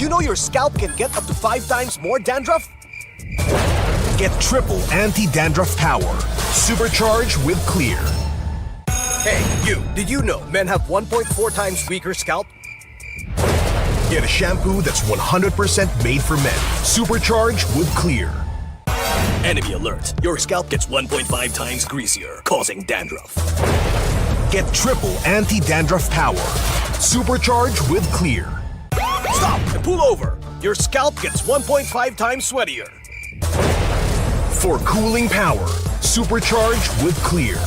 you know your scalp can get up to 5 times more dandruff? Get triple anti-dandruff power. Supercharged with Clear. Hey, you, did you know men have 1.4 times weaker scalp? Get a shampoo that's 100% made for men. Supercharged with Clear. Enemy alert. Your scalp gets 1.5 times greasier, causing dandruff. Get triple anti-dandruff power. Supercharged with Clear. Stop and pull over. Your scalp gets 1.5 times sweatier. For cooling power. Supercharged with Clear.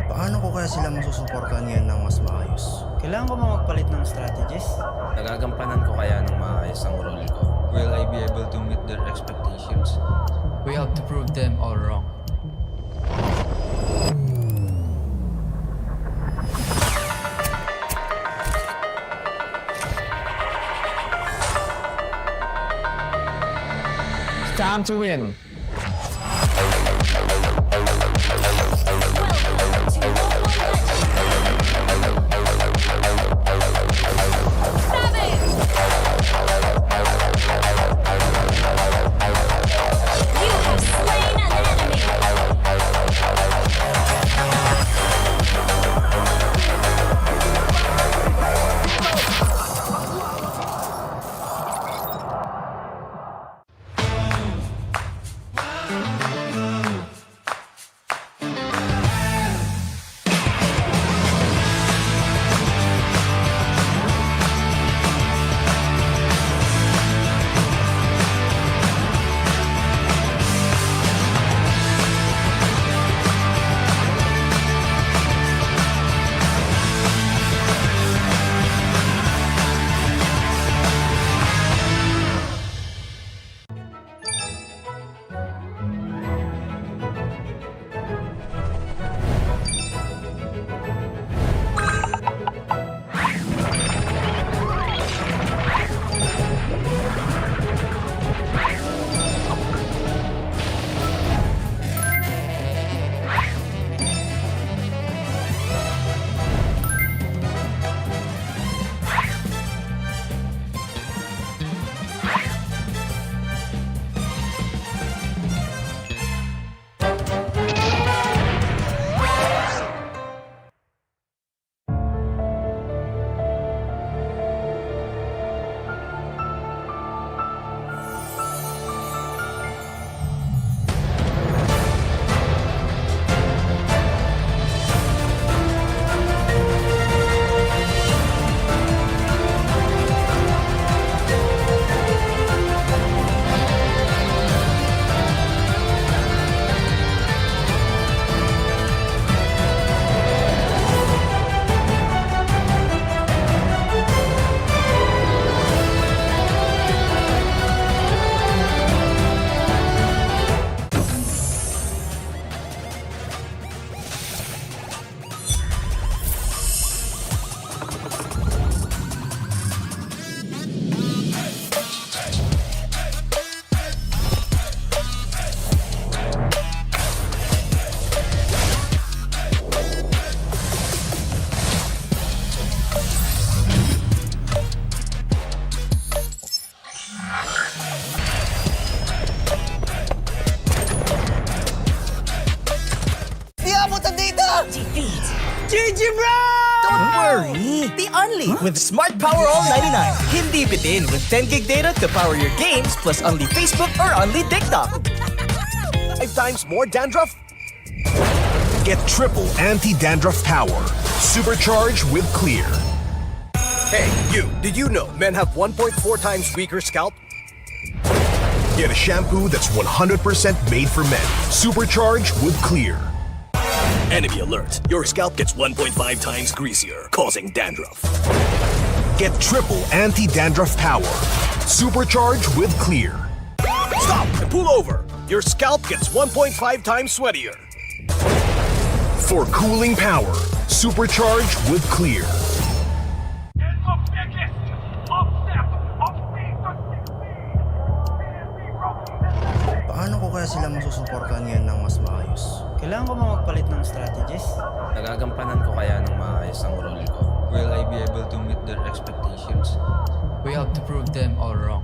Paano ko kaya sila masusuportahan ngayon ng mas maayos? Kailangan ko bang magpalit ng strategist? Nagagampanan ko kaya ng maayos ang role ko? Will I be able to meet their expectations? We have to prove them all wrong. It's time to win. GG bro! Don't worry! Be only with Smart Power All 99. Hindi bitin with 10 gig data to power your games plus only Facebook or only TikTok. 5 times more dandruff? Get triple anti-dandruff power. Supercharged with Clear. Hey, you, did you know men have 1.4 times weaker scalp? Get a shampoo that's 100% made for men. Supercharged with Clear. Enemy alert. Your scalp gets 1.5 times greasier, causing dandruff. Get triple anti-dandruff power. Supercharged with Clear. Stop and pull over. Your scalp gets 1.5 times sweatier. For cooling power. Supercharged with Clear. Paano ko kaya sila masusuportahan ngayon ng mas maayos? Kailangan ko bang magpalit ng strategist? Nagagampanan ko kaya ng maayos ang role ko. Will I be able to meet their expectations? We have to prove them all wrong.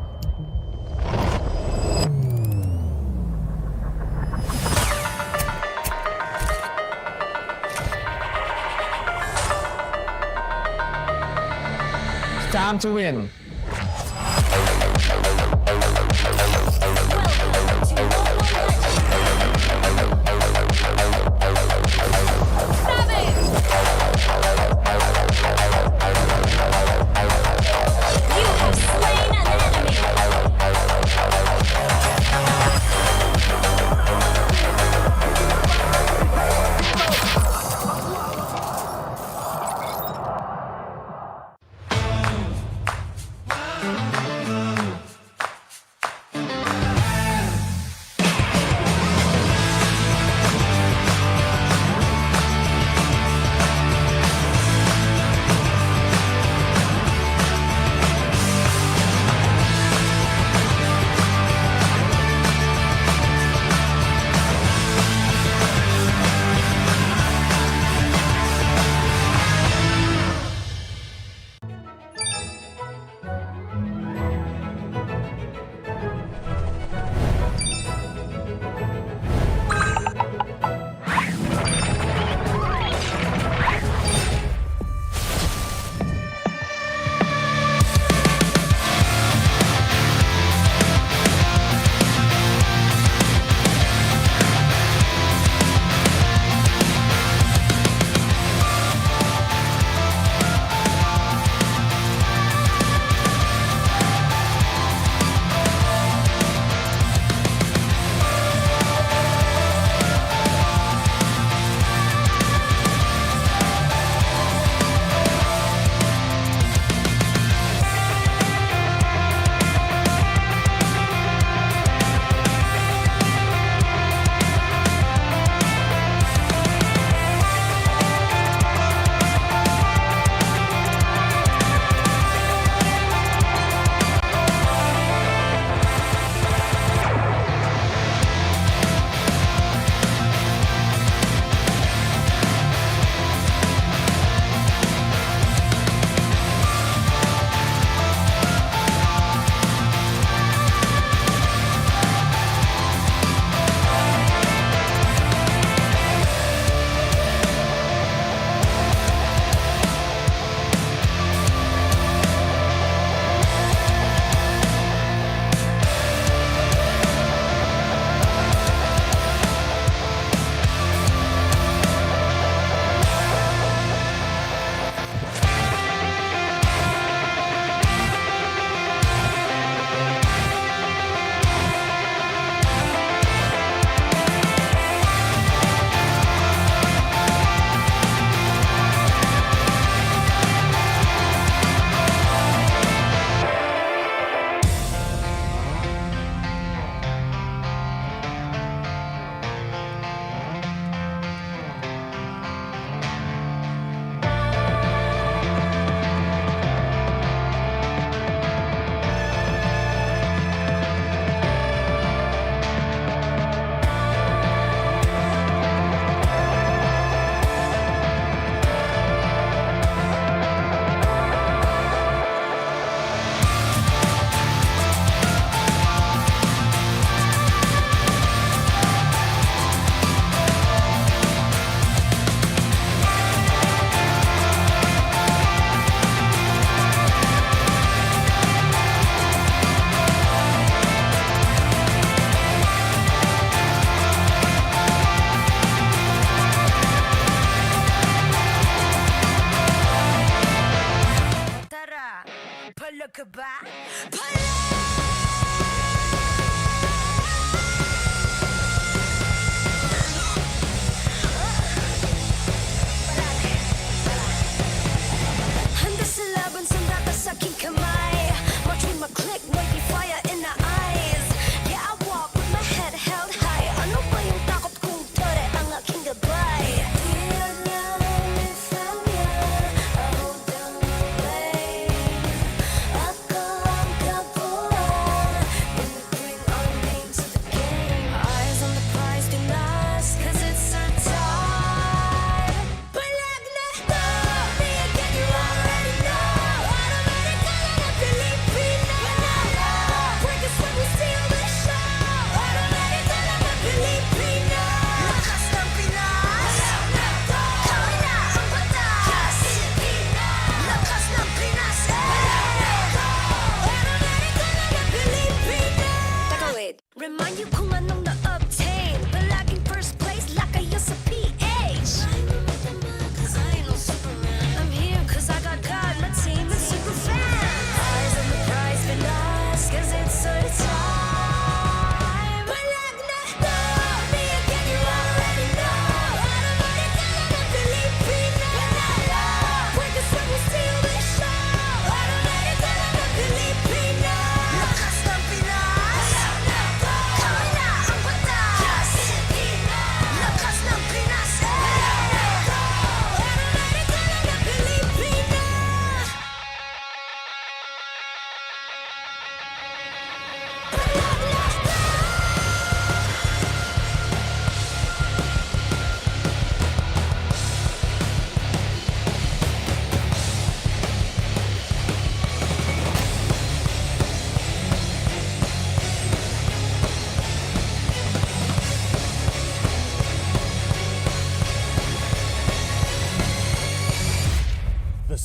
It's time to win. You have slain an enemy!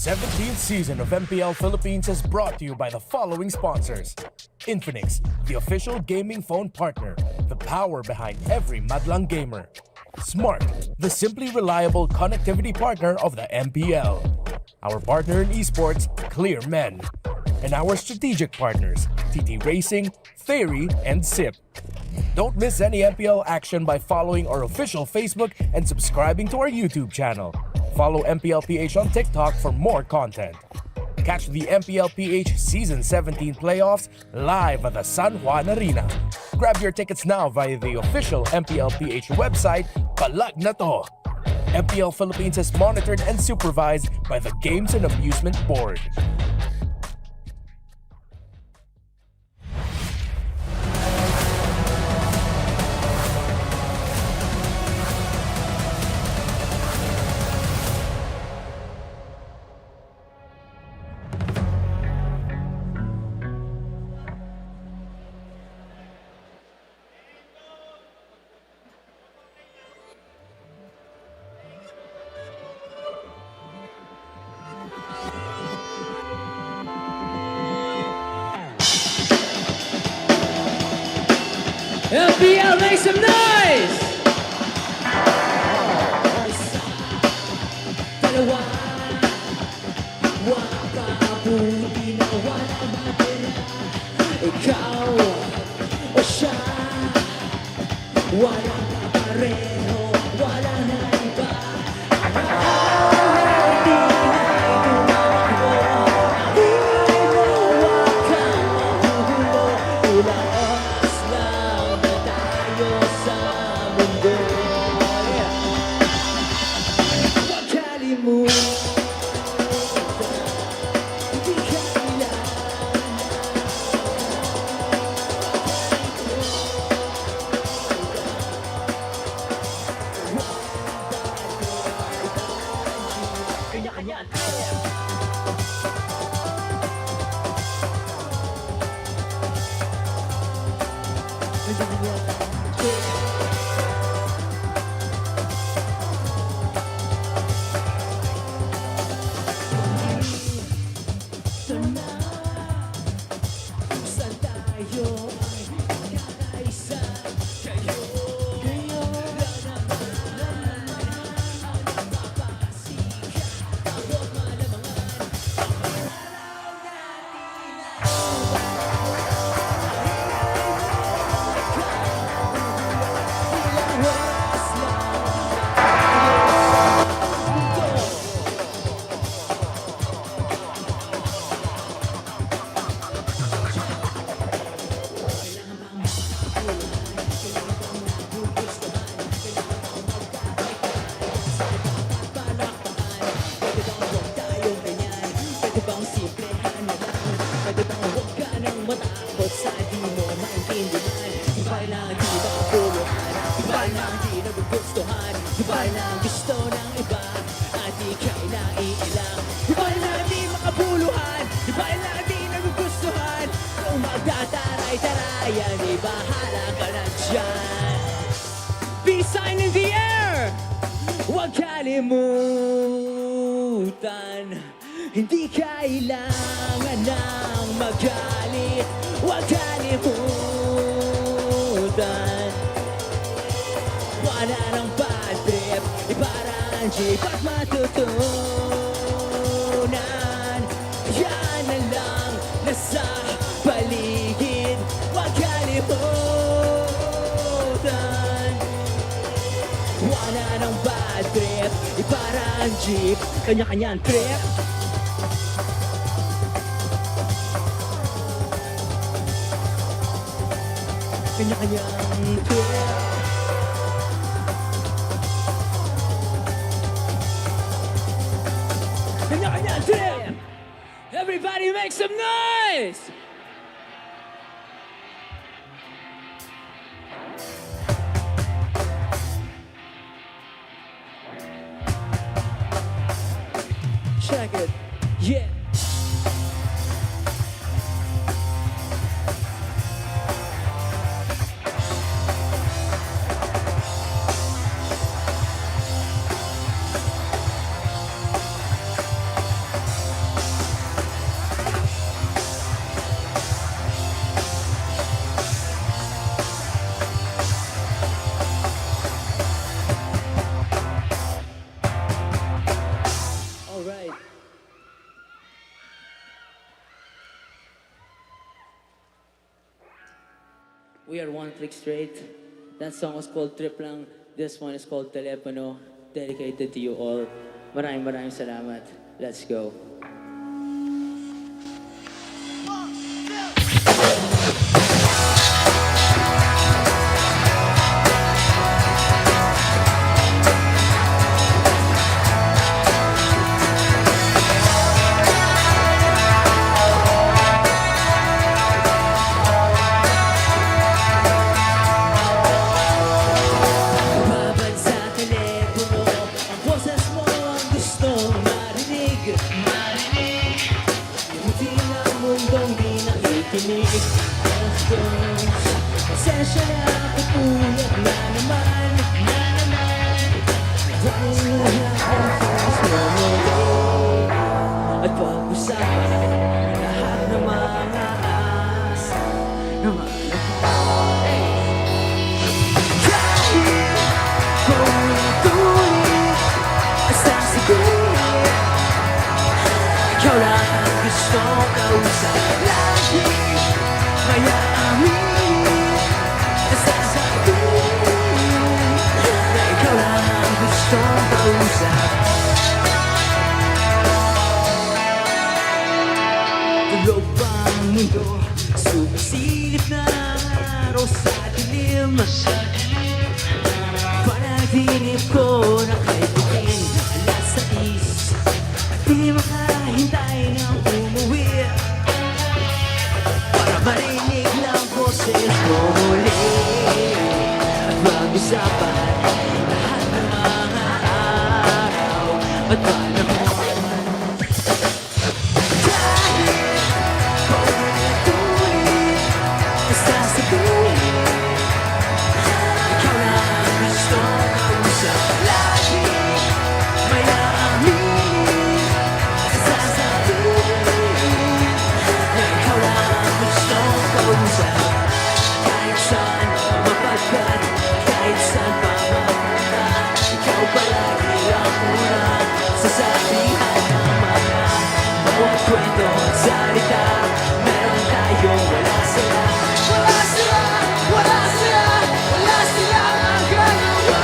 17th season of MPL Philippines is brought to you by the following sponsors. Infinix, the official gaming phone partner, the power behind every madlang gamer. Smart, the simply reliable connectivity partner of the MPL. Our partner in esports, Clear Men. And our strategic partners, TT Racing, Fairy, and SIP. Don't miss any MPL action by following our official Facebook and subscribing to our YouTube channel. Follow MDLPH on TikTok for more content. Catch the MDLPH Season 17 playoffs live at the San Juan Arena. Grab your tickets now via the official MDLPH website, Palag Na To. MPL Philippines is monitored and supervised by the Games and Amusement Board. MDL, make some noise! Dalawang, wapabuti na walang matira. Ikaw o siya, walang kapareho, walang naiba. Hindi na itumakbo, di mo wag kang magugulo. Ilang oras lang na tayo sa mundo. Huwag kalimutan, hindi kailangan. Kanya-kanya. Saan tayo ay kakaisa? Kayo lang naman ang napapasikat. Abot malamangan ang pananaw natin. Ilang oras lang tayo sa mundo. Pwede bang simplehan na lang? Pwede bang huwag ka nang matakot sa di mo maintindihan? Iba lang di makapuluhan, iba lang di nagugustuhan, iba lang gusto ng iba at ika'y naiilang. Iba lang di makapuluhan, iba lang di nagugustuhan. Kung magtataray-tarayan, bahala ka na dyan. Peace sign in the air! Huwag kalimutan, hindi kailangan ng magalit. Huwag kalimutan, wala nang bad trip, iparang jeep at matutunan. Yan na lang nasa paligid. Huwag kalimutan, wala nang bad trip, iparang jeep, kanya-kanyang trip. Kanya-kanyang trip. Kanya-kanyang trip. Everybody make some noise! Check it, yeah. We are one click straight. That song was called Trip Lang. This one is called Telepono. Dedicated to you all. Maraming salamat. Let's go. Babad sa telepono, ang boses mo ang gustong marinig. Buti ng mundong di nakikinig. Pasensya na katulad na naman. Dahil lahat ang fans mo muli. At pag-usapan lahat ng mga asa na malapit. Tuloy-tuloy basta siguro ikaw lang ang gustong kausap. Lagi kaya amin basta siguro na ikaw lang ang gustong kausap. Tulog pa ang mundo, sumisilip na ang araw sa dilim. Panaginip ko na kaibigan alas 6 at di makahintay ng umuwi para marinig ng boses mo muli at mag-usapan lahat ng mga araw at panahon. Dahil paulit-ulit basta siguro ikaw lang ang gustong kausap. Lagi may aaminin sa sasabihin na ikaw lang ang gustong kausap. Kahit saan mapagkat, kahit saan pa mapunta, ikaw palagi ang una sasabihan ng mga bawat kwento at salita. Meron tayong wala sila. Wala sila, wala sila, wala silang magagawa.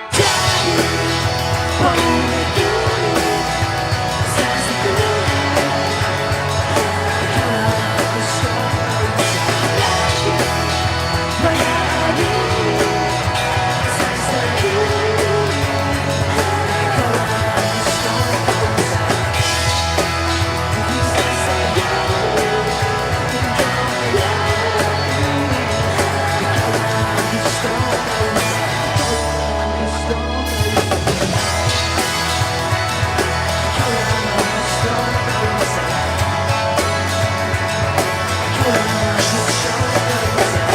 Dahil paulit-ulit sasabihin ikaw lang ang gustong kausap. Lagi may aaminin sasabihin ikaw lang ang gustong kausap. Hindi sasayaw, hindi kakayanin. Ikaw lang ang gustong kausap. Ikaw lang ang gustong kausap. Ikaw lang ang gustong kausap.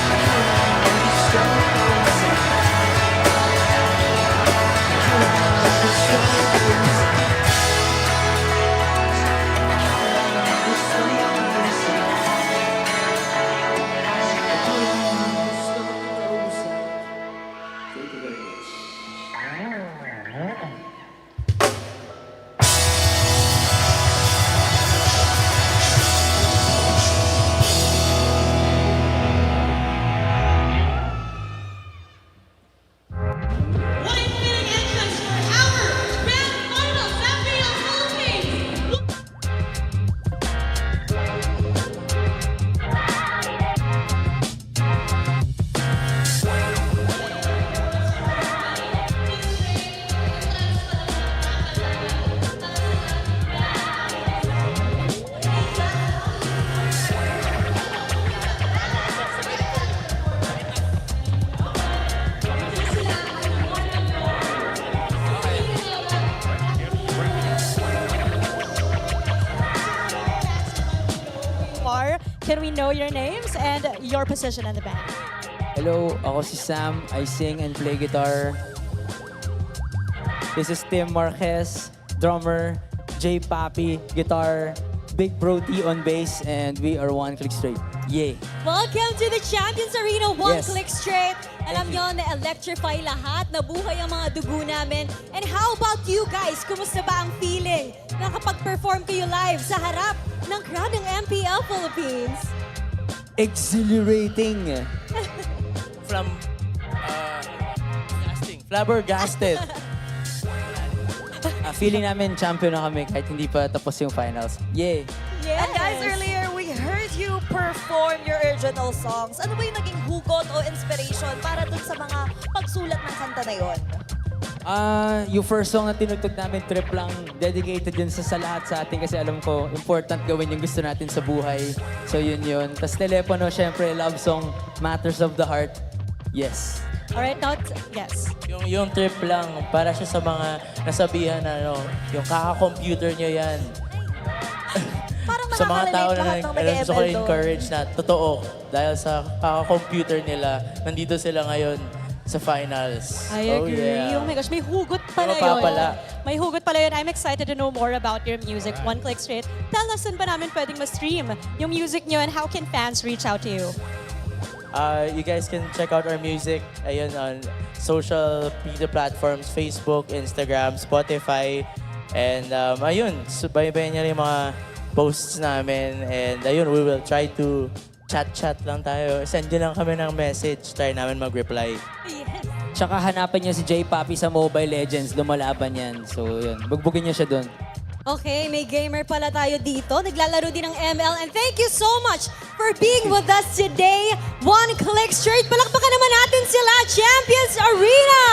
Ikaw lang ang gustong kausap. Ikaw lang ang gustong kausap. Ikaw lang ang gustong kausap. Thank you very much. What a fitting entrance for our grand finals, MDL Philippines! Can we know your names and your position in the band? Hello, ako si Sam. I sing and play guitar. This is Tim Marquez, drummer. J. Papi, guitar. Big Bro T on bass, and we are one click straight. Yay! Welcome to the Champions Arena, one Yes. click straight. Alam nyo, na-electrify lahat, nabuhay ang mga dugo namin. And how about you guys? Kumusta ba ang feeling? Nakapag-perform kayo live sa harap ng crowd ng MPL Philippines. Exhilarating! Flabbergasted! Feeling namin champion na kami kahit hindi pa tapos yung finals. Yay! Yes. And guys, earlier we heard you perform your original songs. Ano ba yung naging hugot o inspiration para dun sa mga pagsulat ng kanta na yon? Yung first song na tinugtog namin, trip lang, dedicated yun sa lahat sa atin kasi alam ko, important gawin yung gusto natin sa buhay. So yun. Tapos telepono, syempre, love song, Matters of the Heart. Yes. Alright, now, yes. Yung trip lang, para siya sa mga nasabihan na yung kaka-computer nyo yan. Parang Sa mga tao nakaka-relate lahat ng gusto ko nag-ML doon. encourage na totoo dahil sa kaka-computer nila, nandito sila ngayon sa finals. I agree. Oh my gosh, may hugot pala May mapapala. yun. May hugot pala yun. I'm excited to know more about your music. One click straight. Tell us, saan ba namin pwedeng ma-stream yung music nyo and how can fans reach out to you? You guys can check out our music ayun, on social media platforms, Facebook, Instagram, Spotify. And ayun, subaybayan niyo rin yung mga posts namin. And ayun, we will try to chat lang tayo. Send nyo lang kami ng message. Try namin mag-reply. Tsaka hanapin niyo si J. Papi sa Mobile Legends, lumalaban yan. So yun, bugbugin niyo siya doon. Okay, may gamer pala tayo dito. Naglalaro din ng ML. And thank you so much for being with us today. One click straight. Palakpakan naman natin sila, Champions Arena!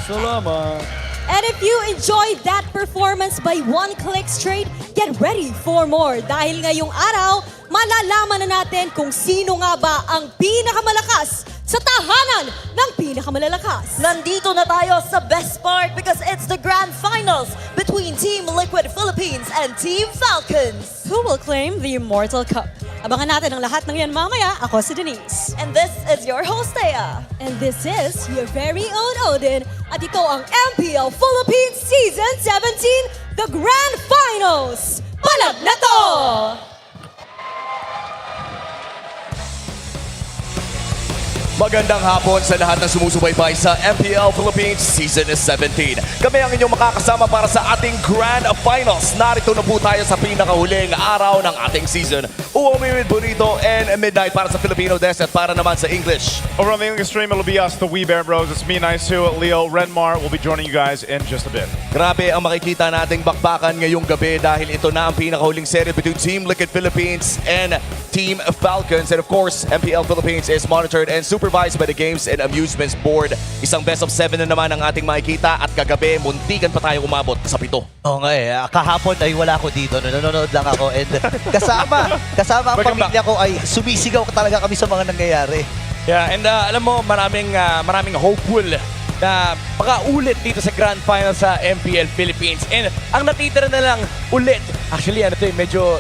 Salamat! And if you enjoyed that performance by one click straight, get ready for more. Dahil ngayong araw, malalaman na natin kung sino nga ba ang pinakamalakas sa tahanan ng pinakamalalakas. Nandito na tayo sa best part because it's the grand finals between Team Liquid Philippines and Team Falcons. Who will claim the Immortal Cup? Abangan natin ang lahat ng yan mamaya. Ako si Denise. And this is your host, Thea. And this is your very own Odin. At ito ang MPL Philippines Season 17, the Grand Finals. Palag na to! Magandang hapon sa lahat ng sumusubaybay sa MPL Philippines Season 17. Kami ang inyong makakasama para sa ating Grand Finals. Narito na po tayo sa pinakahuling araw ng ating season. Uumimid Bonito and Midnight para sa Filipino Desk at para naman sa English. Over on the English stream, it'll be us, the Wee Bear Bros. It's me, Nice Leo, Renmar. We'll be joining you guys in just a bit. Grabe ang makikita nating bakbakan ngayong gabi dahil ito na ang pinakahuling serye between Team Liquid Philippines and Team Falcons. And of course, MPL Philippines is monitored and supervised by the Games and Amusements Board. Isang best of 7 na naman ang ating makikita at kagabi, muntikan pa tayo umabot sa 7. Oo nga eh. Kahapon ay wala ako dito. Nanonood lang ako. And kasama ang pamilya ko ay sumisigaw talaga kami sa mga nangyayari. Yeah, and alam mo, maraming hopeful na makaulit dito sa Grand Final sa MPL Philippines. And ang natitira na lang ulit, actually medyo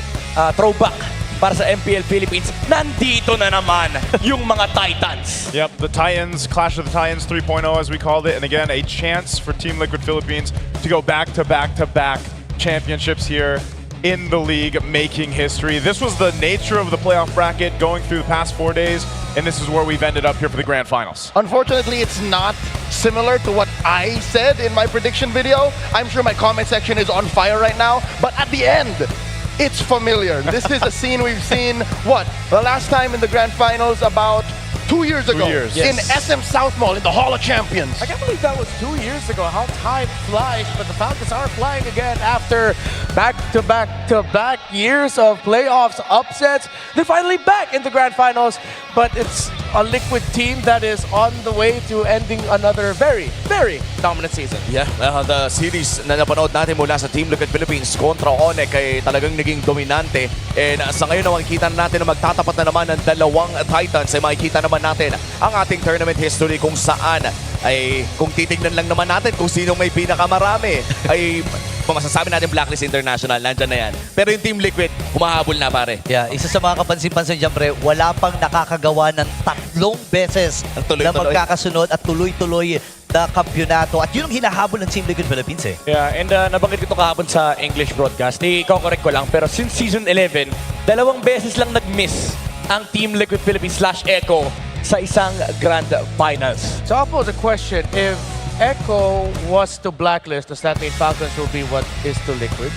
throwback para sa MPL Philippines, nandito na naman yung mga Titans. Yep, the Titans, Clash of the Titans 3.0 as we called it. And again, a chance for Team Liquid Philippines to go back-to-back-to-back championships here in the league, making history. This was the nature of the playoff bracket going through the past 4 days, and this is where we've ended up here for the grand finals. Unfortunately, it's not similar to what I said in my prediction video. I'm sure my comment section is on fire right now, but at the end, it's familiar. This is a scene we've seen, the last time in the grand finals about 2 years ago. 2 years. In SM South Mall in the Hall of Champions. I can't believe that was 2 years ago. How time flies, but the Falcons are flying again after back-to-back years of playoffs, upsets. They're finally back in the grand finals, but it's a Liquid team that is on the way to ending another very, very dominant season. Yeah, the series na napanood natin mula sa Team Liquid Philippines kontra Onek ay talagang naging dominante. And sa ngayon na makikita natin na magtatapat na naman ng dalawang Titans ay makikita naman natin ang ating tournament history kung saan ay kung titignan lang naman natin kung sino may pinakamarami ay masasabi natin Blacklist International, nandyan na yan. Pero yung Team Liquid, humahabol na pare. Yeah, isa sa mga kapansin-pansin dyan, pre, wala pang nakakagawa ng 3 beses na magkakasunod at tuloy-tuloy na kampyonato at yun ang hinahabol ng Team Liquid Philippines eh. Yeah, and nabanggit ko ito kahapon sa English broadcast. I-correct ko lang, pero since Season 11, 2 beses lang nag-miss ang Team Liquid Philippines /Echo sa isang Grand Finals. So I'll pose a question. If Echo was to blacklist, does that mean Falcons will be what is to Liquid?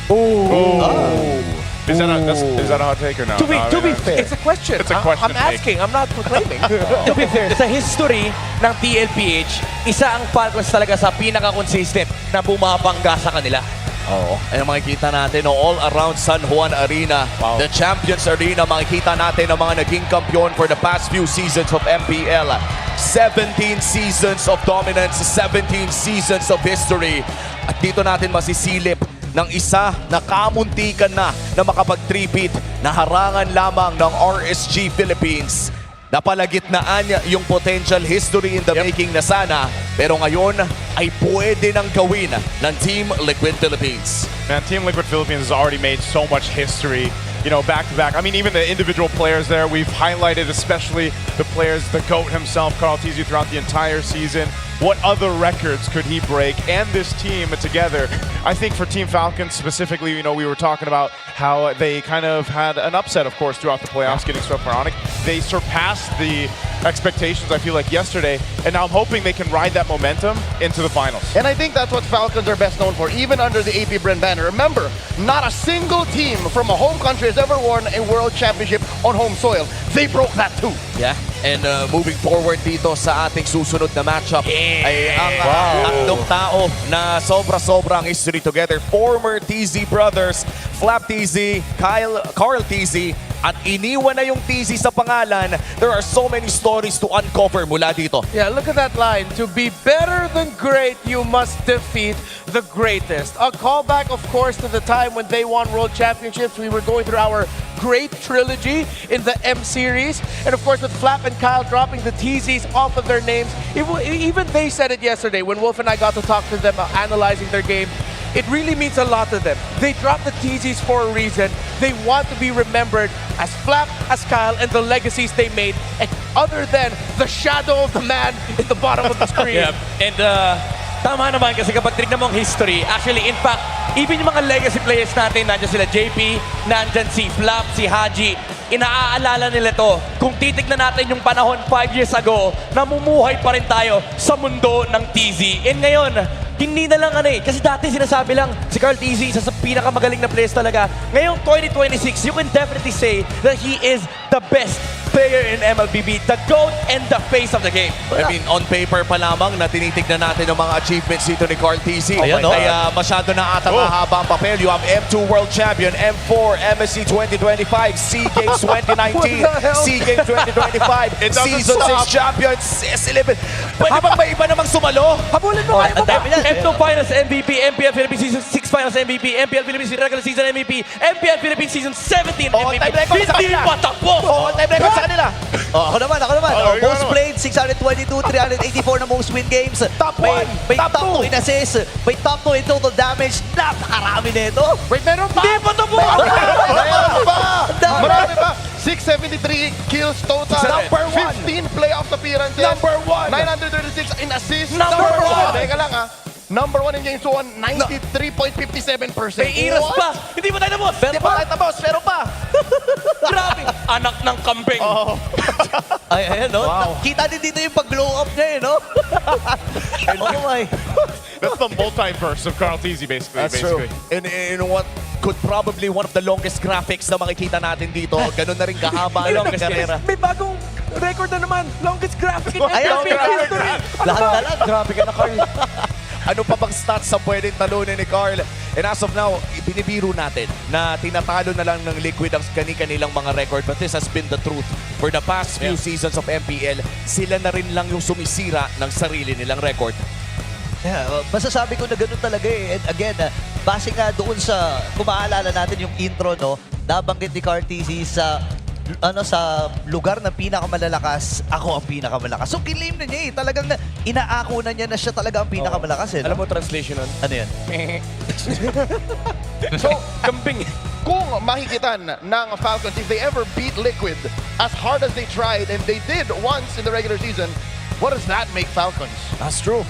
Is that a hot take or no? To be fair, it's a question. It's a question. I'm asking. I'm not proclaiming. To be fair, sa history ng DLPH, isa ang Falcons talaga sa pinaka-consistent na bumabangga sa kanila. Oo. Ay makikita natin all around San Juan Arena, the Champions Arena, makikita natin ang mga naging kampiyon for the past few seasons of MPL. 17 seasons of dominance, 17 seasons of history. At dito natin masisilip ng isa na kamuntikan na makapag-3-peat na harangan lamang ng RSG Philippines. Napalagitnaan yung potential history in the making na sana, pero ngayon ay pwede nang gawin ng Team Liquid Philippines. Man, Team Liquid Philippines has already made so much history, you know, back to back. I mean, even the individual players there, we've highlighted especially the players, the GOAT himself, Carl Tizzy, throughout the entire season. What other records could he break? And this team together, I think for Team Falcons specifically, you know, we were talking about how they kind of had an upset, of course, throughout the playoffs, getting swept by Onyx. They surpassed the expectations, I feel like, yesterday, and now I'm hoping they can ride that momentum into the finals. And I think that's what Falcons are best known for, even under the AP Brand banner. Remember, not a single team from a home country has ever won a world championship on home soil. They broke that too. Yeah, and moving forward dito sa ating susunod na matchup ay ang tatlong tao na sobra-sobra ang history together. Former TZ brothers, Flap TZ, Carl TZ, at iniwan na yung TZ sa pangalan. There are so many stories to uncover mula dito. Yeah, look at that line. To be better than great, you must defeat the greatest. A callback, of course, to the time when they won world championships. We were going through our great trilogy in the M series. And of course, with Flap and Kyle dropping the TZs off of their names, even they said it yesterday when Wolf and I got to talk to them analyzing their game. It really means a lot to them. They dropped the TZs for a reason. They want to be remembered as Flap, as Kyle, and the legacies they made, and other than the shadow of the man in the bottom of the screen. Yeah. And tama naman kasi kapag tinignan mo ang history, actually, in fact, even yung mga legacy players natin, nandyan sila JP, nandyan si Flap, si Haji, inaaalala nila to. Kung titignan natin yung panahon 5 years ago, namumuhay pa rin tayo sa mundo ng TZ. And ngayon, hindi na lang kasi dati sinasabi lang si Carl TZ isa sa pinakamagaling na players talaga. Ngayong 2026, you can definitely say that he is the best player in MLBB, the GOAT and the face of the game. I mean, on paper pa lamang na tinitignan natin yung mga achievements dito ni Carl TZ. Ayan, Kaya masyado na ata mahaba ang papel. You have M2 World Champion, M4, MSC 2025, SEA Games 2019, SEA Games 2025, Season 6 Champions, S17. Pwede bang may iba namang sumalo? Habulin mo kayo ba? M2 Finals MVP, MPL Philippines Season 6 Finals MVP, MPL Philippines Regular Season MVP, MPL Philippines Season 17 MVP. Hindi patakbo! Time record sa kanila. Ako naman. Most played, 622, 384 na most win games. Top 1! May top 2 in assist. May top 2 in total damage. Napakarami nito. Wait, meron pa! Hindi patakbo! Marami pa! 673 kills total. Number 1! 15 playoff appearances. Number 1! 936 in assists. Number 1! Teka lang Number 1 in games 1, 93.57%. May iras pa! Hindi pa tayo na boss! Pero pa tayo boss, pero pa. Grabe! Anak ng kambing! Ayan, no? Wow. Kita din dito yung pag-glow up niya, no? Oh my. That's the multiverse of Carl Tizzy, basically. That's true. In what could probably one of the longest graphics na makikita natin dito. Ganun na rin kahaba ang karera. May bagong record na naman. Longest graphic in MLB history. Lahat na lang. Grabe ka na, Carl. Ano pa bang stats sa pwedeng talunin ni Carl? And as of now, binibiro natin na tinatalo na lang ng Liquid ang kanilang mga record. But this has been the truth. For the past few seasons of MPL, sila na rin lang yung sumisira ng sarili nilang record. Yeah, masasabi ko na ganun talaga eh. And again, base nga doon sa, kung maaalala natin yung intro, no, nabanggit ni Carl TZ sa sa lugar na pinakamalalakas, ako ang pinakamalakas. So kinlaim na niya eh. Talagang inaako na niya na siya talaga ang pinakamalakas eh. Alam mo translation nun? Ano yan? So, kambing. Kung makikitan ng Falcons, if they ever beat Liquid as hard as they tried, and they did once in the regular season, what does that make Falcons? That's true.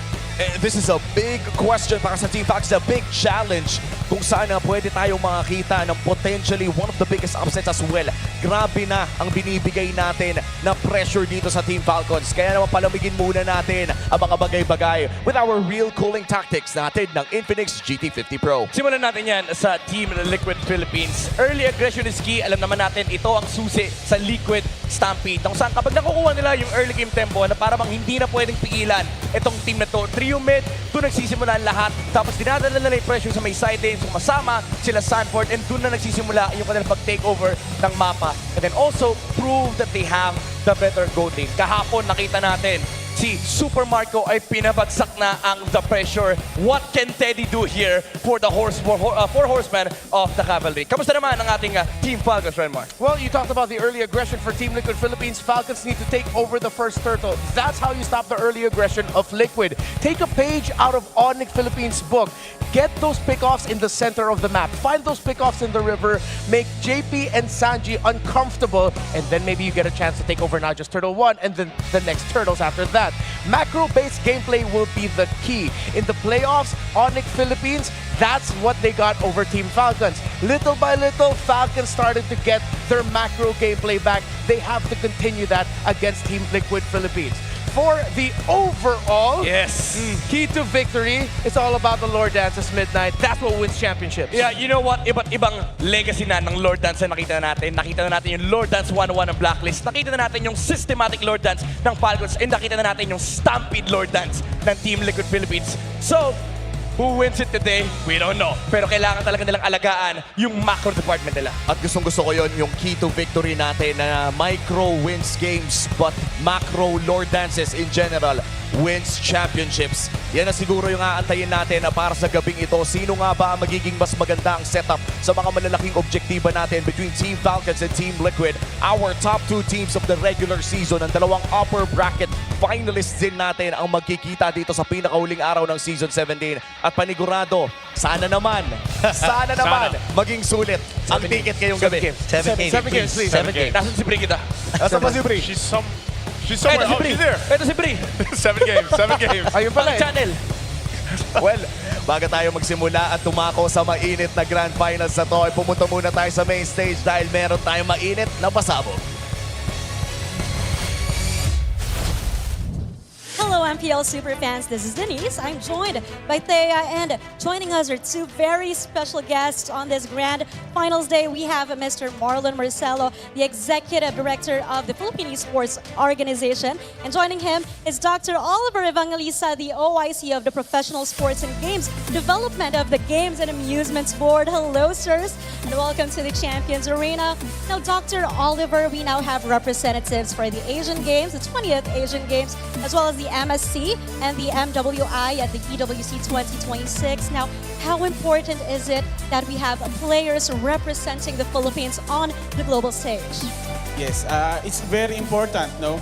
This is a big question para sa Team Falcons, a big challenge kung saan pwede tayong makakita ng potentially one of the biggest upsets as well. Grabe na ang binibigay natin na pressure dito sa Team Falcons. Kaya naman palamigin muna natin ang mga bagay-bagay with our real cooling tactics natin ng Infinix GT50 Pro. Simulan natin yan sa Team Liquid Philippines. Early aggression is key. Alam naman natin ito ang susi sa Liquid Stampede. Kung saan kapag nakukuha nila yung early game tempo na para bang hindi na pwedeng pigilan itong team na to. Trio mid, doon nagsisimula ang lahat. Tapos dinadala nila yung pressure sa may side lane. Sumasama sila Sanford and doon na nagsisimula yung kanilang pag-takeover ng mapa. And then also prove that they have the better goal team. Kahapon nakita natin si Super Marco ay pinabagsak na ang the pressure. What can Teddy do here for the four horsemen of the cavalry? Kamusta naman ang ating Team Falcons, Renmar? Well, you talked about the early aggression for Team Liquid Philippines. Falcons need to take over the first turtle. That's how you stop the early aggression of Liquid. Take a page out of Onyx Philippines' book. Get those pickoffs in the center of the map. Find those pickoffs in the river. Make JP and Sanji uncomfortable. And then maybe you get a chance to take over not just Turtle 1 and then the next turtles after that. Macro-based gameplay will be the key. In the playoffs, Onyx Philippines, that's what they got over Team Falcons. Little by little, Falcons started to get their macro gameplay back. They have to continue that against Team Liquid Philippines. For the overall key to victory, it's all about the Lord Dances Midnight. That's what wins championships. Yeah, you know what? Iba't ibang legacy na ng Lord Dance na nakita natin. Nakita na natin yung Lord Dance 101 ng Blacklist. Nakita na natin yung systematic Lord Dance ng Falcons. And nakita na natin yung Stampede Lord Dance ng Team Liquid Philippines. So, who wins it today? We don't know. Pero kailangan talaga nilang alagaan yung macro department nila. At gustong-gusto ko yon yung key to victory natin na micro wins games but macro Lord Dances in general wins championships. Yan na siguro yung aantayin natin na para sa gabing ito. Sino nga ba ang magiging mas maganda ang setup sa mga malalaking objektiba natin between Team Falcons and Team Liquid? Our top two teams of the regular season, ang dalawang upper bracket finalists din natin ang magkikita dito sa pinakahuling araw ng Season 17. At panigurado, sana naman maging sulit ang ticket ngayong gabi. 7 games, please. 7 games. Nasaan si Bri kita? Nasaan ba si Bri? She's somewhere. Ito si Oh, Bri. she's there. Ito si Bri. 7 games. 7 games. Ayun pala Channel. Well, bago tayo magsimula at tumako sa mainit na Grand Finals na to, ay pumunta muna tayo sa main stage dahil meron tayong mainit na pasabog. Hello, MPL Superfans. This is Denise. I'm joined by Thea, and joining us are two very special guests on this Grand Finals Day. We have Mr. Marlon Marcelo, the Executive Director of the Philippine Esports Organization, and joining him is Dr. Oliver Evangelista, the OIC of the Professional Sports and Games Development of the Games and Amusements Board. Hello, sirs, and welcome to the Champions Arena. Now, Dr. Oliver, we now have representatives for the Asian Games, the 20th Asian Games, as well as the MSC and the MWI at the EWC 2026. Now, how important is it that we have players representing the Philippines on the global stage? Yes, it's very important, no?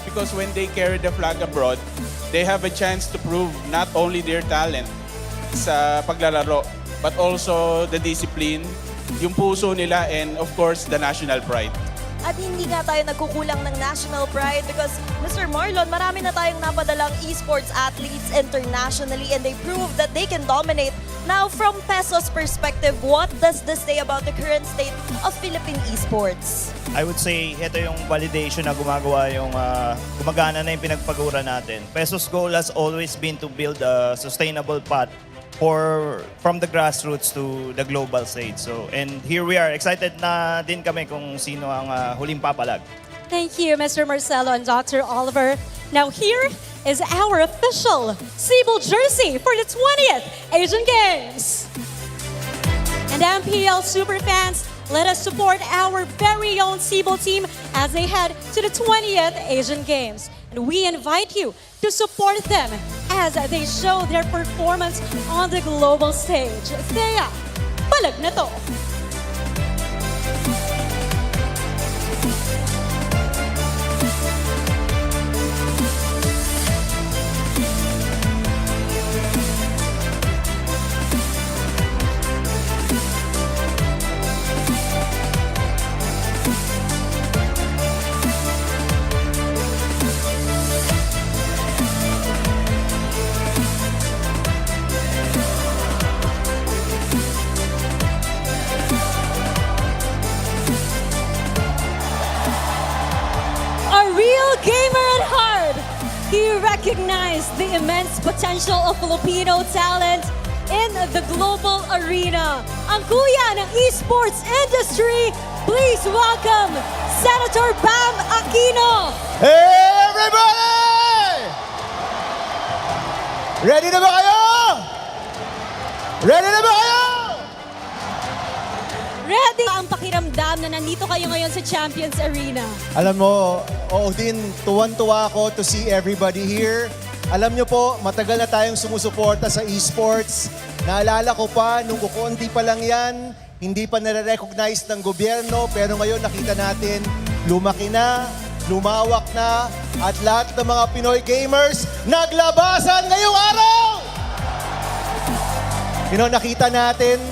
Because when they carry the flag abroad, they have a chance to prove not only their talent sa paglalaro, but also the discipline, yung puso nila, and of course, the national pride. At hindi nga tayo nagkukulang ng national pride because, Mr. Marlon, marami na tayong napadalang esports athletes internationally and they prove that they can dominate. Now, from Peso's perspective, what does this say about the current state of Philippine esports? I would say, ito yung validation na gumagana na yung pinagpagura natin. Peso's goal has always been to build a sustainable path from the grassroots to the global stage. So, and here we are. Excited na din kami kung sino ang huling papalag. Thank you, Mr. Marcelo and Dr. Oliver. Now here is our official Cebu jersey for the 20th Asian Games. And MPL Superfans, let us support our very own Cebu team as they head to the 20th Asian Games. And we invite you to support them as they show their performance on the global stage. Thea, Palag Na To. recognize the immense potential of Filipino talent in the global arena. Ang kuya ng esports industry, please welcome Senator Bam Aquino. Hey, everybody! Ready na ba kayo? Ready na ba kayo? Ready ang pakiramdam na nandito kayo ngayon sa Champions Arena? Alam mo, din, tuwan-tuwa ako to see everybody here. Alam nyo po, matagal na tayong sumusuporta sa esports. Naalala ko pa, nung kukunti pa lang yan, hindi pa nare-recognize ng gobyerno, pero ngayon nakita natin, lumaki na, lumawak na, at lahat ng mga Pinoy gamers, naglabasan ngayong araw! Nakita natin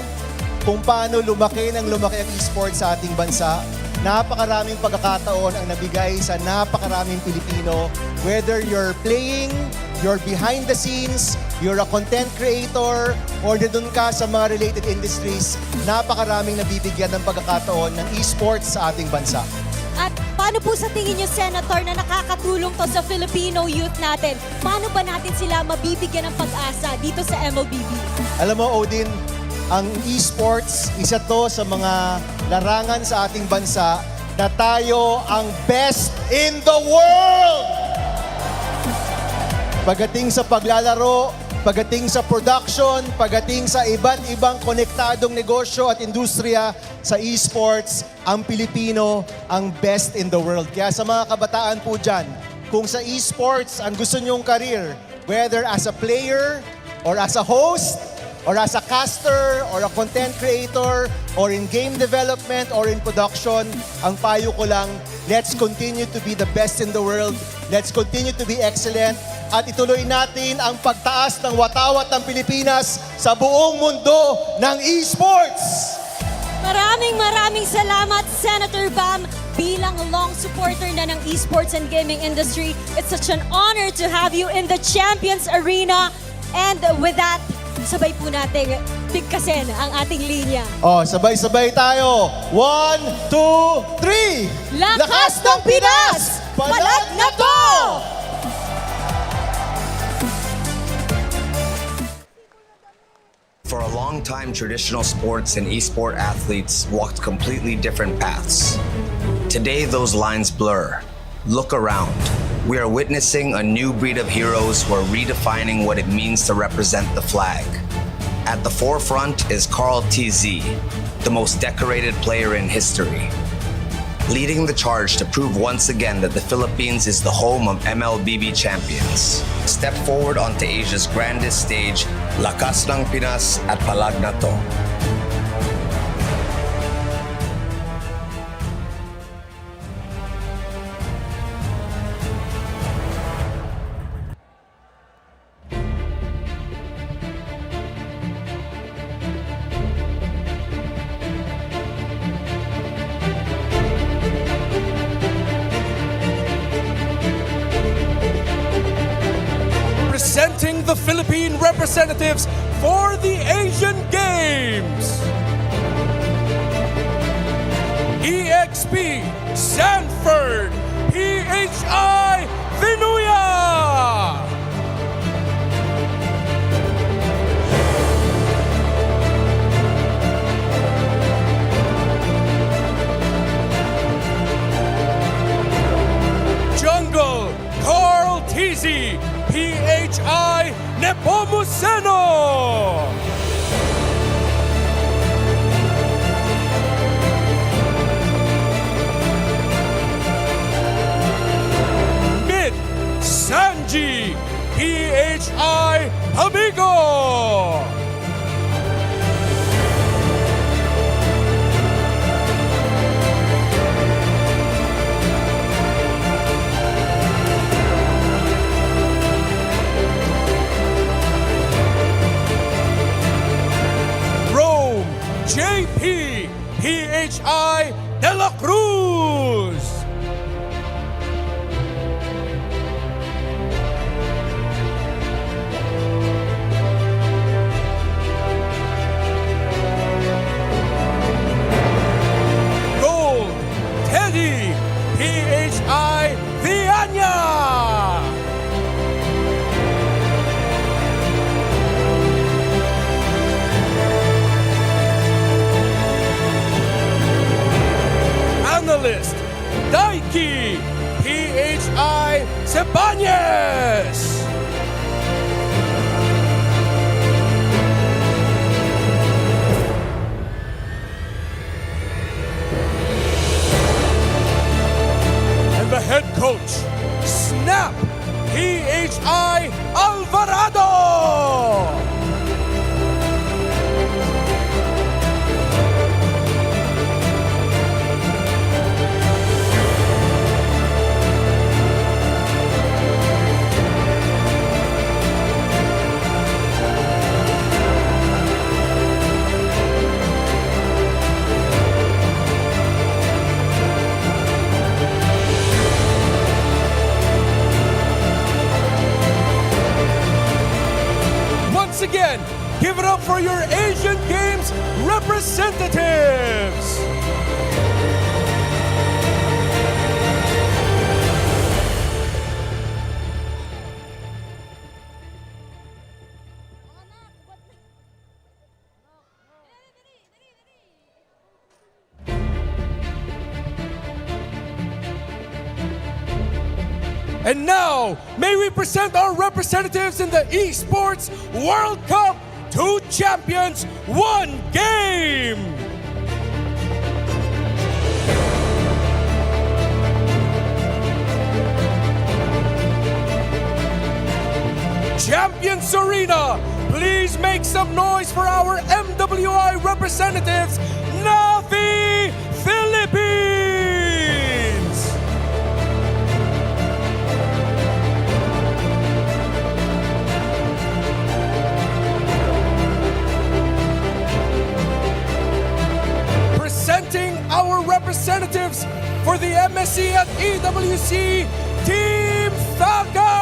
kung paano lumaki ng lumaki ang esports sa ating bansa. Napakaraming pagkakataon ang nabigay sa napakaraming Pilipino. Whether you're playing, you're behind the scenes, you're a content creator, or doon ka sa mga related industries, napakaraming nabibigyan ng pagkakataon ng esports sa ating bansa. At paano po sa tingin niyo, Senator, na nakakatulong to sa Filipino youth natin? Paano ba natin sila mabibigyan ng pag-asa dito sa MLBB? Alam mo, Odin, ang esports, isa to sa mga larangan sa ating bansa na tayo ang best in the world! Pagdating sa paglalaro, pagdating sa production, pagdating sa iba't ibang konektadong negosyo at industriya sa esports, ang Pilipino ang best in the world. Kaya sa mga kabataan po dyan, kung sa esports ang gusto nyong career, whether as a player or as a host, or as a caster, or a content creator, or in game development, or in production, ang payo ko lang, let's continue to be the best in the world. Let's continue to be excellent. At ituloy natin ang pagtaas ng watawat ng Pilipinas sa buong mundo ng esports! Maraming salamat, Senator Bam. Bilang long supporter na ng esports and gaming industry, it's such an honor to have you in the Champions Arena. And with that, sabay po natin bigkasin ang ating linya. Sabay-sabay tayo. 1, 2, 3! Lakas ng Pinas! Palag na to! For a long time, traditional sports and esport athletes walked completely different paths. Today, those lines blur. Look around. We are witnessing a new breed of heroes who are redefining what it means to represent the flag. At the forefront is Carl TZ, the most decorated player in history. Leading the charge to prove once again that the Philippines is the home of MLBB champions. Step forward onto Asia's grandest stage, Lakas ng Pinas at Palag Na To. Presenting the Philippine representatives for the Asian Games. EXP Sanford PHI Vinuya. Jungle Carl TZ PHI Nepomuceno. Mid Sanji PHI Amigo. JP PHI De La Cruz. Gold Teddy PHI Viana. medalist, Daiki PHI Sebañez. And the head coach, Snap PHI Alvarado. Once again, give it up for your Asian Games representatives. And now, may we present our representatives in the Esports World Cup. 2 champions, 1 game! Champions Arena, please make some noise for our MWI representatives, Navi Philippines! Presenting our representatives for the MSC at EWC, Team Falcons!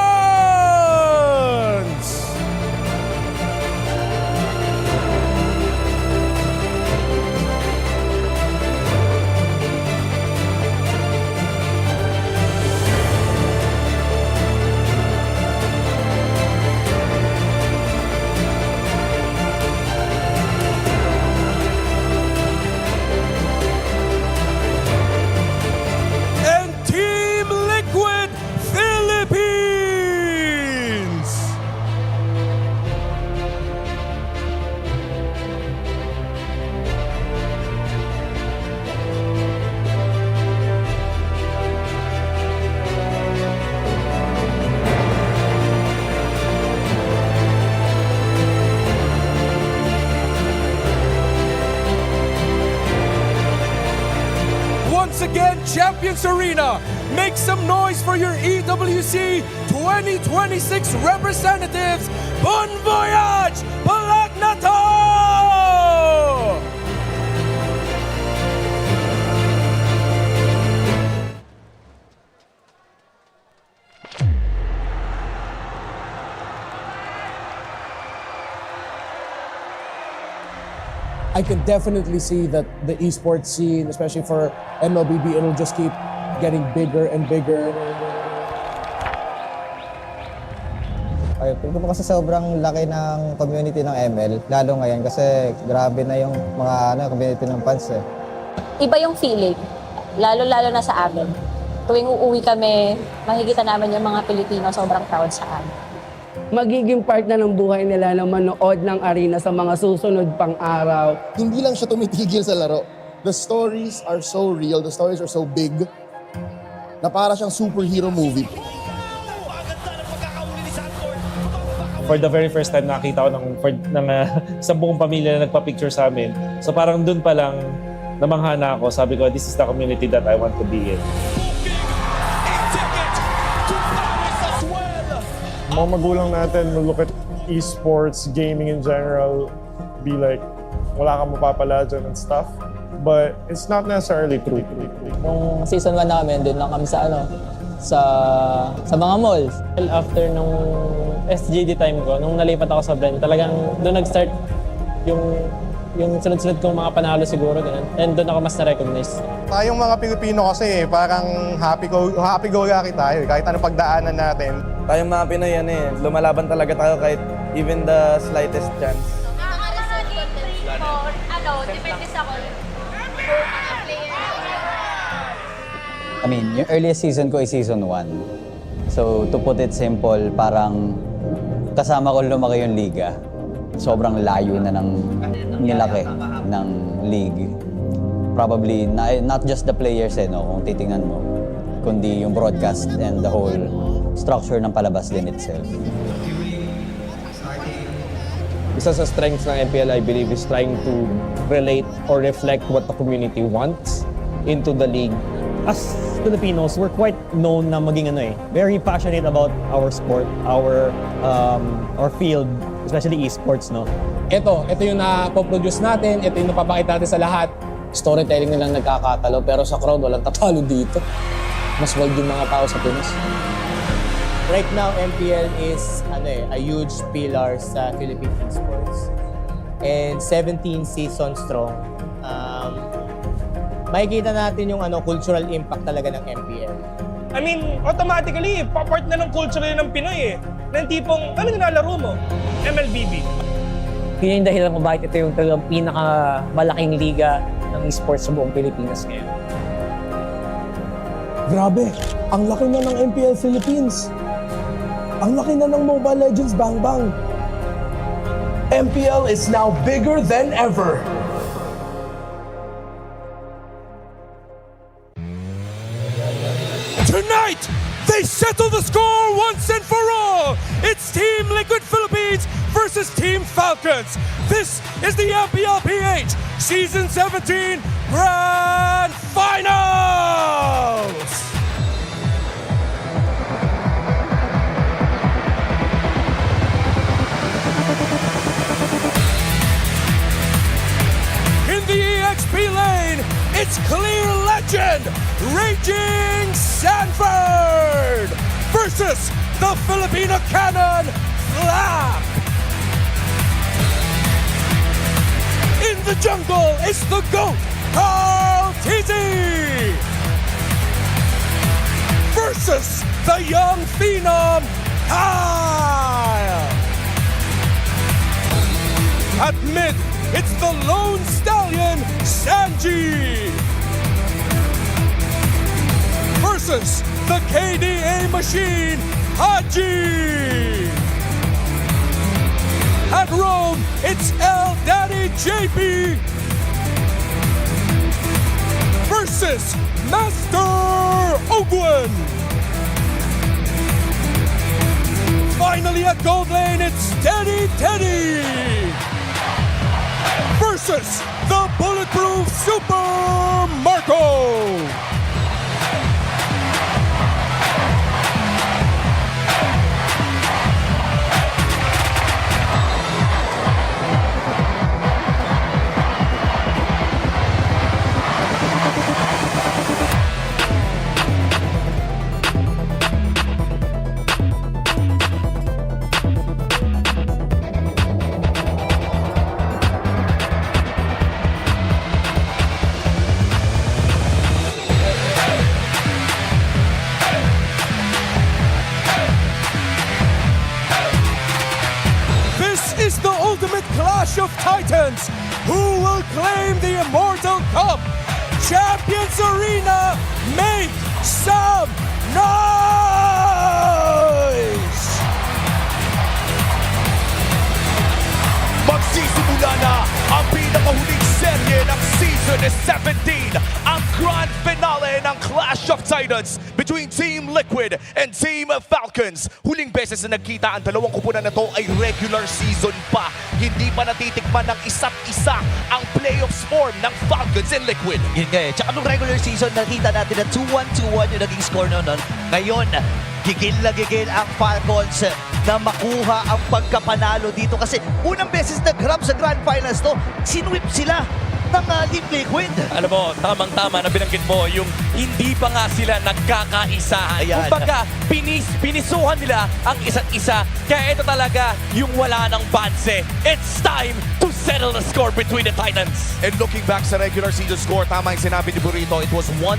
Once again, Champions Arena, make some noise for your EWC 2026 representatives. Bon voyage! Palag Na To! I can definitely see that the esports scene, especially for MLBB, it'll just keep getting bigger and bigger. Ay, tingin ko kasi sobrang laki ng community ng ML, lalo ngayon kasi grabe na yung mga community ng fans eh. Iba yung feeling, lalo-lalo na sa amin. Tuwing uuwi kami, makikita namin yung mga Pilipino sobrang proud sa amin. Magiging part na ng buhay nila na manood ng arena sa mga susunod pang araw. Hindi lang siya tumitigil sa laro. The stories are so real, the stories are so big, na para siyang superhero movie. For the very first time, nakita ko sa buong pamilya na nagpa-picture sa amin. So parang dun pa lang, namangha na ako. Sabi ko, this is the community that I want to be in. Mga magulang natin will look at esports, gaming in general, be like, wala kang mapapala dyan and stuff. But it's not necessarily true. Nung season 1 namin, doon lang kami sa mga malls. After nung SGD time ko, nung nalipat ako sa brand, talagang doon nag-start yung sunod-sunod kong mga panalo siguro, ganun. And doon ako mas na-recognize. Tayong mga Pilipino kasi, parang happy-go-lucky tayo. Kahit anong pagdaanan natin. Tayong mga Pinoy lumalaban talaga tayo kahit even the slightest chance. Depende sa I mean, yung earliest season ko is season 1. So, to put it simple, parang kasama ko lumaki yung liga. Sobrang layo na ng nilaki ng league. Probably, not just the players no, kung titingnan mo, kundi yung broadcast and the whole structure ng palabas din itself. Isa sa strengths ng MPL, I believe, is trying to relate or reflect what the community wants into the league. As Filipinos, we're quite known na maging very passionate about our sport, our field, especially esports, no? Ito yung napoproduce natin, ito yung napapakita natin sa lahat. Storytelling nilang nagkakatalo, pero sa crowd walang tatalo dito. Mas wild yung mga tao sa Pinas. Right now, MPL is a huge pillar sa Philippine esports. And 17 seasons strong. Makikita natin yung cultural impact talaga ng MPL. I mean, automatically, part na ng culture ng Pinoy Ng tipong, ano nilalaro mo? MLBB. Yun yung dahilan kung bakit ito yung talagang pinakamalaking liga ng esports sa buong Pilipinas ngayon. Grabe, ang laki na ng MPL Philippines. Ang laki na ng Mobile Legends Bang Bang. MPL is now bigger than ever. Tonight, they settle the score once and for all. It's Team Liquid Philippines versus Team Falcons. This is the MDLPH Season 17 Grand Finals! In the EXP lane, it's clear legend, Raging Sanford versus the Filipino cannon, Flap. In the jungle, it's the GOAT, Carl TZ versus the young phenom, Kyle. At mid, it's the lone stallion, Sanji versus the KDA machine, Haji. At Rome, it's El Daddy JP versus Master Ogwen. Finally at gold lane, it's Teddy Teddy versus the bulletproof Super Marco. Of Titans, who will claim the Immortal Cup. Champions Arena, make some noise! Magsisimula na ang pinakahuling serye ng Season 17, ang grand finale ng Clash of Titans between Team Liquid and Team Falcons. Huling beses na nagkita ang dalawang kupunan na to ay regular season pa. Hindi pa natitikman ng isa't isa ang playoffs form ng Falcons and Liquid. Yun nga Tsaka nung regular season, nakita natin na 2-1-2-1 yung naging score noon. Ngayon, gigil na gigil ang Falcons na makuha ang pagkapanalo dito kasi unang beses nag-grab sa Grand Finals to, sinwip sila ng Team Liquid. Alam mo, tamang-tama na binanggit mo yung hindi pa nga sila nagkakaisahan. Kumbaga, pinisuhan nila ang isa't isa. Kaya ito talaga yung wala ng banse. It's time to settle the score between the Titans. And looking back sa regular season score, tama yung sinabi ni Burrito, it was 1-2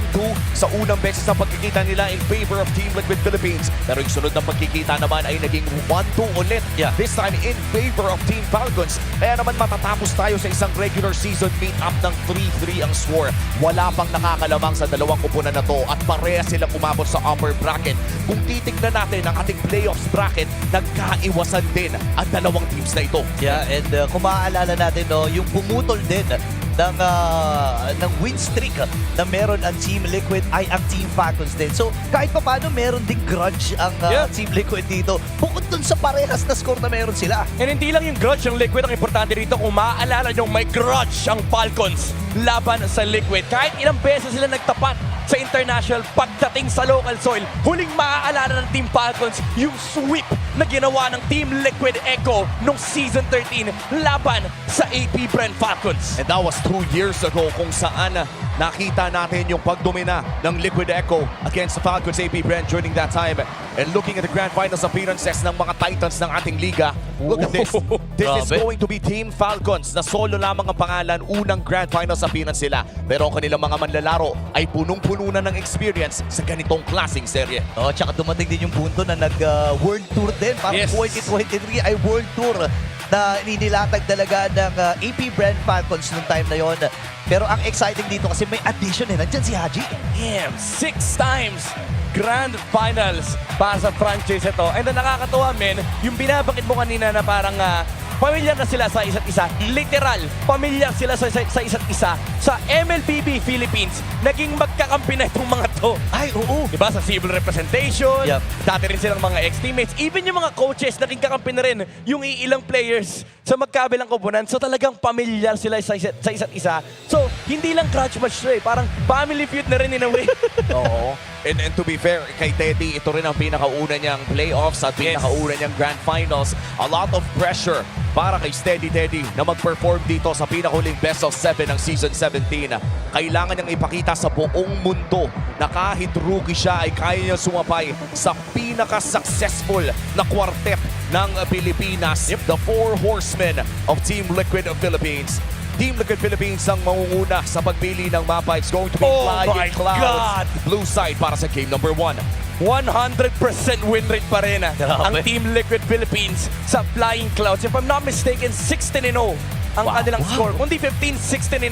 sa unang beses na pagkikita nila in favor of Team Liquid Philippines. Pero yung sunod na pagkikita naman ay naging 1-2 ulit. This time in favor of Team Falcons. Kaya naman matatapos tayo sa isang regular season meet-up ng 3-3 ang score. Wala pang nakakalamang sa dalawang kupunan na to at pareha silang umabot sa upper bracket. Kung titignan natin ang ating playoffs bracket, nagkaiwasan din ang dalawang teams na ito. Yeah, and kung maaalala natin, no, yung pumutol din ng win streak na meron ang Team Liquid ay ang Team Falcons din. So kahit pa paano meron ding grudge ang Team Liquid dito. Bukod dun sa parehas na score na meron sila. And hindi lang yung grudge ng Liquid ang importante rito. Kung maaalala nyo, may grudge ang Falcons laban sa Liquid. Kahit ilang beses sila nagtapat sa international pagdating sa local soil, huling maaalala ng Team Falcons yung sweep na ginawa ng Team Liquid Echo nung Season 13 laban sa AP Brent Falcons. And that was 2 years ago kung saan nakita natin yung pagdomina ng Liquid Echo against the Falcons AP Brent during that time. And looking at the Grand Finals appearances ng mga Titans ng ating liga, look at this. This is going to be Team Falcons na solo lamang ang pangalan, unang Grand Finals appearance sila. Pero ang kanilang mga manlalaro ay punong-puno na ng experience sa ganitong klaseng serye. Oh, tsaka dumating din yung punto na nag-World Tour din. Parang 2023 ay World Tour na inilatag talaga ng AP Brand Falcons noong time na yon. Pero ang exciting dito kasi may addition Nandiyan si Haji. Damn, 6 times Grand Finals para sa franchise ito. And nakakatuwa, men, yung binabakit mo kanina na parang pamilyar na sila sa isa't isa. Literal, pamilyar sila sa isa't isa. Sa MLBB Philippines, naging magkakampi na itong mga to. Ay, oo. Diba? Sa civil representation, dati rin silang mga ex-teammates. Even yung mga coaches, naging kakampi na rin yung ilang players sa magkabilang koponan. So talagang pamilyar sila sa isa't isa. So, hindi lang grudge match to Parang family feud na rin in a way. Oo. And to be fair, kay Teddy, ito rin ang pinakauna niyang playoffs at pinakauna niyang Grand Finals. A lot of pressure para kay Steady Teddy na mag-perform dito sa pinakahuling best of 7 ng Season 17. Kailangan niyang ipakita sa buong mundo na kahit rookie siya ay kaya niya sumapay sa pinaka-successful na quartet ng Pilipinas, the 4 horsemen of Team Liquid of Philippines. Team Liquid Philippines ang mangunguna sa pagpili ng mapa. It's going to be Flying Clouds. Blue side para sa game number 1. 100% win rate pa rin ang Team Liquid Philippines sa Flying Clouds. If I'm not mistaken, 16-0 ang kanilang score. Kundi 15-16-0.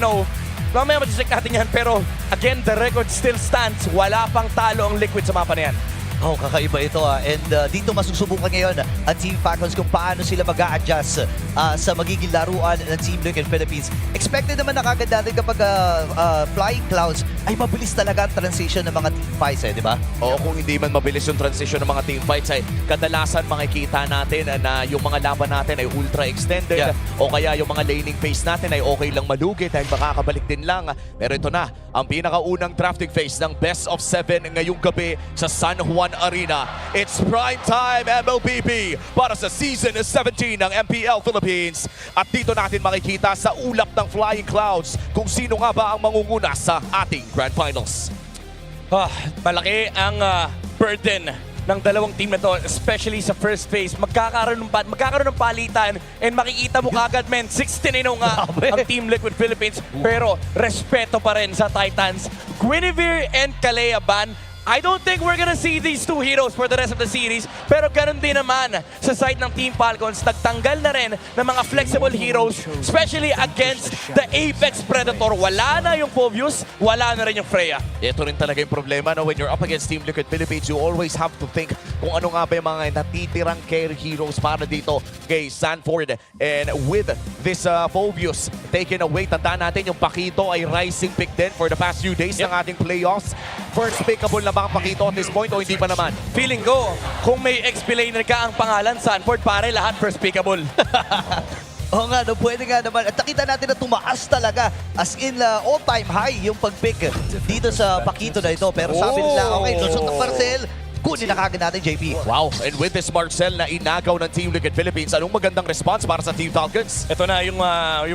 Mamaya mag-check natin yan. Pero again, the record still stands. Wala pang talo ang Liquid sa mapa na yan. Oh, kakaiba ito And dito masusubukan ngayon ang Team Falcons kung paano sila mag-a-adjust sa magiging laruan ng Team Liquid Philippines. Expected naman na kagad natin kapag Flying Clouds ay mabilis talaga ang transition ng mga team fights di ba? Oo, kung hindi man mabilis yung transition ng mga team fights ay kadalasan makikita natin na yung mga laban natin ay ultra extended o kaya yung mga laning phase natin ay okay lang malugit dahil makakabalik din lang. Pero ito na ang pinakaunang drafting phase ng Best of 7 ngayong gabi sa San Juan Arena. It's prime time MLBB para sa Season 17 ng MPL Philippines. At dito natin makikita sa ulap ng Flying Clouds kung sino nga ba ang mangunguna sa ating Grand Finals. Malaki ang burden ng dalawang team na to, especially sa first phase. Magkakaroon ng palitan and makikita mo kagad, men, 16-0 nga ang Team Liquid Philippines. Pero respeto pa rin sa Titans. Guinevere and Calaban, I don't think we're gonna see these two heroes for the rest of the series. Pero ganun din naman sa side ng Team Falcons. Nagtanggal na rin ng mga flexible heroes, especially against the Apex Predator. Wala na yung Phobius, wala na rin yung Freya. Ito rin talaga yung problema na when you're up against Team Liquid Philippines, you always have to think kung ano nga ba yung mga natitirang carry heroes para dito kay Sanford. And with this Phobius taken away, tandaan natin yung Pakito ay rising pick din for the past few days ng ating playoffs. First pickable na baka Pakito at this point o hindi pa naman? Feeling ko, kung may XP-laner ka ang pangalan, Sanford, pare lahat first pickable. Oo nga, pwede nga naman. At nakita natin na tumaas talaga. As in, all-time high yung pag-pick dito sa Pakito na ito. Pero sabi nila, okay, lusot ng Marcel. Kunin na kagad natin, JP. Wow, and with this Marcel na inagaw ng Team Liquid Philippines, anong magandang response para sa Team Falcons? Ito na yung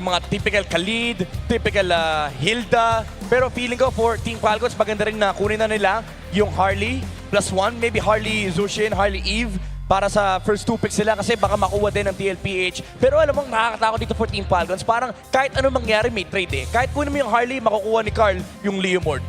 mga typical Khalid, typical Hilda. Pero feeling ko for Team Falcons, maganda rin na kunin na nila yung Harley +1, maybe Harley Zushin, Harley Eve, para sa first 2 picks sila kasi baka makuha din ng DLPH. Pero alam mo, nakakatakot dito for Team Falcons. Parang kahit ano mangyari, may trade eh. Kahit kunin mo yung Harley, makukuha ni Carl yung Leomord.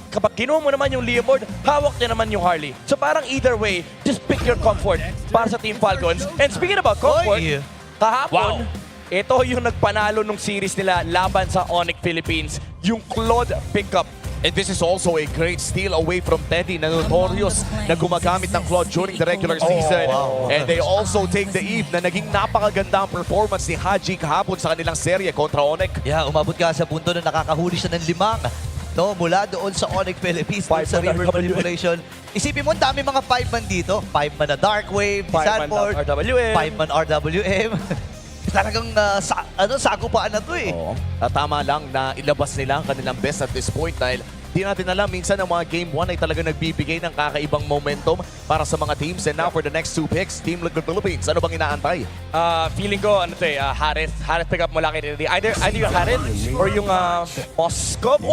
Kapag kinuha mo naman yung Leomord, hawak niya naman yung Harley. So parang either way, just pick your comfort para sa Team Falcons. And speaking about comfort, kahapon, ito yung nagpanalo nung series nila laban sa Onyx Philippines, yung Claude pickup. And this is also a great steal away from Teddy na notorious na gumagamit ng Claude during the regular season. And they also take the Eve na naging napakaganda ang performance ni Haji kahapon sa kanilang serye kontra Onyx. Yeah, umabot ka sa punto na nakakahuli siya ng 5 mula doon sa Onyx Philippines sa river manipulation. Isipin mo, dami mga 5-man dito. 5-man na Dark Wave, 5-man RWM. 5-man RWM. Talagang sagupaan na to eh. Tama lang na ilabas nila ang kanilang best at this point dahil di natin alam, minsan ang mga Game 1 ay talagang nagbibigay ng kakaibang momentum para sa mga teams. And now for the next 2 picks, Team Liquid Philippines, ano bang inaantay? Feeling ko, Harith pick up mula kay Teddy. Either yung Harith or yung Moskov.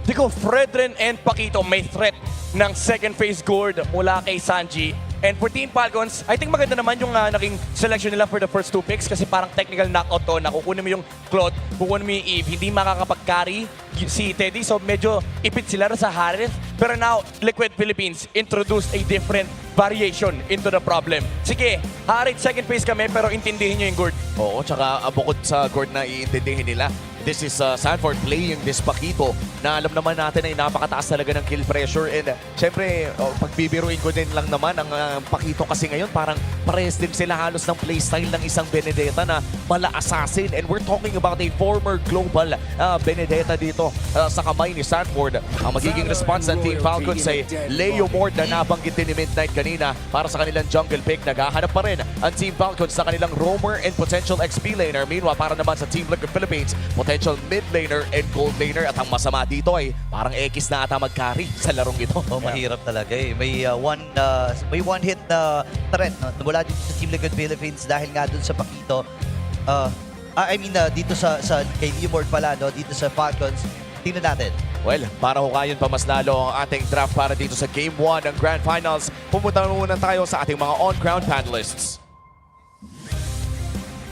Di ko, Fredren and Paquito may threat ng second phase gourd mula kay Sanji. And for Team Falcons, I think maganda naman yung naging selection nila for the first 2 picks kasi parang technical knockout to. Nakukunin mo yung Claude, kukunin mo yung Eve. Hindi makakapag-carry si Teddy. So medyo ipit sila sa Harith. Pero now, Liquid Philippines introduced a different variation into the problem. Sige, Harith second phase kami pero intindihin nyo yung gourd. Oo, tsaka bukod sa gourd na iintindihin nila, this is Sanford playing this Paquito na alam naman natin ay napakataas talaga ng kill pressure. And syempre, pagbibiruin ko din lang naman ang Paquito kasi ngayon parang parehas din sila halos ng playstyle ng isang Benedetta na mala assassin. And we're talking about a former global Benedetta dito sa kamay ni Sanford. Ang magiging response ng Team Falcons ay Leomord na nabanggit din ni Midnight kanina para sa kanilang jungle pick. Naghahanap pa rin ang Team Falcons sa kanilang roamer and potential XP laner. Meanwhile, para naman sa Team Liquid Philippines, potential mid laner and gold laner. At ang masama dito ay parang X na ata mag-carry sa larong ito. Mahirap talaga eh. May one hit na threat mula dito sa Team Liquid Philippines dahil nga dun sa Paquito. Dito sa kay Leomord pala, dito sa Falcons. Tingnan natin. Well, para hukayin pa mas lalo ang ating draft para dito sa Game 1 ng Grand Finals, pumunta muna tayo sa ating mga on-ground panelists.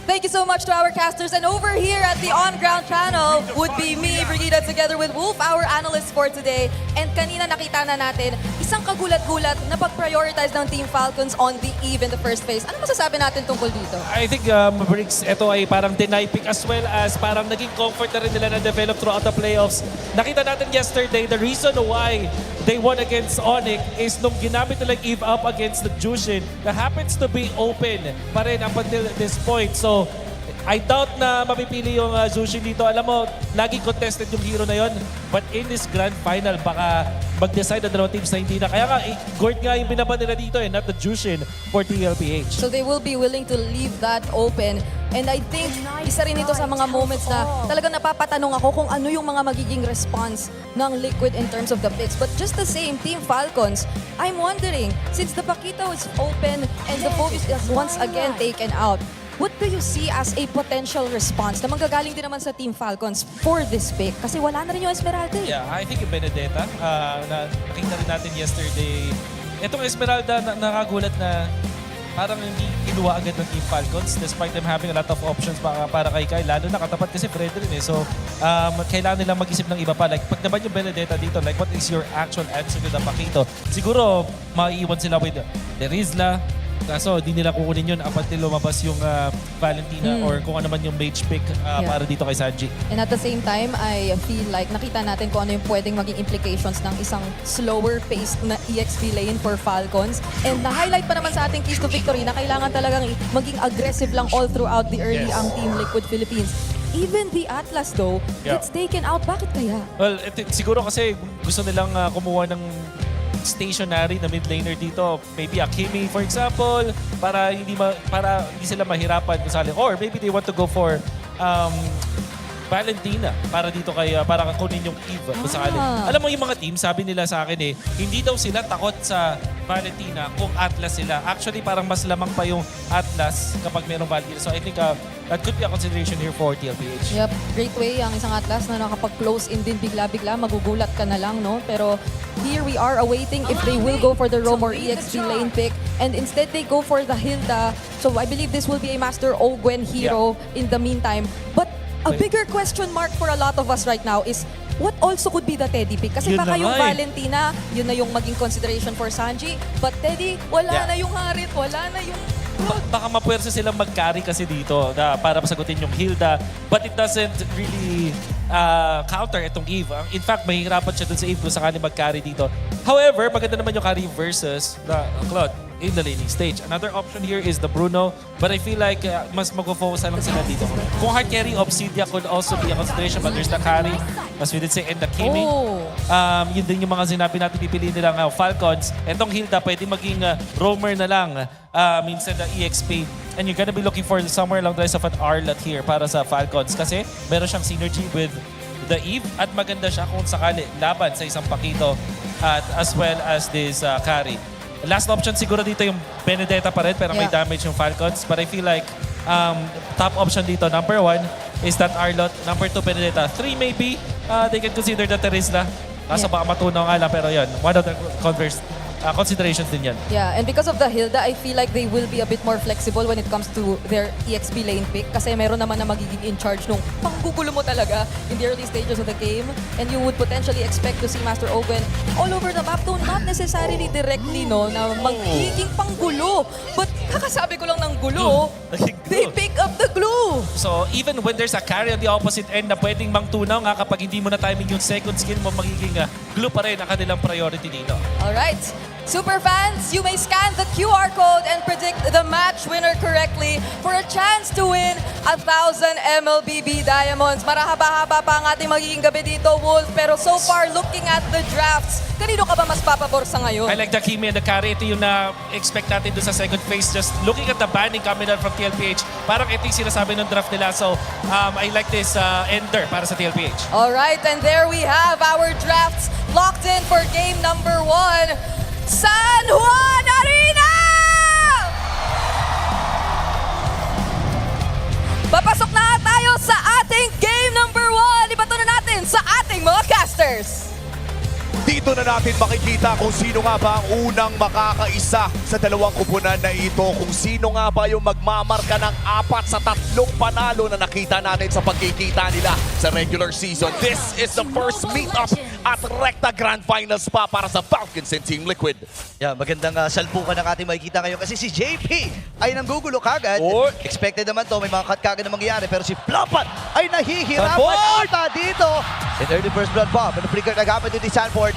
Thank you so much to our casters. And over here at the on-ground channel would be me, Brigida, together with Wolf, our analyst for today. And kanina nakita na natin, isang kagulat-gulat na pag-prioritize ng Team Falcons on the Eve in the first phase. Ano masasabi natin tungkol dito? I think, Briggs, ito ay parang deny pick as well as parang naging comfort na rin nila na-develop throughout the playoffs. Nakita natin yesterday, the reason why they won against Onyx is nung ginamit nila Eve up against the Jushin that happens to be open pa rin up until this point. So, I doubt na mapipili yung Jushin dito. Alam mo, laging contested yung hero na yon. But in this grand final, baka mag-decide ang dalawang teams na hindi na. Kaya nga, Gord nga yung binaban nila dito not the Jushin for DLPH. So they will be willing to leave that open. And I think, isa rin ito sa mga moments na talagang napapatanong ako kung ano yung mga magiging response ng Liquid in terms of the picks. But just the same, Team Falcons, I'm wondering, since the Paquito is open and the focus is once again taken out, what do you see as a potential response na manggagaling din naman sa Team Falcons for this pick? Kasi wala na rin yung Esmeralda. Yeah, I think yung Benedetta, na nakita rin natin yesterday. Itong Esmeralda, nakagulat na parang hindi kinuha agad ng Team Falcons despite them having a lot of options para kay Kyle. Lalo na katapat kasi Fredrin eh. So, kailangan nilang mag-isip ng iba pa. Like, pag naman yung Benedetta dito, like, what is your actual answer to the Paquito? Siguro, maiiwan sila with Derizla. Kaso, di nila kukunin yun up until lumabas yung Valentina or kung ano man yung mage pick para dito kay Sanji. And at the same time, I feel like nakita natin kung ano yung pwedeng maging implications ng isang slower paced na EXP lane for Falcons. And na-highlight pa naman sa ating keys to victory na kailangan talagang maging aggressive lang all throughout the early ang Team Liquid Philippines. Even the Atlas though, gets taken out. Bakit kaya? Well, siguro kasi gusto nilang kumuha ng stationary na mid laner dito. Maybe Akimi, for example, para hindi sila mahirapan kung sali. Or maybe they want to go for Valentina para dito kay para kunin yung Eve kung sakali. Alam mo yung mga team, sabi nila sa akin hindi daw sila takot sa Valentina kung Atlas sila. Actually, parang mas lamang pa yung Atlas kapag merong Valentina. So I think that could be a consideration here for TLPH. Yep, great way ang isang Atlas na nakapag-close in din bigla-bigla, magugulat ka na lang, no? Pero here we are awaiting if they will go for the Rome or EXP lane pick, and instead they go for the Hilda. So I believe this will be a Master Ogwen hero in the meantime. But a bigger question mark for a lot of us right now is what also could be the Teddy pick? Kasi Yun baka na yung nga Valentina, yun na yung maging consideration for Sanji. But Teddy, wala na yung Harit, wala na yung... Baka mapuwersa silang mag-carry kasi dito para masagutin yung Hilda. But it doesn't really counter itong Eve. In fact, mahihirapan siya dun sa Eve kung sakali mag-carry dito. However, maganda naman yung carry versus the Claude in the laning stage. Another option here is the Bruno, but I feel like mas mag-focus lang sila dito. Kung hard carry, Obsidia could also be a consideration, but there's the carry, as we did say, and the Kimi. Yun din yung mga sinabi natin pipiliin nila Falcons. Etong Hilda, pwede maging roamer na lang, minsan the EXP. And you're gonna be looking for somewhere along the lines of an Arlot here para sa Falcons kasi meron siyang synergy with the Eve at maganda siya kung sakali laban sa isang Pakito at as well as this carry. Last option siguro dito yung Benedetta pa rin pero may damage yung Falcons. But I feel like top option dito, number 1 is that Arlot. Number 2, Benedetta. 3 maybe, they can consider the Terizla. Kaso baka matunaw nga lang pero yun, one of the considerations din yan. Yeah, and because of the Hilda, I feel like they will be a bit more flexible when it comes to their EXP lane pick kasi meron naman na magiging in charge nung panggugulo mo talaga in the early stages of the game, and you would potentially expect to see Master Ogwen all over the map, though not necessarily directly no na magiging panggulo. But kakasabi ko lang ng gulo, they pick up the glue. So even when there's a carry on the opposite end na pwedeng mangtunaw nga kapag hindi mo na timing yung second skill mo, magiging glue pa rin ang kanilang priority dito. Alright. Super fans, you may scan the QR code and predict the match winner correctly for a chance to win 1,000 MLBB Diamonds. Marahaba-haba pa ang ating magiging gabi dito, Wolf. Pero so far, looking at the drafts, kanino ka ba mas papabor sa ngayon? I like the Kimi and the carry. Ito yung na-expect natin doon sa second phase. Just looking at the banning coming out from TLPH, parang ito yung sinasabi ng draft nila. So, I like this ender para sa TLPH. Alright, and there we have our drafts locked in for game number 1. San Juan Arena! Papasok na tayo sa ating game number 1. Ibato na natin sa ating mga casters. Dito na natin makikita kung sino nga ba ang unang makakaisa sa dalawang kupunan na ito. Kung sino nga ba yung magmamarka ng 4 sa 3 panalo na nakita natin sa pagkikita nila sa regular season. This is the first meet-up at Recta Grand Finals pa para sa Falcons and Team Liquid. Yeah, magandang salpukan ng ating makikita ngayon kasi si JP ay nanggugulo kagad. Expected naman to, may mga cut kagad na mangyayari pero si Flopat ay nahihirapan ata dito. In early first blood bomb, and the flicker na gamit ni Sanford.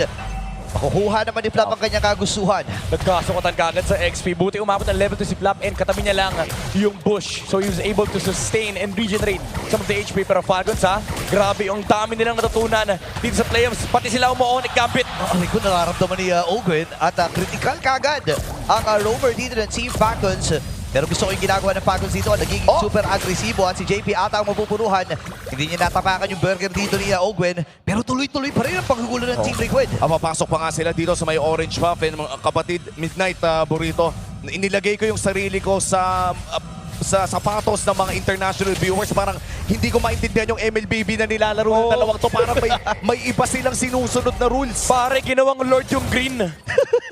Makukuha naman ni Flap ang kanyang kagustuhan. Nagkasukatan kagad sa XP. Buti umabot ng level 2 si Flap and katabi niya lang yung bush. So he was able to sustain and regenerate some of the HP. Pero Falcons grabe yung dami nilang natutunan dito sa playoffs. Pati sila umu-onic gambit. Ay ko, nararamdaman ni Ogwen at critical kagad ang rover dito ng Team Falcons. Pero gusto ko yung ginagawa ng Falcons dito, nagiging super agresibo at si JP ata ang mapupunuhan. Hindi niya natapakan yung burger dito ni Ogwen, pero tuloy-tuloy pa rin ang paggugulo ng Team Liquid. Papasok pa nga sila dito sa may orange buff and mga kapatid, Midnight Burrito. Inilagay ko yung sarili ko sa sapatos ng mga international viewers. Parang hindi ko maintindihan yung MLBB na nilalaro ng dalawang to. Parang may iba silang sinusunod na rules. Pare, ginawang Lord yung green.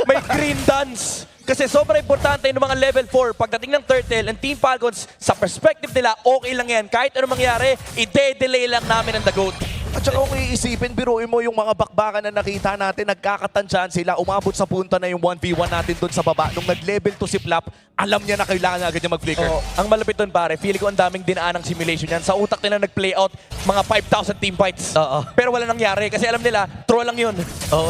May green dance. Kasi sobrang importante yung mga level 4. Pagdating ng Turtle and Team Falcons, sa perspective nila, okay lang yan. Kahit anong mangyari, i-delay lang namin ang the GOAT. At saka kung iisipin, biruin mo yung mga bakbakan na nakita natin, nagkakatansyahan sila, umabot sa punta na yung 1v1 natin doon sa baba. Nung nag-level 2 si Flap, alam niya na kailangan agad niya mag-flicker. Ang malapit doon pare, feeling ko ang daming dinaan ng simulation yan. Sa utak nila nag-play out mga 5,000 team fights. Pero wala nangyari kasi alam nila, troll lang yun.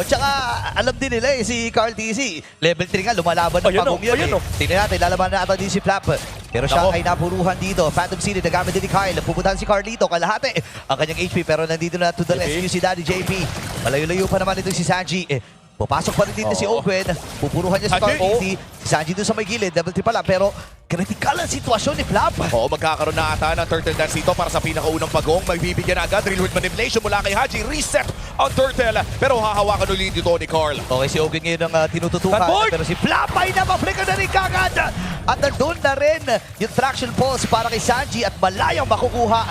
Tsaka alam din nila si Carl TC. Level 3 nga, lumalaban ng pagong yun. Tingnan natin, lalaban na ata din si Flap. Pero siya ay napuruhan dito. Phantom City, nagamit din ni Kyle. Pupuntahan si Carlito, kalahati ang kanyang HP. Pero nandito na to the rescue si Daddy JP. Malayo-layo pa naman ito si Sanji. Papasok pa rin dito si Ogwen. Pupuruhan niya si Carl TC. Si Sanji doon sa may gilid, level 3 pa lang. Pero Critical ang sitwasyon ni Flap. Oo, magkakaroon na ata ng turtle dance dito para sa pinakaunang pagong. Magbibigyan na agad. Drill with manipulation mula kay Haji. Reset ang turtle. Pero hahawakan ulit dito ni Carl. Okay, si Ogen ngayon ang tinututukan. Pero si Flap ay napaplika na rin kagad. At nandun na rin yung traction pulse para kay Sanji at malayang makukuha.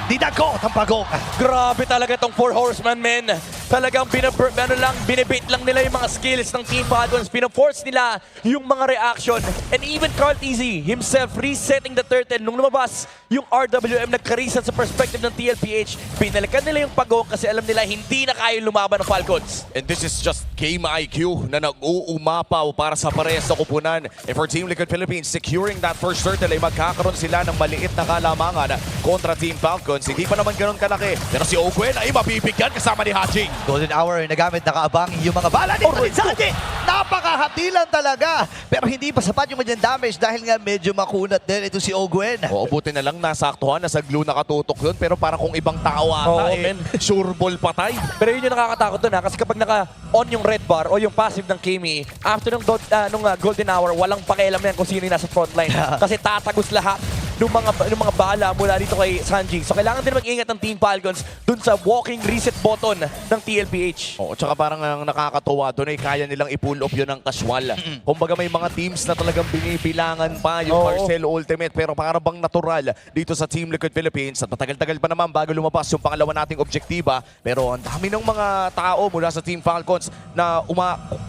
Dinagot ang pagong. Grabe talaga tong 4 horsemen, men. Talagang binibait lang nila yung mga skills ng Team Falcons. Pinaforce nila yung mga reaction. And even Carl TZ himself resetting the turtle. Nung lumabas yung RWM, nagka-reset sa perspective ng TLPH. Pinalikan nila yung pagong kasi alam nila hindi na kaya lumaban ng Falcons. And this is just game IQ na nag-uumapaw para sa parehas na kupunan. And for Team Liquid Philippines, securing that first turtle ay magkakaroon sila ng maliit na kalamangan kontra Team Falcons. Hindi pa naman ganun kalaki. Pero si Ogwen ay mabibigyan kasama ni Haching. Golden Hour nagamit, nakaabang yung mga bala ni Sanji. Napakahatilan talaga. Pero hindi pa sapat yung manyang damage dahil nga medyo makunat din ito si Ogwen. Oo, buti na lang nasaktuhan, nasa glue nakatutok yun. Pero parang kung ibang tao ata, sure ball patay. Pero yun yung nakakatakot dun ha. Kasi kapag naka-on yung red bar o yung passive ng Kimi, after nung Golden Hour, walang pakialam yan kung sino yung nasa frontline. Kasi tatagos lahat ng mga bala mula dito kay Sanji. So kailangan din mag-ingat ng Team Falcons dun sa walking reset button ng TLPH. Oo, tsaka parang ang nakakatuwa doon ay kaya nilang i-pull off yun ng casual. Kumbaga may mga teams na talagang binibilangan pa yung Marcel Ultimate pero parang bang natural dito sa Team Liquid Philippines. At matagal-tagal pa naman bago lumabas yung pangalawa nating objektiba. Pero ang dami ng mga tao mula sa Team Falcons na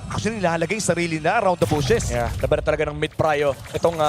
actually nilalagay sarili na around the bushes. Yeah, laban na talaga ng mid-prio. Itong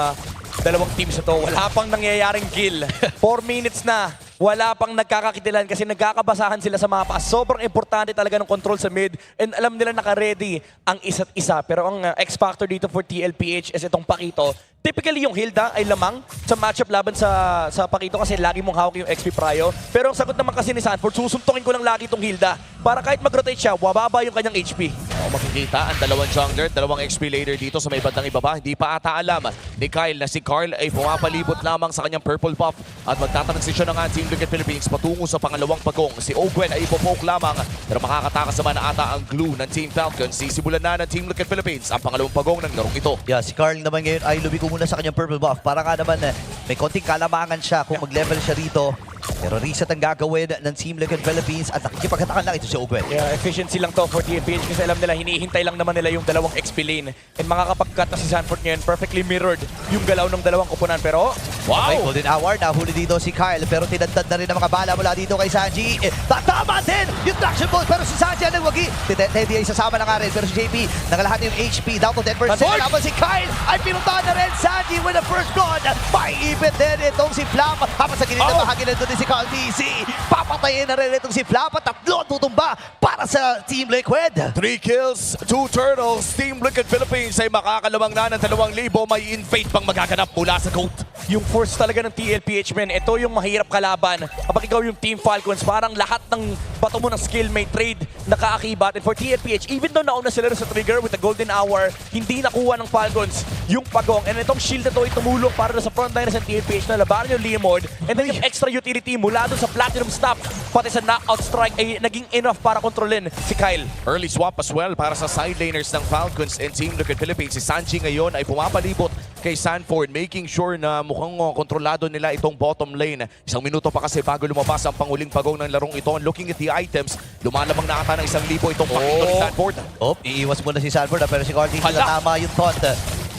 dalawang teams na to, wala pang nangyayaring kill. 4 minutes na, wala pang nagkakakitilan kasi nagkakabasahan sila sa mapa. Sobrang importante talaga ng control sa mid and alam nila naka-ready ang isa't isa. Pero ang X-factor dito for TLPH is itong Pakito. Typically yung Hilda ay lamang sa matchup laban sa Pakito kasi lagi mong hawak yung XP Prio. Pero ang sagot naman kasi ni Sanford, susuntukin ko lang lagi itong Hilda para kahit mag-rotate siya, wababa yung kanyang HP. Makikita ang dalawang jungler, dalawang XP later dito sa may bandang ibaba. Hindi pa ata alam ni Kyle na si Carl ay pumapalibot lamang sa kanyang purple buff at magtatransition na nga ang Team Liquid Philippines patungo sa pangalawang pagong. Si Ogwen ay ipopoke lamang pero makakatakas naman na ata ang glue ng Team Falcons. Sisimulan na ng Team Liquid Philippines ang pangalawang pagong ng larong ito. Yeah, si Carl naman ngayon ay lumiko muna sa kanyang purple buff para nga naman may konting kalamangan siya kung mag-level siya rito. Pero reset ang gagawin ng Team Liquid Philippines at nakikipagkatakan lang ito si Ogwen. Yeah, efficiency lang to for TLPH kasi alam nila hinihintay lang naman nila yung dalawang XP lane. And makakapag-cut na si Sanford ngayon, perfectly mirrored yung galaw ng dalawang kupunan. Pero, wow! Okay, Golden Hour, nahuli dito si Kyle pero tinadtad na rin ang mga bala mula dito kay Sanji. Tatama din yung traction ball pero si Sanji ang nagwagi. Teddy ay sasama na nga rin pero si JP nangalahati yung HP down to 10%. Habang si Kyle ay pinuntahan na rin Sanji with the first blood. Maiipit din itong si Flap. Habang sa gilid na bahagi na ito din si Carl DC. Papatayin na rin itong si Flap at tatlo tutumba para sa Team Liquid. 3 kills, 2 turtles. Team Liquid Philippines ay makakalawang na ng 2,000. May invade pang magaganap mula sa GOAT. Yung force talaga ng TLPH, men, ito yung mahirap kalaban. Kapag ikaw yung Team Falcons, parang lahat ng bato mo ng skill may trade na kaakibat. And for TLPH, even though nauna sila sa trigger with the Golden Hour, hindi nakuha ng Falcons yung pagong. And itong shield na to ay tumulong para sa frontliners ng TLPH na labanan yung Limod. And then yung extra utility mula doon sa Platinum Staff, pati sa knockout strike ay naging enough para kontrolin si Kyle. Early swap as well para sa side laners ng Falcons and Team Liquid Philippines. Si Sanji ngayon ay pumapalibot kay Sanford, making sure na mukhang kontrolado nila itong bottom lane. 1 minuto pa kasi bago lumabas ang panguling pagong ng larong ito. Looking at the items, lumalamang na ata ng 1,000 itong Pakito ni Sanford. Iiwas muna si Sanford pero si Carl tama yung taunt.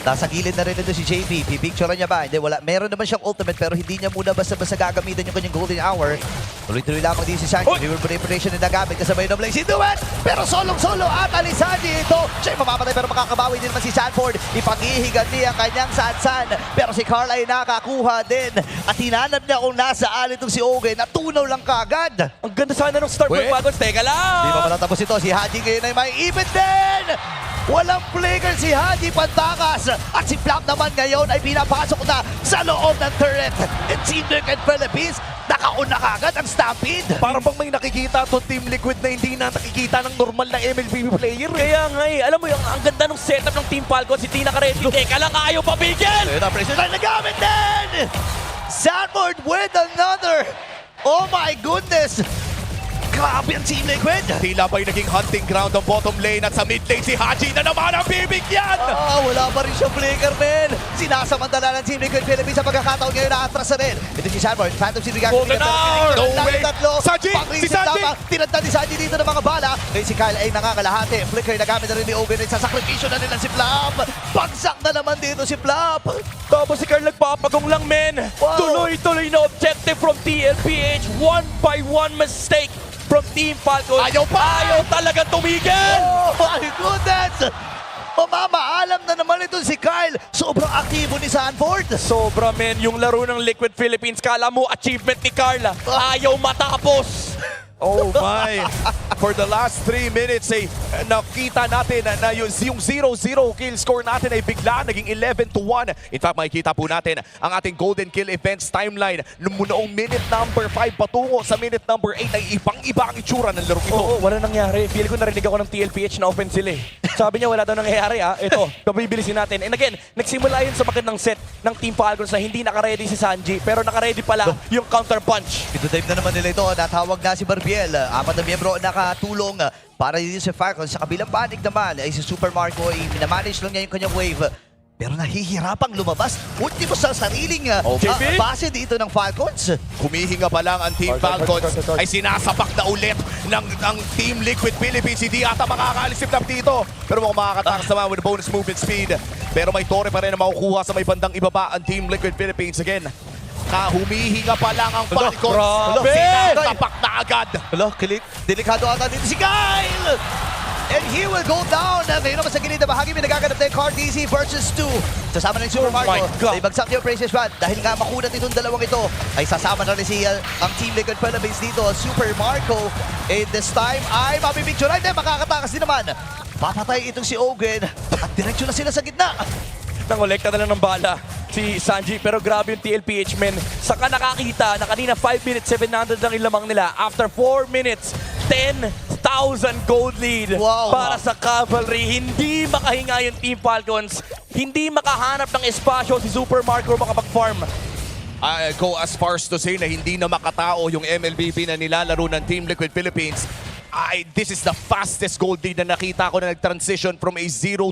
Nasa gilid na rin ito si JP. Pipicture niya ba? Hindi, wala. Meron naman siyang ultimate pero hindi niya muna basta-basta gagamitin yung kanyang Golden Hour. Tuloy-tuloy lamang din si Sanji. River Manipulation na nagamit kasabay ng Blaze. Do it! Pero solong-solo at Sanji ito. Siya'y mamamatay pero makakabawi din naman si Sanford. Ipaghihiganti ang kanyang sansan. Pero si Carl ay nakakuha din. At hinanap niya kung nasaan itong si Ogen. Natunaw lang kagad. Ang ganda sana ng start ng Falcons. Teka lang! Di pa matatapos ito. Si Haji ngayon ay may ipit din! Walang flicker si Haji Pantakas. At si Flap naman ngayon ay pinapasok na sa loob ng turret. And Team Liquid Philippines, nakauna kagad ang Stampede. Parang bang may nakikita itong Team Liquid na hindi na nakikita ng normal na MLPP player. Kaya nga alam mo yung ang ganda ng setup ng Team Falcons, hindi naka-ready. Teka lang, ayaw pabigil! Ayun na, pressure na nagamit din! Sanford with another! Oh my goodness! Grabe ang Team Liquid! Tila ba'y naging hunting ground ang bottom lane at sa mid lane si Haji na naman ang bibigyan! Wala pa rin siyang flicker, men! Sinasamantala ng Team Liquid Philippines sa pagkakataon ngayon na atras na rin. Ito si Sanford, Phantom City Reaction. Golden hour! No way! Sanji! Si Sanji! Tinagtan ni Sanji dito ng mga bala. Ngayon si Kyle ay nangangalahati. Flicker na gamit na rin ni Owen. Sa sakripisyo na nila si Flap. Bagsak na naman dito si Flap. Tapos si Carl nagpapagong lang, men. Tuloy-tuloy na objective from TLPH. One by one mistake from Team Falcons. Ayaw pa! Ayaw talaga tumigil! Oh my goodness! Mamamaalam na naman ito si Kyle. Sobrang aktibo ni Sanford. Sobra, men. Yung laro ng Liquid Philippines, kala mo achievement ni Carla. Ayaw matapos. Oh my! For the last 3 minutes ay nakita natin na yung 0-0 kill score natin ay bigla naging 11-1. In fact, makikita po natin ang ating Golden Kill Events timeline noong minute number 5 patungo sa minute number 8 ay ibang-iba ang itsura ng laro ito. Oo, wala nangyari. Feel ko narinig ako ng TLPH na open sila eh. Sabi niya wala daw nangyayari ah. Ito, pabibilisin natin. And again, nagsimula yun sa magandang set ng Team Falcons na hindi naka-ready si Sanji pero naka-ready pala yung counter punch. Ito dive na naman nila ito. Natawag na si Barbiel. Apat na miyembro nakatulong para dito sa Falcons. Sa kabilang panig naman ay si Super Marco ay minamanage lang niya yung kanyang wave. Pero nahihirapang lumabas. Ultimo sa sariling base dito ng Falcons. Humihinga pa lang ang Team Falcons ay sinasapak na ulit ng Team Liquid Philippines. Hindi ata makakalisip na dito. Pero mukhang makakatakas naman with bonus movement speed. Pero may tore pa rin na makukuha sa may bandang ibaba ang Team Liquid Philippines again. Humihinga pa lang ang Falcons. Sinasapak na agad. Delikado ata dito si Kyle! And he will go down. Ngayon naman sa gilid na bahagi, may nagaganap na yung CarDC versus 2. Sasama na yung Super Marco. Ay bagsak niyo Precious Bad. Dahil nga makunat itong dalawang ito, ay sasama na rin ang Team Liquid Philippines dito. Super Marco. And this time ay mapipicture. Ay, makakatakas din naman. Papatay itong si Ogen. At diretsyo na sila sa gitna. Nangolekta na lang ng bala si Sanji pero grabe yung TLPH, men. Saka nakakita na kanina 5 minutes 700 lang yung lamang nila. After 4 minutes 10,000 gold lead para sa Cavalry. Hindi makahinga yung Team Falcons. Hindi makahanap ng espasyo si Super Marco makapag-farm. I go as far as to say na hindi na makatao yung MLBB na nilalaro ng Team Liquid Philippines. This is the fastest gold lead na nakita ko na nag-transition from a 0-0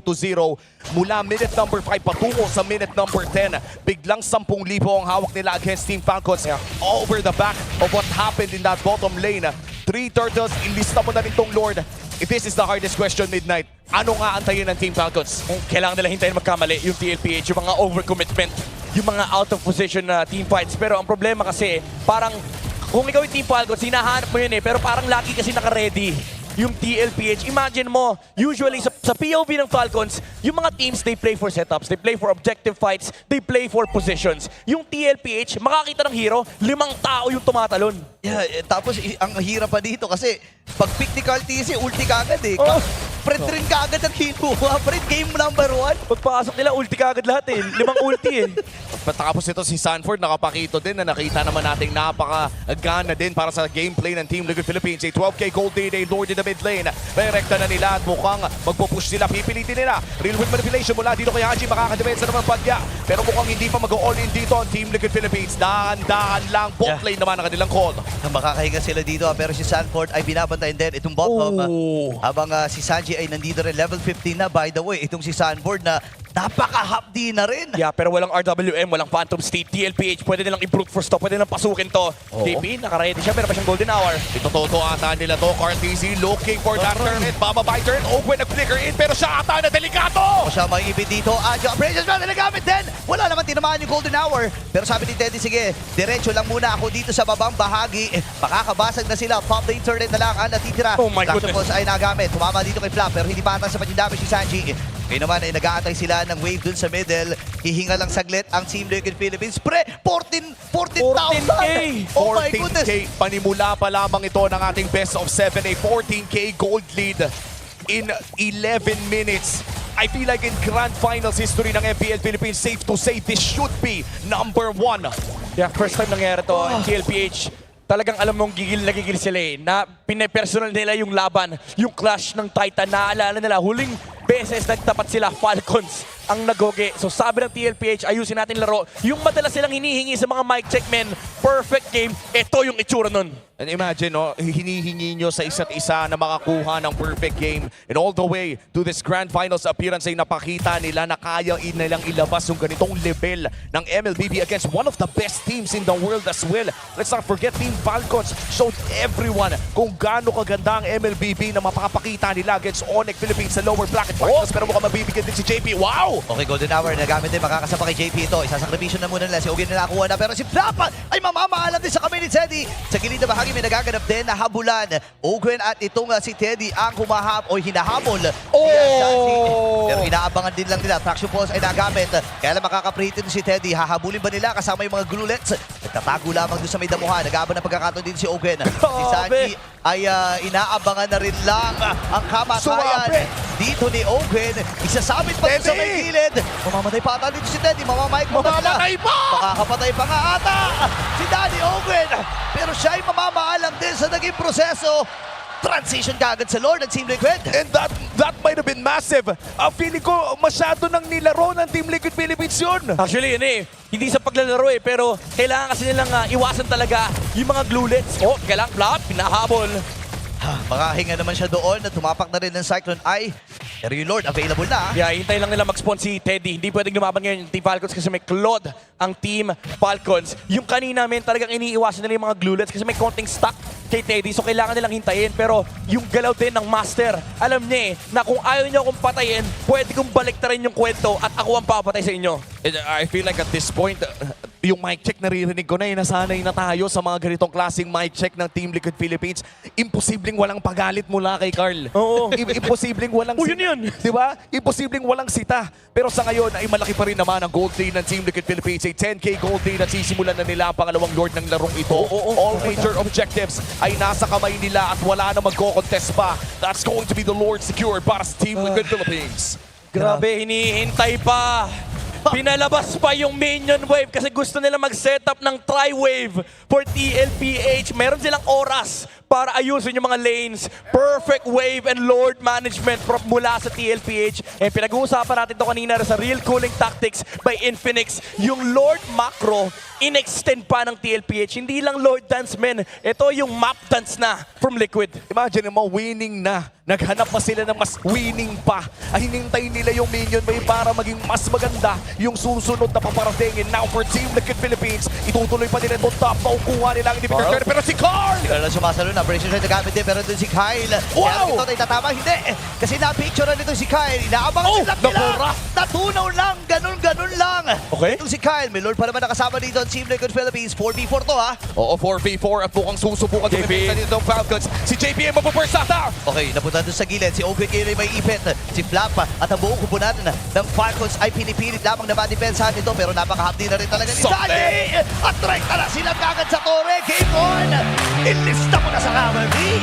mula minute number 5 patungo sa minute number 10. Biglang 10,000 ang hawak nila against Team Falcons over the back of what happened in that bottom lane. 3 turtles, ilista mo na rin tong Lord. This is the hardest question, Midnight. Ano nga antayin ng Team Falcons? Kailangan nila hintayin magkamali yung TLPH, yung mga overcommitment, yung mga out of position na team fights. Pero ang problema kasi, parang kung ikaw yung Team Falcons, hinahanap mo yun eh, pero parang lagi kasi naka-ready yung TLPH. Imagine mo, usually sa POV ng Falcons, yung mga teams, they play for setups, they play for objective fights, they play for positions. Yung TLPH, makakita ng hero, 5 tao yung tumatalon. Yeah, tapos ang hirap pa dito kasi pag pick ni CarDC, ulti ka agad eh. Friend rin ka agad ang kinuha. Friend, game number 1. Pagpasok nila, ulti ka agad lahat eh. 5 ulti eh. Tapos ito si Sanford, nakapakito din na nakita naman nating napaka-gana din para sa gameplay ng Team Liquid Philippines. A 12K gold lead, a Lord in the mid lane. Direkta na nila at mukhang magpupush sila. Pipilitin nila. Real with manipulation mula dito kay Haji. Makakadepensa naman Padya. Pero mukhang hindi pa mag-all-in dito ang Team Liquid Philippines. Dahan-dahan lang. Bot lane naman ang kanilang call. Makakahinga sila dito pero si Sanford ay binabantayan din itong bottom. Habang si Sanji ay nandito rin. Level 15 na by the way. Itong si Sanford na napaka-hapdi na rin. Yeah, pero walang RWM, walang Phantom State. TLPH, pwede nilang i-brute force to, pwede nilang pasukin to. JP, naka-ready siya, pero pa siyang golden hour. Ito toto ata nila to. CarDC looking for that turn hit. Bababay turn. Owen nag-flicker in, pero siya ata na delikado! O siya maibit dito. Adjo, Precious Bad na nagamit din. Wala naman tinamaan yung golden hour. Pero sabi ni Teddy, sige, diretso lang muna ako dito sa babang bahagi. Makakabasag na sila. Pop lane turn na lang ang natitira. Oh my goodness. Ay nagamit. Tumama dito kay Flap, pero hindi pa ata sapat yung damage ni Sanji. Ngayon naman ay nag-aantay sila ng wave dun sa middle. Hihinga lang saglit ang Team Liquid Philippines. Pre, 14,000! Oh my goodness! 14K, panimula pa lamang ito ng ating best of 7, a 14K gold lead in 11 minutes. I feel like in Grand Finals history ng MPL Philippines, safe to say this should be number 1. Yeah, first time nangyari to ang TLPH. Talagang alam mong gigil na gigil sila eh. Na pinapersonal nila yung laban, yung clash ng Titan. Naalala nila, huling beses nagtapat sila Falcons ang nagoge. So sabi ng TLPH, ayusin natin laro. Yung madalas silang hinihingi sa mga mic check men, perfect game, ito yung itsura nun. And imagine, no, hinihingi nyo sa isa't isa na makakuha ng perfect game. And all the way to this Grand Finals appearance ay napakita nila na kaya nilang ilabas yung ganitong level ng MLBB against one of the best teams in the world as well. Let's not forget, Team Falcons showed everyone kung gaano kaganda ang MLBB na mapapakita nila against Onyx Philippines sa lower bracket finals. Pero mukhang mabibigyan din si JP. Wow! Okay, Golden Hour, nagamit din, makakasama kay JP ito. Isasakripisyon na muna nila, si Ogin na nakuha na. Pero si Flapa ay mamamaalam din sa kami ni Teddy. Sa gilid na bahagi, may nagaganap din na habulan. Ogin at itong si Teddy ang humahap o hinahabol. Pero inaabangan din lang nila. Traction pulse ay nagamit. Kaya lang makakaprehitin si Teddy. Hahabulin ba nila kasama yung mga glulets? Nagtatago lamang doon sa may damuhan. Nag-aaban na pagkakataon din si Ogin. Si Sanji ay inaabangan na rin lang ang kamatayan dito ni Ogin. Isasabit pa sa may gilid. Mamamatay pa ata dito si Teddy. Mamamatay pa! Makakapatay pa nga ata si Danny Ogin. Pero siya ay mamamaalam din sa naging proseso. Transition kagad sa Lord at Team Liquid. And that might have been massive. Feeling ko masyado nang nilaro ng Team Liquid Philippines yun. Actually, yun hindi sa paglalaro pero kailangan kasi nilang iwasan talaga yung mga glulets. Oh, kailangan flap, pinahabol. Makahinga naman siya doon at tumapak na rin ng Cyclone Eye. Pero yung Lord, available na. Yeah, hintay lang nila mag-spawn si Teddy. Hindi pwedeng lumaban ngayon yung Team Falcons kasi may Claude ang Team Falcons. Yung kanina talagang iniiwasan nila yung mga glulets kasi may konting stock kay Teddy. So kailangan nilang hintayin. Pero yung galaw din ng Master, alam niya na kung ayaw niyo akong patayin, pwede kong baliktarin yung kwento at ako ang papatay sa inyo. I feel like at this point, yung mic check naririnig ko na, nasanay na tayo sa mga ganitong klaseng mic check ng Team Liquid Philippines. Imposibleng walang pagalit mula kay Carl. Oo. Imposibleng walang sita. Yun. Diba? Imposibleng walang sita. Pero sa ngayon ay malaki pa rin naman ang gold lead ng Team Liquid Philippines. Ay 10K gold lead at sisimulan na nila ang pangalawang Lord ng larong ito. All major objectives ay nasa kamay nila at wala na magko-contest pa. That's going to be the Lord secured para sa Team Liquid Philippines. Grabe, hinihintay pa. Pinalabas pa yung minion wave kasi gusto nila mag-setup ng tri-wave for TLPH. Meron silang oras para ayusin yung mga lanes. Perfect wave and Lord management mula sa TLPH. Pinag-uusapan natin ito kanina sa Real Cooling Tactics by Infinix. Yung Lord macro, in-extend pa ng TLPH. Hindi lang Lord dance, men. Ito yung map dance na from Liquid. Imagine mo, winning na. Naghanap pa sila ng mas winning pa. Hinintay nila yung minion wave para maging mas maganda yung susunod na paparating. And now for Team Liquid Philippines, itutuloy pa nila itong top. Maukuha nila ang individual turn. Pero si Carl! Pero sumasalo na. Abrasion siya nagamit din. Pero doon si Kyle. Wow! Kaya ito ay tatama. Hindi. Kasi na-picture na nito si Kyle. Inaabangan nila nila. Natunaw lang. Ganun lang. Okay. Itong si Kyle. May Lord pa naman nakasama dito ang Team Liquid Philippines. 4v4 to ha. Oo, 4v4 at mukhang susubukan sa dito ng Falcons. Si JP ang mapapirst ata. Okay, napunta doon sa gilid. Si Ogre Kiri may ipit. Si Flap at ang buong kupunan ng Falcons ay pinipilit lamang na ma-depensahan ito. Pero napakahapdi na rin talaga ni Sanji. At rekta na sila kagad sa tore. Game on. Ilista mo na sa cavalry.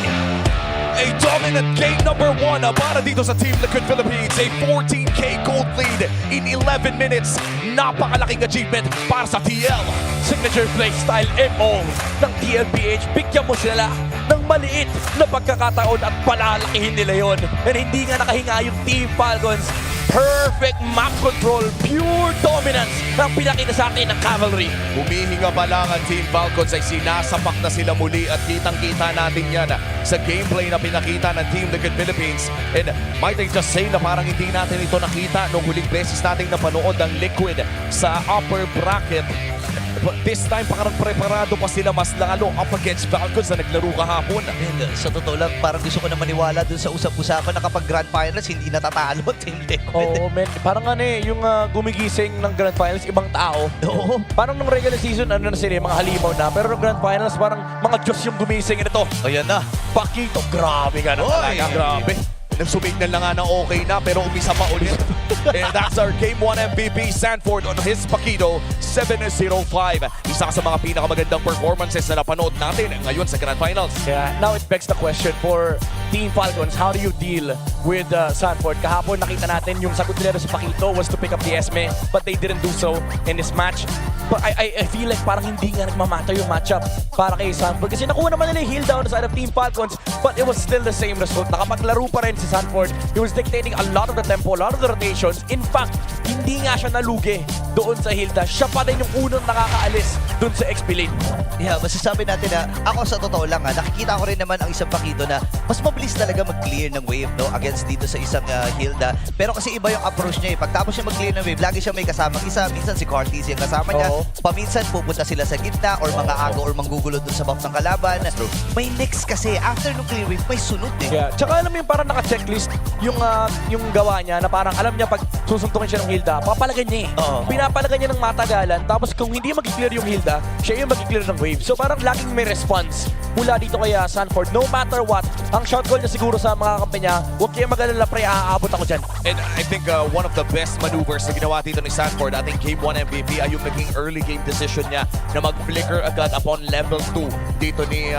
A dominant game number 1 para dito sa Team Liquid Philippines. A 14K gold lead in 11 minutes. Napakalaking achievement para sa TL. Signature playstyle MO ng TLPH. Bigyan mo sila ng maliit na pagkakataon at palalakihin nila yon. And hindi nga nakahinga yung Team Falcons. Perfect map control, pure dominance ang pinakita sa atin ng Cavalry. Humihinga pa lang ang Team Falcons ay sinasapak na sila muli at kitang-kita natin yan sa gameplay na pinakita ng Team Liquid Philippines. And might I just say na parang hindi natin ito nakita nung huling beses natin napanood ang Liquid sa upper bracket. But this time, parang preparado pa sila mas lalo up against Falcons na naglaro kahapon. And sa totoo lang, parang gusto ko na maniwala dun sa usap-usapan na kapag Grand Finals, hindi natatalo Team Liquid. Oo, men. Parang yung gumigising ng Grand Finals, ibang tao. Oo. Parang nung regular season, na sila, mga halimaw na. Pero nung Grand Finals, parang mga Diyos yung gumising. Ito. Ayan na. Pakito, grabe nga na talaga. Grabe. Nagsumignan lang nga na okay na pero umisa pa ulit. And that's our Game 1 MVP, Sanford on his Paquito, 7-0-5. Isa sa mga pinakamagandang performances na napanood natin ngayon sa Grand Finals. Yeah, now it begs the question for Team Falcons, how do you deal with Sanford? Kahapon nakita natin yung sagot nila sa Paquito was to pick up the Esme, but they didn't do so in this match. But I feel like parang hindi nga nagmamatter yung matchup para kay Sanford. Kasi nakuha naman nila yung heal down sa side of Team Falcons, but it was still the same result. Nakapaglaro pa rin si Sanford. He was dictating a lot of the tempo, a lot of the rotations. In fact, hindi nga siya nalugi doon sa Hilda. Siya pa rin yung unang nakakaalis doon sa XP lane. Yeah, masasabi natin na ako sa totoo lang nakikita ko rin naman ang isang pakito na mas mabilis talaga mag-clear ng wave no against dito sa isang Hilda. Pero kasi iba yung approach niya eh. Pagtapos siya mag-clear ng wave, lagi siya may kasamang isa. Minsan si Cortez yung kasama niya. Paminsan pupunta sila sa gitna or mga agaw or manggugulo dun sa box ng kalaban. May next kasi after nung clear wave, may sunod eh. Yeah. Tsaka alam mo yung parang naka-checklist yung gawa niya na parang alam niya pag susuntukin siya ng Hilda, papalagan niya eh. Pinapalagan niya ng matagalan. Tapos kung hindi mag-clear yung Hilda, siya yung mag-clear ng wave. So parang laging may response mula dito kay Sanford. No matter what, ang shot goal niya siguro sa mga kampi niya, huwag kayong mag-alala pre, aabot ako dyan. And I think one of the best maneuvers na ginawa dito ni Sanford, ating Game 1 MVP, ay yung naging early game decision niya na mag-flicker agad upon level 2 dito ni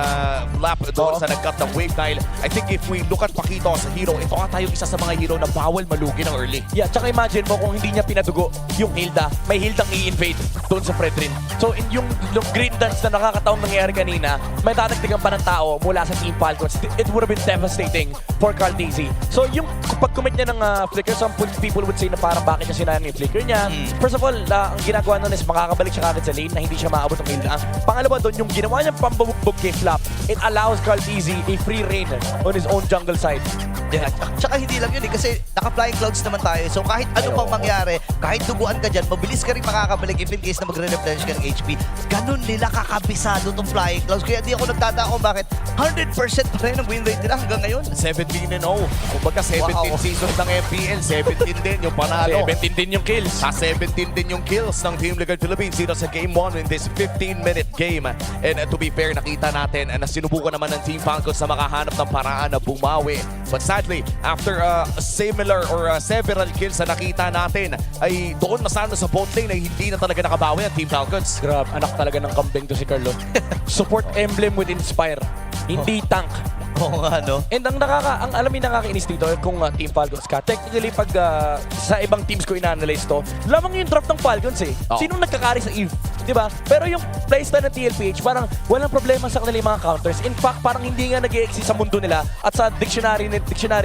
Flap doon sa nag-cut ng wave. Dahil I think if we look at Pakito as a hero, ito nga tayong isa sa mga hero na bawal malugi ng early. Yeah, tsaka imagine mo kung hindi niya pinadugo yung Hilda, may Hildang i-invade doon sa Fredrin. So in yung green dance na nakakataong nangyari kanina, may tatagtigan pa ng tao mula sa Team Falcons. It would have been devastating for Cartesi. So yung pag-commit niya ng flicker, some people would say na parang bakit niya sinayang yung flicker niya. First of all, ang ginagawa nun is makakabalik siya kagad sa lane na hindi siya maabot ng Hilda. Pangalawa doon, yung ginawa niyang pambabugbog kay Flap, it allows Cartesi a free reign on his own jungle side. Yeah. Tsaka hindi lang yun eh, kasi naka-flying clouds naman tayo. So kahit ano pang mangyari, kahit duguan ka dyan, mabilis ka rin makakabalik if in case na magre-replenish ka ng HP. Ganun nila kakabisado tong flying clouds. Kaya di ako nagtatako bakit 100% pa rin ang win rate nila hanggang ngayon. 17-0. Kumbaga 17 seasons ng MPL, 17 din yung panalo. 17 din yung kills. 17 din yung kills ng Team Liquid Philippines dito sa Game 1 in this 15-minute game. And to be fair, nakita natin na sinubukan naman ng Team Falcons na makahanap ng paraan na bumawi. But sadly, after similar or several kills na nakita natin, ay doon masano sa bot lane ay hindi na talaga nakabawi ang Team Falcons. Grab, anak talaga ng kambing to si Carlo. Support emblem with Inspire, hindi tank. Oo nga, no? And ang alam yung nakakainis dito kung Team Falcons ka, technically pag sa ibang teams ko ina-analyze to, lamang yung draft ng Falcons eh. Sinong nagkakari sa EVE? Diba? Pero yung playstyle ng TLPH, parang walang problema sa kanila yung mga counters. In fact, parang hindi nga nag-e-exist sa mundo nila at sa dictionary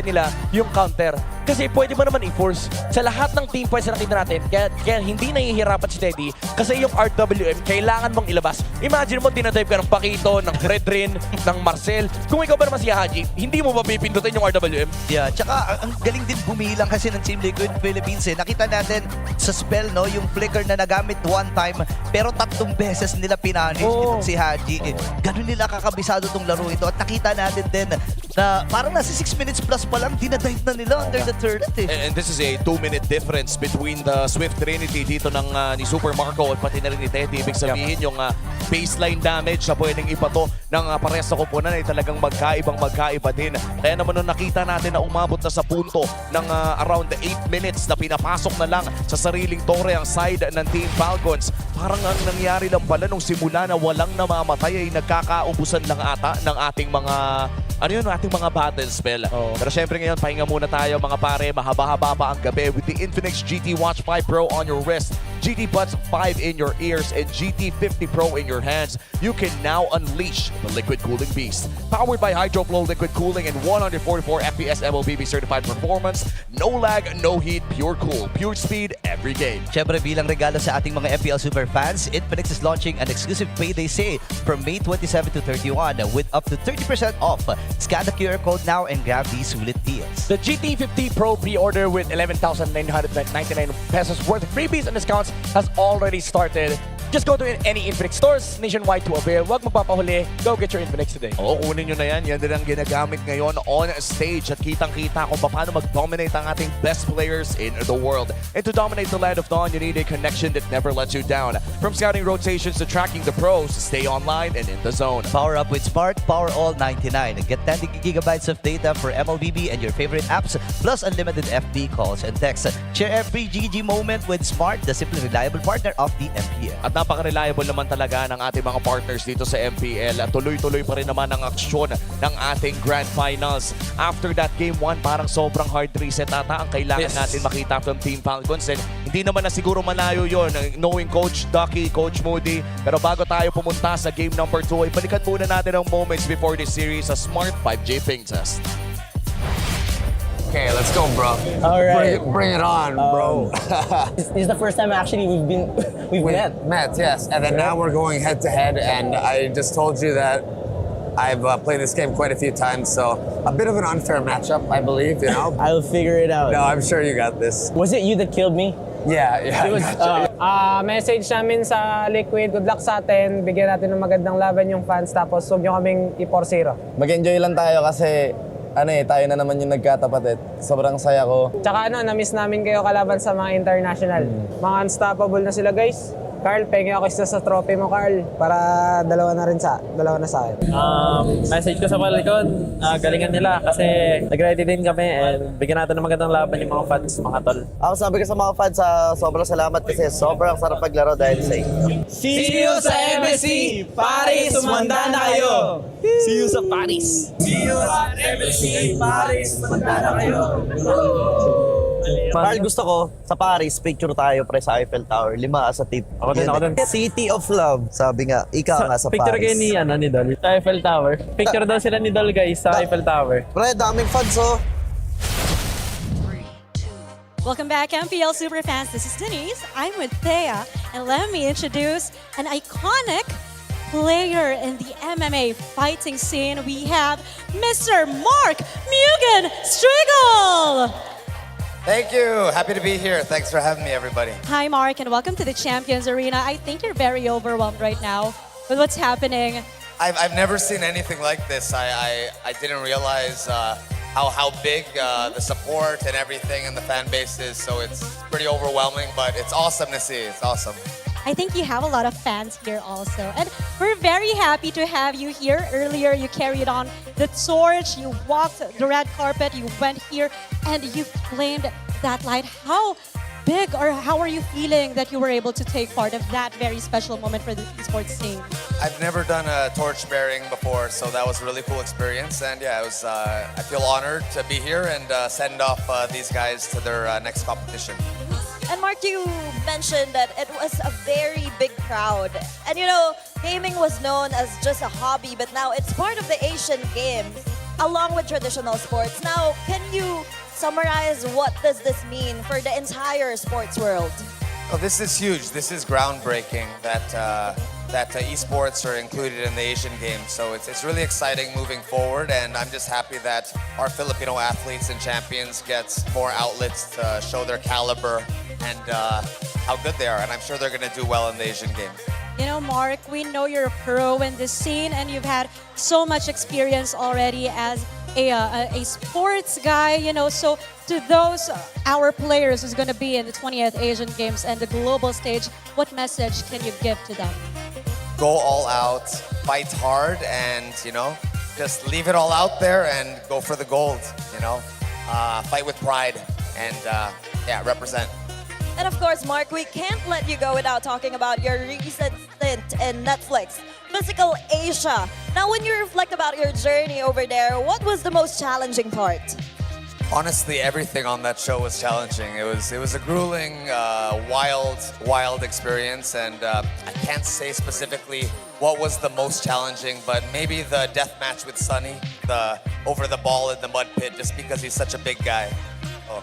nila yung counter. Kasi pwede mo naman i-force sa lahat ng team points na nakita natin. Kaya hindi nahihirapan si Teddy kasi yung RWM kailangan mong ilabas. Imagine mo, dinadive ka ng Pakito, ng Fredrin, ng Marcel. Kung ikaw ba naman si Haji, hindi mo ba pipindutin yung RWM? Yeah, tsaka ang galing din bumilang kasi ng Team Liquid Philippines eh. Nakita natin sa spell, no, yung flicker na nagamit one time, pero 3 beses nila pinanish itong si Haji. Ganun nila kakabisado tong laro ito. At nakita natin din na parang nasa 6 minutes plus pa lang, dinadive na nila under the turret eh. And this is a 2-minute difference between the Swift Trinity dito ng ni Super Marco at pati na rin ni Teddy. Ibig sabihin yung baseline damage na pwedeng ipato ng parehas na kupunan ay talagang magkaiba din. Kaya naman nung nakita natin na umabot na sa punto ng around 8 minutes na pinapasok na lang sa sariling tore ang side ng Team Falcons, parang ang nangyari lang pala nung simula na walang namamatay ay nagkakaubusan lang ata ng ating mga ating mga battle spell. Pero syempre ngayon, pahinga muna tayo mga pare. Mahaba-haba pa ang gabi with the Infinix GT Watch 5 Pro on your wrist, GT Buds 5 in your ears, and GT 50 Pro in your hands. You can now unleash the liquid cooling beast. Powered by HydroFlow liquid cooling and 144 FPS MLBB certified performance. No lag, no heat, pure cool, pure speed every game. Syempre bilang regalo sa ating mga MPL super fans, Infinix is launching an exclusive payday sale from May 27 to 31 with up to 30% off. Scan the QR code now and grab these sulit deals. The GT50 Pro pre-order with 11,999 pesos worth of freebies and discounts has already started. Just go to any Infinix stores nationwide to avail. Huwag magpapahuli. Go get your Infinix today. Oo, kunin nyo na yan. Yan din ang ginagamit ngayon on stage at kitang-kita kung paano mag-dominate ang ating best players in the world. And to dominate the Land of Dawn, you need a connection that never lets you down. From scouting rotations to tracking the pros, stay online and in the zone. Power up with Smart Power All 99. Get 10 gigabytes of data for MLBB and your favorite apps, plus unlimited FB calls and texts. Share every GG moment with Smart, the simply reliable partner of the MPL. At napaka-reliable naman talaga ng ating mga partners dito sa MPL. At tuloy-tuloy pa rin naman ang aksyon ng ating Grand Finals. After that Game 1, parang sobrang hard reset ata ang kailangan natin makita from Team Falcons. And hindi naman na siguro malayo yon, knowing Coach Ducky, Coach Moody. Pero bago tayo pumunta sa Game number 2, ay balikan muna natin ang moments before this series sa Smart 5J Ping Test. Okay, let's go, bro. All right. Bring it on, bro. This is the first time actually we've met. Met, yes. And then now we're going head to head, and I just told you that I've played this game quite a few times, so a bit of an unfair matchup, I believe, you know? I'll figure it out. No, I'm sure you got this. Was it you that killed me? Yeah. It was, message namin sa Liquid, good luck sa atin, bigyan natin ng magandang laban yung fans, tapos huwag nyo kaming i-4-0. Mag-enjoy lang tayo kasi tayo na naman yung nagkatapat. Sobrang saya ko. Tsaka na-miss namin kayo kalaban sa mga international. Mga unstoppable na sila, guys. Carl, pengi ako isa sa trophy mo, Carl. Para dalawa na sa akin. Message ko sa Falcons, galingan nila kasi nag-ready din kami and bigyan natin ng magandang laban yung mga fans, mga tol. Ako sabi ko sa mga fans, sobrang salamat kasi sobrang sarap paglaro dahil sa inyo. See you sa MSC! Paris, sumanda na kayo! See you sa Paris! See you sa MSC! Paris, sumanda na kayo! Carl, gusto ko sa Paris, picture tayo pre sa Eiffel Tower. 5 sa tip. Ako din. City of Love. Sabi nga, ikaw nga sa Picture Paris. kayo ni Dol. Sa Eiffel Tower. Picture daw sila ni Dol, guys, sa Eiffel Tower. Pre, daming fans, oh. Welcome back, MPL Superfans. This is Denise. I'm with Thea. And let me introduce an iconic player in the MMA fighting scene. We have Mr. Mark Mugen Striegel. Thank you. Happy to be here. Thanks for having me, everybody. Hi, Mark, and welcome to the Champions Arena. I think you're very overwhelmed right now with what's happening. I've never seen anything like this. I didn't realize how big the support and everything and the fan base is. So it's pretty overwhelming, but it's awesome to see. It's awesome. I think you have a lot of fans here also. And we're very happy to have you here. Earlier, you carried on the torch, you walked the red carpet, you went here, and you flamed that light. How big or how are you feeling that you were able to take part of that very special moment for the esports scene? I've never done a torch bearing before, so that was a really cool experience. And yeah, it was. I feel honored to be here and send off these guys to their next competition. And Mark, you mentioned that it was a very big crowd. And you know, gaming was known as just a hobby, but now it's part of the Asian Games, along with traditional sports. Now, can you summarize what does this mean for the entire sports world? Oh, this is huge. This is groundbreaking that esports are included in the Asian Games. So it's really exciting moving forward, and I'm just happy that our Filipino athletes and champions gets more outlets to show their caliber and how good they are. And I'm sure they're going to do well in the Asian Games. You know, Mark, we know you're a pro in this scene and you've had so much experience already as a sports guy, you know, so to those our players who's going to be in the 20th Asian Games and the global stage, what message can you give to them? Go all out, fight hard, and, you know, just leave it all out there and go for the gold, you know. Fight with pride and, yeah, represent. And of course, Mark, we can't let you go without talking about your recent stint in Netflix, Physical Asia. Now, when you reflect about your journey over there, what was the most challenging part? Honestly, everything on that show was challenging. It was a grueling, wild experience, and I can't say specifically what was the most challenging, but maybe the death match with Sunny, the over the ball in the mud pit, just because he's such a big guy.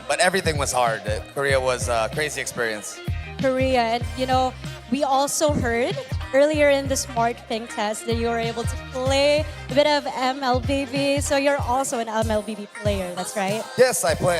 But everything was hard. Korea was a crazy experience. Korea, and you know, we also heard earlier in the Smart Ping test that you were able to play a bit of MLBB, so you're also an MLBB player, that's right? Yes, I play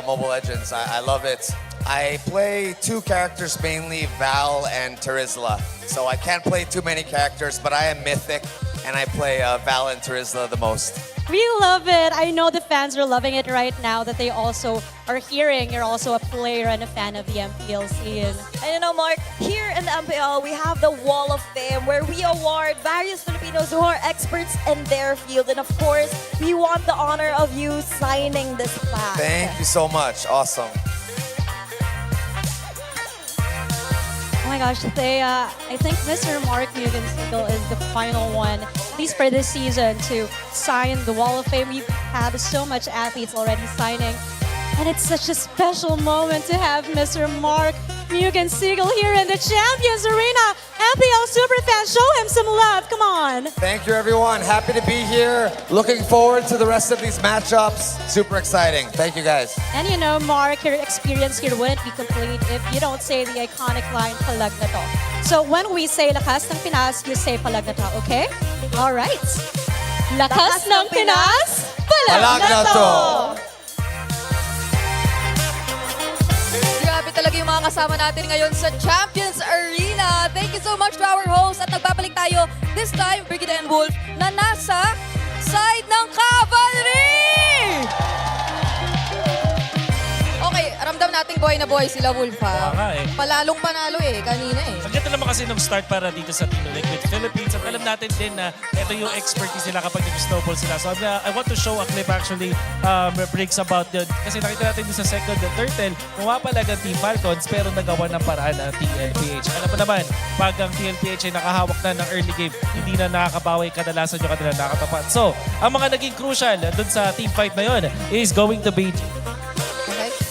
Mobile Legends. I love it. I play two characters mainly, Val and Terizla. So I can't play too many characters, but I am Mythic, and I play Val and Terizla the most. We love it. I know the fans are loving it right now that they also are hearing you're also a player and a fan of the MPL scene. And you know, Mark, here in the MPL, we have the Wall of Fame where we award various Filipinos who are experts in their field. And of course, we want the honor of you signing this plaque. Thank you so much. Awesome. Oh my gosh, Thea, I think Mr. Mark Mugensiegel is the final one, at least for this season, to sign the Wall of Fame. We've had so much athletes already signing, and it's such a special moment to have Mr. Mark Mugensiegel here in the Champions Arena. MPL Superfans, show him some love, come on. Thank you, everyone. Happy to be here. Looking forward to the rest of these matchups. Super exciting. Thank you, guys. And you know, Mark, your experience here wouldn't be complete if you don't say the iconic line, Palag Na To. So when we say Lakas ng Pinas, you say Palag Na To, okay? All right. Lakas ng Pinas, Palag Na To! Grabe talaga yung mga kasama natin ngayon sa Champions Arena. Thank you so much to our host. At nagbabalik tayo this time, Brigida and Wolf, na nasa side ng Cavalry! Okay, ramdam nating buhay na buhay sila, Wolf, ha? Oo nga eh. Palalong panalo eh, kanina eh. Ang ganda naman kasi nung start para dito sa Team Liquid Philippines. At alam natin din na ito yung expertise nila kapag nag-snowball sila. So I want to show a clip actually, breaks about yun. Kasi nakita natin din sa second turtle, pumapalag ang Team Falcons pero nagawa ng paraan ang MDLPH. Alam mo naman, pag ang MDLPH ay nakahawak na ng early game, hindi na nakakabawi, kadalasan yung kanila nakatapat. So, ang mga naging crucial dun sa team fight na yun is going to be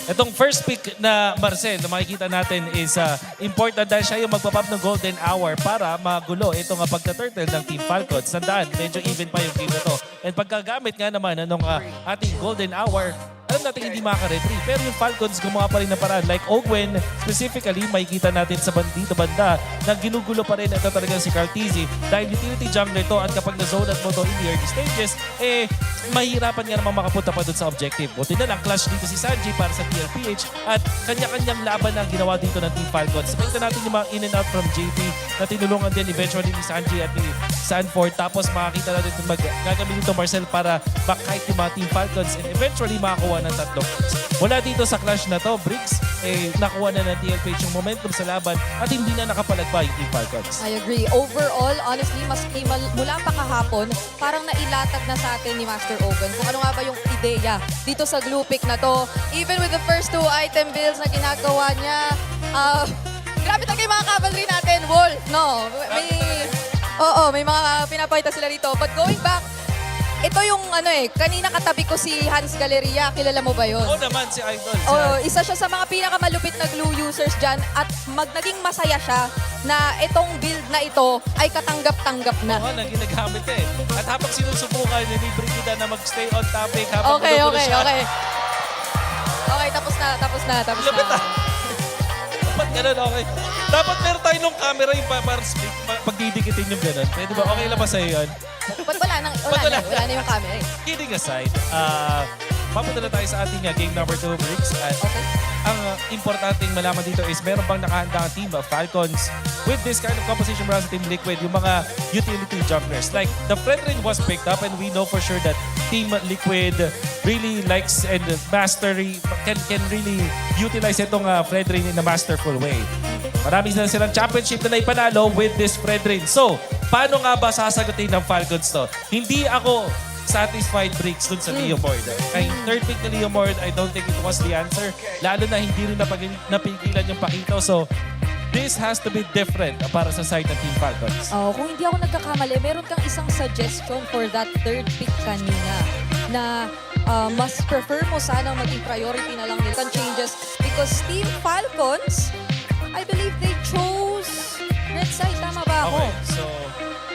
itong first pick na Marcel na makikita natin is important dahil siya yung magpapap ng golden hour para magulo itong pagka-turtle ng Team Falcons. Tandaan, medyo even pa yung game na to. And pagkagamit nga naman ng ating golden hour, alam natin hindi makaka-retrieve. Pero yung Falcons gumawa pa rin ng paraan. Like Ogwen, specifically, makikita natin sa dito banda na ginugulo pa rin ito talagang si Cartesi dahil utility jungler to at kapag na-zone at mo to in the early stages, mahirapan nga naman makapunta pa dun sa objective. Buti na lang, clash dito si Sanji para sa TLPH at kanya-kanyang laban na ginawa dito ng Team Falcons. Makita natin yung mga in and out from JP na tinulungan din eventually ni Sanji at ni Sanford. Tapos makakita natin gagamitin ito Marcel para back-kite yung mga Team Falcons and eventually makakuha ng tatlong kills. Mula dito sa clash na to, Briggs, nakuha na ng TLPH yung momentum sa laban at hindi na nakapalagpa yung Team Falcons. I agree. Overall, honestly, maski mula pa kahapon, parang nailatag na sa atin ni Master Ogun kung ano nga ba yung ideya dito sa glue pick na to. Even with the first 2 item builds na ginagawa niya, grabe talaga yung mga cavalry natin, Wolf, no? May mga pinapakita sila dito. But going back, ito yung kanina katabi ko si Hans Galleria. Kilala mo ba yun? Oo naman, si Idol. Isa siya sa mga pinakamalupit na glue users dyan at naging masaya siya na itong build na ito ay katanggap-tanggap na. Oo, na ginagamit eh. At habang sinusubukan, nilibre kita na mag-stay on topic habang Okay. Okay, tapos na. Lapit na. Dapat ganun, okay. Dapat meron tayo nung camera yung para pagdidikitin yung ganun. Pwede ba? Okay lang ba sa'yo yun? Ba't wala na yung camera eh. Kidding aside, papunta na tayo sa ating game number 2, Briggs. At ang importanteng malaman dito is meron bang nakahanda ang team of Falcons with this kind of composition para sa Team Liquid, yung mga utility junglers. Like, the Fredrin was picked up and we know for sure that Team Liquid really likes and can really utilize itong Fredrin in a masterful way. Marami na silang championship na ipanalo with this Fredrin. So, paano nga ba sasagutin ng Falcons to? Hindi ako satisfied Briggs dun sa Leomord. Kaya third pick na Leomord, I don't think it was the answer. Lalo na hindi rin napigilan yung Pakito. So, this has to be different para sa side ng Team Falcons. Kung hindi ako nagkakamali, meron kang isang suggestion for that third pick kanina na mas prefer mo sanang maging priority na lang nila changes because Team Falcons, I believe they chose red side. Tama ba ako? Okay, so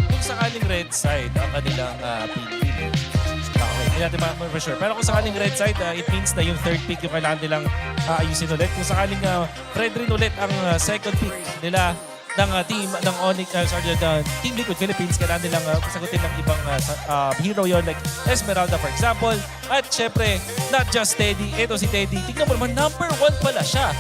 kung sakaling red side ang kanilang pinili, hindi natin for sure. Pero kung sakaling red side, it means na yung third pick yung kailangan nilang ayusin ulit. Kung sakaling Fredrin ulit ang second pick nila ng team ng Team Liquid Philippines, kailangan nilang sagutin ng ibang hero yon like Esmeralda for example. At syempre, not just Teddy, ito si Teddy. Tingnan mo naman, number 1 pala siya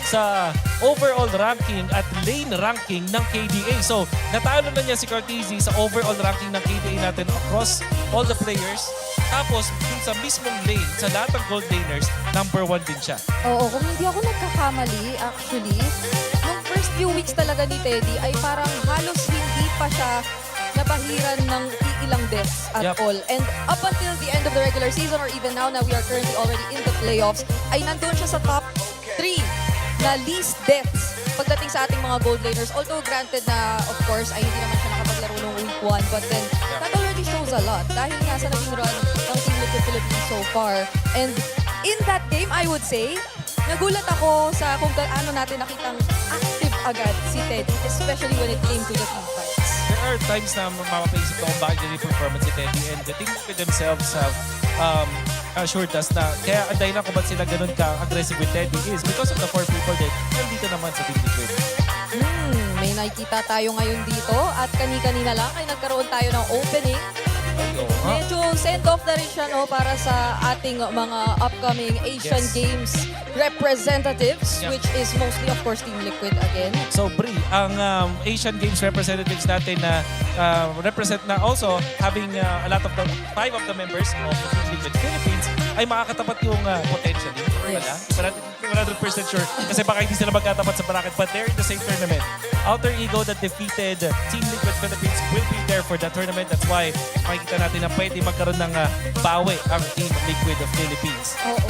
sa overall ranking at lane ranking ng KDA. So, natalo na niya si Cartesi sa overall ranking ng KDA natin across all the players. Tapos, dun sa mismong lane, sa lahat ng gold laners, number 1 din siya. Oo, kung hindi ako nagkakamali, actually, nung first few weeks talaga ni Teddy ay parang halos hindi pa siya nabahiran ng ilang deaths at all. And up until the end of the regular season or even now na we are currently already in the playoffs, ay nandun siya sa top 3 na least deaths pagdating sa ating mga gold laners. Although granted na, of course, ay hindi naman siya nakapaglaro ng week 1. But then, that already shows a lot. Dahil nga sa naging run ng Team Liquid Philippines so far. And in that game, I would say, nagulat ako sa kung gaano natin nakitang active agad si Teddy, especially when it came to the team fights. There are times na mapapaisip ko kung bakit ganyan yung performance si Teddy, and the Team Liquid themselves have assured us na kaya ang dahilan kung ba't sila ganun ka-aggressive with Teddy is because of the 4 people that nandito naman sa Team Liquid. May nakikita tayo ngayon dito at kani-kanina lang ay nagkaroon tayo ng opening. Medyo send-off na rin siya para sa ating mga upcoming Asian Games representatives, which is mostly, of course, Team Liquid again. So, Bri, ang Asian Games representatives natin na represent na also having a lot of the 5 of the members of the Team Liquid Philippines ay makakatapat yung potentially. Wala? 100% sure kasi baka hindi sila magkatapat sa bracket, but they're in the same tournament. Alter Ego that defeated Team Liquid Philippines will be there for that tournament. That's why makikita natin na pwede magkaroon ng bawi ang Team Liquid of Philippines. Oo.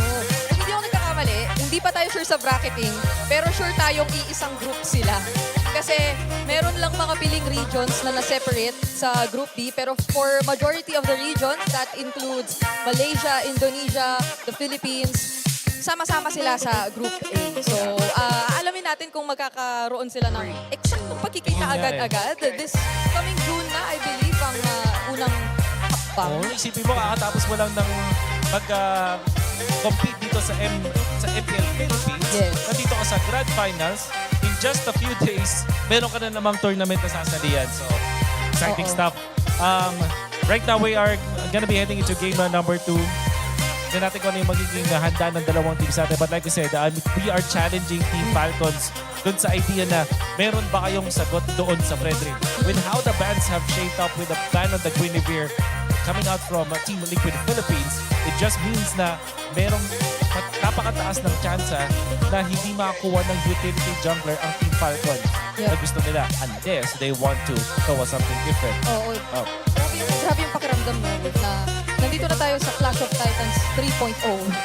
Kung hindi ako nagkakamali, hindi pa tayo sure sa bracketing, pero sure tayong iisang group sila. Kasi meron lang mga piling regions na na-separate sa Group B, pero for majority of the regions, that includes Malaysia, Indonesia, the Philippines, sama-sama sila sa Group A. So, alamin natin kung magkakaroon sila ng eksaktong pagkikita agad-agad. This coming June na, I believe, ang unang hakbang. Isipin mo, kakatapos mo lang ng compete dito sa MDL Philippines. Nandito ka sa Grand Finals. In just a few days, meron ka na namang tournament na sasalihan. So, exciting stuff. Right now, we are gonna be heading into game number 2. Hindi natin kung ano yung magiging handa ng dalawang teams natin. But like I said, we are challenging Team Falcons dun sa idea na meron ba kayong sagot doon sa Frederick. With how the bands have shaped up with the ban on the Guinevere coming out from Team Liquid Philippines, it just means na merong napakataas ng tsansa na hindi makakuha ng utility jungler ang Team Falcons na gusto nila unless they want to show us something different. Grabe yung pakiramdam mo na nandito na tayo sa Clash of Titans 3.0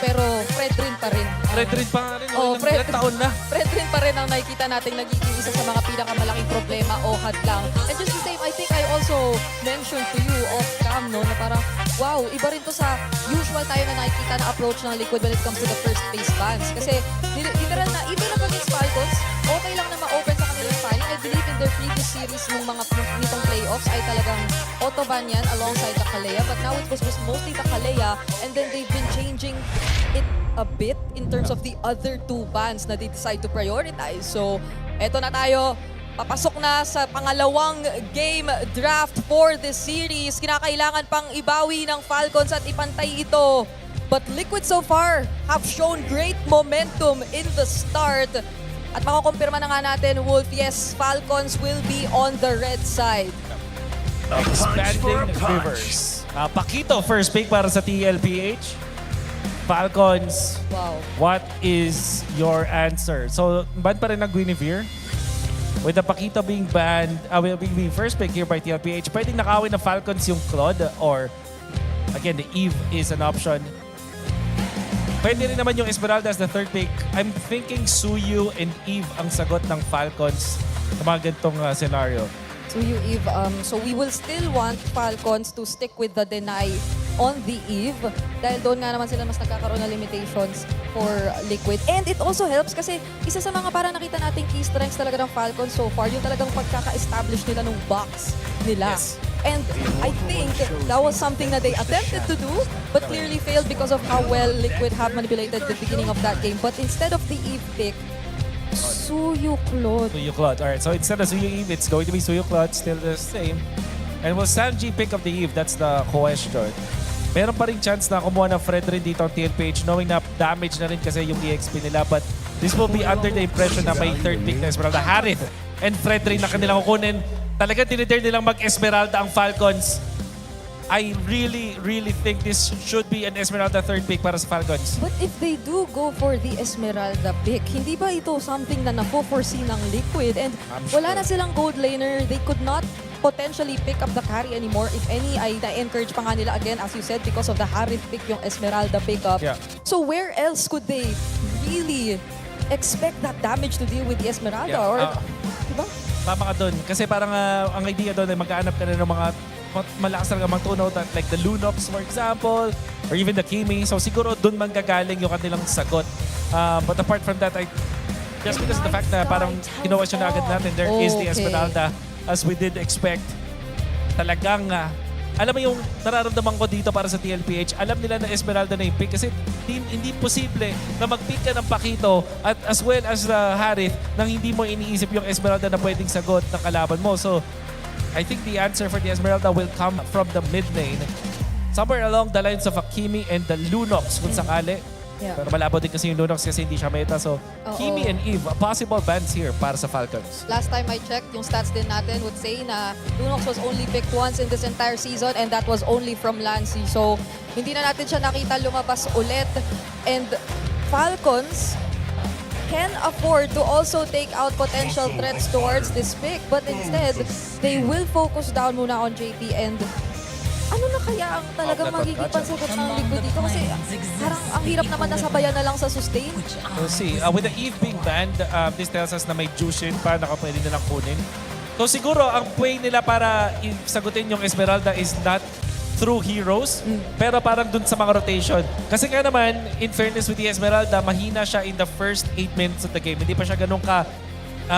pero Fred rin pa rin. Fred rin pa rin. Fred, ilang taon na. Fred rin pa rin ang nakikita natin nagiging isa sa mga pinakamalaking problema o hadlang. And just the same, I think I also mentioned to you off cam na parang wow, iba rin to sa usual tayo na nakikita na approach ng Liquid when it comes to the first phase bans. Kasi literal na even up against Falcons, okay lang na ma-open sa kanilang panel. I believe in their previous series nung mga nitong playoffs ay talagang autoban yan alongside the Kalea. But now it was just mostly the Kalea and then they've been changing it a bit in terms of the other 2 bans na they decide to prioritize. So, eto na tayo. Papasok na sa pangalawang game draft for this series. Kinakailangan pang ibawi ng Falcons at ipantay ito. But Liquid so far have shown great momentum in the start. At makukumpirma na nga natin, Wolf, yes, Falcons will be on the red side. Expanding Rivers. Pakito, first pick para sa TLPH. Falcons, what is your answer? So, ban pa rin ang Guinevere. With the Pakito being banned, will be first pick here by TLPH, pwedeng nakawin ng Falcons yung Claude or, again, the Eve is an option. Pwede rin naman yung Esmeralda as the third pick. I'm thinking Suyu and Eve ang sagot ng Falcons sa mga ganitong scenario. Suyu, Eve. So we will still want Falcons to stick with the deny on the Eve dahil doon nga naman sila mas nagkakaroon ng limitations for Liquid. And it also helps kasi isa sa mga parang nakita nating key strengths talaga ng Falcons so far, yung talagang pagkaka-establish nila ng box nila. Yes. And I think that was something that they attempted to do but clearly failed because of how well Liquid have manipulated the beginning of that game. But instead of the Eve pick, Suyu Claude. Suyu Claude. Alright, so instead of Suyu Eve, it's going to be Suyu Claude, still the same. And will Sanji pick up the Eve? That's the question. Meron pa rin chance na kumuha ng Fred rin dito ang TLPH knowing na damage na rin kasi yung EXP nila. But this will be under the impression na may third pick na Esmeralda. Harith and Fred rin na kanilang kukunin. Talagang tinitare nilang mag-Esmeralda ang Falcons. I really think this should be an Esmeralda third pick para sa Falcons. But if they do go for the Esmeralda pick, hindi ba ito something na napo-foresee ng Liquid? And wala na silang gold laner. They could not potentially pick up the carry anymore. If any, ay na-encourage pa nga nila again, as you said, because of the Harith pick, yung Esmeralda pickup. Yeah. So where else could they really expect that damage to deal with the Esmeralda. Yeah, Or, diba? Tama ka doon. Kasi parang ang idea doon ay magkaanap ka na ng mga malakas talaga mga tunaw like the Lunox for example or even the Kimi. So siguro doon manggagaling yung kanilang sagot. But apart from that, just because of the fact na parang ginawa siya na agad natin, there is the Esmeralda as we did expect. Talagang alam mo yung nararamdaman ko dito para sa TLPH, alam nila na Esmeralda na yung pick kasi hindi posible na mag-pick ka ng Pakito at as well as Harith nang hindi mo iniisip yung Esmeralda na pwedeng sagot ng kalaban mo. So, I think the answer for the Esmeralda will come from the mid lane. Somewhere along the lines of Kimi and the Lunox kung sakali. Yeah. Pero malabo din kasi yung Lunox kasi hindi siya meta. So, Kimi and Eve, possible bans here para sa Falcons. Last time I checked, yung stats din natin would say na Lunox was only picked once in this entire season and that was only from Lancy. So, hindi na natin siya nakita lumabas ulit. And Falcons can afford to also take out potential threats towards this pick. But instead, they will focus down muna on JP and ano na kaya ang talagang magiging pansagot ng Liquid dito? Kasi parang ang hirap naman nasabayan na lang sa sustain. We'll see. With the Eve being banned, this tells us na may Jushin pa na pwede nilang kunin. So siguro ang way nila para sagutin yung Esmeralda is not through heroes, pero parang dun sa mga rotation. Kasi nga naman, in fairness with the Esmeralda, mahina siya in the first 8 minutes of the game. Hindi pa siya ganun ka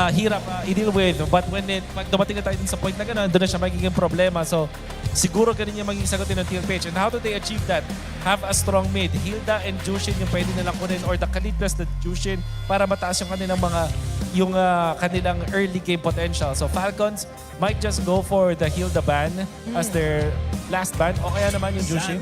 hirap i-deal with. But pag dumating na tayo sa point na gano'n, doon na siya magiging problema. So, siguro ganun yung magiging sagutin ng TLPH. And how do they achieve that? Have a strong mid. Hilda and Jushin yung pwede nilang kunin or the Khalid plus the Jushin para mataas yung kanilang kanilang early game potential. So, Falcons might just go for the Hilda ban as their last ban o kaya naman yung Jushin.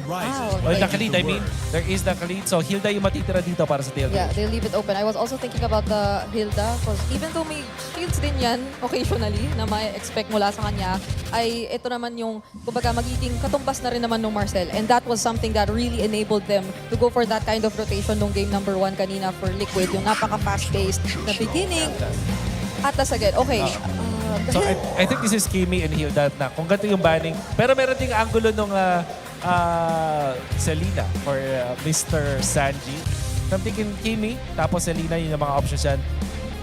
Or the Khalid, I mean. There is the Khalid. So, Hilda yung matitira dito para sa TLPH. Yeah, they'll leave it open. I was also thinking about the Hilda because even though may shields din yan occasionally na may expect mula sa kanya, ay ito naman yung kumbaga magiging katumbas na rin naman ng Marcel. And that was something that really enabled them to go for that kind of rotation nung game number 1 kanina for Liquid. Yung napaka-fast-paced na beginning at tas again. Okay. So I think this is Kimi and Hilda na kung ganito yung banning. Pero meron ding angulo nung Selena or Mr. Sanji. I'm thinking Kimi, tapos Selena yung mga options yan.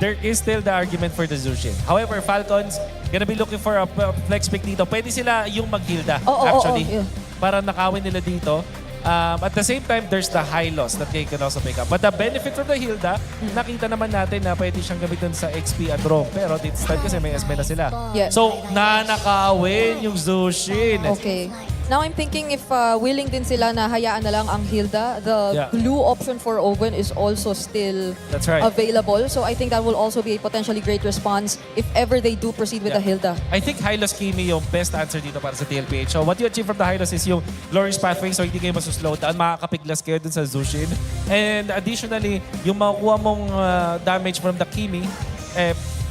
There is still the argument for the Zushin. However, Falcons gonna be looking for a flex pick dito. Pwede sila yung mag-Hilda, actually. Para nakawin nila dito. At the same time, there's the high loss that they can also pick up. But the benefit from the Hilda, nakita naman natin na pwede siyang gamitin sa XP at roam. Pero this time kasi may SB na sila. Yeah. So, nanakawin yung Zushin. Okay. Now I'm thinking if willing din sila na hayaan na lang ang Hilda, the blue option for Owen is also still available. So I think that will also be a potentially great response if ever they do proceed with the Hilda. I think Hylos Kimi yung best answer dito para sa TLPH. So what you achieve from the Hylos is yung Glorious Pathway, so hindi kayo masuslow down, makakapiglas kayo dun sa Zushin. And additionally, yung makukuha mong damage from the Kimi,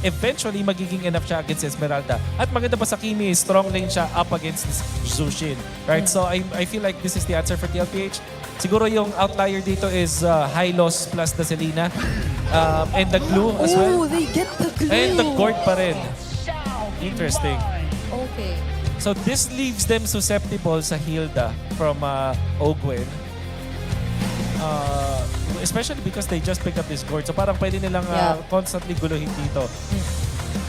eventually magiging enough siya against Esmeralda. At maganda pa sa Kimi, strong lane siya up against this Zushin. Right? So I feel like this is the answer for TLPH. Siguro yung outlier dito is Hylos plus the Selena. And the glue as well. Oh, they get the glue. And the gourd pa rin. Interesting. Okay. So this leaves them susceptible sa Hilda from Ogwen. Especially because they just picked up this gourd. So parang pwede nilang constantly guluhin dito.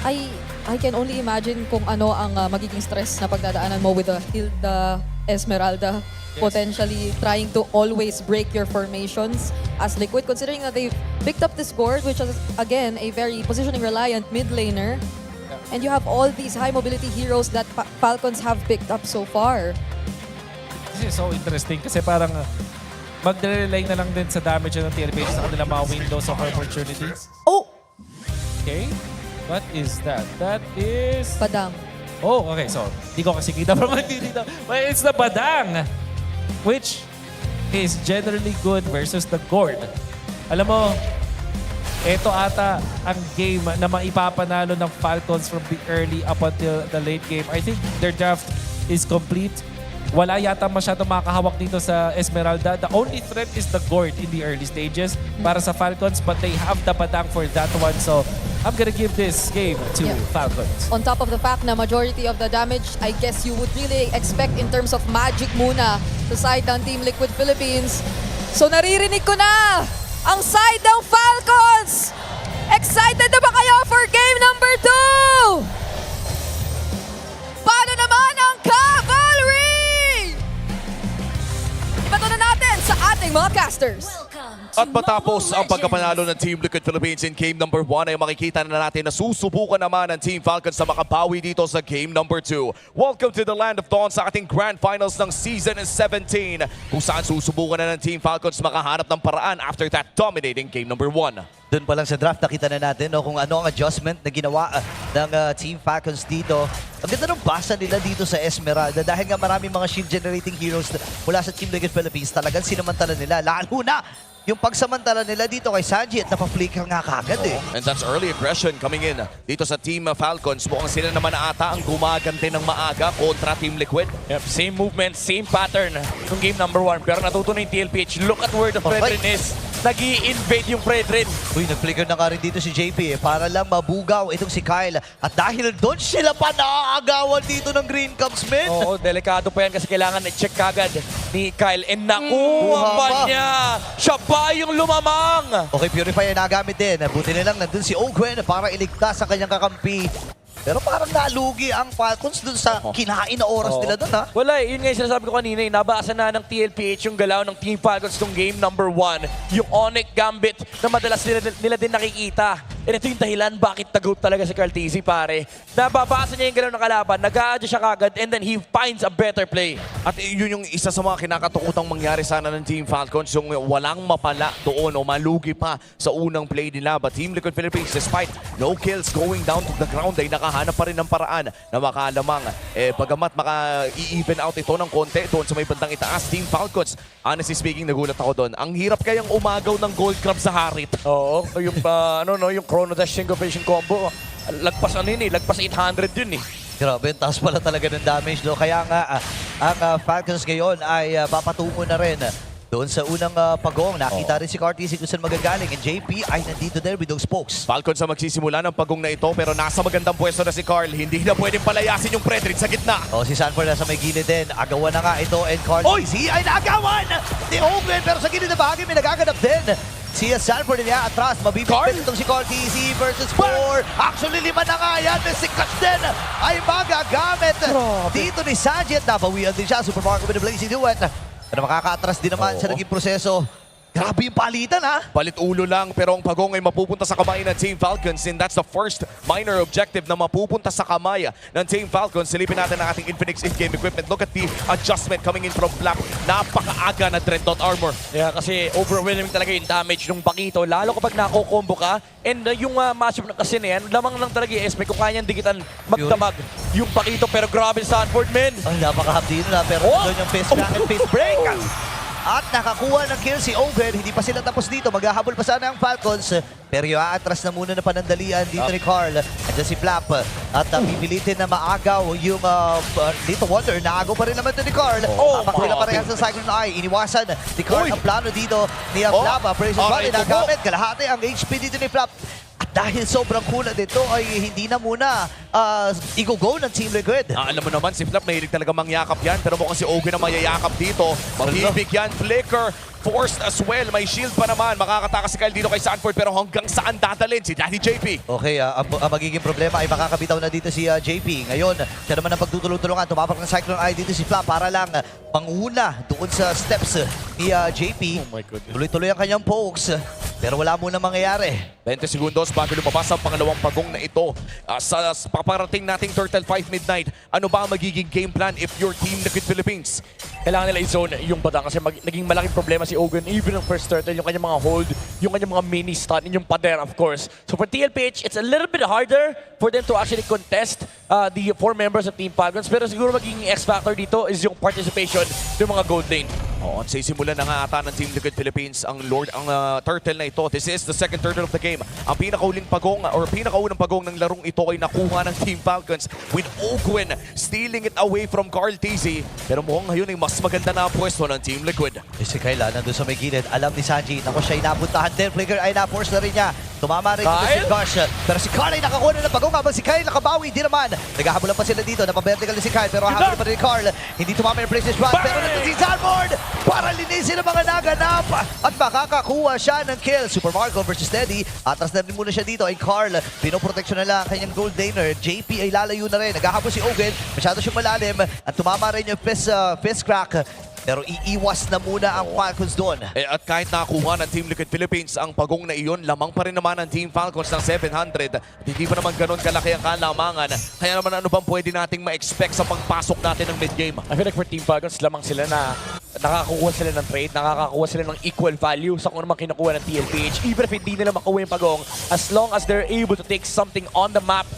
I can only imagine kung ano ang magiging stress na pagdadaanan mo with the Hilda Esmeralda. Potentially trying to always break your formations as Liquid, considering that they've picked up this gourd, which is again a very positioning reliant mid laner. And you have all these high mobility heroes that Falcons have picked up so far. This is so interesting kasi parang mag-rely na lang din sa damage ng TLPH sa kanilang mga windows of opportunity. Oh! Okay. What is that? That is... Padang. Oh, okay. So, di ko kasi kita from my dito. But it's the Padang, which is generally good versus the Gourd. Alam mo, ito ata ang game na maipapanalo ng Falcons from the early up until the late game. I think their draft is complete. Wala yata masyadong makakahawak dito sa Esmeralda. The only threat is the Gourd in the early stages para sa Falcons, but they have the Padang for that one. So, I'm gonna give this game to Falcons. On top of the fact na majority of the damage, I guess you would really expect in terms of magic muna sa side ng Team Liquid Philippines. So, naririnig ko na ang side ng Falcons! morning, Mobcasters! At matapos ang pagkapanalo ng Team Liquid Philippines in game number 1 ay makikita na natin na susubukan naman ng Team Falcons na makabawi dito sa game number 2. Welcome to the Land of Dawn sa ating Grand Finals ng Season 17 kung saan susubukan na ng Team Falcons makahanap ng paraan after that dominating game number 1. Doon pa lang sa draft, nakita na natin kung ano ang adjustment na ginawa ng Team Falcons dito. Ang ganda ng basa nila dito sa Esmeralda dahil nga maraming mga shield generating heroes mula sa Team Liquid Philippines. Talagang sinamantala nila. Lalo na yung pagsamantala nila dito kay Sanji at napaflicker nga kagad eh. And that's early aggression coming in dito sa Team Falcons. Mukhang sila naman na ata ang gumagante ng maaga kontra Team Liquid. Yep, same movement, same pattern ng game number 1. Pero natuto na yung TLPH. Look at where the Fredrin is. Nag-i-invade yung Fredrin. Uy, nag-flicker na nga rin dito si JP para lang mabugaw itong si Kyle. At dahil doon sila pa naaagawan dito ng Green Cubs, men. Oo, delikado pa yan kasi kailangan i-check kagad ni Kyle. And nakuha pa niya. Siya pa yung lumamang. Okay, Purifier nagamit din. Buti na lang nandun si Ogwen para iligtas ang kanyang kakampi. Pero parang nalugi ang Falcons dun sa kinain na oras nila dun, ha? Wala eh. Yun nga yung sinasabi ko kanina. Nabasa na ng TLPH yung galaw ng Team Falcons tong game number 1. Yung Onyx Gambit na madalas nila din nakikita. And ito yung dahilan bakit tagot talaga si Carl TZ, pare. Nababasa niya yung galaw ng kalaban, nag-a-adjust siya kagad, and then he finds a better play. At yun yung isa sa mga kinakatakutang mangyari sana ng Team Falcons, yung walang mapala doon o malugi pa sa unang play nila. But Team Liquid Philippines, despite no kills going down to the ground, ay nakahanap pa rin ng paraan na makalamang. Pagamat maka-i-even out ito ng konti doon sa may bandang itaas, Team Falcons, honestly speaking, nagulat ako doon. Ang hirap kayang umagaw ng gold crab sa harit. Oo, yung yung Chrono Dash Syncopation combo. Lagpas lagpas 800 yun eh. Grabe, taas pala talaga ng damage, no? Kaya nga, ang Falcons ngayon ay papatungo na rin doon sa unang pagong. Nakita rin si Cartesi kung saan magagaling. And JP ay nandito there with those spokes. Falcons ang magsisimula ng pagong na ito pero nasa magandang pwesto na si Carl. Hindi na pwedeng palayasin yung Fredrin sa gitna. Si Sanford nasa may gilid din. Agawan na nga ito and Cartesi ay naagawan ni Ogwen pero sa gilid na bahagi may nagaganap din. Si Sanford niya atras, mabibigpit itong si Cartesi versus 4. Actually, 5 na nga yan. May sikas din ay magagamit dito ni Sanji at nabawian din siya. Supermarket with the Blazing Duet. Pero makaka-atras din naman sa naging proseso. Grabe yung palitan, ha? Palit ulo lang pero ang pagong ay mapupunta sa kamay ng Team Falcons and that's the first minor objective na mapupunta sa kamay ng Team Falcons. Silipin natin ang ating Infinix in-game equipment. Look at the adjustment coming in from Flap. Napakaaga na Dreadnought armor. Yeah, kasi overwhelming talaga yung damage ng Pakito. Lalo kapag nako-combo ka. And yung matchup na kasi na yan, lamang lang talaga yung SP kung kanyang digitan magdamag yung Pakito. Pero grabe Sanford, men. Ay, napakahapdi na pero doon yung face crack and face break. At nakakuha ng kill si Ogwen. Hindi pa sila tapos dito. Maghahabol pa sana ang Falcons. Pero yung aatras na muna na panandalian dito ni Carl. Andiyan si Flap. At pipilitin na maagaw yung dito Wonder. Naagaw pa rin naman ito ni Carl. Pakila parehas sa Cyclone Eye. Iniwasan ni Carl ang plano dito ni Flap. Precious Body nagamit. Kalahati ang HP dito ni Flap. At dahil sobrang kulat dito ay hindi na muna i-go ng Team Liquid. Alam mo naman, si Flap mahilig talaga mangyakap yan. Pero mukhang si Ogwen na mayayakap dito. Mabibig yan, flicker. Forced as well. May shield pa naman. Makakatakas si Kyle dito kay Sanford. Pero hanggang saan dadalhin si Daddy JP? Okay, ang magiging problema ay makakabitaw na dito si JP. Ngayon, siya naman ang pagtutulong-tulungan. Tumapak ng Cyclone Eye dito si Flap para lang manguna doon sa steps ni JP. Oh my goodness. Tuloy-tuloy ang kanyang pokes. Pero wala muna mangyayari. 20 segundos bago lumabas ang pangalawang pagong na ito. Sa paparating nating Turtle 5 Midnight, ano ba ang magiging game plan if your Team Liquid Philippines? Kailangan nila i-zone yung badang kasi naging malaking problema si Ogwen. Even ang first turtle, yung kanyang mga hold, yung kanyang mga mini stun, yung pader of course. So for TLPH, it's a little bit harder for them to actually contest the 4 members of Team Falcons. Pero siguro magiging X-factor dito is yung participation ng mga gold lane. Oo, at simulan na nga ata ng Team Liquid Philippines ang turtle na ito. This is the second turtle of the game. Ang pinakauling pagong or pinakaunang pagong ng larong ito ay nakuha ng Team Falcons with Ogwen stealing it away from Carl TZ. Pero mukhang ngayon ay mas maganda na pwesto ng Team Liquid. Si Kayla nandun sa may gilid. Alam ni Sanji, naku siya inapuntahan din. Flicker ay na-force na rin niya. Tumama rin dito si Gosh. Pero si Carl ay nakakuha na ng pagong habang si Kyle nakabawi. Di naman. Naghahabulan pa sila dito. Napavertical ni si Kyle. Pero habol pa rin ni Carl. Hindi tumama yung Princess Run. Pero nandun si Sanford para linisin ang mga naganap. At makakakuha siya ng kill. Super Marco versus Teddy. Atras na rin muna siya dito. Ay Carl, pinoproteksyon na lang kanyang gold laner. JP ay lalayo na rin. Naghahabol si Ogwen. Masyado siyang malalim. At tumama rin yung fist crack. Pero iiwas na muna ang Falcons doon. At kahit nakakuha ng Team Liquid Philippines ang pagong na iyon, lamang pa rin naman ang Team Falcons ng 700. At hindi pa naman ganun kalaki ang kalamangan. Kaya naman ano bang pwede nating ma-expect sa pagpasok natin ng mid-game? I feel like for Team Falcons, lamang sila na nakakakuha sila ng trade, nakakakuha sila ng equal value sa kung naman kinukuha ng TLPH. Even if hindi nila makuha yung pagong, as long as they're able to take something on the map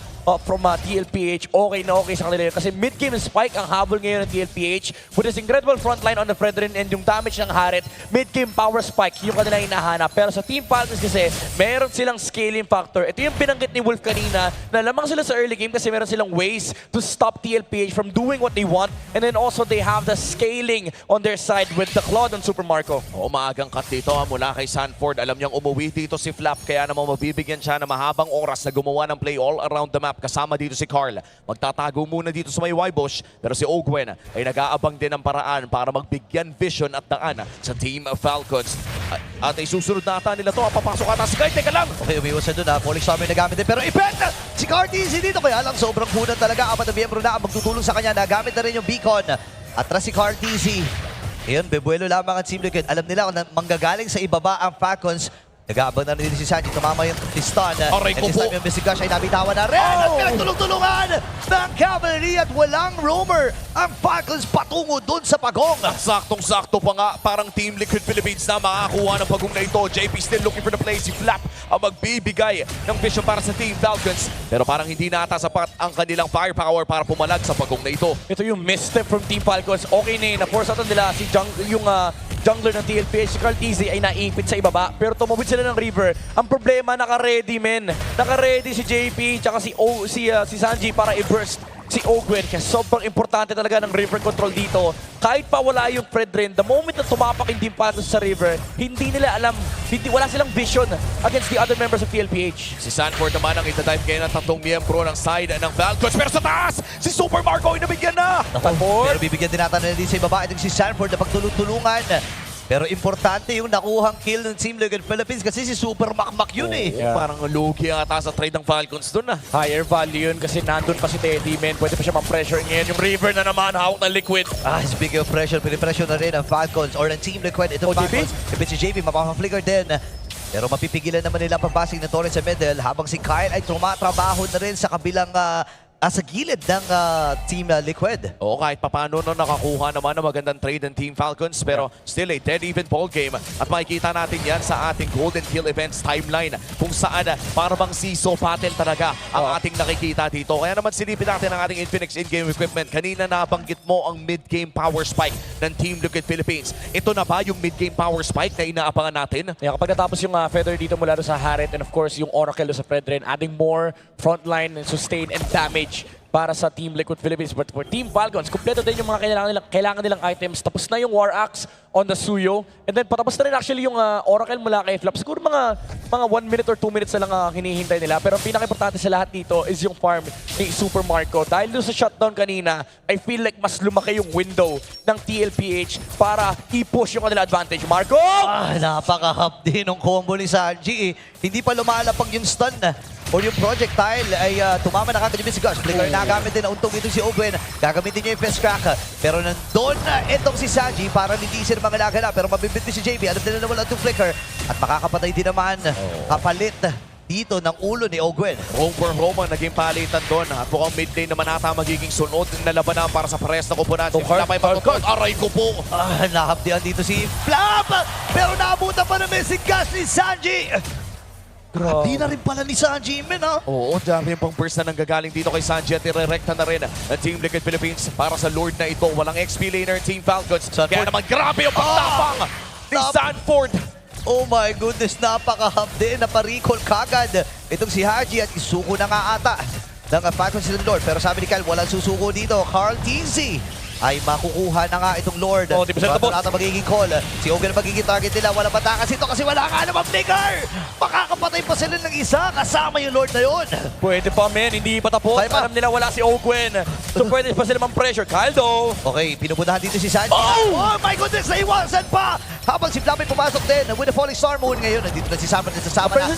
from TLPH, okay na okay sa kanila yun. Kasi mid-game spike ang habol ngayon ng TLPH with this incredible frontline on the Fredrin and yung damage ng Harit, mid-game power spike yung kanila hinahanap. Pero sa Team Falcons kasi, meron silang scaling factor. Ito yung binanggit ni Wolf kanina na lamang sila sa early game kasi meron silang ways to stop TLPH from doing what they want, and then also they have the scaling on their side with the Claude on Super Marco. Maagang cut dito mula kay Sanford. Alam niyang umuwi dito si Flap, kaya naman mabibigyan siya ng mahabang oras na gumawa ng play all around the map. Kasama dito si Carl. Magtatago muna dito sa may Y-Bush, pero si Ogwen ay nag-aabang din ng paraan para magbigyan vision at daan sa Team Falcons. At ay susunod na ata nila to. Papasok ata si Guy. Teka lang! Okay, umiwas na doon ha. Falling Summer nagamit din. Pero effect na si Carteezy dito. Kaya lang sobrang kunan talaga. Apat na miyembro na ang magtutulong sa kanya. Nagamit na rin yung beacon. Atras si Carteezy. Ayun, bebuelo lamang ang Team Liquid. Alam nila kung manggagaling sa ibaba ang Falcons. Nag-aabang na rin si Sanji, tumama yung piston. Aray ko po. Yung Mesigash ay nabitawan na rin. At pinagtulong-tulungan ng cavalry at walang roamer. Ang Falcons patungo dun sa pagong. Saktong-sakto pa nga, parang Team Liquid Philippines na makakuha ng pagong na ito. JP still looking for the play. Si Flap ang magbibigay ng vision para sa Team Falcons. Pero parang hindi na ata sapat ang kanilang firepower para pumalag sa pagong na ito. Ito yung misstep from Team Falcons. Okay na yun, na-force out nila si jungler ng TLPH, si Carteezy ay naipit sa ibaba, pero tumawid sila ng river. Ang problema, naka-ready men. Naka-ready si JP tsaka si Sanji para i-burst si Ogwen. Kaya sobrang importante talaga ng river control dito. Kahit pa wala yung Fredrin, the moment na tumapak yung Team Falcons sa river, hindi nila alam, wala silang vision against the other members of TLPH. Si Sanford naman ang itadive ngayon ng tatlong miyembro ng side ng Falcons. Pero sa taas, si Super Marco ay nabigyan na! Pero bibigyan din natin na din sa ibaba itong si Sanford na pagtulong-tulungan. Pero importante yung nakuhang kill ng Team Liquid Philippines kasi si Super Makmak yun Parang lugi ata sa trade ng Falcons dun Higher value yun kasi nandun pa si Teddy, man. Pwede pa siya ma-pressure ngayon. Yung river na naman, hawak ng Liquid. Speaking of pressure, pinipressure na rin ang Falcons or ng Team Liquid. Itong Falcons, kapit si JP, mapapaflicker din. Pero mapipigilan naman nila ang pagbasing na Torres sa middle habang si Kyle ay tumatrabaho na rin sa kabilang sa gilid ng Team Liquid. Oo, kahit papano no, nakakuha naman ng magandang trade ng Team Falcons, pero still a dead even ball game. At makikita natin yan sa ating Golden Kill Events timeline kung saan para bang seesaw battle talaga ang ating nakikita dito. Kaya naman silipin natin ang ating Infinix in-game equipment. Kanina nabanggit mo ang mid-game power spike ng Team Liquid Philippines. Ito na ba yung mid-game power spike na inaabangan natin? Yeah, kapag natapos yung feather dito mula sa Harit and of course yung Oracle sa Fredrin, adding more frontline and sustain and damage para sa Team Liquid Philippines. But for Team Falcons, kompleto din yung mga kailangan nilang items. Tapos na yung War Axe on the Suyo. And then patapos na rin actually yung Oracle mula kay Flap. Siguro mga 1 minute or 2 minutes na lang hinihintay nila. Pero ang pinaka-importante sa lahat dito is yung farm ni Super Marco. Dahil doon sa shutdown kanina, I feel like mas lumaki yung window ng TLPH para i-push yung kanila advantage. Marco! Napaka-hap din ng combo ni Sanji. Hindi pa lumalapag yung stun or yung projectile ay tumama na kagad yung Mesigash. Flicker nagamit din na untong ito si Ogwen. Gagamitin niya yung Fest Crack. Pero nandun na itong si Sanji para nilisin mga lagana. Pero mabibinti si JP. Alam nila na wala itong Flicker. At makakapatay din naman. Kapalit dito ng ulo ni Ogwen. Home for home ang naging palitan doon. At mukhang mid lane naman ata magiging sunod na labanan para sa pares na kupunan. Si Flap ay matutod. Aray ko po! Nakapdihan dito si Flap! Pero naabutan pa ng Mesigash ni Sanji! Grabe na rin pala ni Sanji, men ha? Oo, dami pang burst na nanggagaling dito kay Sanji at irerekta na rin ang Team Liquid Philippines para sa Lord na ito. Walang XP laner Team Falcons. Kaya naman grabe yung pagtapang ni Sanford. Oh my goodness, napaka-hapde. Naparicall kagad itong si Haji at isuko na nga ata ng Falcons ng Lord. Pero sabi ni Kyle, walang susuko dito. Carteezy ay makukuha na nga itong Lord. Oh, di ba siya tapos? Magiging call. Si Ogwen magiging target nila. Wala patakas ito kasi wala nga naman flicker. Makakapatay pa sila ng isa kasama yung Lord na yun. Pwede pa, men. Hindi pa tapos. Alam nila wala si Ogwen. So pwede pa sila man-pressure. Kaldo! Okay, pinupunahan dito si Sanji. Oh my goodness! Naiwasan pa Habang si Flap ay pumasok din with the falling star moon. Ngayon, nandito na si Sanford at sasama na.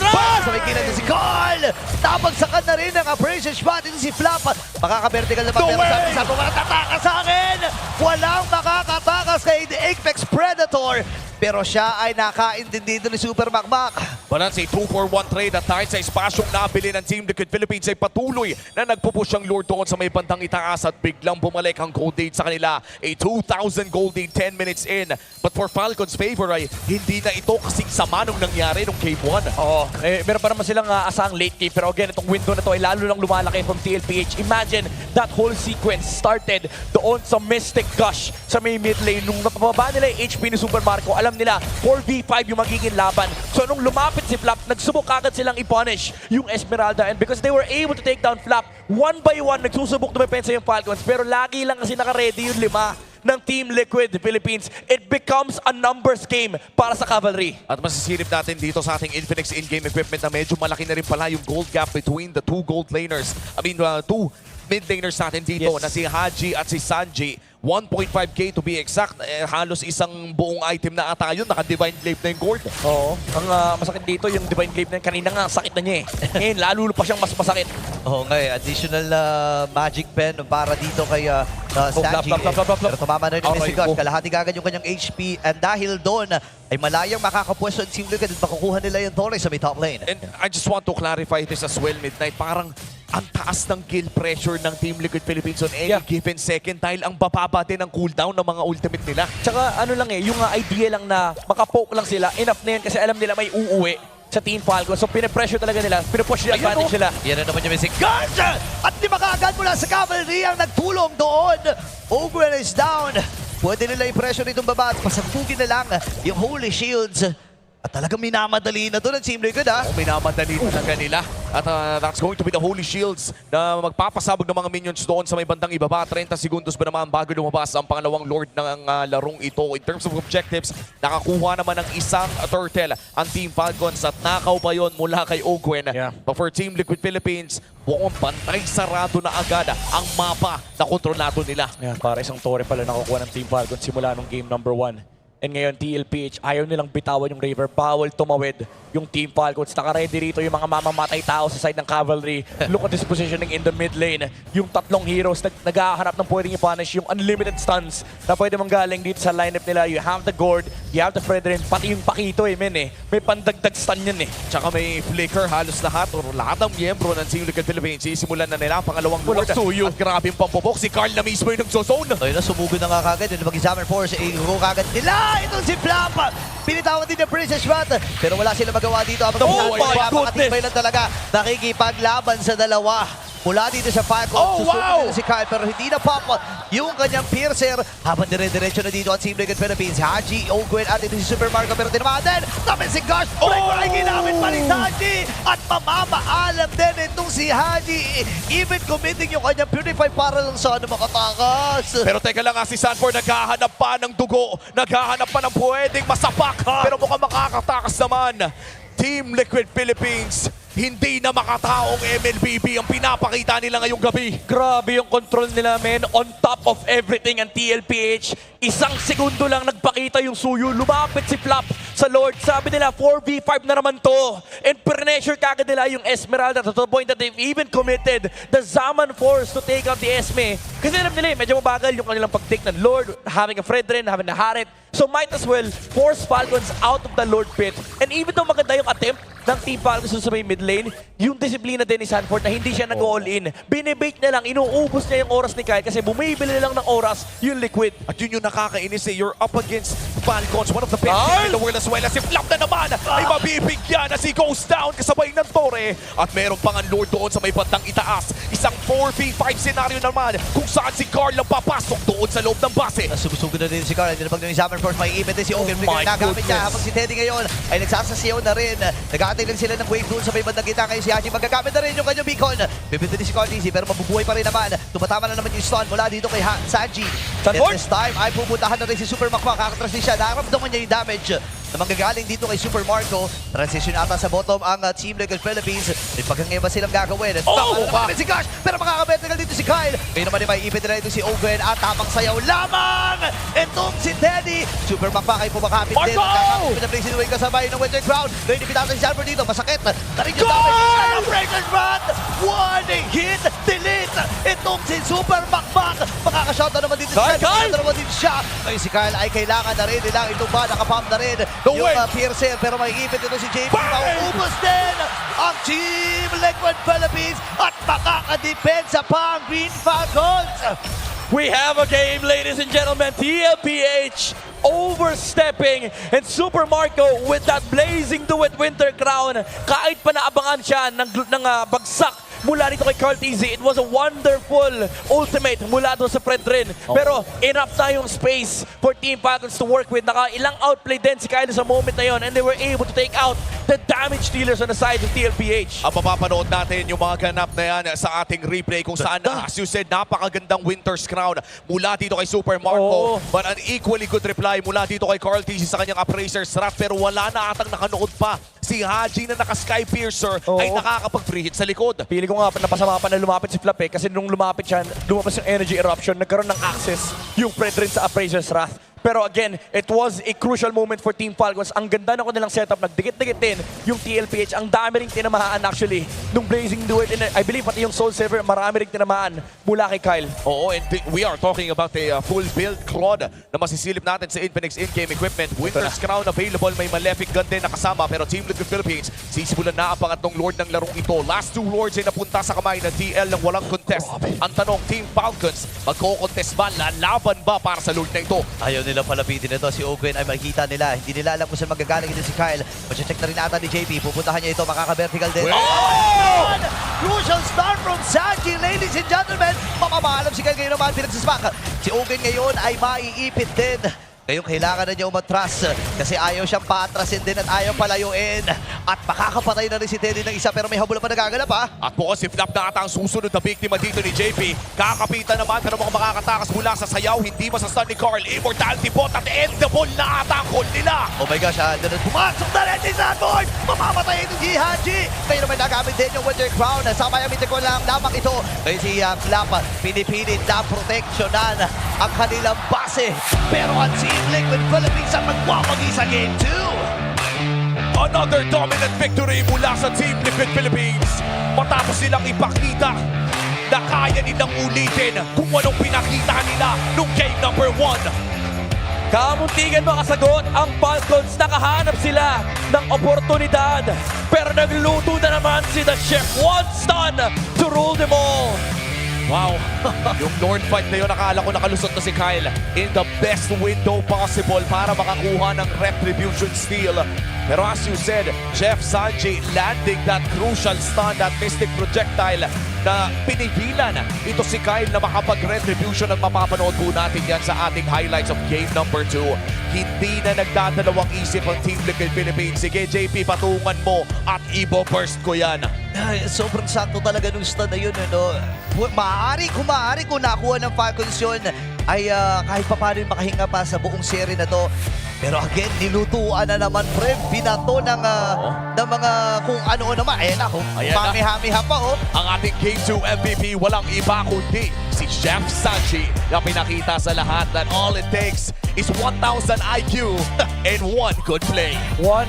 Sa may kilay na si Carl. Napagsakan na rin ang abrasion shot. Ito si Flap. Makaka-vertical naman. Pero sabi sa walang tatakas sa akin. Walang makakatakas kay The Apex Predator. Pero siya ay nakaintindi ni Super Makmak. Balance 2-for-1 trade at dahil sa espasyong nabili ng Team Liquid Philippines ay patuloy na nagpupush ang Lord doon sa may bandang itaas at biglang bumalik ang gold lead sa kanila. A 2,000 gold lead 10 minutes in. But for Falcons' favor ay hindi na ito kasing sama nung nangyari nung Game 1. Oo, meron pa naman silang asang late game. Pero again, itong window na to ay lalo lang lumalaki from TLPH. Imagine that whole sequence started doon sa Mystic Gush sa may mid lane. Nung napababa nila yung HP ni Super Marco, alam nila 4v5 yung magiging laban. So nung lumapit si Flap, nagsubok agad silang i-punish yung Esmeralda. And because they were able to take down Flap, one by one, nagsusubok dumepensa yung Falcons. Pero lagi lang kasi naka-ready yung 5 ng Team Liquid Philippines. It becomes a numbers game para sa Cavalry. At masisilip natin dito sa ating Infinix in-game equipment na medyo malaki na rin pala yung gold gap between the two gold laners. Two mid laners natin dito na si Haji at si Sanji. 1.5k to be exact. Halos isang buong item na ata yun. Naka-Divine Glaive na yung gold. Oo. Ang masakit dito yung Divine Glaive na yun. Kanina nga, sakit na niya eh. Ngayon, lalo pa siyang mas masakit. Oo nga additional magic pen para dito kay Sanji. Pero tumama na rin yung Mystic Gush. Kalahati agad yung kanyang HP. And dahil doon, ay malayang makakapwesto ang Team Liquid at makukuha nila yung Torres sa may top lane. And I just want to clarify this as well, Midnight. Parang ang taas ng kill pressure ng Team Liquid Philippines on any given second dahil ang bababa din ang cooldown ng mga ultimate nila. Tsaka ano lang yung idea lang na makapoke lang sila, enough na yun kasi alam nila may uuwi sa Team Falcons. So pinapressure talaga nila, pinupush yung advantage nila. Yan na naman yung Mystic Gush! At di makaagad mula sa Cavalry ang nagtulong doon. Ogren is down. Pwede nila i-pressure itong baba at pasagpugin na lang yung Holy Shields. At talagang minamadali na doon ang Team Liquid Minamadali talaga nila. At that's going to be the Holy Shields na magpapasabog ng mga minions doon sa may bandang ibaba. 30 segundos ba naman bago lumabas ang pangalawang Lord ng larong ito. In terms of objectives, nakakuha naman ng isang turtle ang Team Falcons at nakaw pa yun mula kay Ogwen. But for Team Liquid Philippines, buong pantay sarado na agad ang mapa na kontrolado nila. Para isang tore pala nakukuha ng Team Falcons simula nung game number 1. And ngayon, TLPH, ayaw nilang bitawan yung Raver. Bawal tumawid yung Team Falcons. Naka-ready rito yung mga mamamatay tao sa side ng Cavalry. Look at this positioning in the mid lane. Yung tatlong heroes nag-ahanap ng pwedeng i-punish. Yung unlimited stuns na pwede manggaling dito sa lineup nila. You have the Gord, you have the Fredrin, pati yung Pakito May pandagdag stun yan Tsaka may flicker halos lahat o lahat ng miyembro ng Team Liquid Philippines. Sisimulan na nila ang pangalawang Lord. At grabe yung pampubok. Si Carl na mismo yung nagsozone. Ayun na, sumugod na nga kagad. Yung mag-examine force, iho kagad nila. Ito si Flap! Pinitawan din ng Princess Shot. Pero wala sila magawa dito. Oh my goodness! Makatibay lang talaga. Nakikipaglaban sa dalawa. Mula dito sa Falcons, susunod si Kyle pero hindi na pop yung kanyang piercer. Habang dire-diretso na dito ang Team Liquid Philippines. Haji, Ogwen at ito si Super Marco pero tinamaan din. Tapos si Gush, break ginamit pa rin Haji. At mamamaalam din itong si Haji. Even committing yung kanyang Purify para lang sana makatakas. Pero teka lang si Sanford, naghahanap pa ng dugo. Naghahanap pa ng pwedeng masapak. Pero mukhang makakatakas naman. Team Liquid Philippines, hindi na makataong MLBB ang pinapakita nila ngayong gabi. Grabe yung control nila, men. On top of everything, ang TLPH, isang segundo lang nagpakita yung suyo. Lumapit si Flap sa Lord. Sabi nila, 4v5 na naman to. And pressure kagad nila yung Esmeralda to the point that they've even committed the Zaman Force to take out the Esme. Kasi alam nila, medyo mabagal yung kanilang pag-take ng Lord, having a Fredrin, having a Harit. So might as well force Falcons out of the Lord pit. And even though maganda yung attempt ng Team Falcons sa may mid lane, yung disiplina din ni Sanford na hindi siya nag-all in. Binibake na lang, inuubos niya yung oras ni Kyle kasi bumibili lang ng oras yung Liquid. At yun yung nakakainis You're up against Falcons, one of the best teams in the world as well. As if Flap na naman ay mabibigyan as he goes down kasabay ng Torre. At meron pang ang Lord doon sa may bandang itaas. Isang 4v5 scenario naman kung saan si Carl ang papasok doon sa loob ng base. Sumusugo na din si Carl. Hindi na pag examine force, may ipit din si Ogren. Nagamit niya habang si Teddy ngayon ay nagsasasayaw na rin. Nag-aantay lang sila ng wave doon sa may bandang kita. Ngayon si Haji magagamit na rin yung kanyang beacon. Bibinti din si Carl Dizzy pero mabubuhay pa rin naman. Tumatama na naman yung stun mula dito kay Sanji. At this time ay pupuntahan na rin si Super Makmak. Kakatras din siya. Nakaramdaman niya yung damage na manggagaling dito kay Super Marco. Transition ata sa bottom ang Team Liquid Philippines. May pagkangeba silang gagawin. Naman si Gosh, pero makakabetical dito si Kyle. Ngayon naman may ipit nila ito si Owen at tamang sayaw lamang. Itong si Teddy. Super makbakay pumakapit din. Nakakapit na place away kasabay ng Winter Crown. Ngayon ipitatan si Jalper dito. Masakit. Tarin yung damage. Breaker's Run. One hit. Delete. Itong si Super Makbak. Makakashot na naman dito si Kyle. Makakashot na naman din siya. Ngayon si Kyle ay kailangan na rin nilang itumba. Nakapump na rin yung Piercer. Pero may ipit ito si JP. Maubos din ang Team Liquid Philippines at makakadepensa pa ang Green Falcons. We have a game, ladies and gentlemen. MDLPH overstepping and Super Marco with that blazing to it Winter Crown. Kahit pa naabangan siya ng bagsak mula dito kay Carl TZ, it was a wonderful ultimate mula doon sa Fredrin. Pero enough na yung space for Team Falcons to work with. Nakailang outplay din si Kyle sa moment na yun and they were able to take out the damage dealers on the side of TLPH. Ang mapapanood natin yung mga ganap na yan sa ating replay kung saan, as you said, napakagandang Winter's Crown mula dito kay Super Marco. But an equally good reply mula dito kay Carl TZ sa kanyang Appraiser's Wrath. Pero wala na atang nakanood pa. Si Haji na naka-Sky Piercer ay nakakapag-free hit sa likod. Pili ko nga napasama pa na lumapit si Flap kasi nung lumapit siya, lumabas yung energy eruption, nagkaroon ng access yung Fredrin sa Appraiser's Wrath. Pero again, it was a crucial moment for Team Falcons. Ang ganda ng kanilang setup, nagdikit-dikit din yung TLPH. Ang dami ring tinamahaan actually nung Blazing Duet. And I believe pati yung Soul Saver, marami ring tinamaan mula kay Kyle. Oo, and we are talking about a full build Claude na masisilip natin sa Infinix in-game equipment. Winter's Crown available, may Malefic Gun din nakasama. Pero Team Liquid Philippines, sisimulan na ang pangatlong Lord ng larong ito. Last two Lords ay napunta sa kamay ng TL ng walang contest. Ang tanong, Team Falcons, magko-contest ba? Lalaban ba para sa Lord na ito? Ayaw nila palapitin ito. Si Ogwen ay makikita nila. Hindi nila alam kung saan magagaling ito si Kyle. Mache-check na rin ata ni JP. Pupuntahan niya ito. Makaka-vertical din. Crucial start from Sanji, ladies and gentlemen. Mamamaalam si Kyle ngayon naman. Pinagsasmak. Si Ogwen ngayon ay maiipit din. Ngayon kailangan na niya umatras kasi ayaw siyang paatrasin din at ayaw palayuin. At makakapatay na rin si Teddy ng isa pero may habula pa nagaganap ha. At bukas si Flap na ata ang susunod na biktima dito ni JP. Kakapitan naman pero mukhang makakatakas mula sa sayaw. Hindi masastan ni Carl. Immortality bot at endable na ata ang call nila. Oh my gosh ha. Doon pumasok na rin si Sanboy. Mamamatay ito si Haji. Ngayon naman nagamit din yung Winter Crown. Sabay amintin ko lang lamang ito. Ngayon si Flap pinipilit na proteksyonan ang kanilang base. Pero ang Team Liquid Philippines ang magwawagi sa Game 2. Another dominant victory mula sa Team Liquid Philippines. Matapos silang ipakita na kaya nilang ulitin kung anong pinakita nila nung game number 1. Kamuntigan makasagot ang Falcons. Nakahanap sila ng oportunidad. Pero nagluto na naman si The Chef. One stun to rule them all. Wow. Yung Lord fight na yun, nakala ko nakalusot na si Kyle in the best window possible para makakuha ng Retribution Steal. Pero as you said, Jeff Sanji landing that crucial stun, that mystic projectile na pinigilan ito si Kyle na makapag-retribution at mapapanood po natin yan sa ating highlights of game number 2. Hindi na nagdadalawang isip ang Team Liquid Philippines. Sige JP, patungan mo at ibo-burst ko yan. Ay, sobrang sakto talaga nung stun na yun. Ano? Maaari kung nakuha ng Falcons yun, ay kahit pa paano makahinga pa sa buong serie na to. Pero again, nilutuan na naman, pre. Binato ng mga kung ano naman. Ayan na, mami-hami-ha pa, oh. Ang ating Game 2 MVP, walang iba kundi si Chef Sanji na pinakita sa lahat that all it takes is 1,000 IQ and one good play. 100%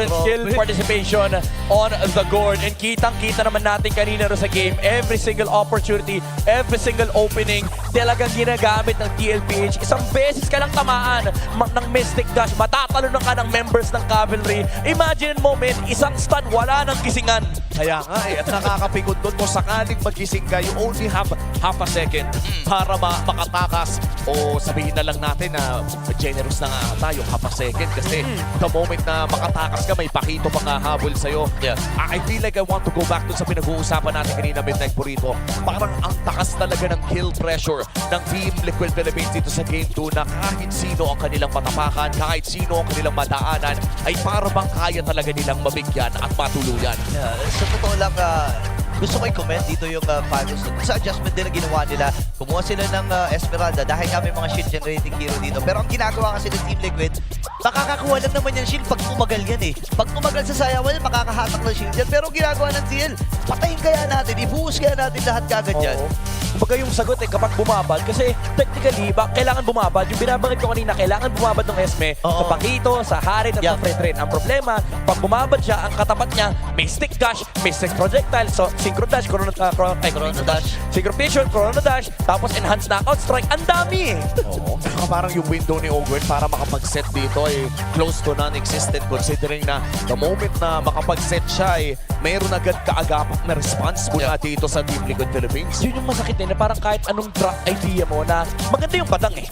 skill participation on the board. And kitang-kita naman natin kanina rin sa game, every single opportunity, every single opening, talagang ginagamit ng TLPH. Isang beses ka lang tamaan ng Mystic Dash, matatalo na ka ng members ng Cavalry. Imagine mo, men, isang stun, wala nang gisingan. Kaya nga at nakakapikot doon mo sakaling magising ka, you only have half a second para makatakas. O sabihin na lang natin na generous na nga tayo, half a second kasi the moment na makatakas ka, may pakito pang habol sa'yo. I feel like I want to go back dun sa pinag-uusapan natin kanina, Midnight Burrito. Parang ang takas talaga ng kill pressure ng Team Liquid Philippines dito sa Game 2 na kahit sino ang kanilang matapakan, kahit sino ang kanilang madaanan, ay para bang kaya talaga nilang mabigyan at matuluyan. Sa totoo lang, gusto ko i-comment dito yung Falcons. Sa adjustment din na ginawa nila, kumuha sila ng Esmeralda dahil nga may mga shit generating hero dito. Pero ang ginagawa kasi ng Team Liquid, makakakuha lang naman yan shield pag tumagal yan eh. Pag tumagal sa sayawan yan, makakahatak ng shield yan. Pero ginagawa ng TL, patayin kaya natin, ibuhos kaya natin lahat kagad yan. Kumbaga yung sagot kapag bumabad, kasi technically, kailangan bumabad. Yung binabanggit ko kanina, kailangan bumabad ng Esme sa Pakito, sa Harit at sa Freight Train. Ang problema, pag bumabad siya, ang katapat niya, may stick dash, may stick projectile, so synchro dash, chrono dash, synchro vision, chrono dash, tapos enhanced knockout strike. Ang dami eh! Oo. Parang yung window ni Ogwen para makapag-set dito ay close to non-existent considering na the moment na makapag-set siya ay mayroon agad kaagapak na response mula dito sa Team Liquid Philippines. Yun yung masakit na parang kahit anong drop idea mo na maganda yung padang eh.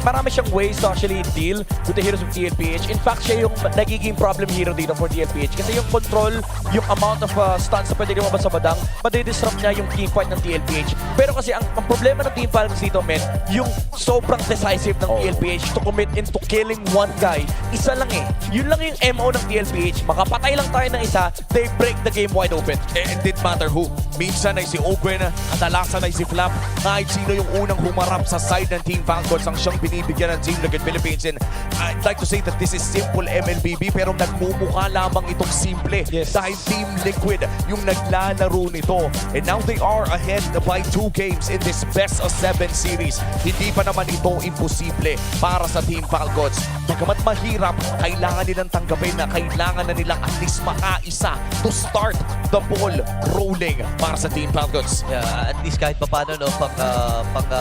Marami siyang ways to actually deal with the heroes of DLPH. In fact, siya yung nagiging problem hero dito for DLPH kasi yung control, yung amount of stuns na pwede lumabas sa badang, madidisrupt niya yung team fight ng DLPH. Pero kasi ang problema ng Team Falcons dito, men, yung sobrang decisive ng DLPH to commit into killing one guy. Isa lang eh. Yun lang yung MO ng DLPH. Makapatay lang tayo ng isa, they break the game wide open. It didn't matter who. Minsan ay si Ogwen, kadalasan ay si Flap. Kahit sino yung unang humarap sa side ng Team Falcons ang siyang binibigyan ng Team Liquid Philippines. And I'd like to say that this is simple MLBB pero nagmumukha lamang itong simple. Dahil Team Liquid yung naglalaro nito. And now they are ahead by 2 games in this best of 7 series. Hindi pa naman ito imposible para sa Team Falcons. Bagamat mahirap, kailangan nilang tanggapin na kailangan na nilang at least makaisa to start the ball rolling para sa Team Falcons. Yeah, at least kahit paano no,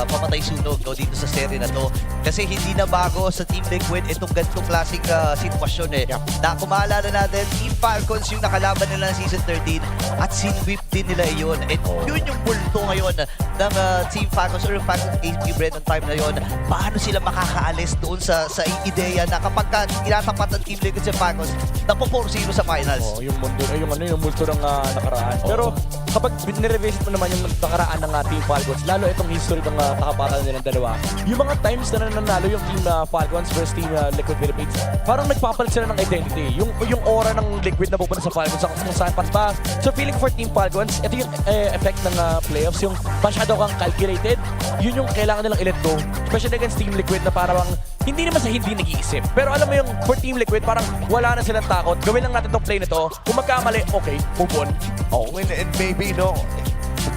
pamatay sunog no, dito sa serie na to. Kasi hindi na bago sa Team Liquid itong ganitong klaseng sitwasyon eh. Na kung maalala natin, Team Falcons yung nakalaban nila ng Season 13 at sinwip din nila yun. And yun yung bulto ngayon ng Team Falcons or yung Falcons HP Bread ng time na yun. Paano sila makakaalis doon sa ideya na kapag tinatapat ng Team Liquid sa Falcons, napo-4-0 sa finals. Yung mundo, yung multo ng nakaraan. Pero kapag nirevisit mo naman yung nakaraan ng Team Falcons, lalo itong history ng kakapatan nilang dalawa, yung mga times na nanalo yung Team Falcons versus Team Liquid Philippines, parang nagpapalit sila ng identity. Yung aura ng Liquid na pupunta sa Falcons, kung saan pa. So feeling for Team Falcons, ito yung effect ng playoffs, yung masyado kang calculated, yun yung kailangan nilang i-let go. Especially against Team Liquid na parang hindi naman sa hindi nag-iisip. Pero alam mo yung for Team Liquid, parang wala na silang takot. Gawin lang natin tong play nito. Kung magkamali, okay, move on. Oh, and maybe, no,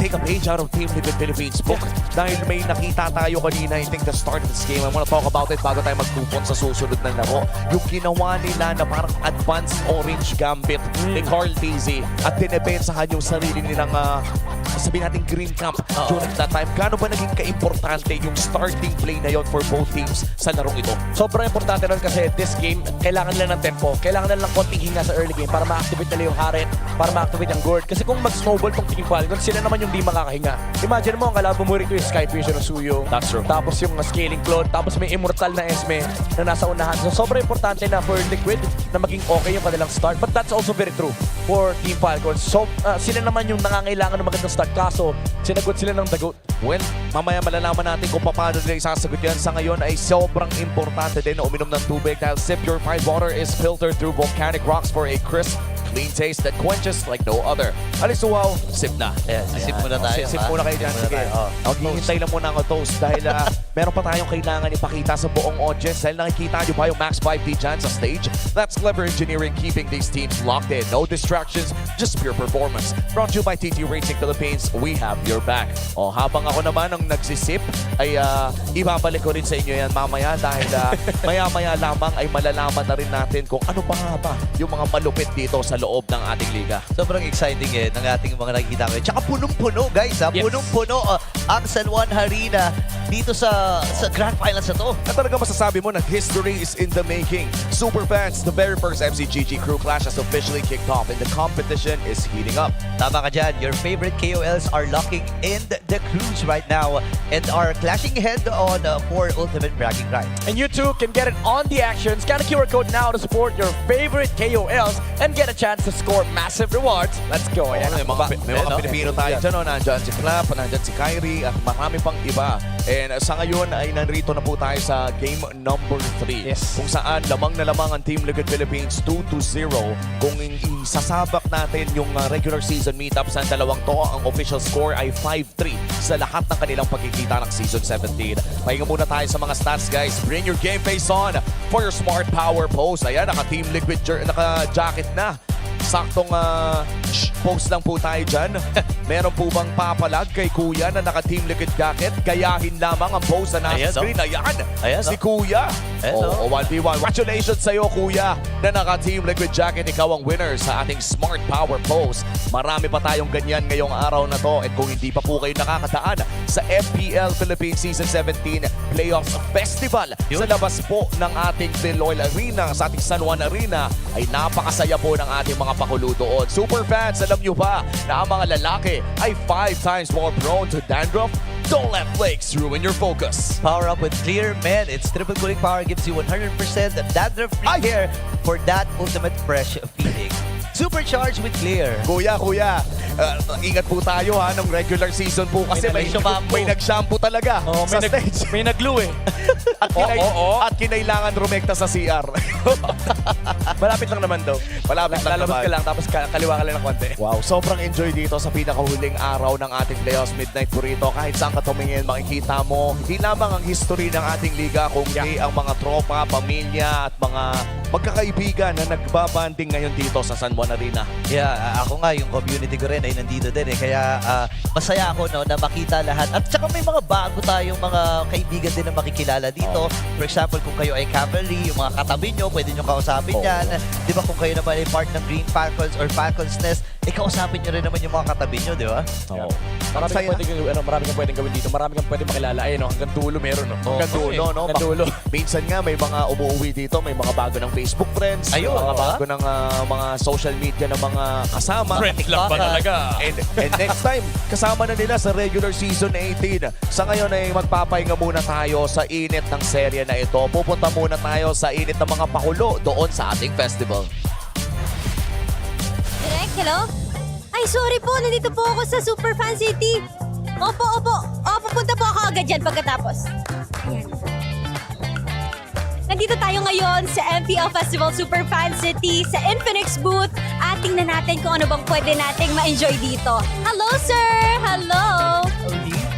take a page out of Team Liquid Philippines book. Dahil may nakita tayo kanina, I think the start of this game, I want to talk about it bago tayo mag-coupon sa susunod na laro. Yung ginawa nila na parang advanced orange gambit ni Carl Tizzy at dinepensahan yung sarili nilang sabihin natin green camp during that time. Gaano ba naging ka-importante yung starting play na yon for both teams sa larong ito? Sobrang importante ron kasi this game, kailangan nila ng tempo. Kailangan nila ng konting hinga sa early game para ma-activate nila yung Harit, para ma-activate yung Gourd. Kasi kung mag-snowball tong Team Falcons, sila naman yung di makakahinga. Imagine mo, ang kalaban mo rito yung Sky Vision ng Suyo. That's true. Tapos yung scaling clone, tapos may immortal na Esme na nasa unahan. So sobrang importante na for Liquid na maging okay yung kanilang start. But that's also very true for Team Falcons. So sila naman yung nangangailangan ng magandang start. Kaso, sinagot sila ng dagot. Well, mamaya malalaman natin kung paano nila isasagot yan. Sa ngayon ay sobrang importante din na uminom ng tubig dahil Sip Purified Water is filtered through volcanic rocks for a crisp, clean taste that quenches like no other. Alis wow, sip na. Sip muna tayo. Sip muna kayo dyan. Sige. Maghihintay lang muna ako toast dahil meron pa tayong kailangan ipakita sa buong audience dahil nakikita nyo ba yung Max 5D dyan sa stage? That's clever engineering keeping these teams locked in. No distractions, just pure performance. Brought to you by TT Racing Philippines, we have your back. O habang ako naman ang nagsisip ay ibabalik ko rin sa inyo yan mamaya dahil maya-maya lamang ay malalaman na rin natin kung ano pa nga ba yung mga malupit dito sa loob ng ating liga. Sobrang exciting eh ng ating mga nakikita ngayon. Tsaka punong-puno guys ha. Punong-puno ang San Juan Harina dito sa Grand Finals na to. At talaga masasabi mo na history is in the making. Superfans, the very first MCGG crew clash has officially kicked off and the competition is heating up. Tama ka dyan. Your favorite KOLs are locking in the crews right now and are clashing head on for ultimate bragging rights. And you too can get it on the action. Scan a QR code now to support your favorite KOLs and get a chance to score massive rewards. Let's go. May mga Pilipino tayo dyan. Nandyan si Flap, nandyan si Kyrie at marami pang iba. And sa ngayon ay nandito na po tayo sa game number 3. Kung saan lamang na lamang ang Team Liquid Philippines 2-0. Kung isasabak natin yung regular season meetups ng dalawang to, ang official score ay 5-3 sa lahat ng kanilang pagkikita ng Season 17. Pahinga muna tayo sa mga stats, guys. Bring your game face on for your smart power pose. Ayan, naka-Team Liquid naka-jacket na. Saktong post lang po tayo dyan. Meron po bang papalag kay Kuya na naka-Team Liquid jacket? Gayahin lamang ang post na nasa screen. Ayan, si Kuya. 1v1. Congratulations sa'yo, Kuya, na naka-Team Liquid jacket. Ikaw ang winner sa ating Smart Power Post. Marami pa tayong ganyan ngayong araw na to. At kung hindi pa po kayo nakakadaan sa MDL Philippines Season 17 Playoffs Festival sa labas po ng ating Deloitte Arena, sa ating San Juan Arena, ay napakasaya po ng ating mga pakulo doon. Super fans, alam nyo ba na ang mga lalaki ay 5 times more prone to dandruff? Don't let flakes ruin your focus. Power up with Clear, man. Its triple cooling power gives you 100% dandruff-free hair for that ultimate fresh feeling. Supercharged with Clear. Kuya, ingat po tayo ha ng regular season po kasi may nag-shampoo talaga sa stage. May nag-glue eh. At kinailangan rumekta sa CR. Malapit lang naman daw. Malapit lang Lalabas naman. ka lang, tapos kaliwa ka lang ng konti. Wow, sobrang enjoy dito sa pinakahuling araw ng ating playoffs midnight burrito. Kahit saan ka tumingin, makikita mo hindi lamang ang history ng ating liga, kundi ang mga tropa, pamilya at mga magkakaibigan na nagbabanding ngayon dito sa San Juan Arena. Yeah, ako nga, yung community ko rin ay nandito din eh. Kaya masaya ako na makita lahat. At saka may mga bago tayong mga kaibigan din na makikilala dito. For example, kung kayo ay cavalry, yung mga katabi nyo, pwede nyo kausapin yan. Di ba kung kayo naman ay part ng Green Falcons or Falcons Nest, kausapin nyo rin naman yung mga katabi nyo, di ba? Oo. Marami kang pwedeng gawin dito. Marami kang pwedeng makilala. Ayun, hanggang dulo meron. Hanggang dulo, no? Hanggang dulo. Minsan nga may mga umuwi dito, may mga bago ng Facebook friends, may mga bago ng mga social media ng mga kasama. Friend lang ba talaga? And next time, kasama na nila sa regular season 18. Sa ngayon ay magpapahinga muna tayo sa init ng serye na ito. Pupunta muna tayo sa init ng mga pakulo doon sa ating festival. Direk, hello? Ay, sorry po. Nandito po ako sa Super Fan City. Opo. Pupunta po ako agad dyan pagkatapos. Ayan. Nandito tayo ngayon sa MPL Festival Super Fan City sa Infinix booth at tingnan natin kung ano bang pwede nating ma-enjoy dito. Hello, sir! Hello!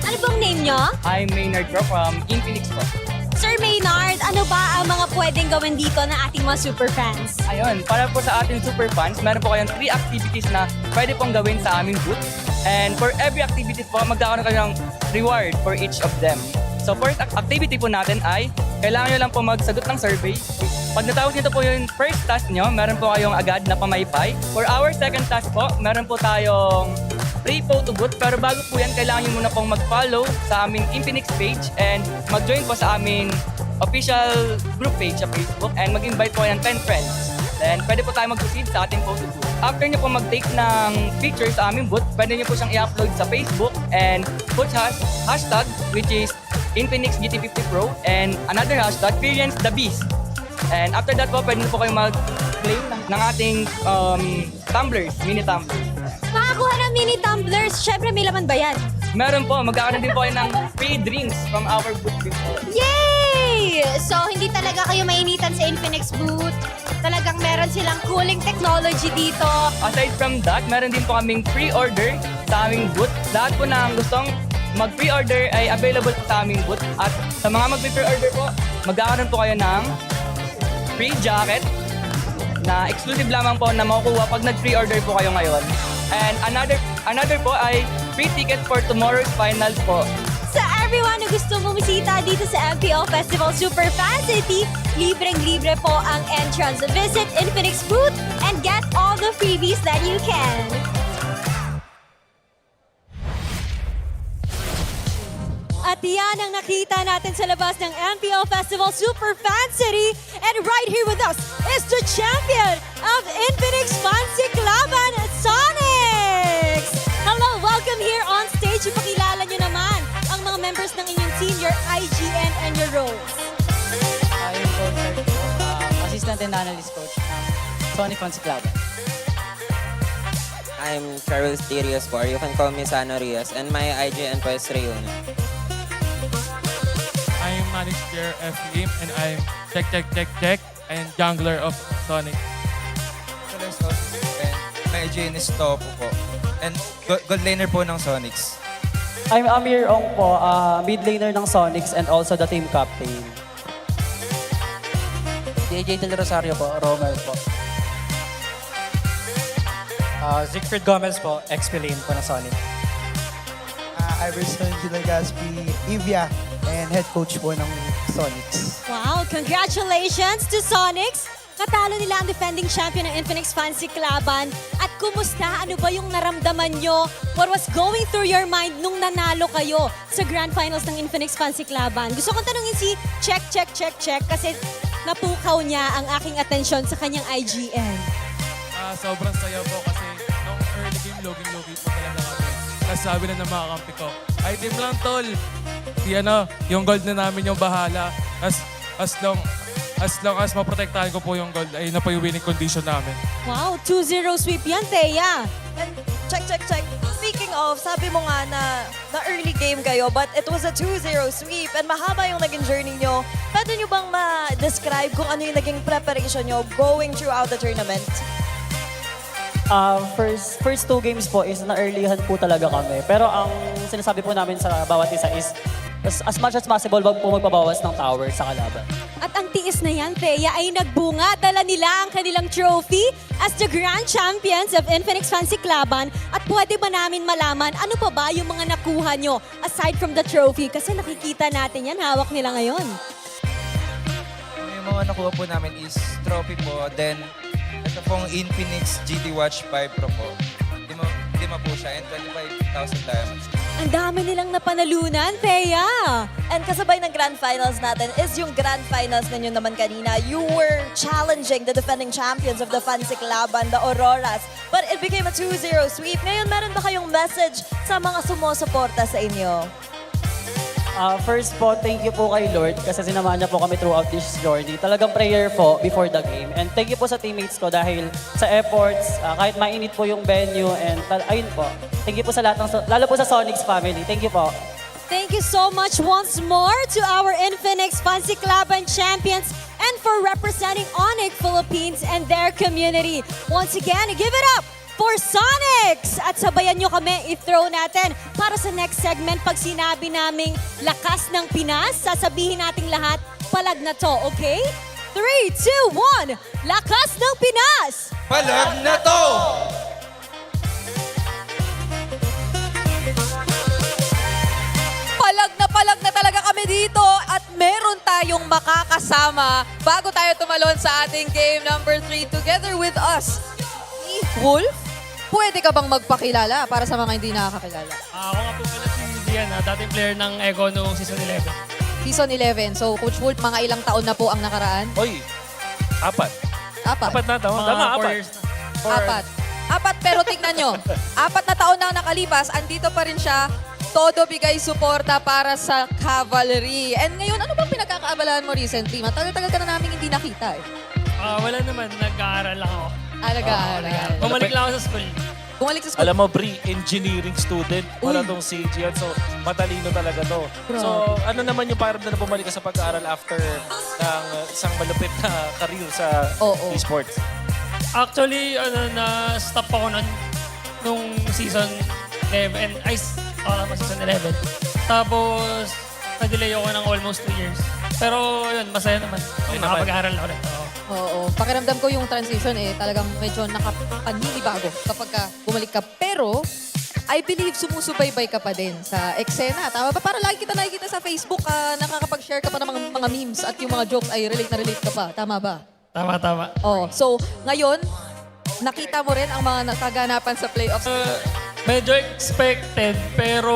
Ano bang name nyo? I'm Maynard from Infinix po. Sir Maynard, ano ba ang mga pwedeng gawin dito ng ating mga super fans? Ayun, para po sa ating super fans, meron po kayong 3 activities na pwede pong gawin sa aming booth. And for every activity po, magkakaroon kayo ng reward for each of them. So first activity po natin ay, kailangan nyo lang po magsagot ng survey. Pag natapos nito po yung first task nyo, meron po kayong agad na pamaypay. For our second task po, meron po tayong free photo booth. Pero bago po yan, kailangan nyo muna pong mag-follow sa aming Infinix page and mag-join po sa aming official group page sa Facebook and mag-invite po ng 10 friends. Then pwede po tayo mag-proceed sa ating photo booth. After nyo po mag-take ng picture sa aming booth, pwede nyo po siyang i-upload sa Facebook and put hashtag which is Infinix GT50 Pro and another hashtag Experience the Beast. And after that po, pwede po kayo mag-claim ng ating tumblers, mini tumblers. Makakuha ng mini tumblers, syempre may laman ba yan? Meron po, magkakaroon din po kayo ng free drinks from our booth before. Yay! So, hindi talaga kayo mainitan sa Infinix booth. Talagang meron silang cooling technology dito. Aside from that, meron din po kaming pre-order sa aming booth. Lahat po na gustong mag-pre-order ay available po sa aming booth. At sa mga mag-pre-order po, magkakaroon po kayo ng free jacket na exclusive lamang po na makukuha pag nag-pre-order po kayo ngayon. And another po ay free tickets for tomorrow's finals po. Sa everyone na gusto bumisita dito sa MPL Festival Super Fan City, libreng-libre po ang entrance. Visit Infinix booth and get all the freebies that you can. At yan ang nakita natin sa labas ng MPL Festival Super Fan City. And right here with us is the champion of Infinix Fancy Laban, Sonics! Hello, welcome here on stage. Ipakilala nyo naman ang mga members ng inyong team, your IGN and your roles. I'm coach, assistant and analyst coach ng Sonic Fancy Laban. I'm Charles T. Rios po. You can call me Sano Rios. And my IGN po is Rayuna. manager FEM and I'm check and jungler of Sonic. May Genis Topo po. And gold laner po ng Sonics. I'm Amir Ong po, mid laner ng Sonics and also the team captain. DJ Del Rosario po, Romer po. Siegfried Gomez po, XP lane po ng Sonic. Iverson Ginagaspi, Ivia, and head coach po ng Sonics. Wow, congratulations to Sonics! Katalo nila ang defending champion ng Infinix Fancy Laban. At kumusta? Ano ba yung naramdaman nyo? What was going through your mind nung nanalo kayo sa Grand Finals ng Infinix Fancy Laban? Gusto kong tanungin si Check kasi napukaw niya ang aking atensyon sa kanyang IGN. Sobrang saya po kasi nung early game, loging-logi po talaga kami. Tapos sabi na ng mga kampi ko, item lang tol. Yung gold na namin yung bahala. As long as maprotektahan ko po yung gold, ay na po yung winning condition namin. Wow, 2-0 sweep yan, Thea. And check. Speaking of, sabi mo nga na early game kayo, but it was a 2-0 sweep and mahaba yung naging journey nyo. Pwede nyo bang ma-describe kung ano yung naging preparation nyo going throughout the tournament? First 2 games po is na-earlyhan po talaga kami. Pero ang sinasabi po namin sa bawat isa is as much as possible, wag po magpabawas ng tower sa kalaban. At ang tiis na yan, Thea, ay nagbunga. Dala nila ang kanilang trophy as the Grand Champions of Infinix Fancy Laban. At pwede ba namin malaman ano pa ba yung mga nakuha nyo aside from the trophy? Kasi nakikita natin yan, hawak nila ngayon. Yung mga nakuha po namin is trophy po. Then, ito pong Infinix GT Watch 5 Pro po. Lima po siya and 25,000 diamonds. Ang dami nilang napanalunan, Thea! And kasabay ng Grand Finals natin is yung Grand Finals ninyo naman kanina. You were challenging the defending champions of the Fancy Laban, the Auroras. But it became a 2-0 sweep. Ngayon, meron ba kayong message sa mga sumusuporta sa inyo? First po, thank you po kay Lord kasi sinamahan niya po kami throughout this journey. Talagang prayer po before the game. And thank you po sa teammates ko dahil sa efforts, kahit mainit po yung venue and ayun po. Thank you po sa lahat lalo po sa Sonics family. Thank you po. Thank you so much once more to our Infinix Fancy Laban champions and for representing Onyx Philippines and their community. Once again, give it up for Sonics! At sabayan nyo kami, i-throw natin para sa next segment. Pag sinabi naming lakas ng Pinas, sasabihin nating lahat, Palag Na To, okay? 3, 2, 1, lakas ng Pinas! Palag Na To! Palag na talaga kami dito at meron tayong makakasama bago tayo tumalon sa ating game number 3 together with us. Wolf, pwede ka bang magpakilala para sa mga hindi nakakakilala? Ako nga po pala si Dian, dating player ng Echo noong season 11. Season 11. So, Coach Wolf, mga ilang taon na po ang nakaraan? Oy, 4. Apat Na taon. Tama, 4 years na. Apat, pero tingnan nyo. 4 na taon na nakalipas, andito pa rin siya. Todo bigay suporta para sa Cavalry. And ngayon, ano bang pinagkakaabalahan mo recently? Matagal-tagal ka na namin hindi nakita eh. Wala naman, nag-aaral lang ako. Nag-aaral. Bumalik lang ako sa school. Bumalik sa school? Alam mo, Bri, engineering student. Para tong si Gian. So, matalino talaga to. So, ano naman yung parang na bumalik ka sa pag-aaral after ng isang malupit na career sa esports? Actually, na-stop ako nung season 11. Season 11. Tapos, na-delay ako ng almost 2 years. Pero yun, masaya naman. Nakapag-aaral na ulit. Oo. Pakiramdam ko yung transition talagang medyo nakapaninibago kapag bumalik ka. Pero, I believe sumusubaybay ka pa din sa eksena. Tama ba? Para lagi kita nakikita sa Facebook, nakakapag-share ka pa ng mga memes at yung mga jokes ay relate na relate ka pa. Tama ba? Tama. So, ngayon, nakita mo rin ang mga kaganapan sa playoffs. Medyo expected, pero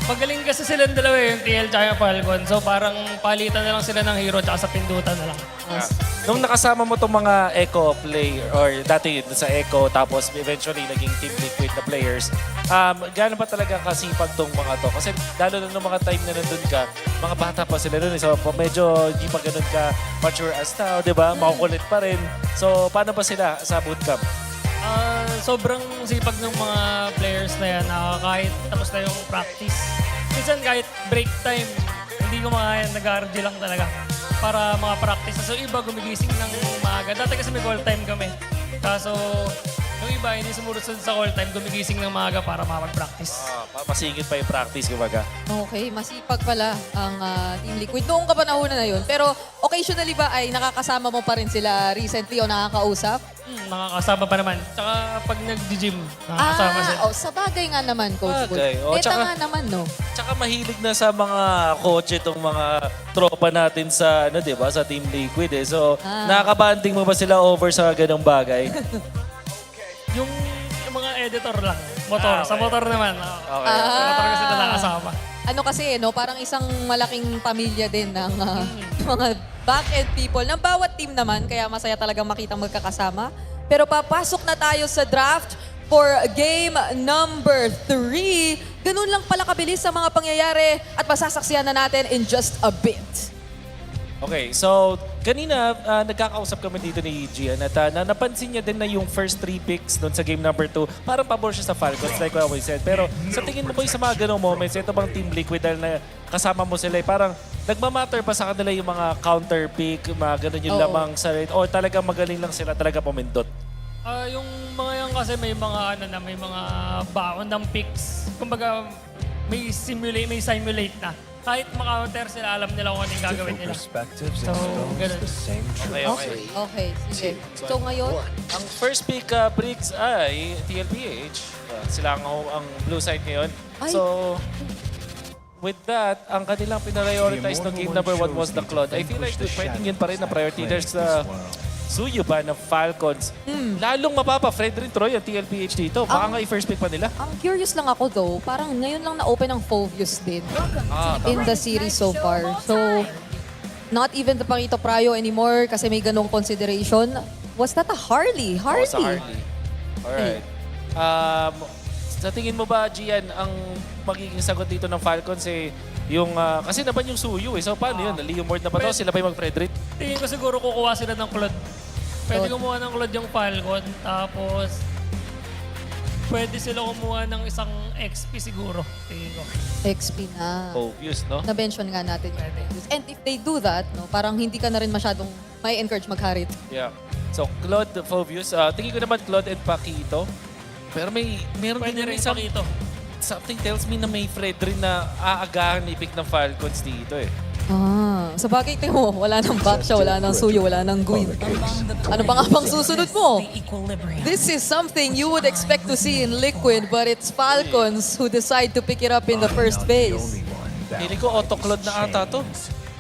magaling kasi silang dalawa yung TL at Falcon. So parang palitan na lang sila ng hero tsaka sa pindutan na lang. Nung nakasama mo itong mga Echo player, or dati sa Echo, tapos eventually naging Team Liquid na players, gaano ba talaga kasipag tong mga to? Kasi lalo na nung mga time na nandun ka, mga bata pa sila nun. So medyo hindi pa ganun ka mature as now, di ba? Makukulit pa rin. So paano ba sila sa bootcamp? Sobrang sipag ng mga players na yan. Kahit tapos na yung practice. Minsan kahit break time, hindi ko makaya, nag-RG lang talaga para mga practice. So iba gumigising ng maaga. Dati kasi may call time kami. Kaso yung iba hindi sumusunod sa call time, gumigising ng maaga para makapag-practice. Masingit pa yung practice, kumbaga. Okay, masipag pala ang Team Liquid. Noong kapanahonan na yun. Pero occasionally ba ay nakakasama mo pa rin sila recently o nakakausap? Nakakasama pa naman. Tsaka pag nag-gym, nakakasama sila. Sa bagay nga naman, Coach Bull. Bagay. Neta nga naman, no? Tsaka mahilig na sa mga kotse itong mga tropa natin sa, ano, di ba, sa Team Liquid eh. So, nakakabanding mo ba sila over sa ganong bagay? Yung mga editor lang. Motor. Sa motor naman. Okay. Sa motor kasi nakakasama. Ano kasi, no? Parang isang malaking pamilya din ng mga back-end people ng bawat team naman. Kaya masaya talagang makita magkakasama. Pero papasok na tayo sa draft for game number 3. Ganun lang pala kabilis sa mga pangyayari at masasaksiyan na natin in just a bit. Okay, so kanina nagkakausap kami dito ni Gian at napansin niya din na yung first 3 picks doon sa game number 2, parang pabor siya sa Falcons like what we said. Pero sa tingin mo ba yung sa mga ganong moments, ito bang Team Liquid dahil na kasama mo sila, parang nagmamatter pa sa kanila yung mga counter pick, mga ganun yung lamang sa rate, o talagang magaling lang sila talaga pumindot? Yung mga yan kasi may mga may mga baon ng picks. Kumbaga may simulate na. Kahit maka-counter sila, alam nila kung anong gagawin nila. So, ganun. Okay, sige. So ngayon, ang first pick, Briggs, ay TLPH. Sila ang blue side ngayon. So, with that, ang kanilang pinarioritize ng game number 1 was the Claude. I feel like pwedeng yun pa rin na priority. There's the Suyo ba ng Falcons. Lalong mapapa-Fred rin Troy ang TLPH dito. Baka nga i-first pick pa nila. ang curious lang ako though, parang ngayon lang na-open ang Fovius din in the series so far. So, not even the Pangito Prayo anymore kasi may ganong consideration. Was that a Harley? Oo, sa Harley. Alright. Sa tingin mo ba, Gian, ang magiging sagot dito ng Falcons eh, yung, kasi naman yung Suyo eh. So paano yun? Leomord na pa to? Sila pa yung mag-Fredrit? Tingin ko siguro kukuha sila ng Claude. Pwede kumuha ng Claude yung Falcon. Tapos, pwede sila kumuha ng isang XP siguro. Tingin ko. XP na. Obvious, no? Na-mention nga natin. And if they do that, no, parang hindi ka na rin masyadong may encourage magharit. Yeah. So, Claude, Fovius. Tingin ko naman Claude and Paquito. Pero meron Pwede din rin isang Paquito. something tells me na may Fred rin na aagahan ni pick ng Falcons dito eh. Sa bagay mo, wala nang Baksha, wala nang Suyo, wala nang Guin. Ano pa nga bang susunod mo? This is something you would expect to see in Liquid, but it's Falcons who decide to pick it up in the first phase. Feeling ko auto-Claude na ata to.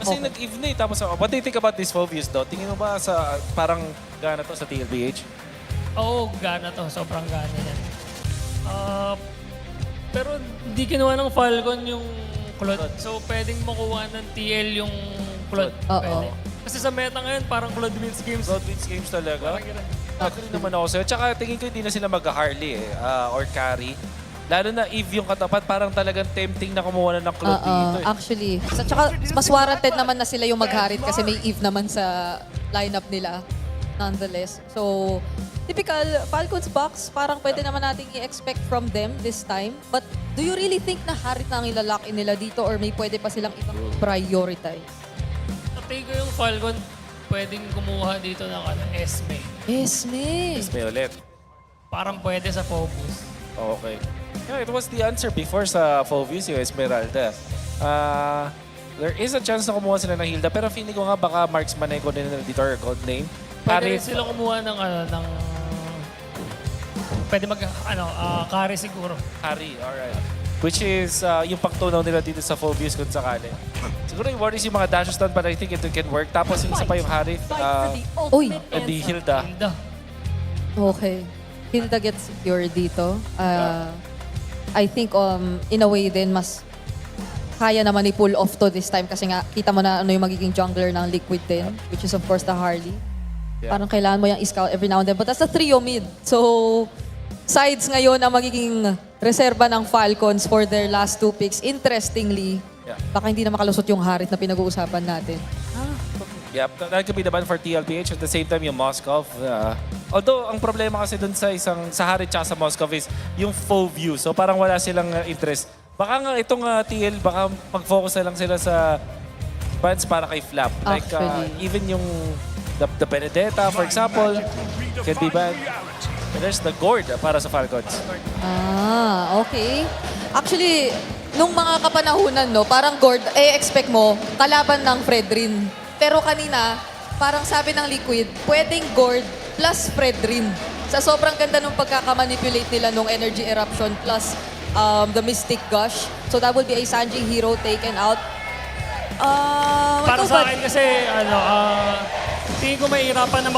Kasi nag-eve na eh. Tapos, what do you think about this Fovius though? Tingin mo ba sa parang gana to sa TLPH? Oo, gana to. Sobrang gana yan. Pero hindi kinuha ng Falcon yung Claude. So, pwedeng makuha ng TL yung Claude. Pwede. Kasi sa meta ngayon, parang Claude wins games. Claude wins games talaga. Agree naman ako sa'yo. Tsaka tingin ko hindi na sila mag-Harley eh, or carry. Lalo na Eve yung katapat, parang talagang tempting na kumuha na ng Claude dito eh. Actually. Tsaka mas warranted naman na sila yung magharit kasi may Eve naman sa lineup nila. Nonetheless. So, typical Falcons box, parang pwede naman nating i-expect from them this time. But do you really think na harit na ang ilalock in nila dito or may pwede pa silang ibang prioritize? Sa tingin ko yung Falcon, pwedeng kumuha dito ng Esme. Esme ulit. Parang pwede sa Focus. Okay. Yeah, it was the answer before sa Fovius, yung Esmeralda. There is a chance na kumuha sila ng Hilda, pero feeling ko nga baka marksman na yung dito or code name. Pwede sila kumuha ng pwede carry siguro. Carry, alright. Which is yung pagtunaw nila dito sa Fovius kung sakali. Siguro yung worries yung mga dash stun, but I think it can work. Tapos yung isa pa yung Harith and the Hilda. Okay. Hilda gets secured dito. I think in a way din mas kaya naman i-pull off to this time kasi nga kita mo na ano yung magiging jungler ng Liquid din, which is of course the Harley. Parang kailangan mo yung scout every now and then. But that's a trio mid. So, sides ngayon ang magiging reserba ng Falcons for their last 2 picks. Interestingly, baka hindi na makalusot yung Harit na pinag-uusapan natin. Yep, that could be the ban for TLPH. At the same time, yung Moskov. Although, ang problema kasi dun sa Harit tsaka sa Moskov is yung full view. So, parang wala silang interest. Baka nga itong TL, baka mag-focus na lang sila sa bans para kay Flap. Like, even yung the Benedetta, for example, can be banned. And there's the Gourd para sa Falcons. Okay. Actually, nung mga kapanahunan, no, parang Gourd, expect mo, kalaban ng Fredrin. Pero kanina, parang sabi ng Liquid, pwedeng Gourd plus Fredrin. Sa sobrang ganda nung pagkakamanipulate nila nung Energy Eruption plus the Mystic Gush. So that would be a Sanji hero taken out. Para sa akin kasi, tingin ko mahirapan na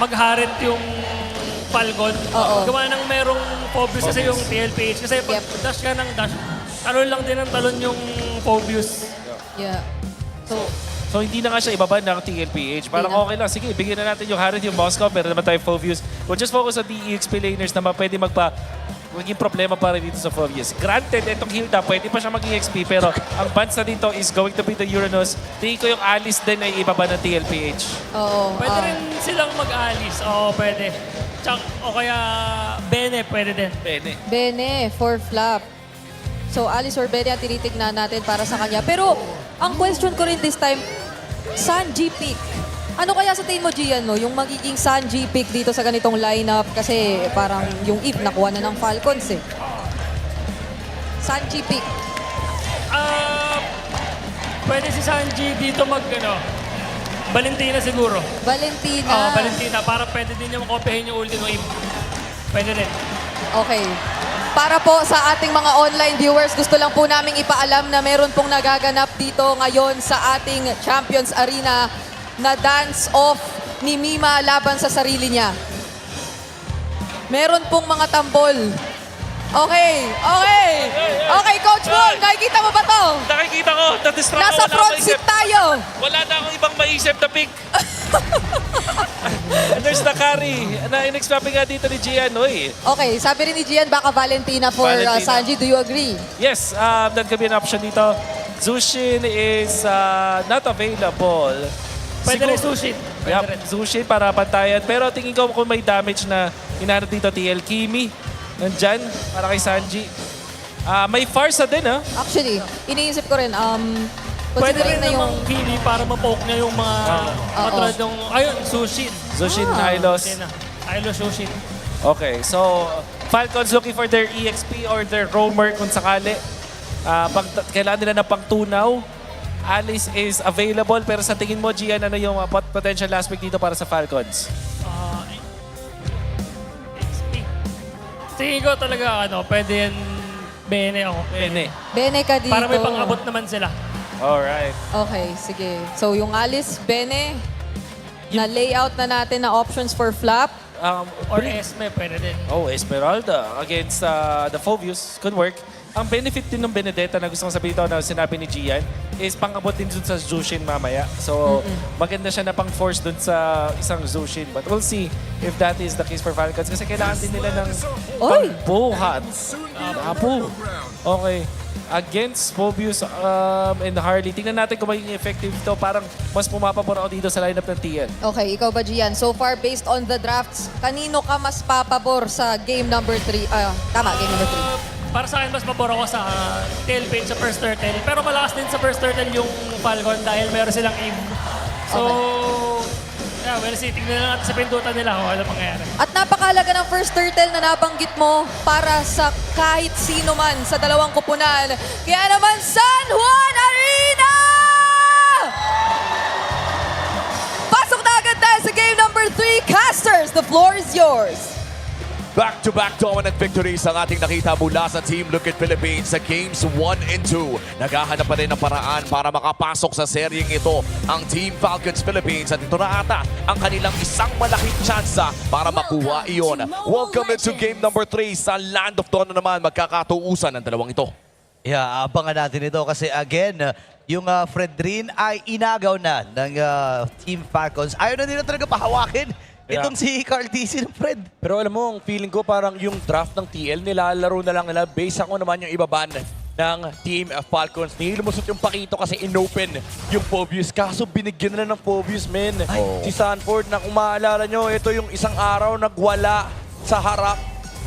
magharit yung Falcon. Gawa ng merong Phobius kasi yung TLPH. Kasi pag dash ka ng dash, talon lang din ang talon yung Phobius. Yeah. So hindi na nga siya ibaban ng TLPH. Parang okay lang. Sige, bigyan na natin yung Harit, yung Moscow, pero naman tayo Phobius. We'll just focus on the EXP laners na pwede maging problema para dito sa Phobius. Granted, itong Hilda, pwede pa siya mag-EXP, pero ang bans na dito is going to be the Uranus. Tingin ko yung Alice din ay ibaba ng TLPH. Pwede rin silang mag-Alice. Oo, pwede. O kaya Bene, pwede din. Bene for Flap. So Alice or Bene ang tinitignan natin para sa kanya. Pero ang question ko rin this time, Sanji pick. Ano kaya sa tingin mo, Gian, no? Yung magiging Sanji pick dito sa ganitong lineup? Kasi parang yung Eve nakuha na ng Falcons eh. Sanji pick. Pwede si Sanji dito Valentina siguro. Valentina. Valentina. Para pwede din niya makopyahin yung ulti ng Eve. Pwede rin. Okay. Para po sa ating mga online viewers, gusto lang po naming ipaalam na meron pong nagaganap dito ngayon sa ating Champions Arena na dance-off ni Mima laban sa sarili niya. Meron pong mga tambol. Okay. Coach Bull, nakikita mo ba to? Nakikita ko. Nasa front seat tayo. Wala na akong ibang maisip na pick. And there's the carry na in-expect nga dito ni Gian. Okay, sabi rin ni Gian, baka Valentina for Sanji. Do you agree? Yes, that could be an option dito. Zushin is not available. Pwede rin Zushin. Zushin para pantayan. Pero tingin ko kung may damage na hinahanap dito, TL Kimi. Nandyan, para kay Sanji. May Farsa din, Actually, iniisip ko rin, pwede rin na namang Kimi para mapoke niya yung mga katulad ng, Zushin. Zushin, Hylos. Hylos, Zushin. Okay, so Falcons looking for their EXP or their roamer kung sakali. Kailangan nila ng pangtunaw. Alice is available, pero sa tingin mo, Gian, ano yung potential last pick dito para sa Falcons? Tingin ko talaga, pwede yan Bene ako. Bene ka dito. Para may pang-abot naman sila. Alright. Okay, sige. So yung Alice, Bene, na layout na natin na options for Flap. Or Esme, pwede din. Esmeralda against the Phobius. Could work. Ang benefit din ng Benedetta na gusto kong sabihin ito na sinabi ni Gian is pang-abot din dun sa Zushin mamaya. So, maganda siya na pang-force dun sa isang Zushin. But we'll see if that is the case for Falcons. Kasi kailangan din nila ng pang-buhat. Okay. Against Phobius and Harley. Tingnan natin kung magiging effective ito. Parang mas pumapabor ako dito sa lineup ng TL. Okay, ikaw ba, Gian? So far, based on the drafts, kanino ka mas papabor sa game number 3? Tama, game number 3. Para sa akin, mas pabor ako sa tailpin sa first turtle. Pero malakas din sa first turtle yung Falcon dahil meron silang Eve. So, we'll see. Tingnan na natin sa pindutan nila kung ano mangyayari. At napakalaga ng first turtle na nabanggit mo para sa kahit sino man sa dalawang kupunan. Kaya naman, San Juan Arena! Pasok na agad tayo sa game number 3. Casters, the floor is yours. Back-to-back dominant victories ang ating nakita mula sa Team Look at Philippines sa Games 1 and 2. Naghahanap pa rin ng paraan para makapasok sa seryeng ito ang Team Falcons Philippines at ito na ata ang kanilang isang malaking tsansa para makuha iyon. Welcome into Game number 3 sa Land of Dawn naman magkakatuusan ng dalawang ito. Yeah, abangan natin ito kasi again, yung Fredrin ay inagaw na ng Team Falcons. Ayaw na nila talaga pahawakin. Itong si Carl TC ng Fred. Pero alam mo, ang feeling ko parang yung draft ng TL, nilalaro na lang nila based ako naman yung ibaban ng Team Falcons. Nilumusot yung Pakito kasi inopen yung Phobius. Kaso binigyan nila ng Phobius, men. Si Sanford, na kung maalala nyo, ito yung isang araw nagwala sa harap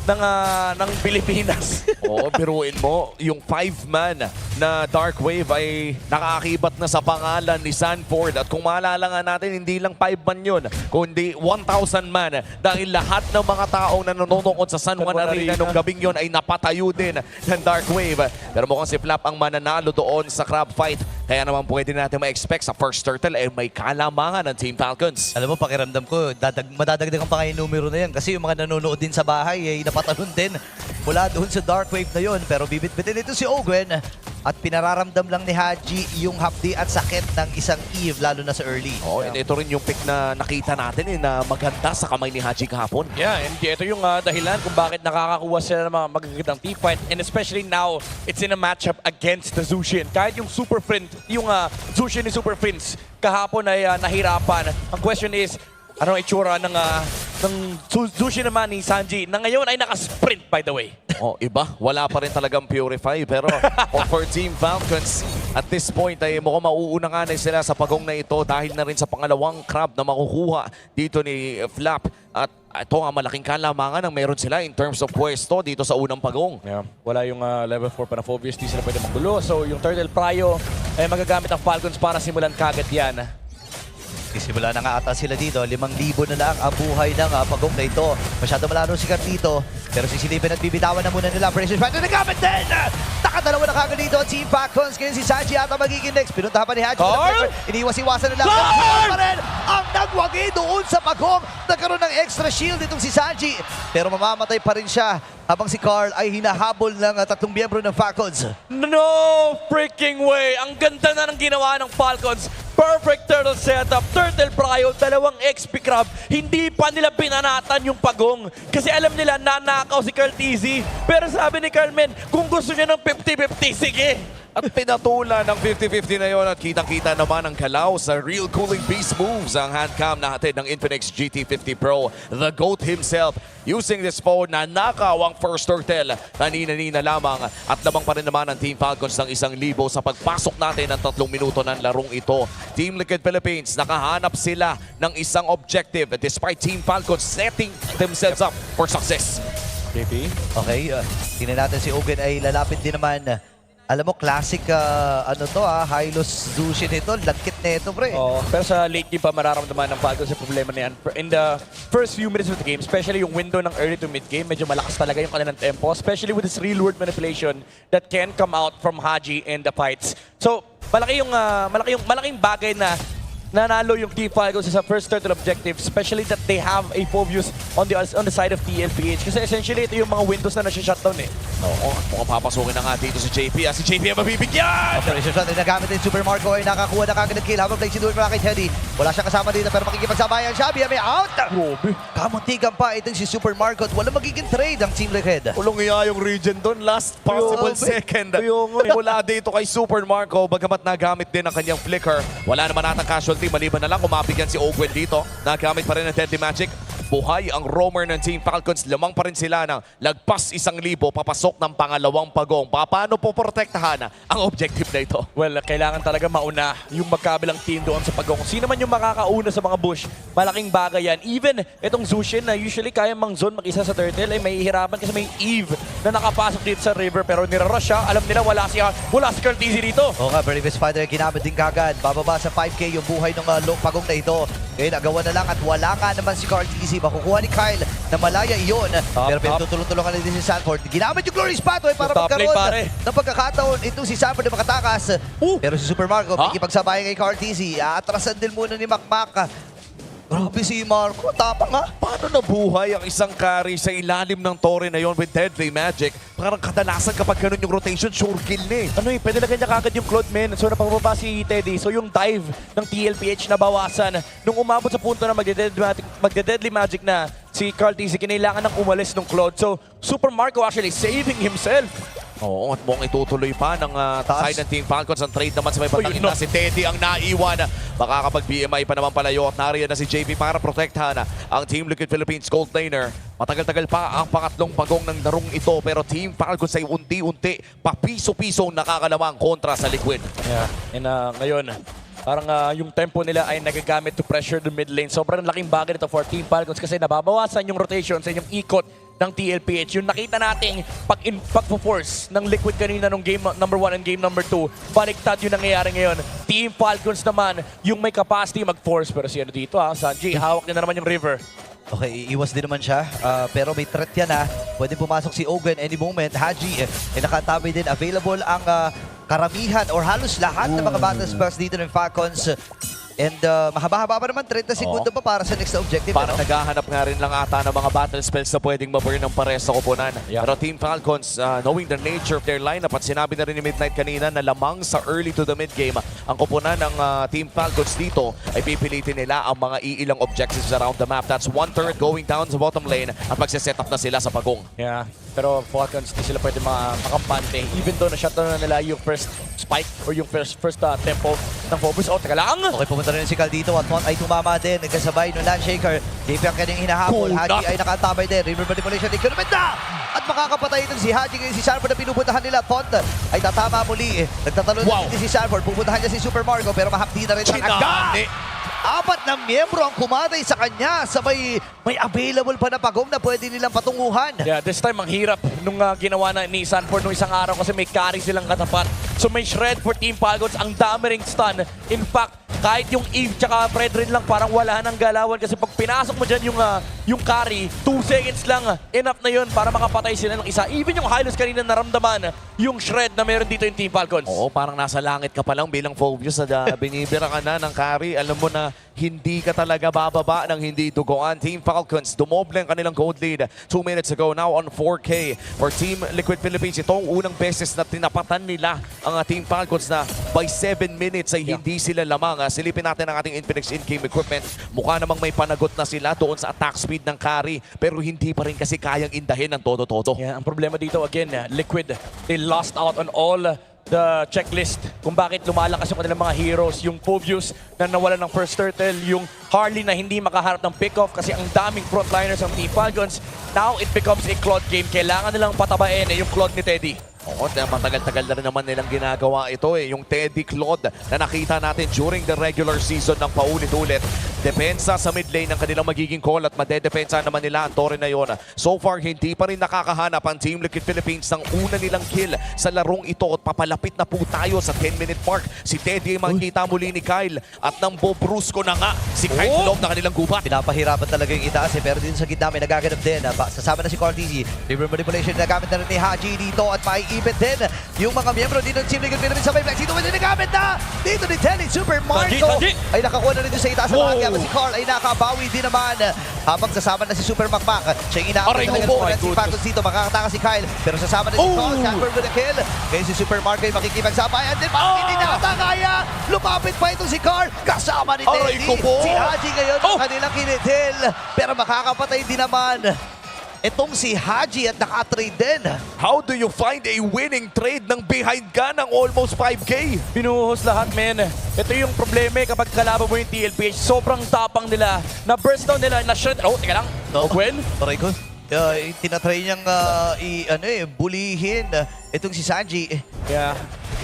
ng Pilipinas. Oo, biruin mo, yung 5-man na Dark Wave ay nakaakibat na sa pangalan ni Sanford. At kung maalala nga natin, hindi lang 5-man yun, kundi 1,000 man. Dahil lahat ng mga taong nanonood sa San Juan Arena nung gabing yun ay napatayo din ng Dark Wave. Pero mukhang si Flap ang mananalo doon sa crab fight. Kaya naman pwede natin ma-expect sa first turtle ay may kalamangan ng Team Falcons. Alam mo, pakiramdam ko, madadagdagan pa kayo yung numero na yan kasi yung mga nanonood din sa bahay ay napatalon din mula doon sa Dark Wave na yun. Pero bibit-bitin ito si Ogwen at pinararamdam lang ni Haji yung hapdi at sakit ng isang Eve, lalo na sa early. Oh, and ito rin yung pick na nakita natin na maganda sa kamay ni Haji kahapon. Yeah, and ito yung dahilan kung bakit nakakakuha sila ng mga magagandang team fight. And especially now, it's in a matchup against the Zushin. Kahit yung Super Friend, yung Zushin ni Super Friends, kahapon ay nahirapan. Ang question is, ano ang itsura ng Zushin naman ni Sanji na ngayon ay nakasprint, by the way. Oh, iba. Wala pa rin talagang Purify. Pero for Team Falcons, at this point ay mukhang mauuna nga na sila sa pagong na ito dahil na rin sa pangalawang crab na makukuha dito ni Flap. At ito ang malaking kalamangan ang meron sila in terms of pwesto dito sa unang pagong. Yeah. Wala yung level 4 pa na Phobius, di sila pwede magulo. So yung Turtle Prio ay magagamit ang Falcons para simulan kagad yan. Isimula na nga ata sila dito, 5,000 na lang ang buhay ng pagong na ito. Masyado malaro si Cartito, pero sisilipin at bibitawan na muna nila. Precious Panther nagamit din! Nakadalawa na kagad dito ang Team Falcons. Ngayon si Sanji ata magiging next. Pinuntahan pa ni Haji. Iniwas-iwasan na lang. Pa rin ang nagwagi doon sa pagong. Nagkaroon ng extra shield itong si Sanji. Pero mamamatay pa rin siya habang si Carl ay hinahabol ng 3 miyembro ng Falcons. No freaking way! Ang ganda na ng ginawa ng Falcons. Perfect turtle setup, turtle prio, 2 XP crab. Hindi pa nila binanatan yung pagong. Kasi alam nila nanakaw si Carl TZ. Pero sabi ni Carlman, kung gusto niya ng 50-50, sige. At pinatula ng 50-50 na yon at kitang-kita naman ang kalaw sa real cooling beast moves ang handcam natin ng Infinix GT50 Pro. The GOAT himself using this phone na nakaw ang first turtle. Nanina-nina lamang at lamang pa rin naman ang Team Falcons ng 1,000 sa pagpasok natin ng 3 minuto ng larong ito. Team Liquid Philippines, nakahanap sila ng isang objective despite Team Falcons setting themselves up for success. JP? Okay, tingnan natin si Ogen ay lalapit din naman. Alam mo, classic high-loss Zushin ito. Lagkit na ito, pre. Oh, pero sa late game pa mararamdaman ng Falcons yung problema na yan. In the first few minutes of the game, especially yung window ng early to mid game, medyo malakas talaga yung kanilang tempo, especially with this real-world manipulation that can come out from Haji in the fights. So, malaking bagay na nanalo yung Team Falcons sa first turtle objective, especially that they have a Phobius on the side of TLPH. Kasi essentially, ito yung mga windows na nasi-shutdown eh. Oo, mukhang papasukin na nga dito si JP. Si JP ang mabibigyan! Operation Shot ay nagamit din Super Marco ay nakakuha na kagad ng kill habang play si Duel para kay Teddy. Wala siya kasama dito pero makikipagsabayan siya. May out! Grabe. Kamuntigan pa itong si Super Marco at wala magiging trade ang Team Liquid. Ulong iya yung region doon. Last possible second. Mula dito kay Super Marco. Bagamat nagamit din ang kanyang flicker. Wala naman natang casualty. Maliban na lang kumapigyan si Ogwen dito. Nagamit pa rin ng Deadly Magic. Buhay ang roamer ng Team Falcons. Lamang pa rin sila ng lagpas 1,000 papasok ng pangalawang pagong. Paano po protektahan ang objective na ito? Well, kailangan talaga mauna yung magkabilang team doon sa pagong. Sino man yung makakauna sa mga bush, malaking bagay yan. Even itong Zushin na usually kaya mang zone mag-isa sa turtle, ay may hihirapan kasi may Eve na nakapasok dito sa river pero nirarush siya. Alam nila wala si Carl TZ dito. Oo nga, Brave Spider ginamit din kagad. Bababa sa 5K yung buhay ng pagong na ito. Ngayon, agawan na lang at wala nga naman si Carl TZ. Makukuha ni Kyle na malaya iyon. Pero pinutulong-tulungan din si Sanford. Ginamit yung Glory Spot para magkaroon ng pagkakataon itong si Sanford na makatakas. Pero si Super Marco, ikipagsabayan kay Carl TZ. Atrasan din muna ni Makmak. Grabe si Marco, tapang nga. Paano nabuhay ang isang carry sa ilalim ng tore na yon with Deadly Magic? Parang kadalasan kapag ganun yung rotation, sure kill na eh. Ano pwede lang kanya kagad yung Claude Men. So napababa si Teddy. So yung dive ng TLPH na bawasan. Nung umabot sa punto na magde-Deadly Magic na si Carl TZ, kinailangan ng umalis ng Claude. So Super Marco actually saving himself. Oo, at mukhang itutuloy pa ng side ng Team Falcons. Ang trade naman sa may batangin na si Teddy ang naiwan. Makakapag-BMI pa naman palayo at nariyan na si JP para protektahan ang Team Liquid Philippines gold laner. Matagal-tagal pa ang pangatlong pagong ng darong ito pero Team Falcons ay unti-unti papiso-piso nakakalawang kontra sa Liquid. Yeah, and ngayon, parang yung tempo nila ay nagagamit to pressure the mid lane. Sobrang laking bagay nito for Team Falcons kasi nababawasan yung rotation sa inyong ikot ng TLPH. Yung nakita nating pag-force ng Liquid kanina nung game number 1 and game number 2, baliktad yung nangyayari ngayon. Team Falcons naman, yung may capacity mag-force. Pero si ano dito Sanji, hawak niya na naman yung river. Okay, iwas din naman siya. Pero may threat yan Pwede pumasok si Ogun any moment. Haji, nakatabay din. Available ang karamihan or halos lahat ng mga battle spells dito ng Falcons. And mahaba-haba pa naman, 30 segundo pa para sa next na objective. Parang naghahanap nga rin lang ata ng mga battle spells na pwedeng maburn ng pares sa kupunan. Pero Team Falcons, knowing the nature of their lineup at sinabi na rin ni Midnight kanina na lamang sa early to the mid game, ang kupunan ng Team Falcons dito ay pipilitin nila ang mga iilang objectives around the map. That's 1/3 going down sa bottom lane at magsiset up na sila sa pagong. Yeah, pero Falcons, di sila pwede makampante. Even though na-shutdown na nila yung first spike or yung first tempo ng focus. Oh, teka lang! Okay, pumunta rin si Cal dito at Mont ay tumama din. Nagkasabay ng Landshaker. JP ang kanyang hinahabol. Haji ay nakatabay din. River manipulation. Economist na! At makakapatay ito si Haji ngayon si Sanford na pinupuntahan nila. Mont ay tatama muli. Nagtatalo na si Sanford. Pupuntahan niya si Super Marco pero mahapdi na rin ang agad. 4 na miyembro ang kumatay sa kanya. Sabay may available pa na pagong na pwede nilang patunguhan. Yeah, this time ang hirap nung ginawa na ni Sanford nung isang araw kasi may carry silang katapat. So may shred for Team Falcons. Ang dami ring stun. In fact, kahit yung Eve tsaka Fredrin lang parang wala nang galawan kasi pag pinasok mo dyan yung carry, 2 seconds lang, enough na yun para makapatay sila ng isa. Even yung Hylos kanina naramdaman yung shred na meron dito yung Team Falcons. Oo, parang nasa langit ka pa lang bilang Phobius na binibira ka na ng carry. Alam mo na hindi ka talaga bababa ng hindi duguan. Team Falcons, dumoble ang kanilang gold lead 2 minutes ago. Now on 4K for Team Liquid Philippines. Ito ang unang beses na tinapatan nila ang Team Falcons na by 7 minutes ay hindi sila lamang. Silipin natin ang ating Infinix in-game equipment. Mukha namang may panagot na sila doon sa attack speed ng carry. Pero hindi pa rin kasi kayang indahin ng todo-todo. Yeah, ang problema dito again, Liquid, they lost out on all the checklist kung bakit lumalakas yung kanilang mga heroes. Yung Phobius na nawala ng first turtle, yung Harley na hindi makaharap ng pick-off kasi ang daming frontliners ng Team Falcons. Now it becomes a Claude game. Kailangan nilang patabain yung Claude ni Teddy. Oo, matagal-tagal na rin naman nilang ginagawa ito yung Teddy Claude na nakita natin during the regular season ng paulit-ulit. Depensa sa mid lane ng kanilang magiging call at madedepensa naman nila ang Torre na yun. So far, hindi pa rin nakakahanap ang Team Liquid Philippines ng una nilang kill sa larong ito at papalapit na po tayo sa 10-minute mark. Si Teddy ay makikita muli ni Kyle at nang bobrusko na nga si Kyle sa loob na kanilang gubat. Pinapahirapan talaga yung itaas pero dito sa gitna may nagaganap din. Sasama na si Cortezi. River manipulation nagamit na rin ni Haji dito at maiipit din yung mga miyembro dito ng Team Liquid Philippines sa may flex. Dito may nagamit na! Dito ni Telly Super Marco ay nakakuha na rin sa itaas ng bahagya. Si Carl ay nakabawi din naman habang sasama na si Super Macmac. Siya yung inaabot talaga ng si Falcons dito. Makakataka si Kyle pero sasama na si Carl. Sanford with a kill. Ngayon si Super Marco ay makikipagsabay. And then parang hindi nakatakaya. Lumapit pa ito si Carl. Kasama ni Teddy. Si Haji ngayon ang kanilang kinitil. Pero makakapatay din naman itong si Haji at naka-trade din. How do you find a winning trade ng behind ka ng almost 5K? Pinuhos lahat, men. Ito yung problema kapag kalaban mo yung TLPH. Sobrang tapang nila. Na-burst down nila, na-shred. Oh, teka lang. Gwen? Aray ko. Tinatry niyang bulihin itong si Sanji. Yeah.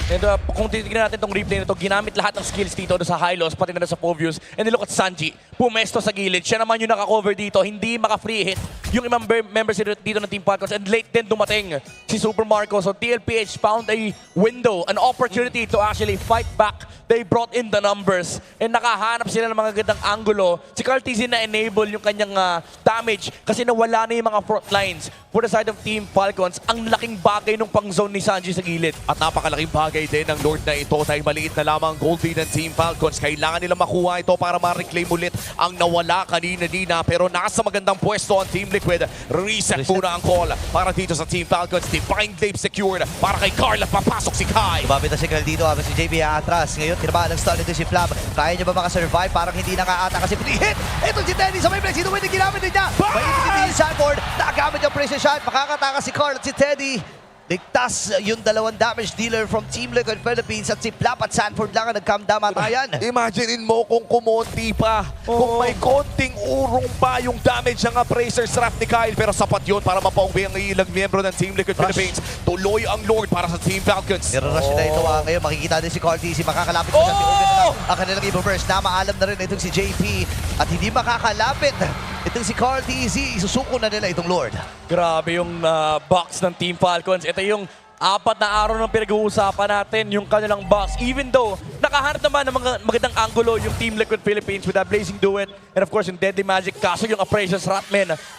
And kung titignan natin itong replay na ito, ginamit lahat ng skills dito sa Hylos, pati na sa Phobius. And look at Sanji, pumesto sa gilid. Siya naman yung naka-cover dito, hindi maka-free hit yung ibang members dito ng Team Falcons. And late din dumating si Super Marco. So TLPH found a window, an opportunity to actually fight back. They brought in the numbers. And nakahanap sila ng mga gandang angulo. Si Cartesian na-enable yung kanyang damage kasi nawala na yung mga front lines. For the side of Team Falcons, ang laking bagay nung pang-zone ni Sanji sa gilid. At napakalaking bagay din ng Lord na ito dahil maliit na lamang gold lead ng Team Falcons. Kailangan nila makuha ito para ma-reclaim ulit ang nawala kanina-dina. Pero nasa magandang pwesto ang Team Liquid. Reset muna ang call para dito sa Team Falcons. Divine Glaive secured para kay Carl at papasok si Kai. Lumapit na si Carl dito habang si JP atras. Ngayon, tinabahan ng stun ito si Flam. Kaya niya ba makasurvive? Parang hindi nakaata kasi free hit. Ito si Teddy sa may flex. Ito may ginamit din niya. May ipinili si Sanford. Nagamit yung precision shot. Makakataka si Carl at si Teddy. Ligtas yung dalawang damage dealer from Team Liquid Philippines at si Plap at Sanford lang ang nagkamdamatayan. Imaginein mo kung kumonti pa. Kung may konting urong pa yung damage ng Appraiser's Wrath ni Kyle. Pero sapat yun para mapauwi ang ilang miyembro ng Team Liquid Philippines. Tuloy ang Lord para sa Team Falcons. Pero rush na ito ngayon. Makikita din si Carty. Si makakalapit pa siya. Si Owen na lang ang kanilang Evo-Burst. Na maalam na rin itong si JP. At hindi makakalapit itong si Carty. Isusuko na nila itong Lord. Grabe yung box ng Team Falcons. Ito yung 4 na araw ng pinag-uusapan natin, yung kanilang box. Even though, nakahanap naman ng mga magandang angulo yung Team Liquid Philippines with that Blazing Duet and of course yung Deadly Magic. Kaso yung Appraiser's Wrath,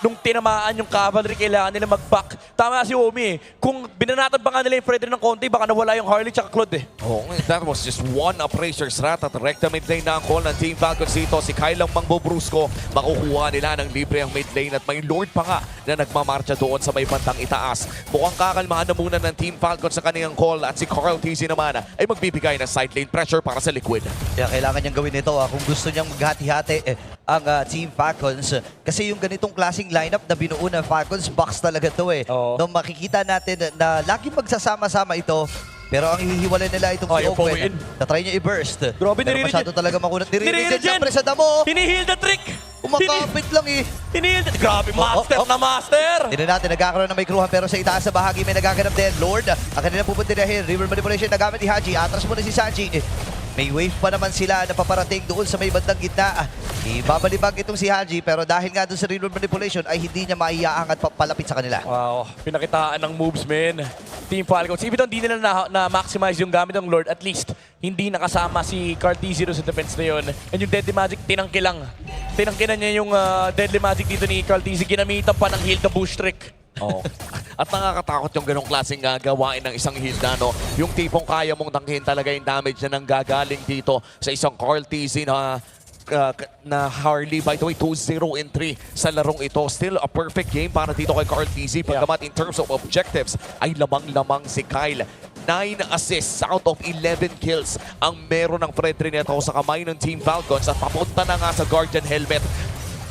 nung tinamaan yung Cavalry, kailangan nila mag-back. Tama si Omi, kung binanatan pa nga nila yung Freddy ng konti, baka nawala yung Harley tsaka Claude Oh, that was just one Appraiser's Wrath at recta mid lane na ang call ng Team Falcons dito. Si Kyle ang mangbobrusco. Makukuha nila ng libre ang mid lane at may Lord pa nga na nagmamarcha doon sa may bandang itaas. Mukhang kakalmahan na muna ng Team Falcons sa kaniyang call at si Carl TZ naman ay magbibigay ng side lane pressure para sa Liquid. Kaya kailangan niyang gawin ito kung gusto niyang maghati-hati ang Team Falcons. Kasi yung ganitong klaseng lineup na binuo ng Falcons, box talaga to No, makikita natin na lagi magsasama-sama ito. Pero ang hihiwalay nila itong si Owen. Na-try niya i-burst. Grabe, pero masyado talaga makunat. Nire-regen siyempre sa damo. Hinihil the trick! Umakapit lang Hinihil the... Grabe, master na master! Tignan natin, nagkakaroon ng may kruhan pero sa itaas sa bahagi may nagaganap din. Lord, ang kanilang pupuntirahin. River Manipulation na gamit ni Haji. Atras muna si Sanji. May wave pa naman sila na paparating doon sa may bandang gitna. Ibabalibag itong si Haji pero dahil nga doon sa River Manipulation ay hindi niya maiaang at palapit sa kanila. Wow, pinakitaan ng moves, Team Falcons. Even though hindi nila na-maximize yung gamit ng Lord, at least hindi nakasama si Carty Zero sa defense na yun. And yung Deadly Magic, tinangkilang. Tinangkilan niya yung Deadly Magic dito ni Carty. Ginamitan pa ng heal the bush trick. At nakakatakot yung ganong klaseng gawain ng isang Hilda, no? Yung tipong kaya mong tanghin talaga yung damage na nanggagaling dito sa isang Carl TZ na Harley. By the way, 2-0-3 sa larong ito. Still a perfect game para dito kay Carl TZ. Pagkamat in terms of objectives, ay lamang-lamang si Kyle. 9 assists out of 11 kills ang meron ng Fredry nito sa kamay ng Team Falcons at papunta na nga sa Guardian Helmet.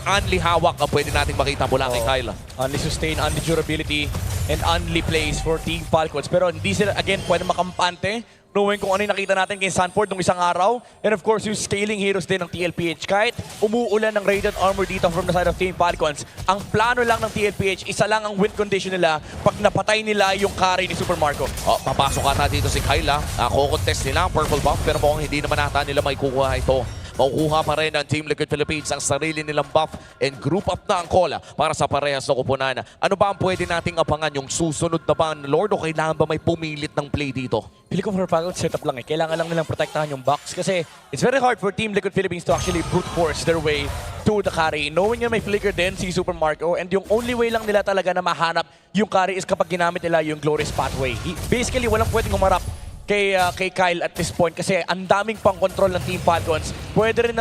Only hawak ang pwede nating makita mula kay Kyle. Only sustain, only durability, and only plays for Team Falcons. Pero hindi sila, again, pwede makampante, knowing kung ano yung nakita natin kay Sanford nung isang araw. And of course, yung scaling heroes din ng TLPH. Kahit umuulan ng Radiant Armor dito from the side of Team Falcons, ang plano lang ng TLPH, isa lang ang win condition nila pag napatay nila yung carry ni Super Marco. Papasok ata dito si Kyle. Kukontest nila ang purple buff pero mukhang hindi naman ata nila may kukuha ito. Makukuha pa rin ng Team Liquid Philippines ang sarili nilang buff and group up na ang call para sa parehas na kupunan. Ano ba ang pwede nating abangan? Yung susunod na ba ang Lord o kailangan ba may pumilit ng play dito? Pili ko for Falcons setup lang Kailangan lang nilang protektahan yung box kasi it's very hard for Team Liquid Philippines to actually brute force their way to the carry. Knowing nga may flicker din si Super Marco and yung only way lang nila talaga na mahanap yung carry is kapag ginamit nila yung Glorious Pathway. Basically, walang pwedeng humarap kay Kyle at this point kasi ang daming pang control ng Team Falcons. Pwede rin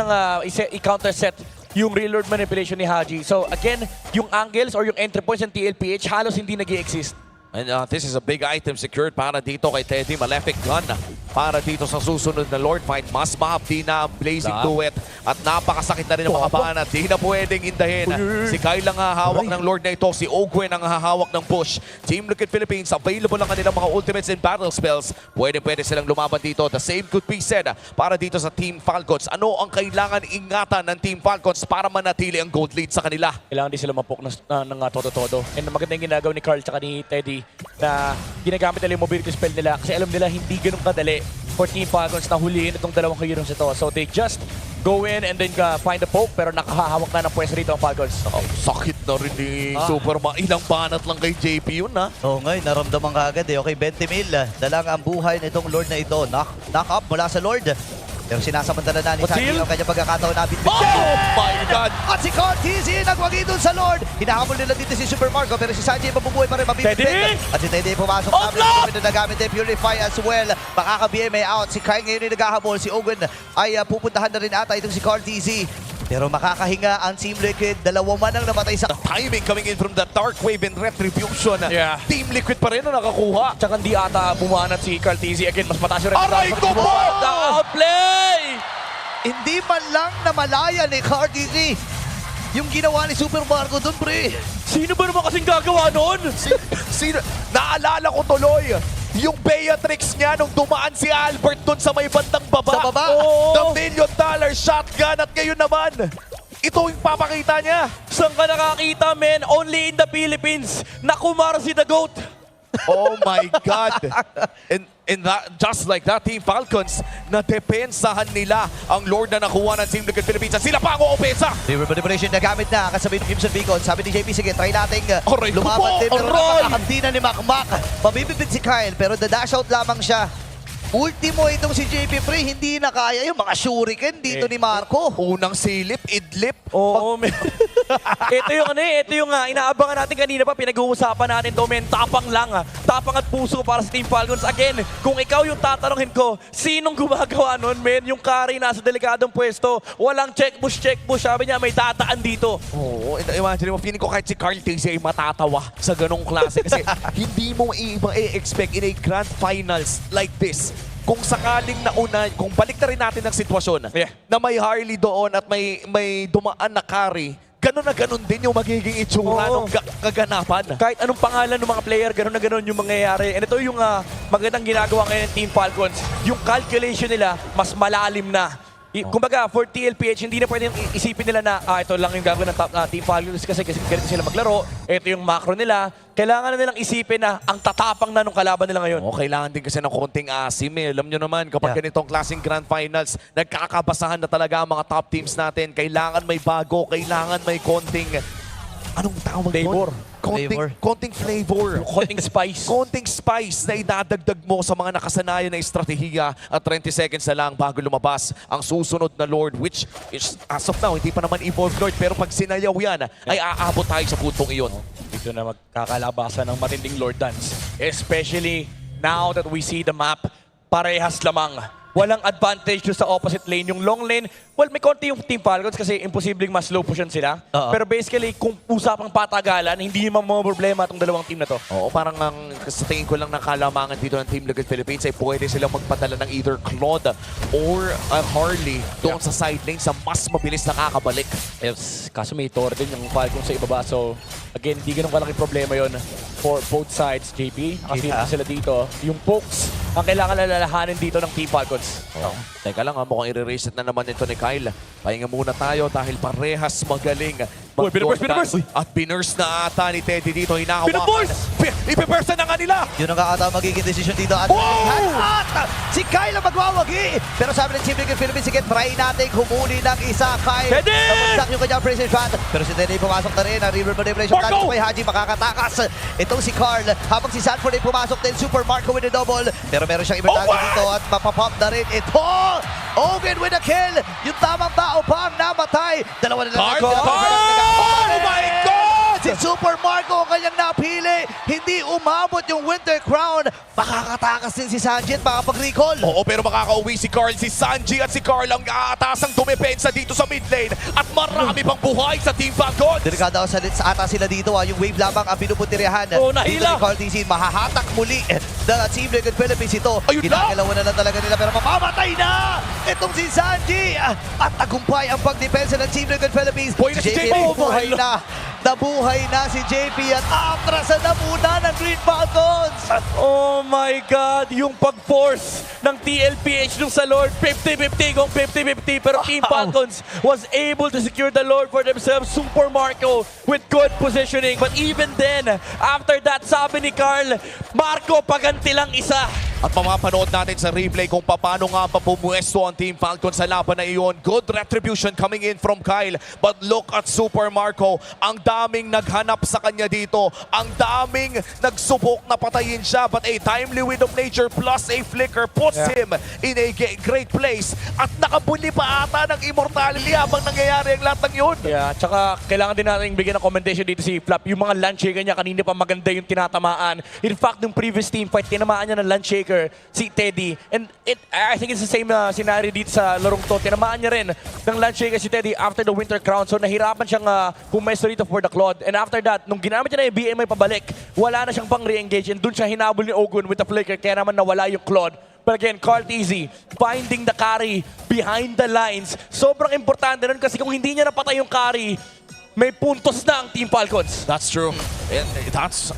i-counter set yung reload manipulation ni Haji. So again, yung angles or yung entry points ng TLPH halos hindi nag-i-exist. And this is a big item secured para dito kay Teddy. Malefic Gun para dito sa susunod na Lord Fight. Mas mahapdi na ang Blazing Duet at napakasakit na rin ang mga banat. Di na pwedeng indahin. Si Kyle ang hahawak ng Lord na ito. Si Ogwen ang hahawak ng push. Team Liquid Philippines, available ang kanilang mga ultimates and battle spells. Pwede silang lumaban dito. The same could be said para dito sa Team Falcons. Ano ang kailangan ingatan ng Team Falcons para manatili ang gold lead sa kanila? Kailangan din sila mapok ng todo-todo. And maganda yung ginagawa ni Carl tsaka ni Teddy na ginagamit nila yung mobility spell nila kasi alam nila hindi ganun kadali for Team Falcons na huliin itong dalawang heroes ito. So they just go in and then find a poke pero nakahawak na ng pwesto rito ang Falcons. Sakit na rin ni Superman. Ilang banat lang kay JP yun ngayon, naramdaman ka agad Okay, 20 mil. Dalang ang buhay nitong Lord na ito. Knock up mula sa Lord. Pero sinasamantala na ni Sanji ang kanyang pagkakataon na bitbit. Oh my God! At si Cortez nagwagi doon sa Lord. Hinahamol nila dito si Super Marco pero si Sanji mabubuhay pa rin mabibit. At si Teddy pumasok namin na nagamit din Purify as well. Makaka-BMA out. Si Kai ngayon yung naghahabol. Si Owen ay pupuntahan na rin ata itong si Cortez. Pero makakahinga ang Team Liquid. Dalawa man ang namatay sa timing coming in from the Dark Wave and Retribution. Team Liquid pa rin ang nakakuha. Tsaka hindi ata bumanat si Carl TZ. Again, mas mataas yung Aray ko po! Outplay! Hindi man lang namalaya ni Cortez. yung ginawa ni Super Marco doon, pre. Sino ba naman kasing gagawa nun? Sino? Naalala ko tuloy, yung Beatrix niya nung dumaan si Albert doon sa may bandang baba. Sa baba? The $1 million shotgun at ngayon naman, ito yung papakita niya. Saan ka nakakita, men? Only in the Philippines. Nakumar si The GOAT. Oh my God. And that, just like that, Team Falcons, nadepensahan nila ang Lord na nakuha ng Team Liquid Philippines. At sila pa ang uopesa. River Manipulation na gamit na kasabay ng Crimson Beacon. Sabi ni JP, sige, try nating Aray ko lumaban po! din. Pero Aray! nakakahandi na ni Makmak. Mabibigit si Kyle, pero the-dash out lamang siya. Ultimo itong si JP, pre, hindi na kaya yung mga shuriken dito ni Marco. Unang silip, idlip. Oo, men. ito yung inaabangan natin kanina pa, pinag-uusapan natin to, men. Tapang lang, tapang at puso para sa Team Falcons. Again, kung ikaw yung tatanungin ko, sinong gumagawa nun, men? Yung carry nasa delikadong pwesto, walang check push. Sabi niya, may tataan dito. Oo, imagine mo, feeling ko kahit si Carl Tizzy ay matatawa sa ganong klase. Kasi hindi mo i-expect in a grand finals like this. Kung sakaling nauna, kung balik na rin natin ang sitwasyon na may Harley doon at may dumaan na carry, gano'n na gano'n din yung magiging itsura ng kaganapan. Kahit anong pangalan ng mga player, gano'n na gano'n yung mangyayari. And ito yung magandang ginagawa ngayon ng Team Falcons. Yung calculation nila, mas malalim na. Kumbaga, for TLPH, hindi na pwedeng isipin nila na ito lang yung gagawin ng Team Falcons kasi ganito sila maglaro. Ito yung macro nila. Kailangan na nilang isipin na ang tatapang na nung kalaban nila ngayon. Kailangan din kasi ng konting asim eh. Alam nyo naman, kapag ganitong klaseng grand finals, nagkakabasahan na talaga ang mga top teams natin. Kailangan may bago, kailangan may konting... Anong tawag flavor. Konting flavor. Konting spice. Konting spice na idadagdag mo sa mga nakasanayan na estratehiya at 20 seconds na lang bago lumabas ang susunod na Lord, which is, as of now, hindi pa naman evolved Lord, pero pag sinayaw yan, ay aabot tayo sa puntong iyon. Dito na magkakalabasan ng matinding Lord Dance. Especially now that we see the map, parehas lamang. Walang advantage sa opposite lane. Yung long lane, well, may konti yung Team Falcons kasi imposibleng mas slow push sila. Pero basically, kung usapang patagalan, hindi naman mga problema itong dalawang team na to. Oo, parang sa tingin ko lang ng kalamangan dito ng Team Liquid Philippines ay pwede silang magpadala ng either Claude or Harley doon sa side lane sa mas mabilis na kakabalik. Yes, kaso may Thor din yung Falcons sa ibaba. So, again, hindi ganun kalaking problema yon for both sides, JP. Kasi sila dito. Yung pokes, ang kailangan lalahanin dito ng Team Falcons. Teka lang, mukhang i-reset na naman ito ni Kyle. Pahinga muna tayo dahil parehas magaling. Binurse! At binurse na ata ni Teddy dito. Hinahawakan. Ipiburse na nga nila! Yun ang ata magiging decision dito. At si Kyle ang magwawagi. Pero sabi ng Team Liquid Philippines, sige, try natin humuli ng isa. Kyle, nabagsak yung kanyang precision shot. Pero si Teddy pumasok na rin. Ang River Manipulation Marco! Kay Haji makakatakas. Itong si Carl. Habang si Sanford ay pumasok din. Super Marco with a double. Pero meron siyang immortality dito at mapapop na rin ito. Owen with a kill. Yung tamang tao pa ang namatay. Dalawa na lang. Oh my God! Si Super Marco ang kanyang napili. Hindi umabot yung Winter Crown. Makakatakas din si Sanji at makapag-recall. Oo, pero makakauwi si Carl, si Sanji at si Carl ang aatasang dumepensa dito sa mid lane. At marami pang buhay sa Team Falcons. Delikado sa ata sila dito. Yung wave lamang ang pinupuntiryahan. Nahila. Dito ni Carl TC, mahahatak muli ng Team Liquid Philippines ito. Ginagalawan na lang talaga nila pero mamamatay na! Itong si Sanji! At tagumpay ang pagdepensa ng Team Liquid Philippines. Si JP buhay na. Nabuhay na si JP at aatrasan na muna ng Green Falcons! Oh my God! Yung pag-force ng TLPH nung sa Lord, 50-50 kung 50-50. Pero Team Falcons was able to secure the Lord for themselves. Super Marco with good positioning. But even then, after that, sabi ni Carl, Marco, paganti lang isa. At mamapanood natin sa replay kung paano nga pa pumuesto ang Team Falcons sa laban na iyon. Good retribution coming in from Kyle. But look at Super Marco. Ang daming naghanap sa kanya dito. Ang daming nagsubok na patayin siya. But a timely wind of nature plus a flicker puts him in a great place. At nakabuli pa ata ng immortality habang nangyayari ang lahat ng yun. Yeah, tsaka kailangan din natin bigyan ng commendation dito si Flap. Yung mga land shaker niya kanina pa maganda yung tinatamaan. In fact, yung previous team fight, tinamaan niya ng land shaker si Teddy. And I think it's the same scenario dito sa larong to. Tinamaan niya rin ng land shaker si Teddy after the Winter Crown. So nahirapan siyang pumesto dito for the Claude. And after that, nung ginamit niya na yung BMI pabalik, wala na siyang pang re-engage. And dun siya hinabol ni Ogun with the flicker. Kaya naman nawala yung Claude. But again, Carl TZ, finding the carry behind the lines. Sobrang importante nun kasi kung hindi niya napatay yung carry, may puntos na ang Team Falcons. That's true. And that's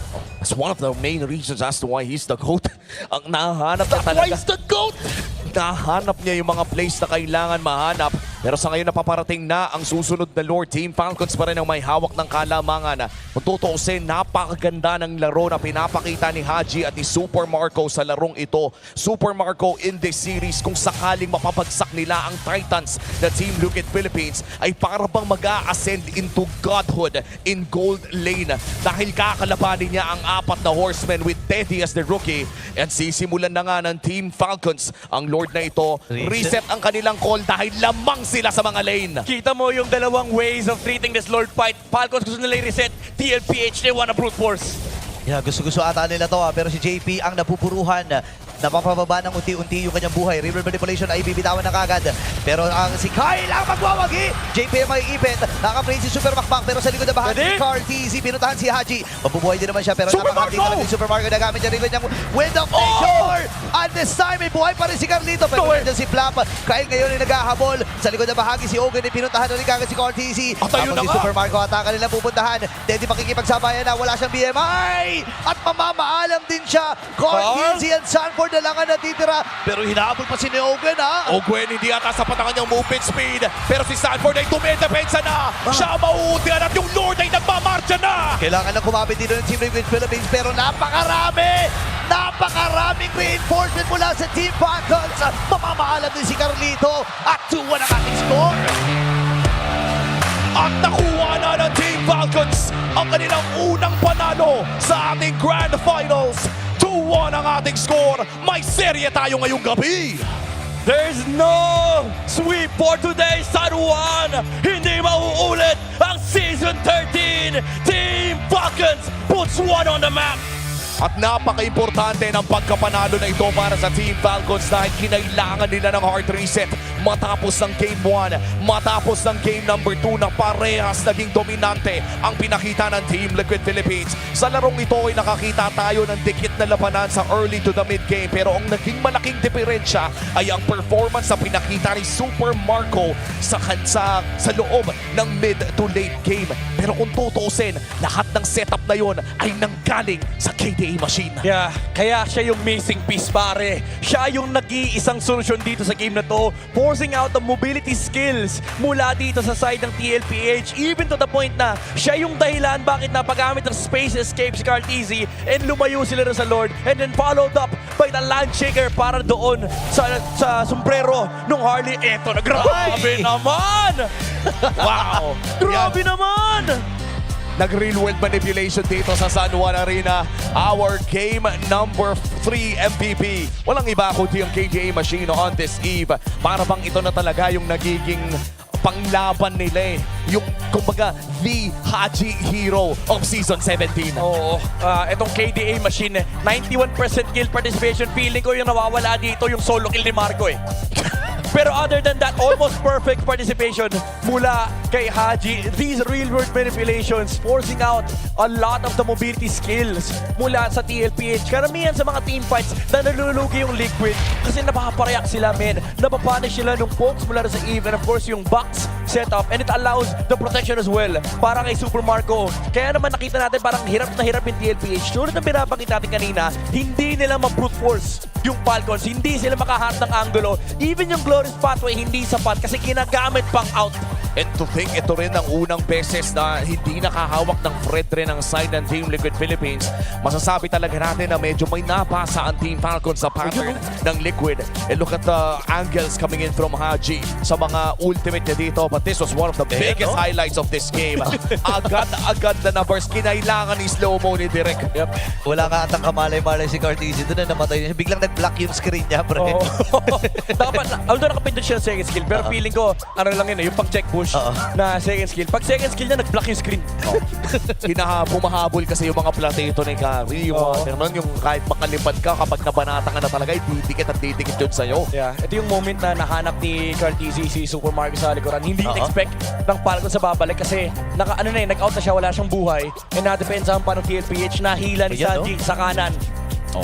one of the main reasons as to why he's the GOAT. Ang nahanap niya talaga. Why is the GOAT? Nahanap niya yung mga plays na kailangan mahanap. Pero sa ngayon napaparating na ang susunod na Lord. Team Falcons pa rin ang may hawak ng kalamangan. Kung tutuusin, napakaganda ng laro na pinapakita ni Haji at ni Super Marco sa larong ito. Super Marco in this series, kung sakaling mapapagsak nila ang Titans na Team Liquid Philippines, ay para bang mag-a-ascend into godhood in gold lane. Dahil kakalabanin niya ang 4 na horsemen with Teddy as the rookie. And sisimulan na nga ng Team Falcons ang Lord na ito. Reset ang kanilang call dahil lamang sila sa mga lane. Kita mo yung dalawang ways of treating this Lord fight. Falcons gusto nila i-reset. DLPH, they wanna brute force. Yeah, gusto-gusto ata nila to pero si JP ang napupuruhan. Napapababa ng unti-unti yung kanyang buhay. River manipulation ay bibitawan na kagad. Pero ang si Kyle ang magwawagi. JP may ipit. Nakaplay si Super Macbang pero sa likod na bahagi ni Carl TZ. Pinuntahan si Haji. Mabubuhay din naman siya pero napakakita naman si Super Marco. Nagamit niya rin niyang wind of nature. And this time may buhay pa rin si Carlito. Pero nandiyan si Flap. Kyle ngayon ay naghahabol. Sa likod na bahagi si Ogun ay pinuntahan na rin kagad si Carl TZ. Tapos si Super Marco ataka nila pupuntahan. Teddy makikipagsabayan na. Wala siyang BMI. At mamamaalam din siya. Carl TZ and Sanford na lang ang natitira. Pero hinahabol pa si Ogun Ogun hindi ata sapat ang kanyang movement speed. Pero si Sanford ay tumedepensa na. Siya mauutihan at yung Lord ay nagmamarcha na. Kailangan na kumapit dito ng Team Liquid Philippines pero napakaraming reinforcement mula sa Team Falcons. Mamamaalam din si Carlito at 2-1 ang ating score. At nakuha na ng Team Falcons ang kanilang unang panalo sa ating Grand Finals. 2-1 ang ating score. May serye tayo ngayong gabi. There's no sweep for today, San Juan. Hindi mauulit ang Season 13. Team Falcons puts one on the map. At napaka-importante ng pagkapanalo na ito para sa Team Falcons dahil kinailangan nila ng hard reset matapos ng Game 1, matapos ng Game number 2 na parehas naging dominante ang pinakita ng Team Liquid Philippines. Sa larong ito ay nakakita tayo ng dikit na labanan sa early to the mid-game pero ang naging malaking diferensya ay ang performance na pinakita ni Super Marco sa loob ng mid to late game. Pero kung tutuusin, lahat ng setup na yon ay nanggaling sa KDA machine. Yeah, kaya siya yung missing piece pare. Siya yung nag-iisang solusyon dito sa game na to, forcing out the mobility skills mula dito sa side ng TLPH, even to the point na siya yung dahilan bakit napagamit ng space escape si Carl TZ and lumayo sila sa Lord, and then followed up by the Landshaker para doon sa sombrero nung Harley. Eto na, grabe naman! Wow! Grabe naman! Nag-real world manipulation dito sa San Juan Arena. Our game number 3 MVP. Walang iba kundi yung KDA machine on this eve. Para bang ito na talaga yung nagiging panglaban nila yung kumbaga the Haji hero of Season 17. Oo, itong KDA machine 91% kill participation. Feeling ko yung nawawala dito yung solo kill ni Marco Pero other than that, almost perfect participation mula kay Haji. These real-world manipulations forcing out a lot of the mobility skills mula sa TLPH. Karamihan sa mga team fights na nalulugi yung Liquid kasi napapareact sila, men. Napapunish sila nung pokes mula sa Eve and of course yung box setup, and it allows the protection as well para kay Super Marco. Kaya naman nakita natin parang hirap na hirap yung TLPH. Tulad ng pinapakita natin kanina, hindi nila ma-brute force yung Falcons. Hindi sila makaharap ng angulo. Even yung Glorious Pathway hindi sapat kasi ginagamit pang out. And to think, ito rin ang unang beses na hindi nakahawak ng threat rin ang side ng Team Liquid Philippines. Masasabi talaga natin na medyo may napasa ang Team Falcons sa pattern ng Liquid. And look at the angles coming in from Haji sa mga ultimate niya dito. But this was one of the biggest highlights of this game. Agad-agad na numbers. Kinailangan ni slow-mo ni Direk. Yep. Wala nga atang kamalay-malay si Cartesi. Doon na namatay niya. Biglang nag-block yung screen niya, pre. Although nakapindot siya sa second skill, pero feeling ko, ano lang yun, yung pag-check push na second skill. Pag second skill niya, nag-block yung screen. Bumahabol kasi yung mga plateto ni Kari. Yung kahit makalipad ka, kapag nabanata ka na talaga, didikit at didikit yun sa'yo. Yeah, ito yung moment na nahanap ni Cartesi si Super Marco sa likuran. Hindi in-expect ng Falcons sa babalik kasi nag-out na siya, wala siyang buhay. And nadepensahan pa ng TLPH na hila ni Sanji sa kanan.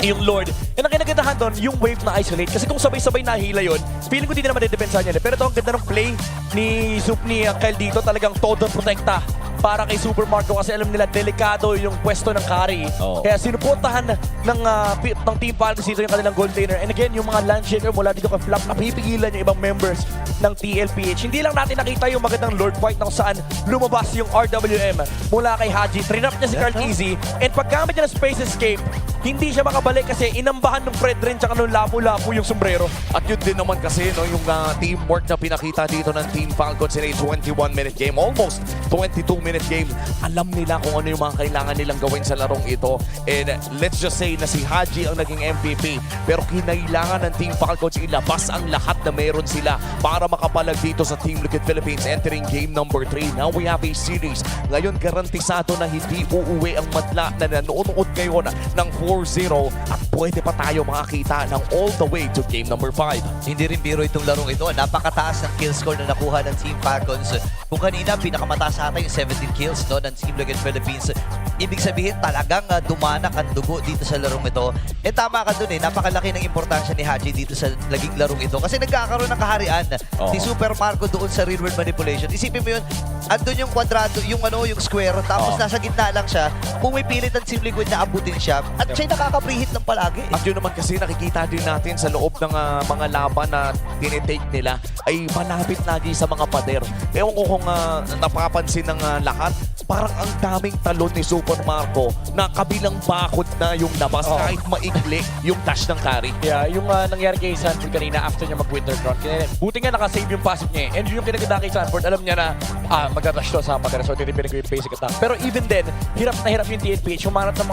Yung Lord. And ang kinagandaan doon, yung wave na isolate. Kasi kung sabay-sabay nahila yun, feeling ko hindi na madedepensahan niya. Pero ito ang ganda ng play ni Kyle dito. Talagang todo protekta para kay Super Marco kasi alam nila delikado yung pwesto ng carry. Kaya sinuportahan ng Team Falcons dito yung kanilang gold laner. And again, yung mga land shaker mula dito kay Flap, napipigilan yung ibang members ng TLPH. Hindi lang natin nakita yung magandang Lord Fight na kung saan lumabas yung RWM mula kay Haji. Trinap niya si Carl Easy. And paggamit niya ng Space Escape, hindi siya makabalik kasi inambahan ng Fred rin tsaka nung lapu-lapu yung sombrero. At yun din naman kasi no, yung teamwork na pinakita dito ng Team Falcons in a 21-minute game, almost 22-minute game. Alam nila kung ano yung mga kailangan nilang gawin sa larong ito. And let's just say na si Haji ang naging MVP. Pero kinailangan ng Team Falcons ilabas ang lahat na meron sila para makapalag dito sa Team Liquid Philippines entering game number 3. Now we have a series. Ngayon garantisado na hindi uuwi ang madla na nanonood ngayon ng 4-0 at pwede pa tayo makakita ng all the way to game number 5. Hindi rin biro itong larong ito. Napakataas ng kill score na nakuha ng Team Falcons. Kung kanina, pinakamataas ata yung 17 kills no, ng Team Liquid Philippines. Ibig sabihin, talagang dumanak ang dugo dito sa larong ito. Eh tama ka dun eh, napakalaki ng importansya ni Haji dito sa laging larong ito. Kasi nagkakaroon ng kaharian si Super Marco doon sa real world manipulation. Isipin mo yun, andun yung kwadrado, yung square, tapos nasa gitna lang siya. Pumipilit ang Team Liquid na abutin siya at siya nakaka-preheat ng palagi. At yun naman kasi nakikita din natin sa loob ng mga laban na tinitake nila ay malapit lagi sa mga pader. Ewan ko kung napapansin ng lahat, parang ang daming talon ni Super Marco na kabilang bakod na yung labas kahit maigli yung dash ng carry. Yeah, yung nangyari kay Sanford kanina after niya mag-Winter Crown. Buti nga nakasave yung passive niya eh. And yung kinaganda kay Sanford, alam niya na mag-rush to sa pader. So tinipin ko yung basic attack. Pero even then, hirap na hirap yung TLPH. Humanap ng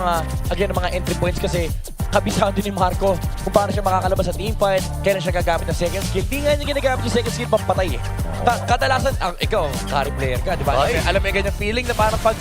mga entry points kasi kabisado ni Marco kung paano siya makakalabas sa teamfight, kailan siya gagamit ng second skill. Di nga niya ginagamit yung second skill pampatay eh. Kadalasan, ikaw, carry player ka, di ba? Alam mo yung ganyang feeling na parang pag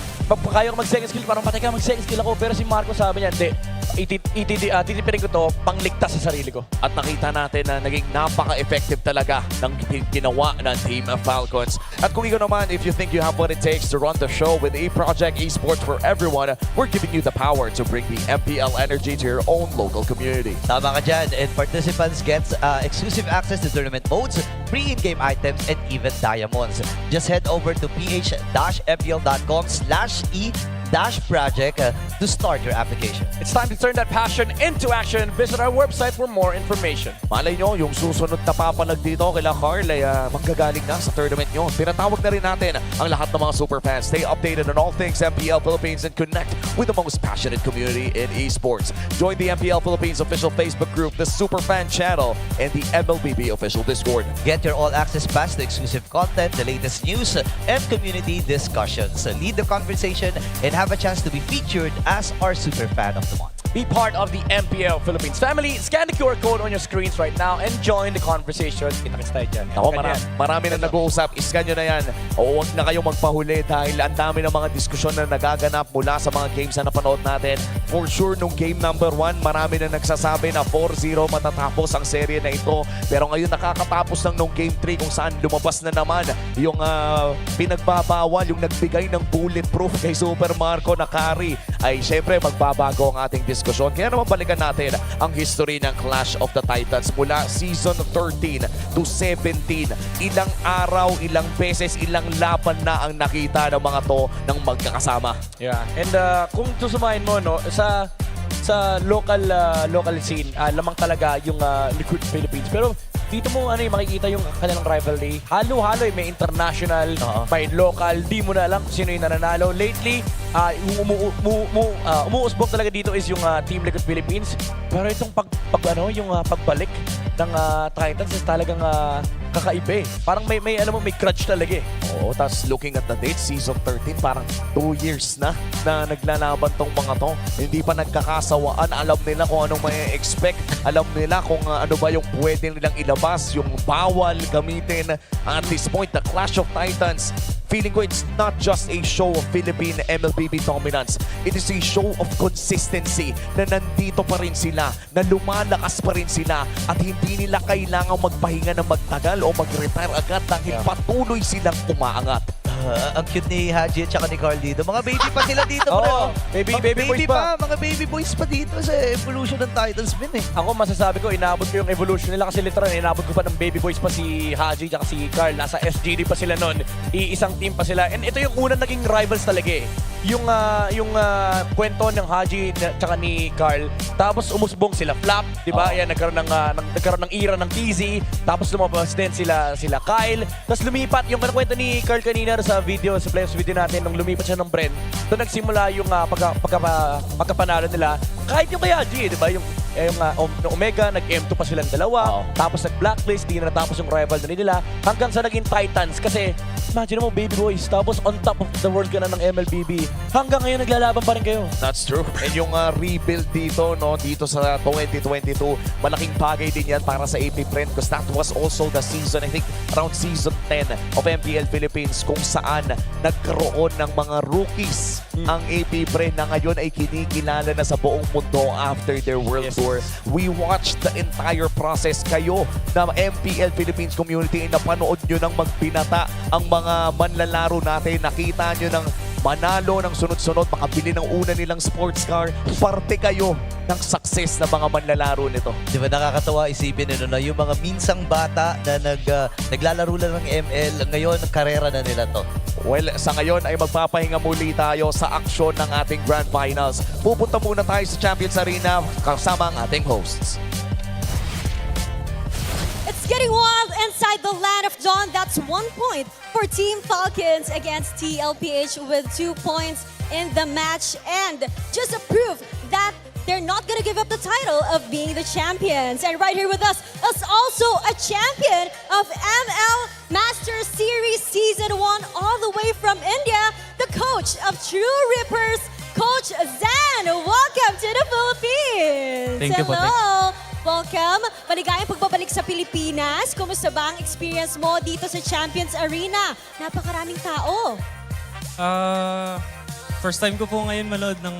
kaya ko mag-second skill, parang patay ka, mag-second skill ako. Pero si Marco sabi niya, hindi, titipirin ko to, pangligtas sa sarili ko. At nakita natin na naging napaka-effective talaga ng ginawa ng Team Falcons. At kung ikaw naman, if you think you have what it takes to run the show with a project esports for everyone, we're giving you the power to bring the MPL energy to your own local community. Tama ka dyan. And participants get exclusive access to tournament modes, free in-game items, and even diamonds. Just head over to ph-mpl.com/e-project to start your application. It's time to turn that passion into action. Visit our website for more information. Malay nyo, yung susunod na papalag dito kila Carl ay manggagaling na sa tournament nyo. Tinatawag na rin natin ang lahat ng mga superfans. Stay updated on all things MPL Philippines and connect with the most passionate community in esports. Join the MPL Philippines official Facebook group, the Superfan channel, and the MLBB official Discord. Get your all-access pass to exclusive content, the latest news, and community discussions. Lead the conversation and have a chance to be featured as our Superfan of the Month. Be part of the MPL Philippines family. Scan the QR code on your screens right now and join the conversation. Kita-kits tayo dyan. Ako, marami na nag-uusap. Iskan nyo na yan. O huwag na kayong magpahuli dahil ang dami ng mga diskusyon na nagaganap mula sa mga games na napanood natin. For sure, nung game number 1, marami na nagsasabi na 4-0 matatapos ang serye na ito. Pero ngayon nakakatapos lang nung game 3 kung saan lumabas na naman yung pinagbabawal, yung nagbigay ng bulletproof kay Super Marco na carry. Ay syempre magbabago ang ating diskusyon. Kaya naman balikan natin ang history ng Clash of the Titans mula Season 13 to 17. Ilang araw, ilang beses, ilang laban na ang nakita ng mga to ng magkakasama. Yeah, and kung susumahin mo, no, sa local scene, lamang talaga yung Liquid Philippines. Pero dito mo makikita yung kanilang rivalry. Halo-halo may international, may local. Di mo na alam kung sino yung nananalo. Lately, umuusbong talaga dito is yung Team Liquid Philippines. Pero itong pagbalik ng Titans is talagang kakaiba eh. Parang may crutch talaga eh. Oo, tapos looking at the date, Season 13, parang 2 years na naglalaban tong mga to. Hindi pa nagkakasawaan. Alam nila kung anong may expect. Alam nila kung ano ba yung pwede nilang ilabas, yung bawal gamitin. At this point, the Clash of Titans, feeling ko it's not just a show of Philippine MLBB dominance. It is a show of consistency na nandito pa rin sila, na lumalakas pa rin sila at hindi nila kailangang magpahinga ng magtagal o mag-retire agad dahil patuloy silang umaangat. Ang cute ni Haji at saka ni Carl dito. Mga baby pa sila dito, Oo, bro. baby Mga boys pa. Mga baby boys pa dito sa evolution ng Titans men eh. Ako masasabi ko, inaabot ko yung evolution nila kasi literal, inaabot ko pa ng baby boys pa si Haji at si Carl. Nasa SGD pa sila nun. Iisang team pa sila. And ito yung unang naging rivals talaga eh. Yung kwento ng Haji at ni Carl. Tapos umusbong sila Flap, di ba? Yan, nagkaroon ng era ng TZ. Tapos lumabas din sila Kyle. Tapos lumipat, yung kwento ni Carl kanina sa video, sa playoffs video natin, nung lumipat siya ng Brent, doon nagsimula yung pagkapanalo nila. Kahit yung kay Haji, di ba? Yung Omega, nag-M2 pa silang dalawa. Tapos nag-blacklist, di na natapos yung rival na nila. Hanggang sa naging Titans. Kasi, imagine mo, baby boys. Tapos on top of the world ka na ng MLBB. Hanggang ngayon, naglalaban pa rin kayo. That's true. And yung rebuild dito, no, dito sa 2022, malaking bagay din yan para sa AP Print because that was also the season, I think, around season 10 of MDL Philippines kung saan nagkaroon ng mga rookies ang AP Print na ngayon ay kinikilala na sa buong mundo after their world tour. We watched the entire process. Kayo na MPL Philippines community, napanood nyo ng magbinata ang mga manlalaro natin. Nakita nyo ng manalo ng sunod-sunod, makabili ng una nilang sports car. Parte kayo ng success na mga manlalaro nito. Di ba nakakatawa isipin nyo na yung mga minsang bata na naglalaro lang ng ML, ngayon karera na nila to. Well, sa ngayon ay magpapahinga muli tayo sa aksyon ng ating Grand Finals. Pupunta muna tayo sa Champions Arena kasama ang ating hosts. It's getting wild inside the land of Dawn. That's 1 point for Team Falcons against TLPH with 2 points in the match. And just a proof that they're not gonna give up the title of being the champions. And right here with us is also a champion of ML Master Series Season 1 all the way from India, the coach of True Rippers, Coach Zan. Welcome to the Philippines. Thank you po. Hello. Welcome. Maligayang pagbabalik sa Pilipinas. Kumusta ba ang experience mo dito sa Champions Arena? Napakaraming tao. First time ko po ngayon manood ng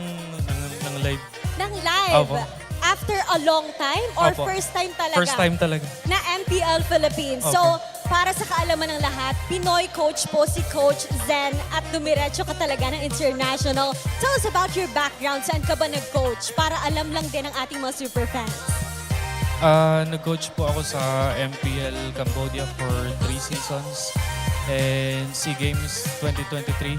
live. Ng live? Opo. After a long time? Or Opo. first time talaga? First time talaga. Na MPL Philippines. Opo. So, para sa kaalaman ng lahat, Pinoy coach po si Coach Zen at dumiretso ka talaga ng international. Tell us about your background. Saan ka ba nag-coach? Para alam lang din ng ating mga super fans. Nag-coach po ako sa MPL Cambodia for 3 seasons. And SEA Games 2023,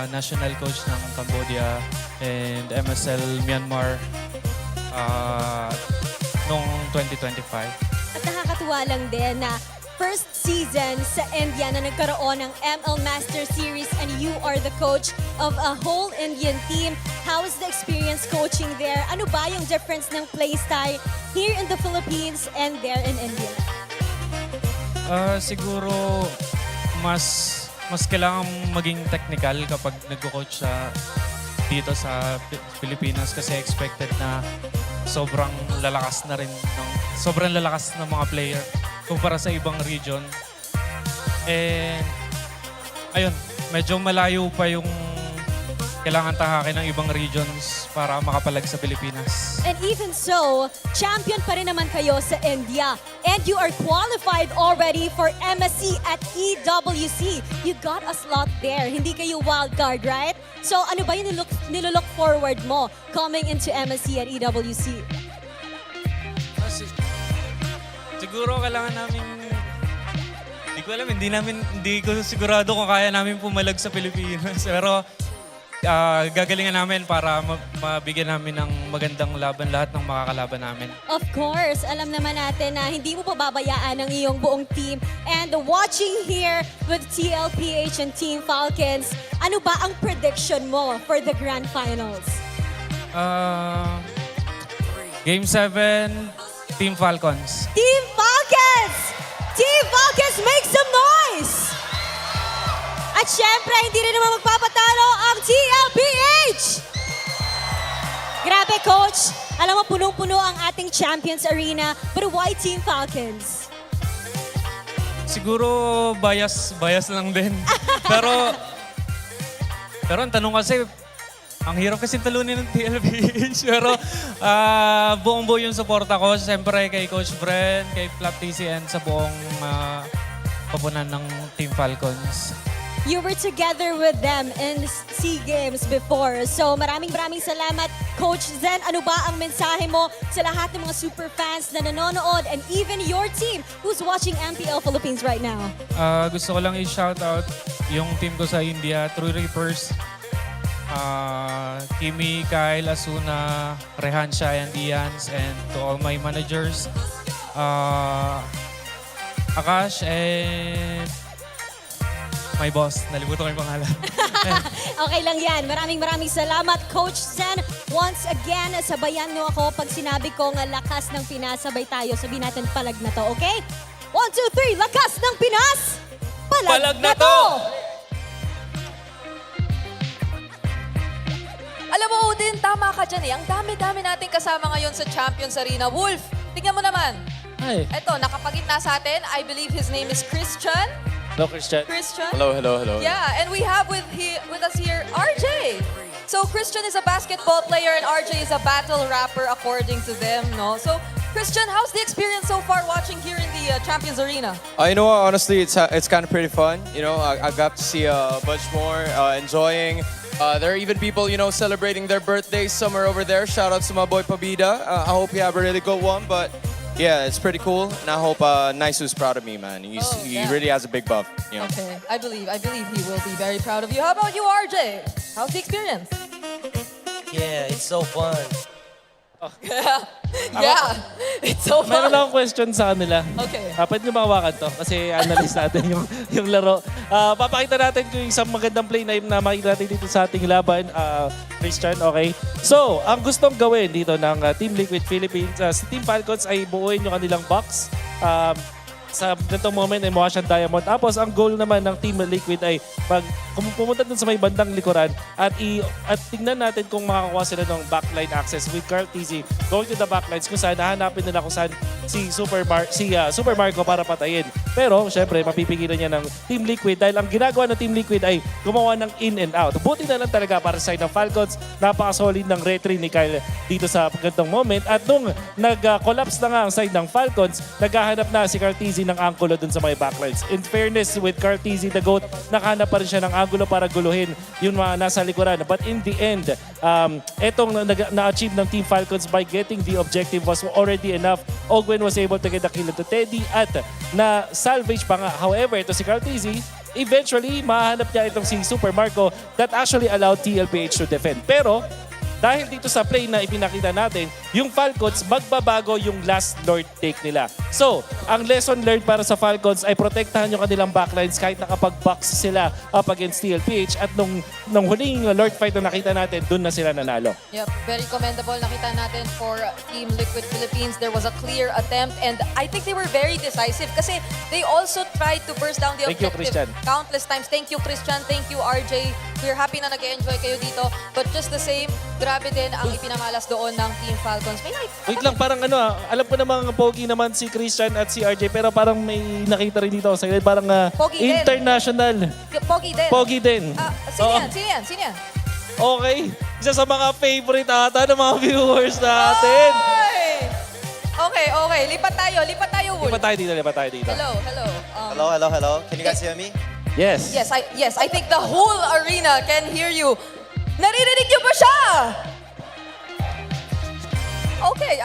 national coach ng Cambodia and MSL Myanmar noong 2025. At nakakatuwa lang din na first season sa India na nagkaroon ng ML Master Series and you are the coach of a whole Indian team. How is the experience coaching there? Ano ba yung difference ng playstyle here in the Philippines and there in India? Siguro mas kailangan maging technical kapag nagko-coach dito sa Pilipinas kasi expected na sobrang lalakas na rin sobrang lalakas ng mga player kumpara sa ibang region. And ayun, medyo malayo pa yung kailangan tahakin ng ibang regions para makapalag sa Pilipinas. And even so, champion pa rin naman kayo sa India. And you are qualified already for MSC at EWC. You got a slot there. Hindi kayo wild card, right? So ano ba yung nilook forward mo coming into MSC at EWC? Siguro kailangan namin, hindi ko alam, hindi ko sigurado kung kaya namin pumalag sa Pilipinas. Pero gagalingan namin para mabigyan namin ng magandang laban lahat ng makakalaban namin. Of course, alam naman natin na hindi mo pababayaan ang iyong buong team. And watching here with TLPH and Team Falcons, ano ba ang prediction mo for the Grand Finals? Game 7, Team Falcons. Team Falcons! Team Falcons, make some noise! At syempre, hindi rin naman magpapatalo ang TLPH! Grabe, Coach. Alam mo, punong-puno ang ating Champions Arena. But why Team Falcons? Siguro bias lang din. pero ang tanong kasi, ang hirap kasi talunin ng TLPH. Pero buong-buo yung suporta ko. Siyempre kay Coach Bren, kay Flap TCN sa buong papunan ng Team Falcons. you were together with them in SEA Games before. So maraming salamat, Coach Zen. Ano ba ang mensahe mo sa lahat ng mga super fans na nanonood and even your team who's watching MPL Philippines right now? Gusto ko lang i-shout out yung team ko sa India, True Reapers. Kimi, Kyle, Asuna, Rehan, Shai, and Ians, and to all my managers. Akash, and my boss. Nalimutan ko yung pangalan. Okay lang yan. Maraming salamat, Coach Zen. Once again, sabayan niyo ako pag sinabi kong lakas ng Pinas, sabay tayo. Sabihin natin palag na to, okay? 1, 2, 3, lakas ng Pinas! Palag na to! Alam mo, Odin, tama ka dyan eh. Ang dami-dami nating kasama ngayon sa Champions Arena. Wolf, tingnan mo naman. Hi. Eto, nakapagitna sa atin. I believe his name is Christian. Hello, Christian. Christian? Hello. Yeah, and we have with us here RJ. So Christian is a basketball player and RJ is a battle rapper according to them, no? So Christian, how's the experience so far watching here in the Champions Arena? You know what, honestly, it's kind of pretty fun. You know, I got to see a bunch more, enjoying. There are even people, you know, celebrating their birthdays somewhere over there. Shout out to my boy Pabida. I hope you have a really good one, but yeah, it's pretty cool. And I hope Naisu's proud of me, man. He really has a big buff, you know. Okay, I believe he will be very proud of you. How about you, RJ? How's the experience? Yeah, it's so fun. Yeah, it's so Meron fun. lang akong question sa kanila. Okay. Pwede nyo mahawakan to kasi analyze natin yung laro. Papakita natin kung isang magandang play na makikita natin dito sa ating laban. Christian, okay? So, ang gustong gawin dito ng Team Liquid Philippines, si Team Falcons ay buuin yung kanilang box. Sa ganitong moment ay mukha siyang diamond. Tapos ang goal naman ng Team Liquid ay pumunta dun sa may bandang likuran at tingnan natin kung makakuha sila ng backline access with Carl TZ going to the backlines kung saan hahanapin nila kung saan si Super Marco para patayin. Pero syempre mapipigilan niya ng Team Liquid dahil ang ginagawa ng Team Liquid ay gumawa ng in and out. Buti na lang talaga para sa side ng Falcons, napaka-solid ng retry ni Kyle dito sa ganitong moment. At nung nag-collapse na nga ang side ng Falcons, naghahanap na si Carl TZ ng angulo dun sa mga backlines. In fairness, with Carl TZ the GOAT, nakahanap pa rin siya ng angulo para guluhin yung mga nasa likuran. But in the end, etong na-achieve ng Team Falcons by getting the objective was already enough. Ogwen was able to get the kill to Teddy at na-salvage pa nga. However, ito si Carl TZ, eventually, mahanap niya itong si Super Marco that actually allowed TLPH to defend. Pero, dahil dito sa play na ipinakita natin, yung Falcons, magbabago yung last Lord take nila. So, ang lesson learned para sa Falcons ay protektahan yung kanilang backlines kahit nakapag-box sila up against TLPH. At nung huling Lord fight na nakita natin, dun na sila nanalo. Yep, very commendable. Nakita natin for Team Liquid Philippines, there was a clear attempt and I think they were very decisive kasi they also tried to burst down the Thank you, objective Christian. countless times. Thank you, Christian. Thank you, RJ. We're happy na nag-enjoy kayo dito. But just the same, grabe din ang ipinamalas doon ng Team Falcons. May Wait lang, parang alam ko namang pogi naman si Christian at si RJ, pero parang may nakita rin dito sa side, parang Pogi din. international. Pogi din. Pogi din. Sino Oo. yan? Sino yan? Sino yan? Okay. Isa sa mga favorite ata ng mga viewers natin. Oy! Okay. Lipat tayo, Wolf. Lipat tayo dito. Hello. Can you guys hear me? Yes. Yes, I think the whole arena can hear you. Naririnig niyo ba siya? Okay,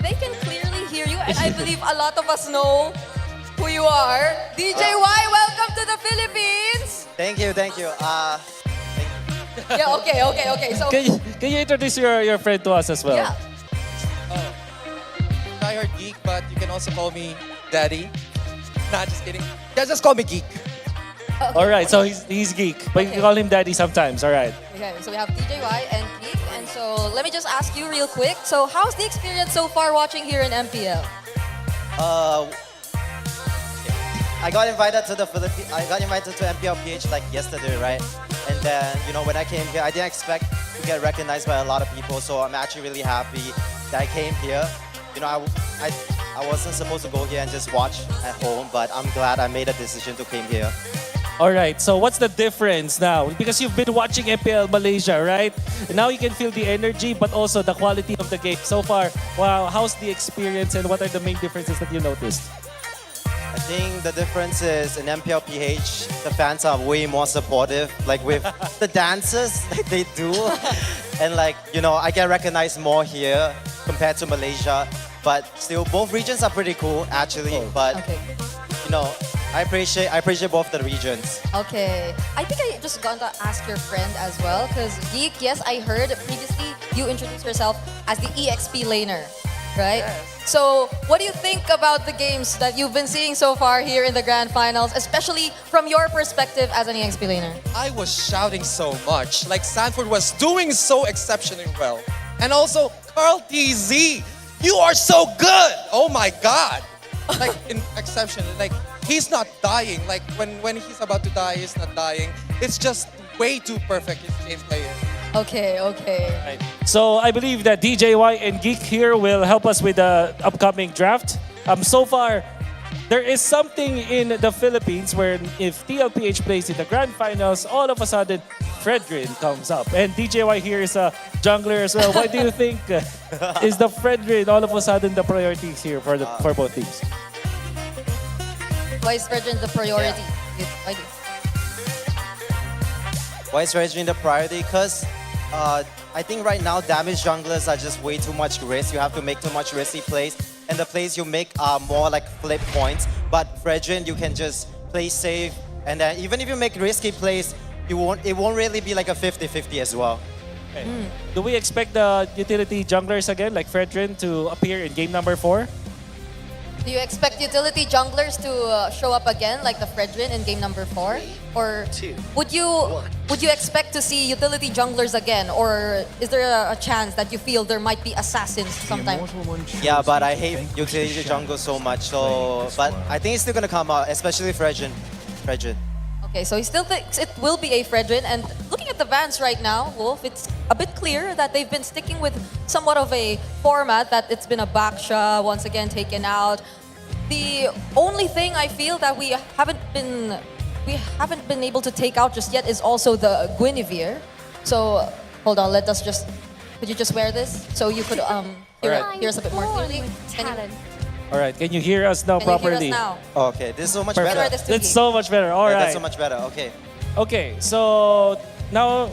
they can clearly hear you and I believe a lot of us know who you are. DJ Y, welcome to the Philippines! Thank you. Yeah, okay. So, Can you introduce your friend to us as well? yeah. Diehard geek, but you can also call me Daddy. Nah, just kidding. Yeah, just call me Geek. All right, so he's geek, but you can call him daddy sometimes. All right. Okay, so we have DJ Y and Geek. And so, let me just ask you real quick. So, how's the experience so far watching here in MPL? I got invited to MDLPH like yesterday, right? And then, when I came here, I didn't expect to get recognized by a lot of people. So I'm actually really happy that I came here. I wasn't supposed to go here and just watch at home, but I'm glad I made a decision to come here. All right, so what's the difference now? Because you've been watching MPL Malaysia, right? And now you can feel the energy, but also the quality of the game. So far, wow, how's the experience and what are the main differences that you noticed? I I think the difference is in MPLPH, the fans are way more supportive, like with the dances like they do. And like, you know, I get recognized more here compared to Malaysia. But still, both regions are pretty cool, actually. But, you know, I appreciate both the regions. Okay. I think I just got to ask your friend as well, because Geek, yes, I heard previously you introduced yourself as the EXP laner, right? So, what do you think about the games that you've been seeing so far here in the grand finals, especially from your perspective as an EXP laner? I was shouting so much. Like, Sanford was doing so exceptionally well. And also, Carl TZ, you are so good! Oh my God! Like, in exception, like, he's not dying. Like, when he's about to die, he's not dying. It's just way too perfect, his gameplay is. Okay, okay. So I believe that DJY and Geek here will help us with the upcoming draft. So far, there is something in the Philippines where if TLPH plays in the grand finals, all of a sudden, Fredrin comes up. And DJY here is a jungler as well. Why do you think is the Fredrin all of a sudden the priority here for both teams? Why is Fredrin the priority? Why is Restreaming the priority? Because I think right now damage junglers are just way too much risk. You have to make too much risky plays. And the plays you make are more like flip points. But Fredrin, you can just play safe. And then even if you make risky plays, it won't really be like a 50-50 as well. Okay. Do we expect the utility junglers again, like Fredrin, to appear in game number 4? Do you expect utility junglers to show up again, like the Fredrin in game number 4? Or would you expect to see utility junglers again? Or is there a chance that you feel there might be assassins sometime? Yeah, but I hate utility jungle so much. So, but I think it's still gonna come out, especially Fredrin. Okay, so he still thinks it will be a Fredrin. And looking at the Vans right now, Wolf, it's a bit clear that they've been sticking with somewhat of a format that it's been a Baksha, once again taken out. The only thing I feel that we haven't been able to take out just yet is also the Guinevere. So hold on, could you just wear this so you could hear us a bit more clearly? All right, can you hear us now properly? Can you hear us now? Okay, this is so much Perfect. better. That's so much better. All Yeah, right. that's so much better. Okay. Okay, so now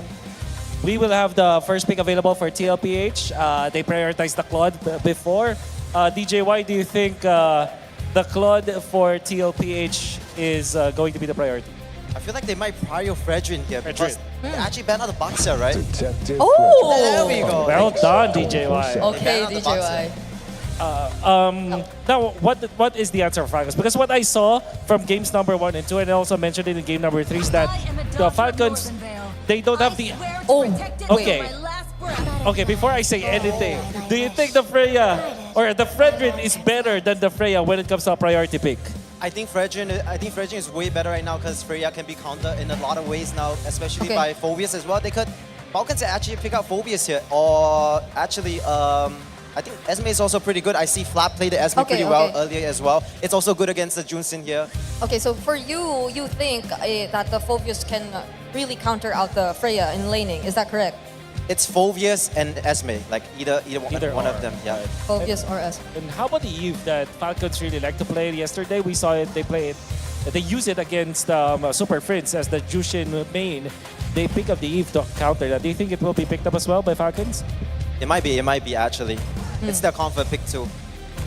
we will have the first pick available for TLPH. They prioritized the Claude before. DJY, do you think the Claude for TLPH is going to be the priority? I feel like they might prio Fredrin here because they actually banned out the Boxer, right? Oh! There we go. Well done, DJY. Okay, DJY. Now, what is the answer for Falcons? Because what I saw from games number 1 and 2, and I also mentioned it in game number 3, is that the Falcons, they don't have the... Okay. Okay, before I say anything, do you think the Freya or the Fredrin is better than the Freya when it comes to a priority pick? I think Fredrin is way better right now because Freya can be countered in a lot of ways now, especially by Phobius as well. Falcons actually pick out Phobius here, or actually, I think Esme is also pretty good. I see Flap played the Esme pretty well earlier as well. It's also good against the Junsin here. Okay, so for you think that the Phobius can really counter out the Freya in laning. Is that correct? It's Phobius and Esme, like either one of them. Yeah. Phobius or Esme. And how about the Eve that Falcons really like to play? Yesterday we saw it. They use it against Super Prince as the Jushin main. They pick up the Eve to counter that. Do you think it will be picked up as well by Falcons? It might be actually. It's their comfort pick too.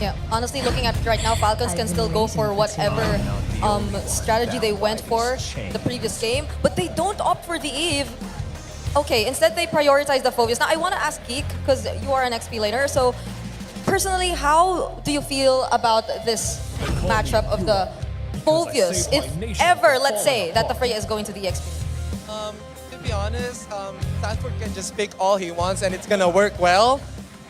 Yeah, honestly, looking at it right now, Falcons can still go for whatever strategy they went for the previous game, but they don't opt for the Eve. Okay, instead they prioritize the Phobius. Now, I want to ask Geek, because you are an XP laner, so personally, how do you feel about this matchup of the Phobius, if ever, let's say, that the Freya is going to the XP? To be honest, Sanford can just pick all he wants and it's gonna work well.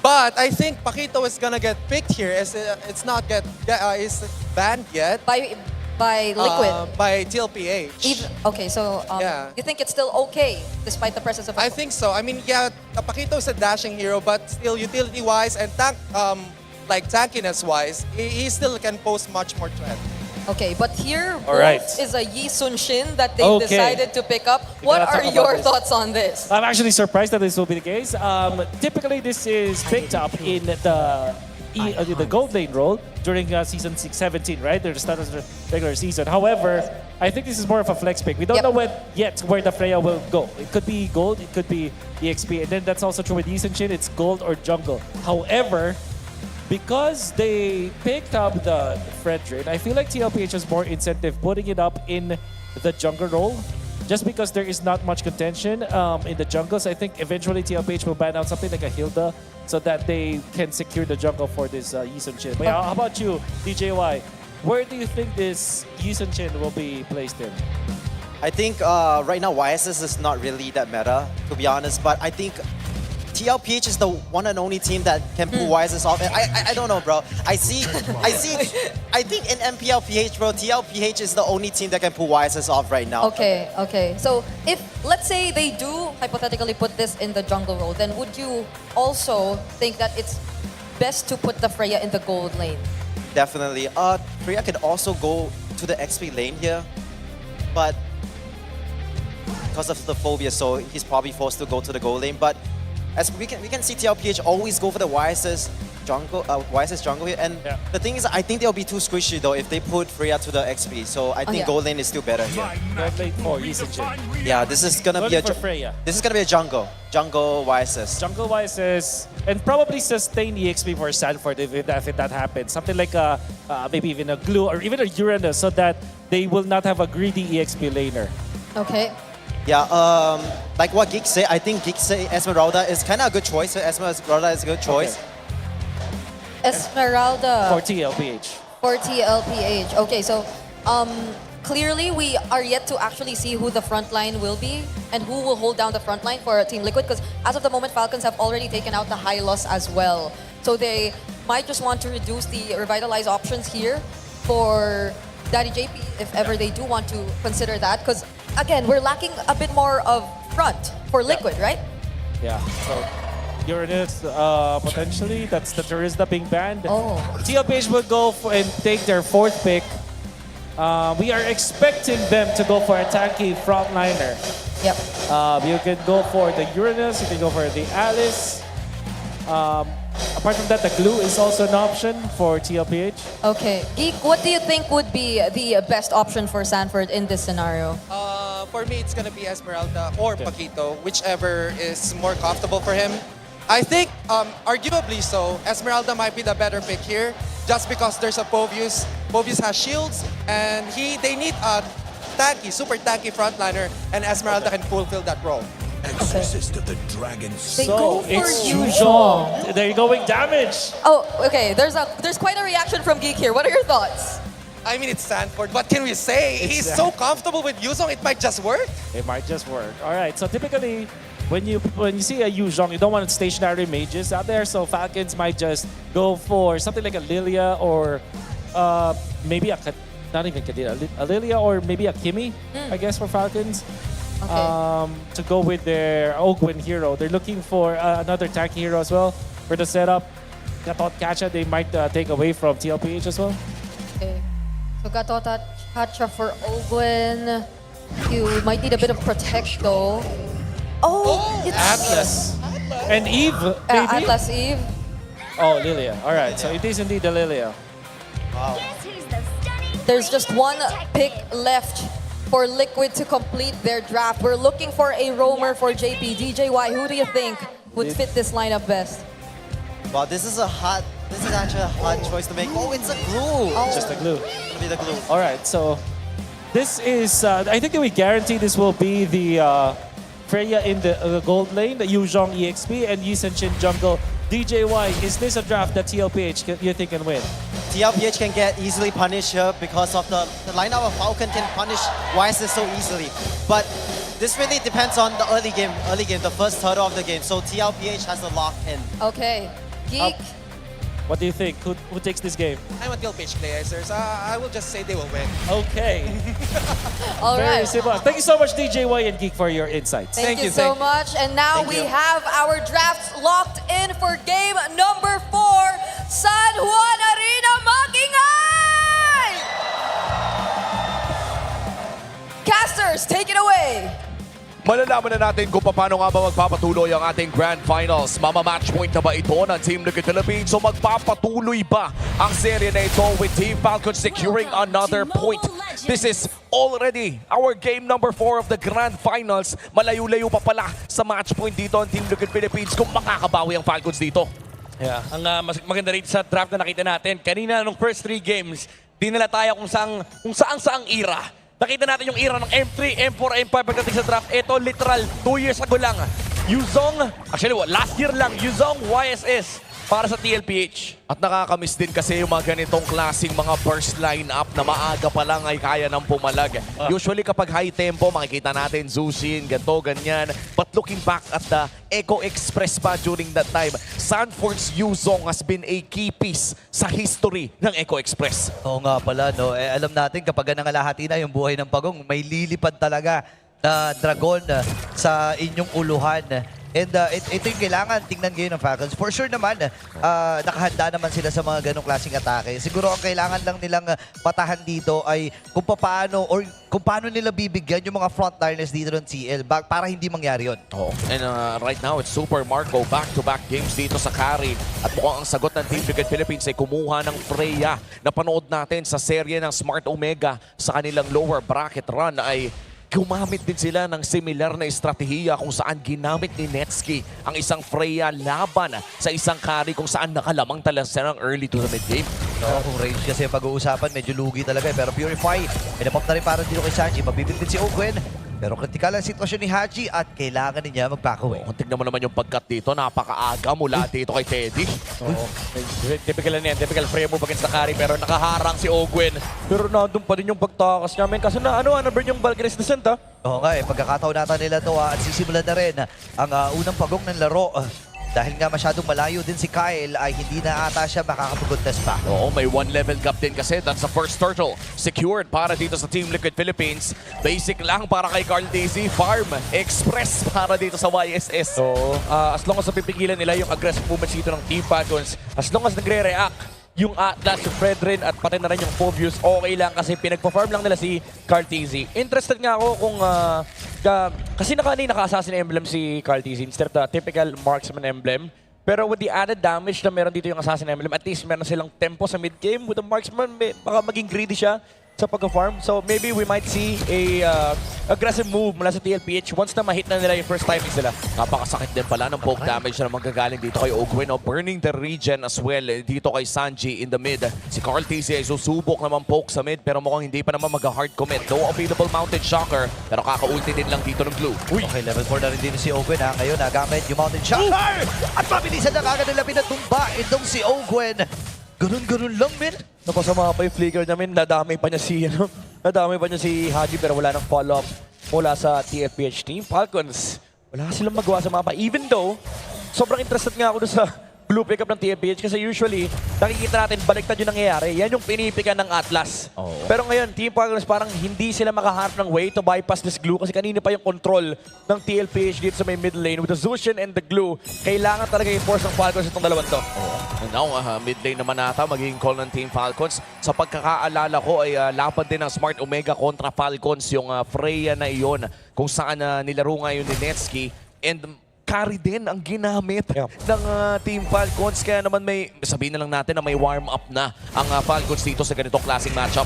But I think Paquito is gonna get picked here as it's not is banned yet. By Liquid? By TLPH. Okay, so you think it's still okay despite the presence of... I think so. I mean, yeah, Paquito is a dashing hero, but still utility-wise and tankiness-wise, he still can pose much more threat. Okay, but here Wolf is a Yi Sun Shin that they decided to pick up. What are your thoughts on this? I'm actually surprised that this will be the case. Typically, this is picked up in the the gold lane role during season 17, right? They're the start of the regular season. However, I think this is more of a flex pick. We don't know yet where the Freya will go. It could be gold, it could be EXP, and then that's also true with Isang, it's gold or jungle. However, because they picked up the Fredrin, I feel like TLPH has more incentive putting it up in the jungle role. Just because there is not much contention in the jungles, I think eventually TLPH will ban out something like a Hilda so that they can secure the jungle for this Isang. But yeah, how about you, DJY? Where do you think this Isang will be placed in? I think right now YSS is not really that meta, to be honest, but I think TLPH is the one and only team that can pull YSS off. And I don't know, bro. I think in MPLPH, bro, TLPH is the only team that can pull YSS off right now. Okay. So if, let's say they do hypothetically put this in the jungle role, then would you also think that it's best to put the Freya in the gold lane? Definitely. Freya could also go to the XP lane here, but because of the phobia, so he's probably forced to go to the gold lane. But as we can see TLPH always go for the YSS jungle here, and the thing is, I think they'll be too squishy though if they put Freya to the XP. So I think gold lane is still better here. Gold lane for Isang. Yeah, this is gonna be a Freya. This is gonna be a jungle YSS. Jungle YSS, and probably sustain EXP for Sanford if that happens. Something like maybe even a Glue or even a Uranus, so that they will not have a greedy EXP laner. Okay. Yeah, like what Geek said, I think Geek said Esmeralda is kind of a good choice. Esmeralda is a good choice. Esmeralda. For TLPH. For TLPH. Okay, so clearly we are yet to actually see who the front line will be and who will hold down the front line for Team Liquid, because as of the moment, Falcons have already taken out the high loss as well. So they might just want to reduce the revitalize options here for Daddy JP if ever they do want to consider that, because again, we're lacking a bit more of front for Liquid, right? Yeah, so Uranus, potentially, that's the Turista being banned. TLPH will go and take their fourth pick. We are expecting them to go for a tanky frontliner. Yep. You can go for the Uranus, you can go for the Alice. Apart from that, the Glue is also an option for TLPH. Okay. Geek, what do you think would be the best option for Sanford in this scenario? For me, it's gonna be Esmeralda or Paquito, whichever is more comfortable for him. I think, arguably so, Esmeralda might be the better pick here, just because there's a Povius. Povius has shields, and they need a super tanky frontliner, and Esmeralda can fulfill that role. Exorcist of the Dragon. So it's Yuzhong. They're going damage. Oh, okay. There's quite a reaction from Geek here. What are your thoughts? I mean, it's Sanford. What can we say? He's so comfortable with Yuzhong, it might just work. It might just work. All right. So typically, when you see a Yuzhong, you don't want stationary mages out there. So Falcons might just go for something like a Lilia or maybe not even Kadira, a Lilia or maybe a Kimi, I guess, for Falcons. Okay. To go with their Ogwin hero. They're looking for another tanky hero as well for the setup. Gatot Kacha, they might take away from TLPH as well. Okay. So Gatot Kacha for Ogwin. You might need a bit of protect though. Oh, it's Atlas. And Eve, maybe? Atlas Eve. Oh, Lilia. All right, so it is indeed the Lilia. Wow. There's just one pick left for Liquid to complete their draft. We're looking for a roamer for JP. DJY, who do you think would fit this lineup best? Wow, this is actually a hard choice to make. Oh, it's a Glue. Just a Glue. It's gonna be the Glue. All right, so this is, I think that we guarantee this will be the Freya in the gold lane, the Yuzhong EXP, and Isang jungle. DJY, is this a draft that TLPH you think can win? TLPH can get easily punished here because of the lineup of Falcon can punish YSS so easily. But this really depends on the early game, the first third of the game. So TLPH has the lock in. Okay. Geek? What do you think? Who takes this game? I'm a TLPH player, sir. So I will just say they will win. Okay. All Very right. simple. Thank you so much, DJY and Geek, for your insights. Thank you so much. And now we have our drafts locked in for game number 4. San Juan Arena Magingay! Casters, take it away. malalaman na natin kung paano nga ba magpapatuloy ang ating Grand Finals. Mama-match point na ba ito ng Team Liquid Philippines? So magpapatuloy ba ang serye na ito with Team Falcons securing another point? This is already our game number 4 of the Grand Finals. Malayo-layo pa pala sa match point dito ang Team Liquid Philippines kung makakabawi ang Falcons dito. Yeah, ang mas maganda rito sa draft na nakita natin, kanina nung first 3 games, dinala tayo kung saang era. Nakita natin yung era ng M3, M4, M5 pagdating sa draft. Ito literal 2 years ago lang. Yuzong, actually last year lang, Yuzong YSS para sa TLPH. At nakakamiss din kasi yung mga ganitong klaseng mga burst lineup na maaga pa lang ay kaya ng pumalag. Usually kapag high tempo, makikita natin Zushin, ganito, ganyan. But looking back at the Echo Express pa during that time, Sanford's Yuzong has been a key piece sa history ng Echo Express. Oo nga pala, no? Alam natin kapag nangalahati na yung buhay ng Pagong, may lilipad talaga na dragon sa inyong uluhan. And ito yung kailangan tingnan ngayon ng Falcons. For sure naman, nakahanda naman sila sa mga ganong klaseng atake. Siguro ang kailangan lang nilang matahan dito ay kung paano nila bibigyan yung mga frontliners dito ng TL para hindi mangyari yun. Oh. And right now, it's Super Marco. Back-to-back games dito sa carry. At mukhang ang sagot ng Team Liquid Philippines ay kumuha ng Freya na panood natin sa serye ng Smart Omega sa kanilang lower bracket run ay gumamit din sila ng similar na estratehiya kung saan ginamit ni Netsky ang isang Freya laban sa isang carry kung saan nakalamang talaga siya ng early to the mid game. No, kung range kasi pag-uusapan, medyo lugi talaga. Pero Purify, pinapop na rin para dito kay Sanji. Mabibigtin si Ogwen. Pero kritikal ang sitwasyon ni Haji at kailangan niya mag-back away. Tignan mo naman yung pagkat dito. Napakaaga mula dito kay Teddy. Typical na yan. Typical Freya move against the carry pero nakaharang si Ogwen. Pero nandun pa din yung pagtakas namin kasi na-burn yung Valkyrie's Descent ha. Oo nga pagkakataon natin nila to at sisimulan na rin ang unang pagong ng laro. Dahil nga masyadong malayo din si Kyle ay hindi na ata siya makakapag-contest pa. Oo, may 1 level gap din kasi. That's the first turtle secured para dito sa Team Liquid Philippines. Basic lang para kay Carl Daisy. Farm Express para dito sa YSS. So, as long as napipigilan nila yung aggressive movements dito ng Team Falcons, as long as nagre-react yung Atlas, yung Fredrin at pati na rin yung Phobius, okay lang kasi pinagpa-farm lang nila si Cartezy. Interested nga ako kung kasi naka-assassin emblem si Cartezy instead of the typical marksman emblem. Pero with the added damage na meron dito yung assassin emblem, at least meron silang tempo sa mid-game. With the marksman, baka maging greedy siya sa pag-farm. So maybe we might see a aggressive move mula sa TLPH once na ma-hit na nila yung first timing sila. Napakasakit din pala ng poke damage na manggagaling dito kay Ogwen. Burning the regen as well dito kay Sanji in the mid. Si Carl TC ay susubok naman poke sa mid pero mukhang hindi pa naman mag-hard commit. No available mounted shocker pero kaka-ulti din lang dito ng blue. Okay, level 4 na rin din si Ogwen ha. Ngayon nagamit yung mounted shocker! At mabilisan na kagad nila pinatumba itong si Ogwen. Ganun-ganun lang, men. Napasama pa yung flicker namin. Nadamay pa niya si Haji pero wala nang follow-up mula sa TFPH team. Falcons, wala silang magawa sa mapa. Even though, sobrang interested nga ako doon sa blue pickup ng TFPH kasi usually, nakikita natin baliktad yung nangyayari. Yan yung pinipikan ng Atlas. Pero ngayon, Team Falcons parang hindi sila makaharap ng way to bypass this glue kasi kanina pa yung control ng TLPH dito sa may mid lane. With the Zushin and the glue, kailangan talaga i-force ng Falcons itong dalawang to. And now, mid lane naman nata magiging call ng Team Falcons. Sa pagkakaalala ko ay laban din ng Smart Omega kontra Falcons yung Freya na iyon kung saan nilaro ngayon ni Netsky. And carry din ang ginamit ng Team Falcons. Kaya naman sabihin na lang natin na may warm-up na ang Falcons dito sa ganitong klaseng matchup.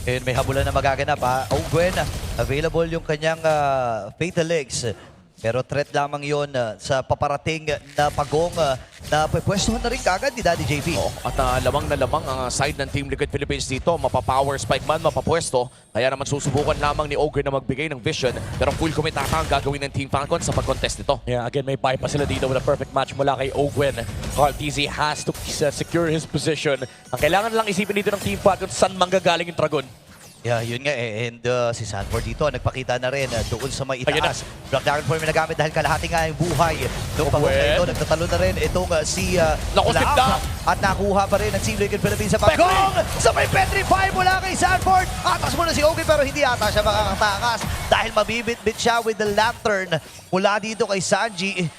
And may habulan na magaganap ha. Ogwen, available yung kanyang Fatal Legs. Pero threat lamang yon sa paparating na Pagong na pwepwestuhan na rin kagad ni Daddy JP. At lamang na lamang ang side ng Team Liquid Philippines dito. Mapapower spike man, mapapwesto. Kaya naman susubukan lamang ni Ogre na magbigay ng vision. Pero full commit ata ang gagawin ng Team Falcons sa pag-contest ito. Yeah, again, may bypass sila dito with a perfect match mula kay Ogwen. Carl TZ has to secure his position. Ang kailangan lang isipin dito ng Team Falcons saan manggagaling yung Dragon. Yeah, yun nga and si Sanford dito nagpakita na rin doon sa may itaas. Black Dragon Form na gamit dahil kalahati nga yung buhay. Noong Pagong na ito, nagtatalo na rin itong si Lab. At nakuha pa rin ang Team Liquid Philippines sa Pagong! Sa may petrify mula kay Sanford. Atas muna si Ogi pero hindi ata siya makakatakas dahil mabibit-bit siya with the lantern mula dito kay Sanji.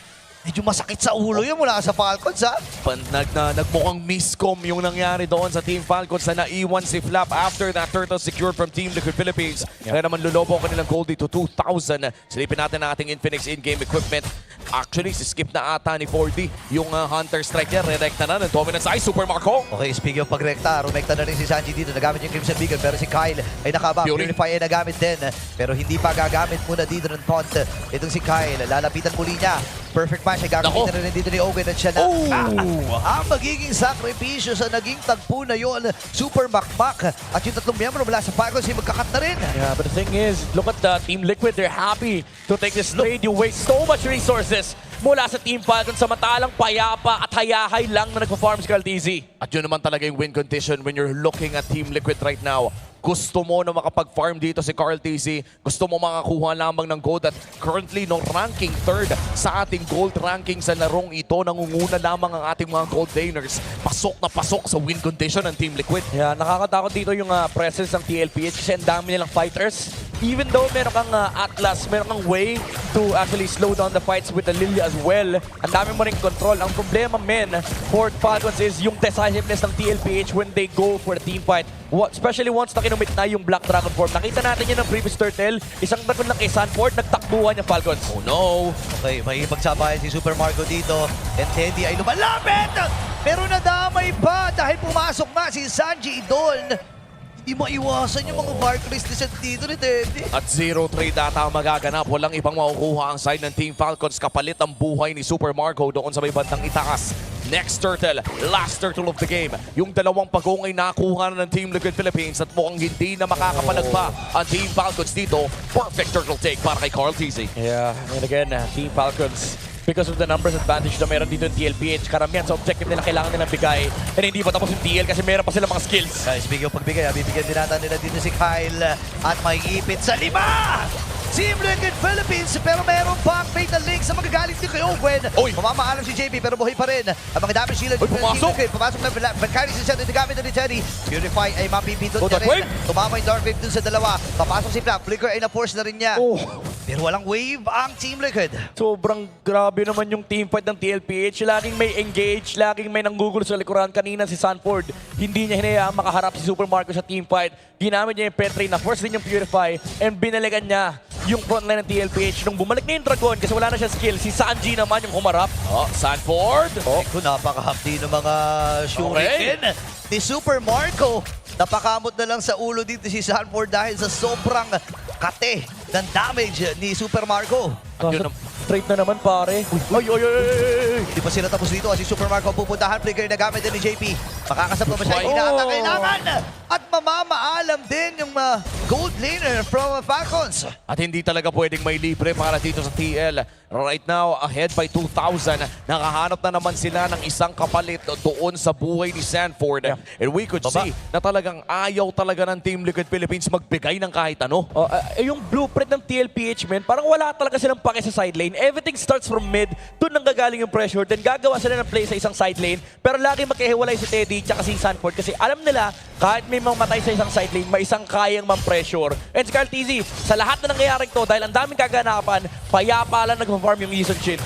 Medyo masakit sa ulo yun mula sa Falcons, ha? Nagmukhang miscom yung nangyari doon sa Team Falcons na naiwan si Flap after that turtle secured from Team Liquid Philippines. Kaya naman lulobo ang kanilang gold dito, 2,000. Silipin natin ang ating Infinix in-game equipment. Actually, si skip na ata ni 4D yung Hunter Strike niya. Re-recta na ng dominance ay Super Marco. Okay, speaking of pagrekta, rumekta na rin si Sanji dito. Nagamit yung Crimson Beacon pero si Kyle ay nakaba. Purify ay nagamit din. Pero hindi pa gagamit muna dito ng taunt. Itong si Kyle, lalapitan muli niya. Perfect match ay gagamitin na rin dito ni Owen at siya na ang magiging sakripisyo sa naging tagpo na yon. Super Makmak at yung tatlong miyembro mula sa Falcons ay magkakat na rin. Yeah, but the thing is, look at the Team Liquid. They're happy to take this trade. You waste so much resources mula sa Team Falcons samantalang payapa at hayahay lang na nagpa-farm si Caltizi. At yun naman talaga yung win condition when you're looking at Team Liquid right now. Gusto mo na makapag-farm dito si Carl TZ. Gusto mo makakuha lamang ng gold at currently no ranking third sa ating gold ranking sa larong ito. Nangunguna lamang ang ating mga gold laners. Pasok na pasok sa win condition ng Team Liquid. Yeah, nakakatakot dito yung presence ng TLPH kasi ang dami nilang fighters. Even though meron kang Atlas, meron kang way to actually slow down the fights with the Lilia as well. Ang dami mo ring control. Ang problema, men, for Falcons is yung decisiveness ng TLPH when they go for a team fight. Especially once na kinumit na yung Black Dragon form. Nakita natin yun ng previous turtle. Isang dragon lang kay Sanford, nagtakbuhan yung Falcons. Oh no! Okay, may pagsabayan si Super Marco dito. And Teddy ay lumalapit! Pero nadamay pa dahil pumasok na si Sanji Idol. Hindi maiwasan yung mga Valkyries dito ni Teddy. At 0 trade data ang magaganap. Walang ibang makukuha ang side ng Team Falcons. Kapalit ang buhay ni Super Marco doon sa may bandang itaas. Next turtle, last turtle of the game. Yung dalawang pagong ay nakuha na ng Team Liquid Philippines at mukhang hindi na makakapalag pa ang Team Falcons dito. Perfect turtle take para kay Carl TZ. Yeah, and again, Team Falcons, because of the numbers advantage na meron dito yung TLPH, karamihan sa objective nila kailangan nilang bigay. And hindi pa tapos yung TL kasi meron pa silang mga skills. Speaking of pagbigay, bibigyan din natin nila dito si Kyle at may ipit sa 5! Team Liquid Philippines, pero meron pa ang fatal link sa magagalit ni kay Owen. Mamamaalam si JP pero buhay pa rin. Ang mga damage shield ng Team Liquid. Pumasok na Valkyrie si Seth, nagamit na ni Teddy. Purify ay mapipindot niya rin. Tumama yung Dark Wave dun sa dalawa. Papasok si Flap. Flicker ay na-force na rin niya. Pero walang wave ang Team Liquid. Sobrang grabe naman yung team fight ng TLPH. Laging may engage, laging may nanggugulo sa likuran. Kanina si Sanford, hindi niya hinayaan makaharap si Super Marco sa team fight. Ginamit niya yung Petri na force din yung Purify and binalikan niya yung frontline ng TLPH. Nung bumalik na yung Dragon kasi wala na siya skill, si Sanji naman yung humarap. Sanford! Napakahapdi ng mga shuriken ni Super Marco. Napakamot na lang sa ulo dito si Sanford dahil sa sobrang kate ng damage ni Super Marco. Straight na naman pare. Di pa sila tapos dito. Si Super Marco pupuntahan. Flicker na gamit din ni JP. Makakasap pa ba siya? Inaata kailangan. At mamamaalam din yung gold laner from Falcons. At hindi talaga pwedeng may libre para dito sa TL. Right now, ahead by 2,000. Nakahanap na naman sila ng isang kapalit doon sa buhay ni Sanford. And we could see na talagang ayaw talaga ng Team Liquid Philippines magbigay ng kahit ano. Yung blueprint ng TLPH, men, parang wala talaga silang pake sa side lane. Everything starts from mid. Doon nang gagaling yung pressure. Then gagawa sila ng play sa isang side lane. Pero lagi magkahiwalay si Teddy at si Sanford kasi alam nila kahit may mamatay sa isang side lane, may isang kayang man-pressure. And si Carl TZ, sa lahat na nangyayaring to, dahil ang daming kaganapan, payapa lang nagpa-farm yung Yison Shin.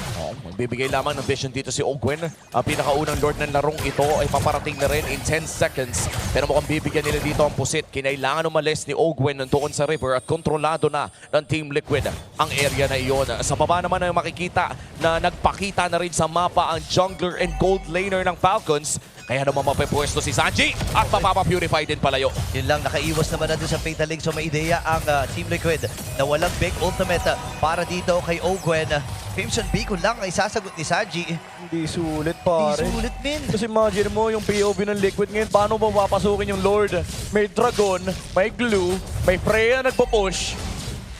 Magbibigay lamang ng vision dito si Ogwen. Ang pinakaunang lord ng larong ito ay paparating na rin in 10 seconds. Pero mukhang bibigyan nila dito ang pusit. Kinailangan umalis ni Ogwen doon sa river at kontrolado na ng Team Liquid ang area na iyon. Sa baba naman ay makikita na nagpakita na rin sa mapa ang jungler and gold laner ng Falcons. Kaya naman mapipwesto si Sanji at mapapapurify din palayo. Yun lang, nakaiwas naman natin sa Fatal Link. So may ideya ang Team Liquid na walang big ultimate para dito kay Ogwen. Crimson Beacon lang ay sasagot ni Sanji. Hindi sulit pare. Hindi sulit min. Kasi imagine mo yung POV ng Liquid ngayon, paano ba papasukin yung Lord? May Dragon, may Glue, may Freya nagpo-push.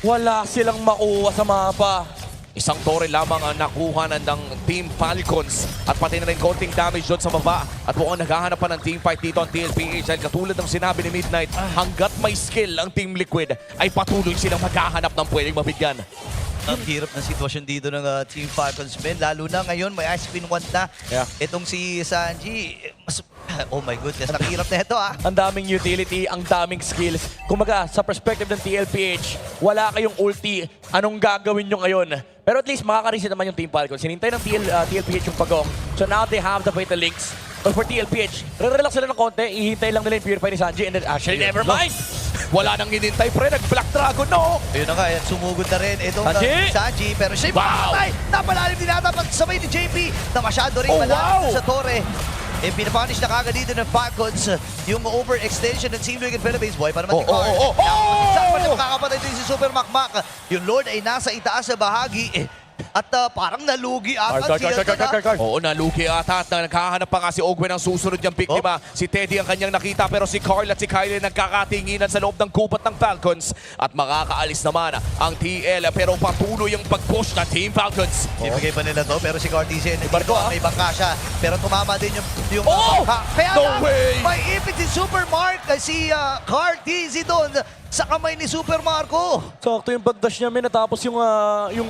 Wala silang makuha sa mapa. Isang tore lamang ang nakuha ng Team Falcons at pati na rin konting damage doon sa baba. At mukhang naghahanap pa ng team fight dito ang TLPH. Dahil katulad ng sinabi ni Midnight, hanggat may skill ang Team Liquid ay patuloy silang maghahanap ng pwedeng mabigyan. Ang hirap na sitwasyon dito ng Team Falcons, men. Lalo na ngayon, may ice spin 1 na. Itong si Sanji, oh my goodness, nakihirap na ito Ang daming utility, ang daming skills. Kumaga, sa perspective ng TLPH, wala kayong ulti. Anong gagawin nyo ngayon? Pero at least makaka-reset naman yung Team Falcons. Sinintay ng TLPH yung pagong. So now they have the Fatal Links. But for TLPH, re-relax sila ng konti. Ihintay lang nila yung Purify ni Sanji. And then actually, never mind! Wala nang hinintay, pre. Nag-Black Dragon, no? Ayun na nga, yan, sumugod na rin itong Sanji. Pero siya patay! Napalalim din nata pagkasabay ni JP na masyado rin sa Torre. Pinapunish na kagad dito ng Falcons yung overextension ng Team Liquid Philippines. Boy, pa naman si Carl. Saan pa na makakapatay din si Super Makmak? Yung Lord ay nasa itaas na bahagi. At parang nalugi ata siya. Oo, nalugi ata at naghahanap pa nga si Ogwen ang susunod niyang biktima. Si Teddy ang kanyang nakita pero si Carl at si Kylie nagkakatinginan sa loob ng gubat ng Falcons. At makakaalis naman ang TL pero patuloy yung pag-push ng Team Falcons. Ibigay pa nila to pero si Cartesian may bangka siya. Pero tumama din yung bangka. Kaya no way! May ipit si Super Mark si Cartesian doon sa kamay ni Super Marco. Sakto yung pag-dash niya, men. Natapos yung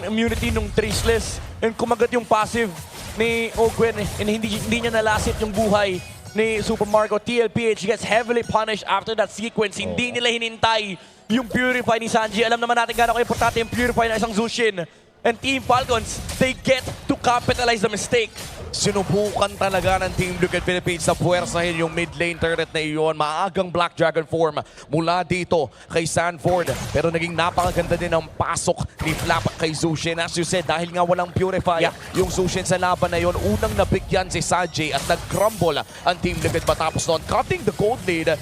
immunity nung Traceless. And kumagat yung passive ni Ogwen. And hindi niya nalasit yung buhay ni Super Marco. TLPH gets heavily punished after that sequence. Hindi nila hinintay yung Purify ni Sanji. Alam naman natin gano'ng importante yung Purify na isang Zushin. And Team Falcons, they get to capitalize the mistake. Sinubukan talaga ng Team Liquid Philippines na puwersahin yung mid lane turret na iyon. Maagang Black Dragon form mula dito kay Sanford. Pero naging napakaganda din ang pasok ni Flap kay Zushin. As you said, dahil nga walang Purify, yung Zushin sa laban na yun, unang nabigyan si Sanji at nag-crumble ang Team Liquid matapos noon, cutting the gold lead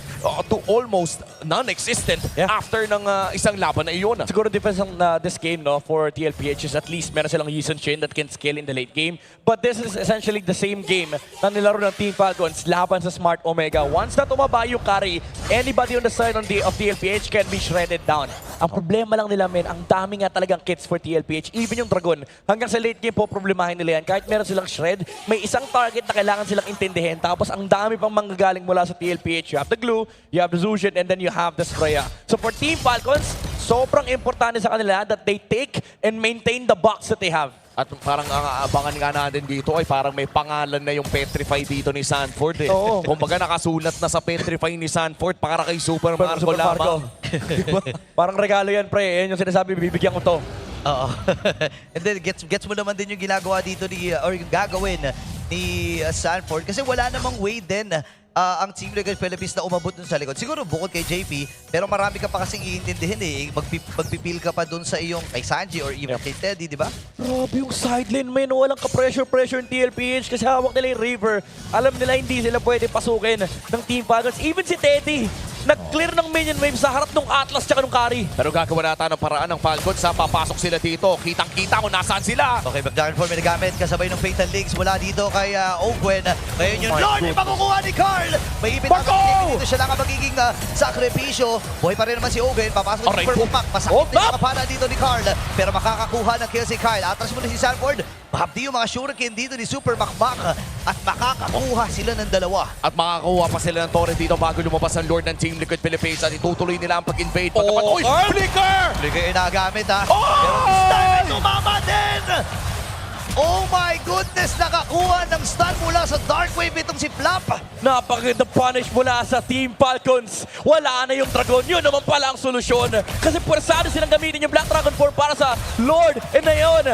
to almost non-existent after ng isang laban na iyon. Siguro difference ng this game for TLPH is at least meron silang Yisun Shin that can scale in the late game. But this is essentially the same game na nilaro ng Team Falcons laban sa Smart Omega. Once na tumaba yung carry, anybody on the side of TLPH can be shredded down. Ang problema lang nila, men, ang dami nga talagang kits for TLPH. Even yung Dragon, hanggang sa late game po problemahin nila yan. Kahit meron silang shred, may isang target na kailangan silang intindihin. Tapos ang dami pang manggagaling mula sa TLPH. You have the Glue, you have the Zushin, and then you have the Spraya. So for Team Falcons, sobrang importante sa kanila that they take and maintain the box that they have. At parang ang abangan nga natin dito ay parang may pangalan na yung Petrify dito ni Sanford. Kumbaga nakasulat na sa Petrify ni Sanford para kay Super Marco lamang. Diba? Parang regalo yan, pre. Yan yung sinasabi, bibigyan ko to. Oo. And then gets mo naman din yung ginagawa dito or yung gagawin ni Sanford kasi wala namang way din ang Team Liquid Philippines na umabot dun sa likod. Siguro bukod kay JP, pero marami ka pa kasing iintindihin Magpipil ka pa dun sa iyong kay Sanji or even kay Teddy, di ba? Grabe yung sideline, man. Walang ka-pressure-pressure ng TLPH kasi hawak nila yung River. Alam nila hindi sila pwede pasukin ng Team Falcons. Even si Teddy, nag-clear ng minion wave sa harap ng Atlas tsaka ng Kari. Pero gagawa nata ng paraan ng Falcons sa papasok sila dito. Kitang-kita kung nasaan sila. Okay, Dragon Form may nagamit kasabay ng Fatal Links mula dito kay Ogwen. Ngayon yung Lord ay makukuha ni Carl. May ipin dito siya lang ang magiging sakripisyo. Buhay pa rin naman si Ogwen. Papasok si Super Pack. Masakit na yung kapana dito ni Carl. Pero makakakuha ng kill si Carl. Atras muna si Sanford. Mahabdi yung mga shuriken dito ni Super Makmak at makakakuha sila ng dalawa. At makakakuha pa sila ng torrent dito bago lumabas ang Lord ng Team Liquid Philippines at itutuloy nila ang pag-invade. Uy! Flicker! Flicker yung nagamit Pero this time ay tumama din! Oh my goodness! Nakakuha ng stun mula sa Dark Wave itong si Flap. Napakaganda punish mula sa Team Falcons. Wala na yung Dragon. Yun naman pala ang solusyon. Kasi pwersado silang gamitin yung Black Dragon 4 para sa Lord. And na yun,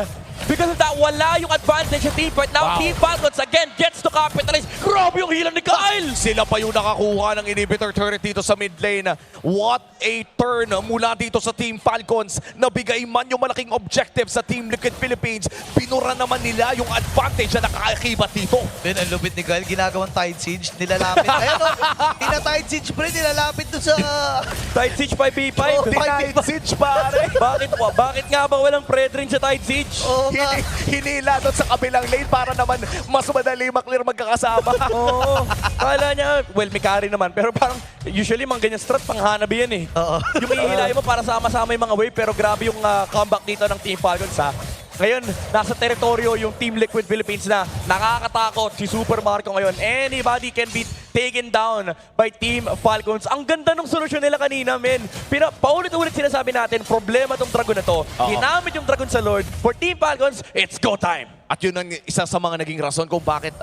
because of that, wala yung advantage sa team fight. Now, Team Falcons again gets to capitalize. Grabe yung healer ni Kyle! Sila pa yung nakakuha ng inhibitor turret dito sa mid lane. What a turn mula dito sa Team Falcons. Nabigay man yung malaking objective sa Team Liquid Philippines. Pinura naman nila yung advantage na nakakakibat dito. Ben, ang lupit ni Kyle, ginagawang Tide Siege, nilalapit. Ayan Tide Siege pre, nilalapit doon sa... Tide Siege 5v5. Tide Siege pare. Bakit nga ba walang Predrin sa Tide Siege? Hinila doon sa kabilang lane para naman mas madali maklear magkakasama. Oo. Kala niya, well, may carry naman. Pero parang, usually mga ganyan strat, panghanabi yan eh. Yung ihilahin mo para sama-sama yung mga wave. Pero grabe yung comeback dito ng Team Falcons Ngayon, nasa teritoryo yung Team Liquid Philippines na nakakatakot. Si Super Marco ngayon. Anybody can be taken down by Team Falcons. Ang ganda ng solusyon nila kanina, men. Paulit-ulit sinasabi natin, problema tong Dragon na to. Ginamit yung Dragon sa Lord. For Team Falcons, it's go time. At yun ang isa sa mga naging rason kung bakit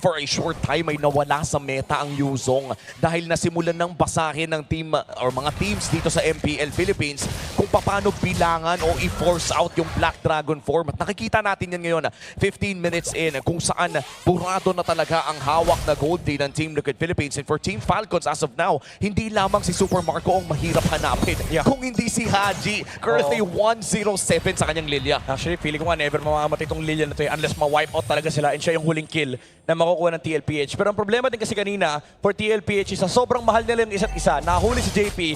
for a short time ay nawala sa meta ang Yuzong dahil nasimulan ng basahin ng team or mga teams dito sa MPL Philippines kung paano bilangan o i-force out yung Black Dragon form. At nakikita natin yan ngayon 15 minutes in kung saan burado na talaga ang hawak na gold day ng Team Liquid Philippines. And for Team Falcons as of now, hindi lamang si Super Marco ang mahirap hanapin kung hindi si Haji. Currently 107 sa kanyang Lilia. Actually, feeling ko nga never mamamatay itong Lilia na to unless ma-wipe out talaga sila and siya yung huling kill na makukuha ng TLPH. Pero ang problema din kasi kanina for TLPH is sobrang mahal nila yung isa't isa. Nahuli si JP,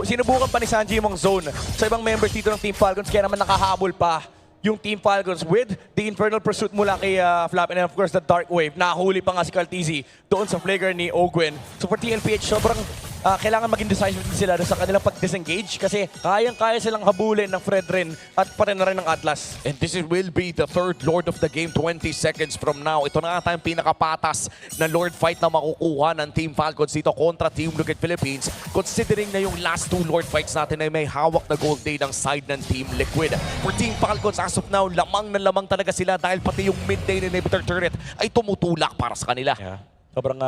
sinubukan pa ni Sanji yung mga zone sa ibang members dito ng Team Falcons kaya naman nakahabol pa yung Team Falcons with the Infernal Pursuit mula kay Flap and of course the Dark Wave. Nahuli pa nga si Kaltizi doon sa flagrant ni Ogwen. So for TLPH, sobrang kailangan maging decisive din sila sa kanilang pag-disengage kasi kayang-kaya silang habulin ng Fredrin at pati na rin ng Atlas. And this will be the third Lord of the game 20 seconds from now. Ito na ata yung pinakapatas na Lord fight na makukuha ng Team Falcons dito kontra Team Liquid Philippines. Considering na yung last two Lord fights natin ay may hawak na gold day ng side ng Team Liquid. For Team Falcons as of now, lamang na lamang talaga sila dahil pati yung mid-lane inhibitor turret ay tumutulak para sa kanila. Sobrang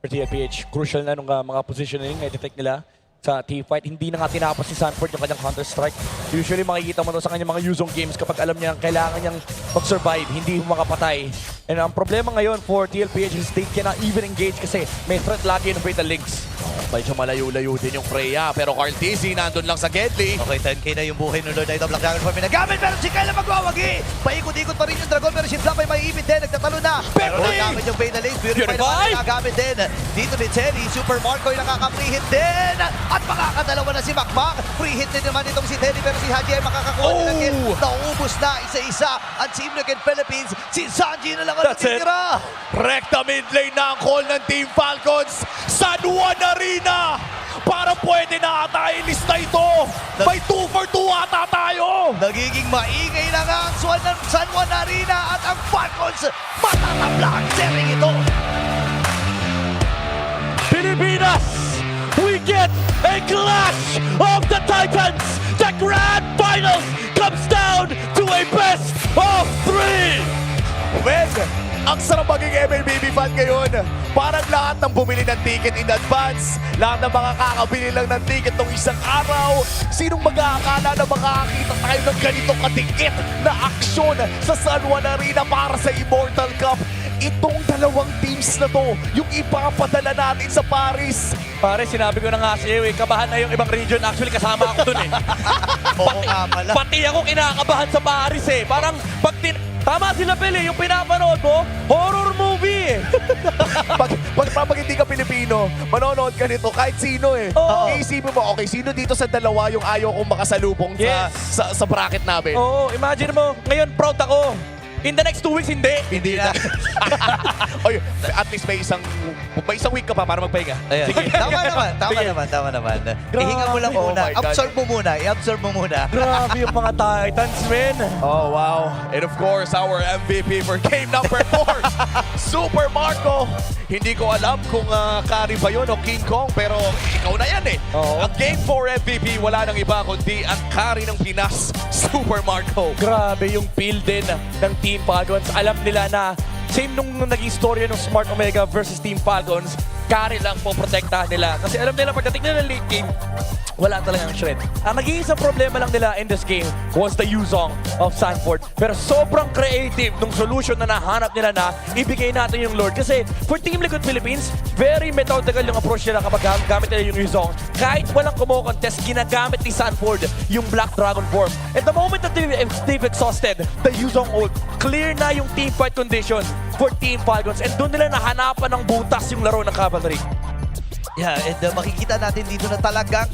for TLPH, crucial na nung mga positioning na i-detect nila sa team fight. Hindi na nga tinapos si Sanford yung kanyang counter-strike. Usually makikita mo to sa kanyang mga Yuzong games kapag alam niya kailangan niyang mag-survive, hindi makapatay. And ang problema ngayon for TLPH is they cannot even engage kasi may threat lagi ng Fatal Links. Medyo malayo-layo din yung Freya, pero Carl Tizzy nandun lang sa Gedli. Okay, 10k na yung buhay ng Lord na ito. Black Dragon form pinagamit, pero si Kyle magwawagi. Paikot-ikot pa rin yung Dragon, pero si Flap ay maiipit din. Nagtatalo na. Pero nagamit yung Fatal Links. Purify naman nagagamit din. Dito ni Teddy, Super Marco ay nakaka-free-hit din. At makakadalawa na si Makmak. Free-hit din naman itong si Teddy, pero si Haji ay makakakuha din ng kill. Naubos na isa-isa ang Team Liquid Philippines. Si Sanji na lang ang natitira. Rekta mid lane na ang call ng Team Falcons. San Juan Arena! Para pwede na ata ilista ito. May 2 for 2 ata tayo. Nagiging maingay na nga ang San Juan Arena at ang Falcons matatabla ang sering ito. Pilipinas! We get a clash of the Titans! The Grand Finals comes down to a best of 3! Well, ang sarap maging MLBB fan ngayon. Parang lahat ng bumili ng ticket in advance, lahat ng mga kakabili lang ng ticket ng isang araw, sinong mag-aakala na makakakita tayo ng ganitong katikit na aksyon sa San Juan Arena para sa Immortal Cup? Itong dalawang teams na to, yung ipapadala natin sa Paris. Pare, sinabi ko na nga sa'yo kabahan na yung ibang region. Actually, kasama ako dun Oo nga pala. Pati ako kinakabahan sa Paris Parang tama sila, Pili, yung pinapanood mo, horror movie pag hindi ka Pilipino, manonood ka nito kahit sino Iisipin mo, okay, sino dito sa dalawa yung ayaw kong makasalubong sa bracket namin? Oo, imagine mo, ngayon proud ako. In the next 2 weeks, hindi. Hindi na. Oy, at least may isang week ka pa para magpahinga. Sige. Tama naman. Ihinga mo lang muna. I-absorb mo muna. Grabe yung mga Titans, men. Oh, wow. And of course, our MVP for game number 4, Super Marco. Hindi ko alam kung carry ba yun o King Kong, pero ikaw na yan Ang game 4 MVP, wala nang iba kundi ang carry ng Pinas, Super Marco. Grabe yung feel din ng Team Falcons. Alam nila na same nung naging storya ng Smart Omega versus Team Falcons, carry lang po protektahan nila. Kasi alam nila pagdating nila ng late game, wala talagang shred. Ang nag-iisang problema lang nila in this game was the Yuzong of Sanford. Pero sobrang creative nung solution na nahanap nila na ibigay natin yung Lord. Kasi for Team Liquid Philippines, very methodical yung approach nila kapag gamit nila yung Yuzong. Kahit walang kumo-contest, ginagamit ni Sanford yung Black Dragon form. At the moment that they've exhausted the Yuzong ult, clear na yung team fight condition for Team Falcons. And doon nila nahanapan ng butas yung laro ng Cavalry. Yeah, and makikita natin dito na talagang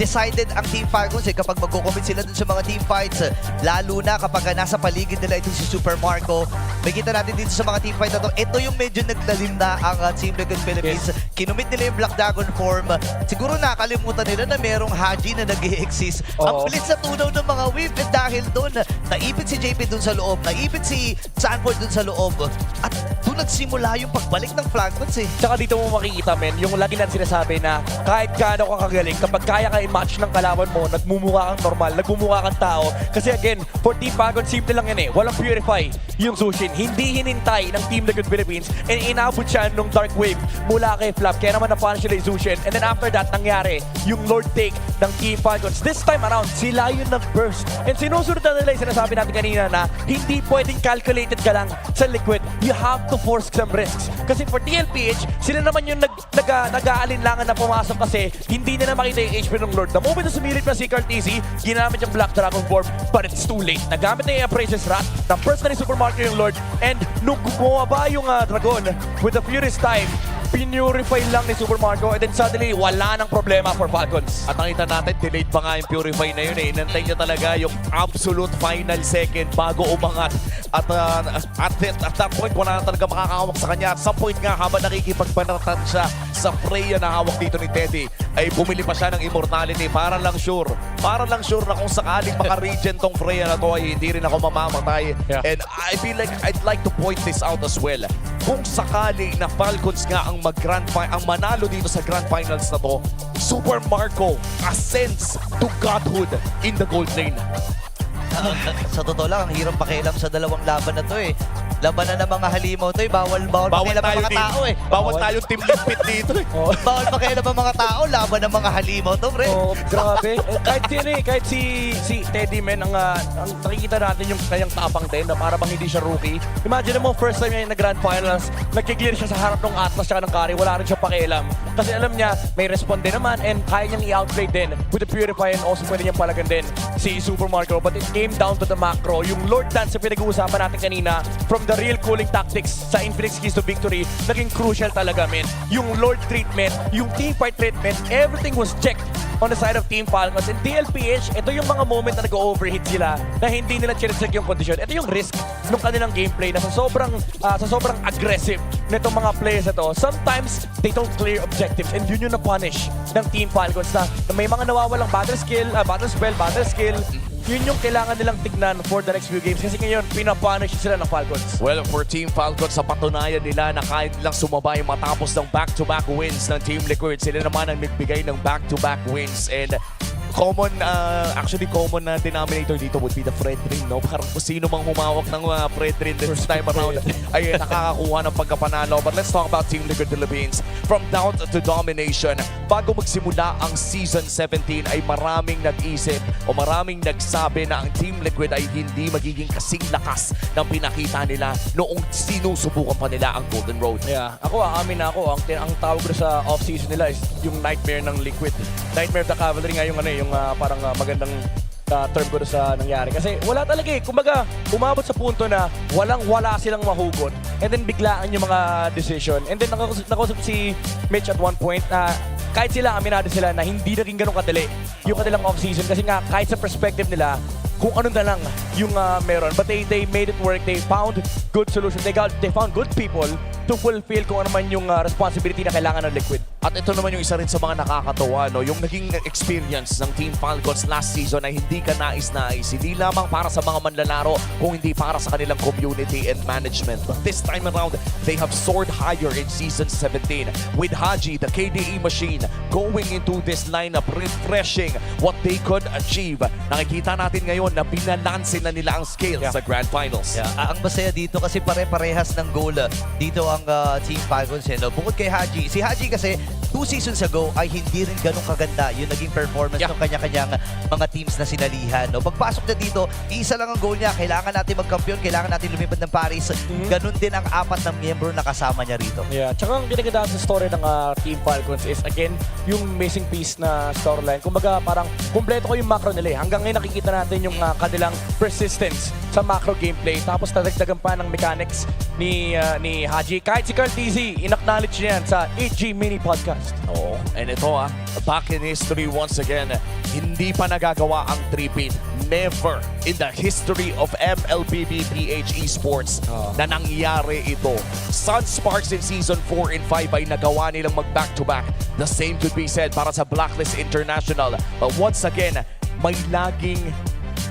decided ang Team Falcons kapag magko-commit sila dun sa mga team fights, lalo na kapag nasa paligid nila itong si Super Marco. May kita natin dito sa mga team fight na to. Ito yung medyo naglalim na ang Team Liquid Philippines. Kinumit nila yung Black Dragon form. Siguro nakalimutan nila na merong Haji na nag-i-exist. Ang bilis sa tunaw ng mga wave dahil doon, naipit si JP dun sa loob, naipit si Sanford dun sa loob. At doon nagsimula yung pagbalik ng Falcons Tsaka dito mo makikita, men, yung lagi natin sinasabi na kahit gaano ka kagaling, kapag kaya ka i-match ng kalaban mo, nagmumukha kang normal, nagmumukha kang tao. Kasi again, for Team Falcons, simple lang yan walang purify yung Zushin. Hindi hinintay ng Team Liquid Philippines and inabot siya nung Dark Wave mula kay Flap. Kaya naman na-punish sila yung Zushin. And then after that, nangyari yung Lord Take ng Team Falcons. This time around, sila yung nag-burst. And sinusunod na nila yung sinasabi natin kanina na hindi pwedeng calculated ka lang sa Liquid. You have to force some risks. Kasi for DLPH, sila naman yung nag-aalinlangan na pumasok kasi hindi nila makita yung HP ng Lord. The moment na sumilip na si Cartesi, ginamit yung Black Dragon form, but it's too late. Nagamit na yung Appraiser's Wrath, na-burst na ni Super Marco yung Lord, and nung bumaba yung Dragon with the Furious Time, pinurify lang ni Super Marco and then suddenly wala nang problema for Falcons. At nakita natin, delayed pa nga yung Purify na yun Inantay niya talaga yung absolute final second bago umangat. At at that point, wala na talaga makakahawak sa kanya. At some point nga, habang nakikipagpanatan siya sa Freya na hawak dito ni Teddy, ay bumili pa siya ng immortality para lang sure na kung sakaling maka-regen tong Freya na to ay hindi rin ako mamamatay. And I feel like I'd like to point this out as well. Kung sakali na Falcons nga ang ang manalo dito sa Grand Finals na to, Super Marco ascends to godhood in the gold lane. Sa totoo lang, ang hirap pakialam sa dalawang laban na to Laban na ng mga halimaw to Bawal pakialam ang mga tao Bawal tayong team limpit dito Bawal pakialam ang mga tao, laban ng mga halimaw to, pre. Grabe. Kahit si Teddy, men, ang nakikita natin yung kanyang tapang din na para bang hindi siya rookie. Imagine mo, first time niya na Grand Finals, nagkiklear siya sa harap ng Atlas tsaka ng Kari, wala rin siya pakialam. Kasi alam niya, may respond din naman and kaya niyang i-outplay din with the Purify and also pwede niyang palagan din si Super Marco. But it came down to the macro. Yung Lord Dance na pinag-uusapan natin kanina, from the real cooling tactics sa Infinix Keys to Victory, naging crucial talaga, men. Yung Lord treatment, yung team fight treatment, everything was checked on the side of Team Falcons. And DLPH, ito yung mga moment na nag-overhit sila na hindi nila chinecheck yung condition. Ito yung risk ng kanilang gameplay na sa sobrang aggressive nitong mga players na to. Sometimes, they don't clear objectives and yun yung na-punish ng Team Falcons na may mga nawawalang battle skill. Yun yung kailangan nilang tignan for the next few games kasi ngayon, pinapunish sila ng Falcons. Well, for Team Falcons, sa patunayan nila na kahit lang sumabay matapos ng back-to-back wins ng Team Liquid, sila naman ang nagbigay ng back-to-back wins. And common na denominator dito would be the Fred Ring, no? Parang kung sino mang humawak ng Fred Ring this time around ay nakakakuha ng pagkapanalo. But let's talk about Team Liquid Philippines. From doubt to domination, bago magsimula ang Season 17 ay maraming nag-isip o maraming nagsabi na ang Team Liquid ay hindi magiging kasing lakas ng pinakita nila noong sinusubukan pa nila ang Golden Road. Yeah, aamin na ako, ang tawag ko sa off-season nila is yung nightmare ng Liquid. Nightmare of the Cavalry nga yung parang magandang term ko sa nangyari. Kasi wala talaga Kumbaga, umabot sa punto na wala silang mahugot. And then biglaan yung mga decision. And then nakausap si Mitch at one point na kahit sila, aminado sila na hindi naging ganun kadali yung kanilang off-season. Kasi nga, kahit sa perspective nila, kung ano na lang yung meron. But they made it work. They found good solutions. They found good people to fulfill kung ano man yung responsibility na kailangan ng Liquid. At ito naman yung isa rin sa mga nakakatawa, no? Yung naging experience ng Team Falcons last season ay hindi ka nais-nais. Hindi lamang para sa mga manlalaro, kung hindi para sa kanilang community and management. But this time around, they have soared higher in Season 17 with Haji, the KDE machine, going into this lineup, refreshing what they could achieve. Nakikita natin ngayon na binalansin na nila ang scale sa Grand Finals. Ang masaya dito kasi pare-parehas ng goal dito ang Team Falcons. Bukod kay Haji, si Haji kasi 2 seasons ago ay hindi rin ganun kaganda yung naging performance ng kanya-kanyang mga teams na sinalihan. Pagpasok na dito, isa lang ang goal niya. Kailangan natin magkampiyon, kailangan natin lumipad ng Paris. Ganun din ang 4 na miyembro na kasama niya rito. Yeah, tsaka ang pinagandaan sa story ng Team Falcons is again, yung missing piece na storyline. Kumbaga parang kumpleto ko yung macro nila. Hanggang ngayon nakikita natin yung kanilang persistence sa macro gameplay. Tapos nadagdagan pa ng mechanics ni Haji. Kahit si Carl TZ, in-acknowledge niya yan sa 8G Mini Podcast. Oo. And ito back in history once again, hindi pa nagagawa ang 3-beat. Never in the history of MLBPH Esports na nangyari ito. Sun Sparks in Season 4 and 5 ay nagawa nilang mag-back-to-back. The same could be said para sa Blacklist International. But once again, may laging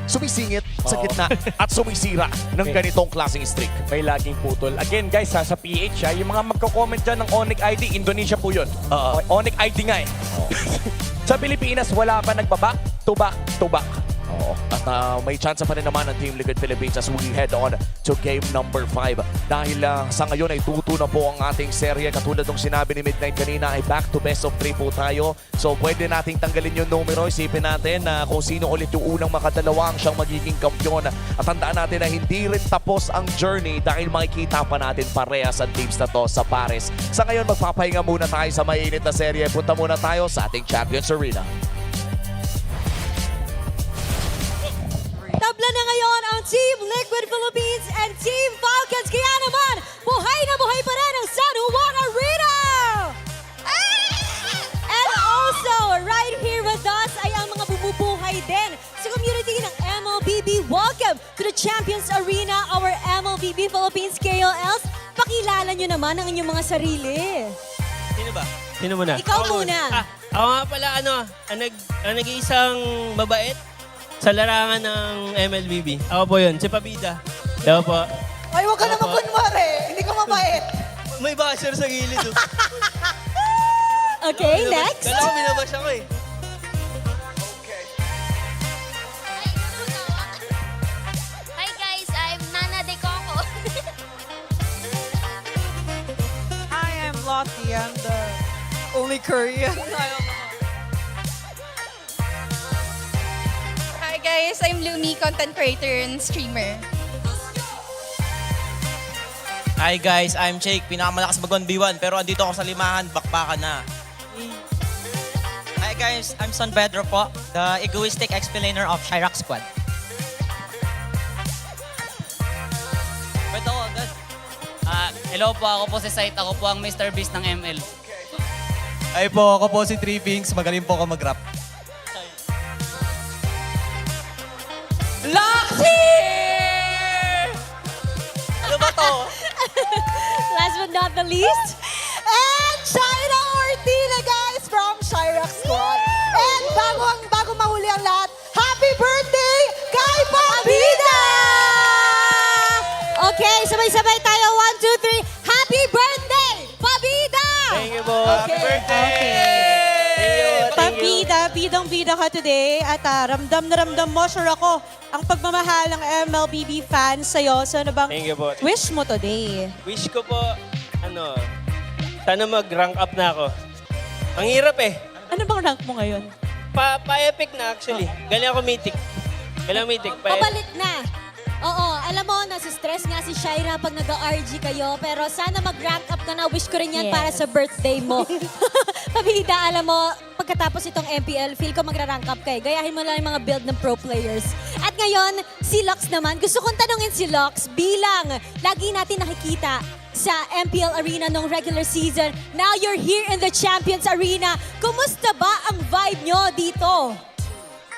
sumisingit sa gitna at sumisira ng ganitong klaseng streak. May laging putol. Again guys, sa PH, yung mga magko-comment dyan ng Onyx ID, Indonesia po yun. Onyx ID nga eh. Sa Pilipinas, wala pa nagbaback to back to back. Oo. At may chance pa rin naman ng Team Liquid Philippines as we head on to game number 5. Dahil sa ngayon ay 2-2 na po ang ating serye. Katulad ng sinabi ni Midnight kanina ay back to best of 3 po tayo. So pwede nating tanggalin yung numero. Isipin natin na kung sino ulit yung unang makadalawang siyang magiging kampiyon. At tandaan natin na hindi rin tapos ang journey dahil makikita pa natin parehas ang teams na to sa Paris. Sa ngayon magpapahinga muna tayo sa mainit na serye. Punta muna tayo sa ating Champions Arena. Tabla na ngayon ang Team Liquid Philippines and Team Falcons. Kaya naman, buhay na buhay pa rin ang San Juan Arena! And also, right here with us ay ang mga bumubuhay din sa community ng MLBB. Welcome to the Champions Arena, our MLBB Philippines KOLs. Pakilala nyo naman ang inyong mga sarili. Sino ba? Sino muna? Ikaw muna. Ako nga pala, nag-iisang mabait sa larangan ng MLBB. Ako po yun, si Pabida. Ako po. Ay, huwag ka naman kunwari. Hindi ka mabait. May basher sa gilid. Okay, next. Kala ko binabash ako eh. Hi guys, I'm Nana de Coco. Hi, I'm Lottie. I'm the only Korean. Hi guys, I'm Lumi, content creator and streamer. Hi guys, I'm Jake. Pinakamalakas mag-1v1 pero andito ako sa limahan, bakbakan na. Hi guys, I'm Son Pedro po, the egoistic explainer of Chirac Squad. Pwede ako agad. Hello po, ako po si Said. Ako po ang Mr. Beast ng ML. Ay po, ako po si Trippings. Magaling po ako mag-rap. Loxy! Ano ba to? Last but not the least, And China Ortila, guys, from Chirac Squad. And bago mahuli ang lahat, happy birthday kay Pabida! Okay, sabay-sabay tayo. 1, 2, 3. Happy birthday, Pabida! Thank you po. Happy birthday! Pabida, bidang-bida ka today. At ramdam na ramdam mo, sure ako, ang pagmamahal ng MLBB fans sa'yo. So ano bang Thank you po. wish mo today? Wish ko po, sana mag-rank up na ako. Ang hirap eh. Ano bang rank mo ngayon? Pa-epic na actually. Galing ako mythic. Pabalik na. Oo, alam mo, nasa-stress nga si Shaira pag nag-RG kayo, pero sana mag-rank up ka na. Wish ko rin yan Yes. para sa birthday mo. Pabida, alam mo, pagkatapos itong MPL, feel ko magra-rank up kayo. Gayahin mo lang yung mga build ng pro players. At ngayon, si Lux naman. Gusto kong tanungin si Lux bilang lagi natin nakikita sa MPL Arena nung regular season. Now you're here in the Champions Arena. Kumusta ba ang vibe nyo dito?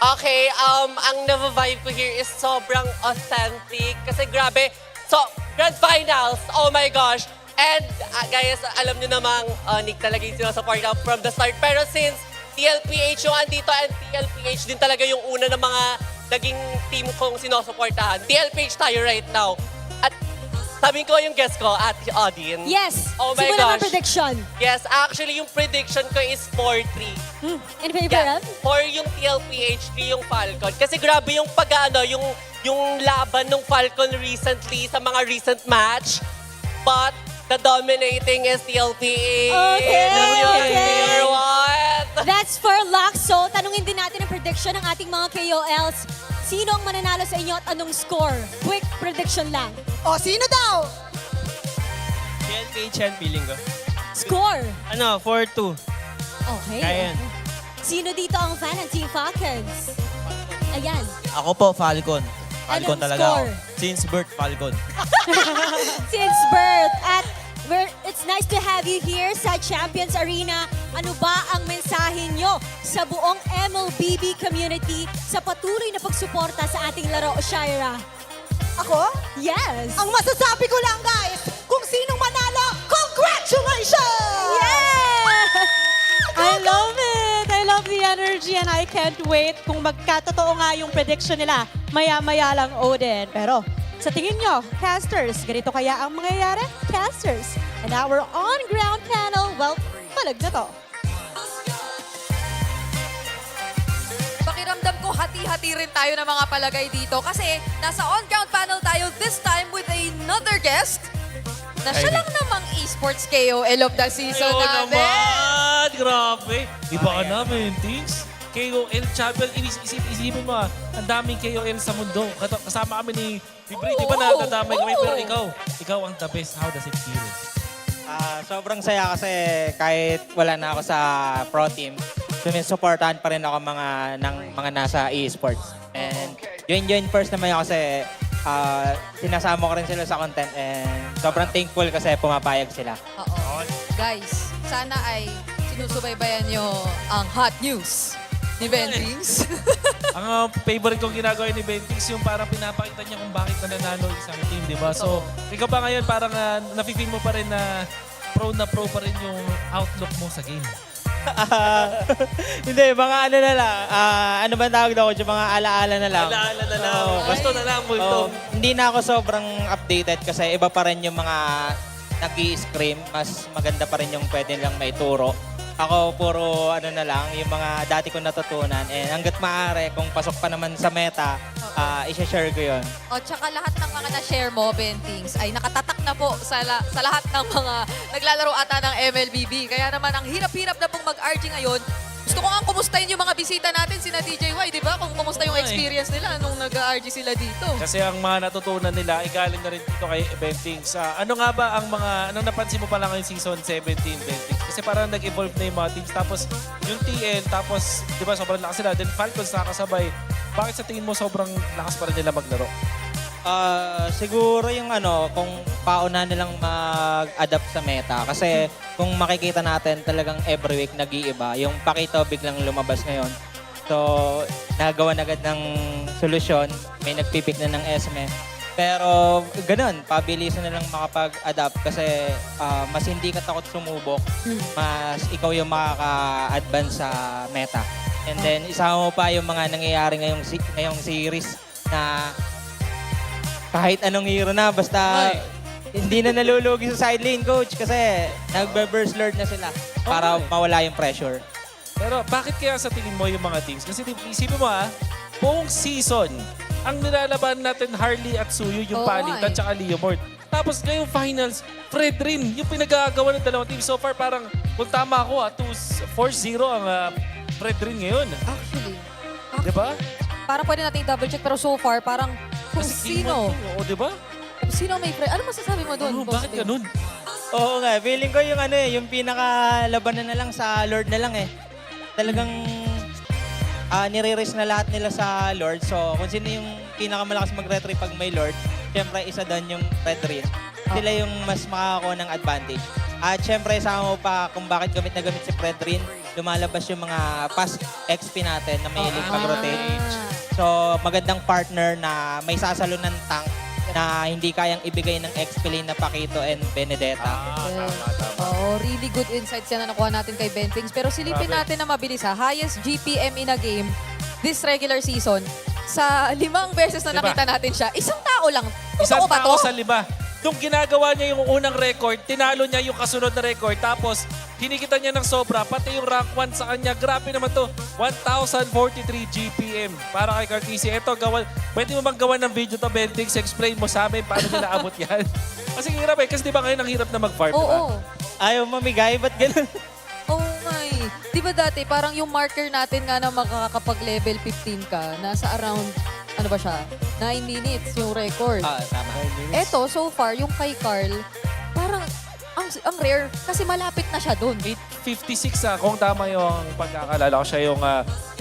Okay, ang na-vibe ko here is sobrang authentic. Kasi grabe, Grand Finals, oh my gosh. And guys, alam nyo namang Nick talaga yung sinusupport from the start. Pero since TLPH yung andito and TLPH din talaga yung una ng mga naging team kong sinusuportahan. TLPH tayo right now. At sabihin ko yung guess ko at Odin. Yes, Oh my simulan gosh. ang prediction. Yes, actually yung prediction ko is 4-3. In favor of? 4 yung TLPH, 3 yung Falcon. Kasi grabe yung yung laban ng Falcon recently sa mga recent match. But the dominating is TLPH. Okay. What? That's for Lux. So, tanungin din natin ang prediction ng ating mga KOLs. Sino ang mananalo sa inyo at anong score? Quick prediction lang. O, sino daw? TLPH yan, feeling ko. Score? 4-2. Okay. Kaya yan. Sino dito ang fan ng Team Falcons? Ayan. Ako po, Falcon. Falcon talaga score? Since birth, Falcon. Since birth. At it's nice to have you here sa Champions Arena. Ano ba ang mensahe nyo sa buong MLBB community sa patuloy na pagsuporta sa ating laro, Shira? Ako? Yes. Ang masasabi ko lang, guys, kung sinong manalo, congratulations! Yeah! I love it! I love the energy and I can't wait kung magkatotoo nga yung prediction nila. Maya-maya lang, Odin. Pero sa tingin nyo, casters, ganito kaya ang mangyayari? Casters. And our on-ground panel, well, Palag Na To. Pakiramdam ko, hati-hati rin tayo ng mga palagay dito kasi nasa on-ground panel tayo this time with another guest na siya lang namang esports KOL of the season Oo natin. naman! Grabe! Iba ka namin, Tings. KOL champion, isipin mo ang daming KOL sa mundo. Kasama kami ni Bri, di ba nadadamay kami? Pero ikaw ang the best. How does it feel? Sobrang saya kasi kahit wala na ako sa pro team, sumisupportahan pa rin ako ng mga nasa esports. And join first naman ako kasi sinasama ko rin sila sa content and sobrang thankful kasi pumapayag sila. Oo. Guys, sana ay sinusubaybayan nyo ang hot news ni Bentings. Ang favorite kong ginagawa ni Bentix, yung parang pinapakita niya kung bakit nananalo isang team, di ba? So, ikaw ba ngayon parang nafe-feel mo pa rin na pro pa rin yung outlook mo sa game? Hindi, mga ano na lang. Ano ba tawag daw ko? Mga alaala na lang. Alaala na lang. Gusto na lang mo ito. Hindi na ako sobrang updated kasi iba pa rin yung mga nag-i-scream. Mas maganda pa rin yung pwede nilang maituro. Ako puro ano na lang, yung mga dati kong natutunan. And hanggat maaari, kung pasok pa naman sa meta, i-share ko yun. O, tsaka lahat ng mga na-share mo, Bentings, ay nakatatak na po sa lahat ng mga naglalaro ata ng MLBB. Kaya naman, ang hirap-hirap na pong mag-RG ngayon. Gusto ko nga kumustahin yung mga bisita natin, sina DJY, di ba? Kung kumusta yung experience nila nung nag-RG sila dito. Kasi ang mga natutunan nila ay galing na rin dito kay Bentings. Ano nga ba ang mga, anong napansin mo pa lang ngayong season 17, Bentings? Kasi parang nag-evolve na yung mga teams. Tapos yung TL, tapos di ba sobrang lakas sila. Then Falcons nakakasabay. Bakit sa tingin mo sobrang lakas pa rin nila maglaro? Siguro yung kung pauna nilang mag-adapt sa meta. Kasi kung makikita natin talagang every week nag-iiba. Yung Pakito biglang lumabas ngayon. So, nagawa na agad ng solusyon. May nagpipick na ng SME. Pero ganun, pabilisan na lang makapag-adapt kasi mas hindi ka takot sumubok. Mas ikaw yung makaka-advance sa meta. And then, isama mo pa yung mga nangyayari ngayong series na kahit anong hero na, basta hindi na nalulugi sa side lane, coach, kasi nagbe-burst lord na sila para mawala yung pressure. Pero bakit kaya sa tingin mo yung mga teams? Kasi isipin mo buong season, ang nilalaban natin Harley at Suyu, yung palitan, tsaka Leomord. Tapos ngayong finals, Fred rin, yung pinagagawa ng dalawang team. So far, parang kung tama ako, 4-0 ang Fred rin ngayon. Actually. Diba? Parang pwede natin double check, pero so far, parang kung sino. Oo, diba? Kung sino may friend. Ano masasabi mo doon? Bakit ganun? Oo nga, feeling ko yung yung pinakalabanan na lang sa Lord na lang eh. Talagang nire-raise na lahat nila sa Lord. So kung sino yung pinakamalakas mag-retry pag may Lord, syempre isa doon yung Red Rin. Sila yung mas makakakuha ng advantage. At syempre sama mo pa kung bakit gamit na gamit si Fred Rin, lumalabas yung mga past XP natin na may hilig mag-rotate. So magandang partner na may sasalo ng tank na hindi kayang ibigay ng XP lane na Pakito and Benedetta. Oo, really good insights yan na nakuha natin kay Bentings. Pero silipin natin na mabilis highest GPM in a game this regular season. Sa 5 beses na nakita natin siya, isang tao lang. Isang Totoo ba tao to? sa 5. Nung ginagawa niya yung unang record, tinalo niya yung kasunod na record. Tapos, hinikita niya ng sobra. Pati yung rank 1 sa kanya. Grabe naman to. 1,043 GPM. Para kay Cartisi. Eto, pwede mo bang gawa ng video to, Bentix? Explain mo sa amin paano niya naabot yan. Kasi hirap Kasi di ba ngayon ang hirap na mag-farm, Oo. diba? Ayaw mamigay, ba't ganun? Oh my. Di ba dati, parang yung marker natin nga na makakapag-level 15 ka, nasa around, 9 minutes yung record. Tama. Eto, so far, yung kay Carl, parang ang rare kasi malapit na siya doon. 856 kung tama yung pagkakalala ko. Siya yung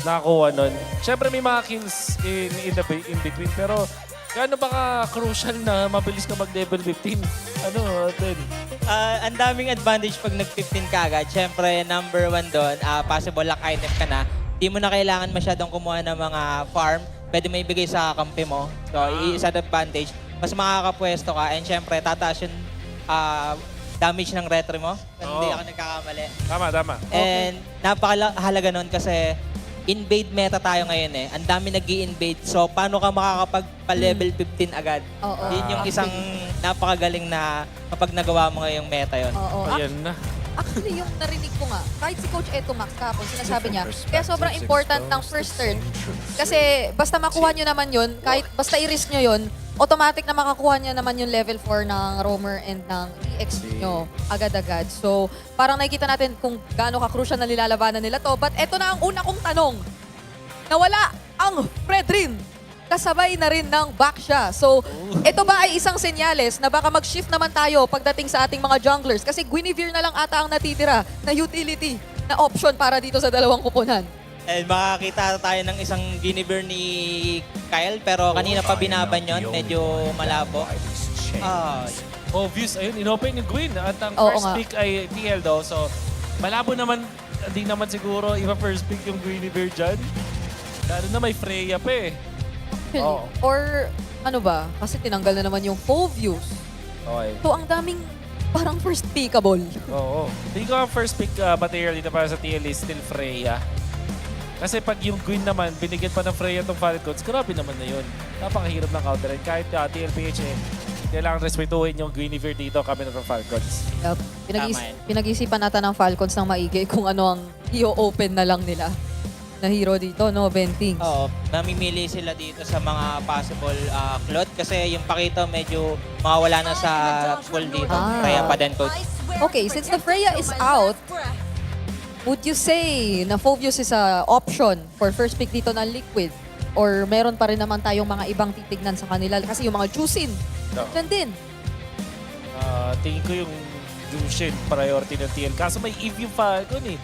nakakuha nun. Siyempre may mga kills in between pero gaano ba ka-crucial na mabilis ka mag-level 15? Ano, Ten? Ang daming advantage pag nag-15 ka agad. Siyempre, number 1 doon, possible lock item ka na. Di mo na kailangan masyadong kumuha ng mga farm. Pwede mo ibigay sa kampi mo. So, isa advantage. Mas makakapwesto ka. And siyempre, tataas yung damage ng retry mo. Hindi ako nagkakamali. Tama. And napakahalaga nun kasi invade meta tayo ngayon eh. Ang dami nag-i-invade. So, paano ka makakapag-level 15 agad? Oo. Yun yung isang napakagaling na kapag nagawa mo ngayong meta yon. Oo. Ayan na. Actually, yung narinig ko nga, kahit si Coach Eto Max kahapon, sinasabi niya, kaya sobrang important ng first turn. Kasi basta makuha nyo naman yun, kahit basta i-risk nyo yun, automatic na makakuha niya naman yung level 4 ng roamer and ng EX nyo agad-agad. So, parang nakikita natin kung gaano ka-crucial na nilalabanan nila to. But eto na ang una kong tanong. Nawala ang Fredrin. Kasabay na rin ng back siya. So, ito ba ay isang senyales na baka mag-shift naman tayo pagdating sa ating mga junglers? Kasi Guinevere na lang ata ang natitira na utility na option para dito sa dalawang kupunan. And makakita tayo ng isang Guinevere ni Kyle, pero kanina pa binaban yun, medyo malabo. Obvious, ayun, inopen yung Gwyn. At ang Oo first nga. pick ay TL daw. So, malabo naman, hindi naman siguro iba first pick yung Guinevere dyan. Lalo na may Freya pa eh. Oo. Or ano ba? Kasi tinanggal na naman yung full views. Okay. So, ang daming parang first pickable. Oo. Hindi ko ang first pick material dito para sa TL is still Freya. Kasi pag yung Gwyn naman, binigyan pa ng Freya itong Falcons, grabe naman na yun. Napakahirap ng counter. And kahit TLPH eh, kailangan respetuhin yung Guinevere dito kami ng Falcons. Yup. Tama yan. Pinag-isipan nata ng Falcons ng maigi kung ano ang i-open na lang nila na hero dito, no? Venting. Oo, mamimili sila dito sa mga possible cloth kasi yung Pakito medyo mawawala na sa pool dito. Kaya pa din, coach. Okay, since the Freya is out, would you say na Phobius is a option for first pick dito na Liquid? Or meron pa rin naman tayong mga ibang titignan sa kanila? Kasi yung mga Juicin, dyan din. Tingin ko yung Jushin priority ng TL. Kaso may Eve yung Falcon eh.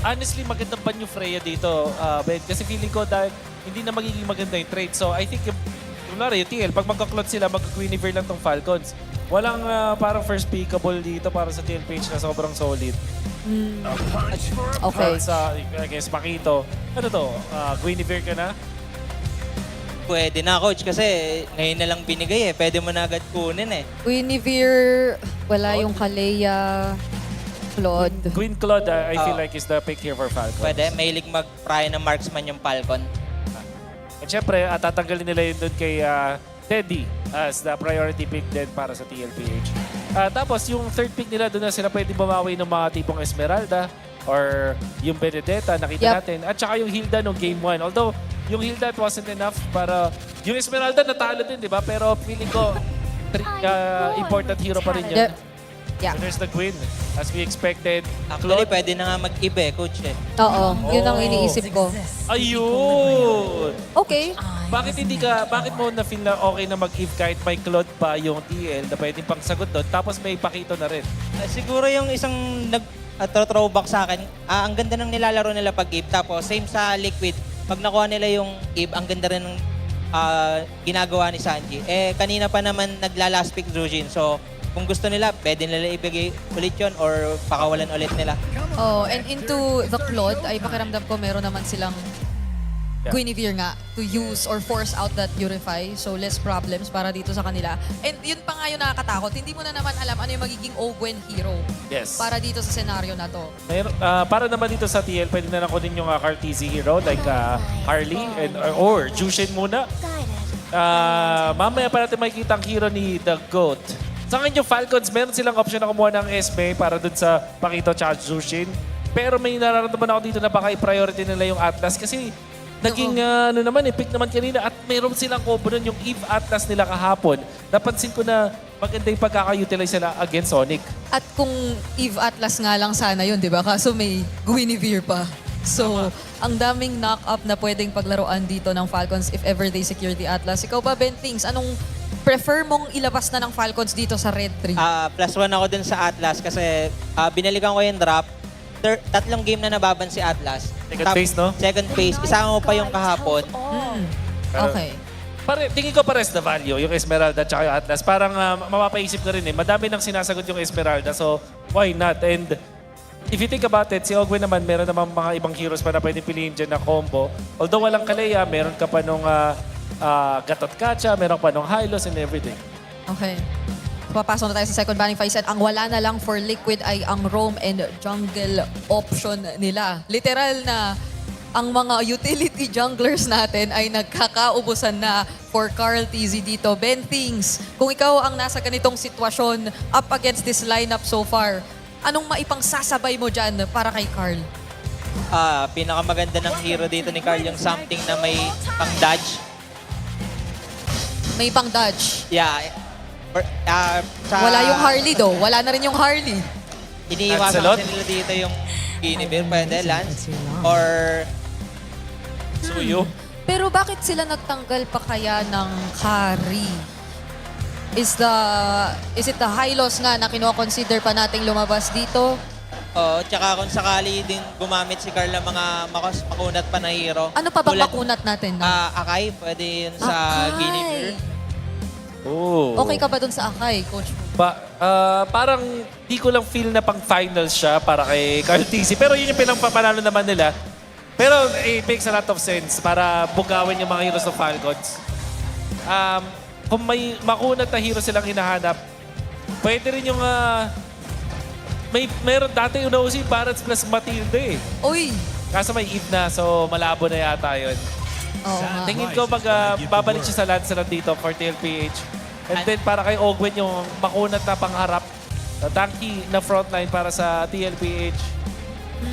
Honestly, maganda pa yung Freya dito, Ben. Kasi feeling ko dahil hindi na magiging maganda yung trade. So I think yung TL, pag magkaklot sila, mag-Guinevere lang tong Falcons. Walang parang first pickable dito para sa TLPH na sobrang solid. Okay. Sa, I guess, Pakito. Ano to? Guinevere ka na? Pwede na, coach, kasi ngayon na lang binigay eh. Pwede mo na agad kunin eh. Guinevere, wala yung Kaleya, Claude. Queen Claude, I feel like is the pick here for Falcons. Pwede, mahilig mag-pry ng marksman yung Falcon. At syempre, tatanggalin nila yun doon kay Teddy as the priority pick din para sa TLPH. Tapos yung third pick nila, doon na sila pwede bumawi ng mga tipong Esmeralda or yung Benedetta, nakita natin. At saka yung Hilda nung game 1. Although, yung Hilda wasn't enough para... Yung Esmeralda natalo din, di ba? Pero feeling ko, important hero pa rin yun. Yeah. So there's the Queen, as we expected. Actually, pwede na nga mag-iba eh, coach eh. Oo, yun ang iniisip ko. Ayun! Okay. Bakit mo na-feel na okay na mag-give kahit may Claude pa yung TL na pwedeng pang sagot doon, tapos may Pakito na rin? Siguro yung isang nag-throwback sa akin, ang ganda ng nilalaro nila pag-give. Tapos same sa Liquid, pag nakuha nila yung give, ang ganda rin ng ginagawa ni Sanji. Eh, kanina pa naman nagla-last pick Zujin. So, kung gusto nila, pwede nila ibigay ulit yun or pakawalan ulit nila. Oh, and into the Claude, ay pakiramdam ko meron naman silang Guinevere nga to use or force out that Purify. So less problems para dito sa kanila. And yun pa nga yung nakakatakot. Hindi mo na naman alam ano yung magiging Ogwen hero para dito sa senaryo na to. Para naman dito sa TL, pwede na lang kunin yung Cartesi hero like Harley or Jushin muna. Mamaya pa natin makikita ang hero ni The Goat. Sa akin yung Falcons, meron silang option na kumuha ng Esme para dun sa Pakito at Jushin. Pero may nararamdaman ako dito na baka i-priority nila yung Atlas kasi naging pick naman kanina at meron silang combo nun yung Eve Atlas nila kahapon. Napansin ko na maganda yung pagkaka-utilize nila against Sonic. At kung Eve Atlas nga lang sana yun, di ba? Kaso may Guinevere pa. So, ang daming knock-up na pwedeng paglaruan dito ng Falcons if ever they secure the Atlas. Ikaw ba, Ben Things, anong prefer mong ilabas na ng Falcons dito sa Red 3? +1 ako dun sa Atlas kasi binalikan ko yung drop. Tatlong game na nababan si Atlas. Second phase, no? Second phase. Isama mo pa yung kahapon. Okay. Tingin ko pares na value, yung Esmeralda at yung Atlas. Parang mapapaisip ka rin eh. Madami nang sinasagot yung Esmeralda, so why not? And if you think about it, si Ogwen naman, meron naman mga ibang heroes pa na pwedeng piliin dyan na combo. Although walang Kalea, meron ka pa nung Gatot Kacha, meron pa nung Hylos and everything. Okay. Papasok na tayo sa second banning fight set. Ang wala na lang for Liquid ay ang roam and jungle option nila. Literal na ang mga utility junglers natin ay nagkakaubusan na for Carl TZ dito. Ben Things, kung ikaw ang nasa ganitong sitwasyon up against this lineup so far, anong maipang sasabay mo dyan para kay Carl? Pinakamaganda ng hero dito ni Carl yung something na may pang-dodge. May pang dodge. Yeah. Wala yung Harley do. Wala na rin yung Harley. Iniiwasan kasi nila dito yung Guinevere, pwede, Lance, or Suyo. Pero bakit sila nagtanggal pa kaya ng carry? Is it the high loss nga na kino-consider pa nating lumabas dito? Oo, tsaka kung sakali din gumamit si Carl ng mga makunat pa na hero. Ano pa bang makunat natin? No? Akai, pwede yun sa Guinevere. Oh. Okay ka ba dun sa Akai, Coach? Parang di ko lang feel na pang finals siya para kay Carl TC. Pero yun yung pinangpapanalo naman nila. Pero it makes a lot of sense para bugawin yung mga heroes ng Falcons. Kung may makunat na hero silang hinahanap, pwede rin yung... meron dati yung nausi Barats plus Matilda eh. Uy! Kaso may Eve na, so malabo na yata yun. Tingin ko babalik siya sa Lancelot dito for TLPH. And then para kay Ogwen yung makunat na pangharap. Tanky na frontline para sa TLPH.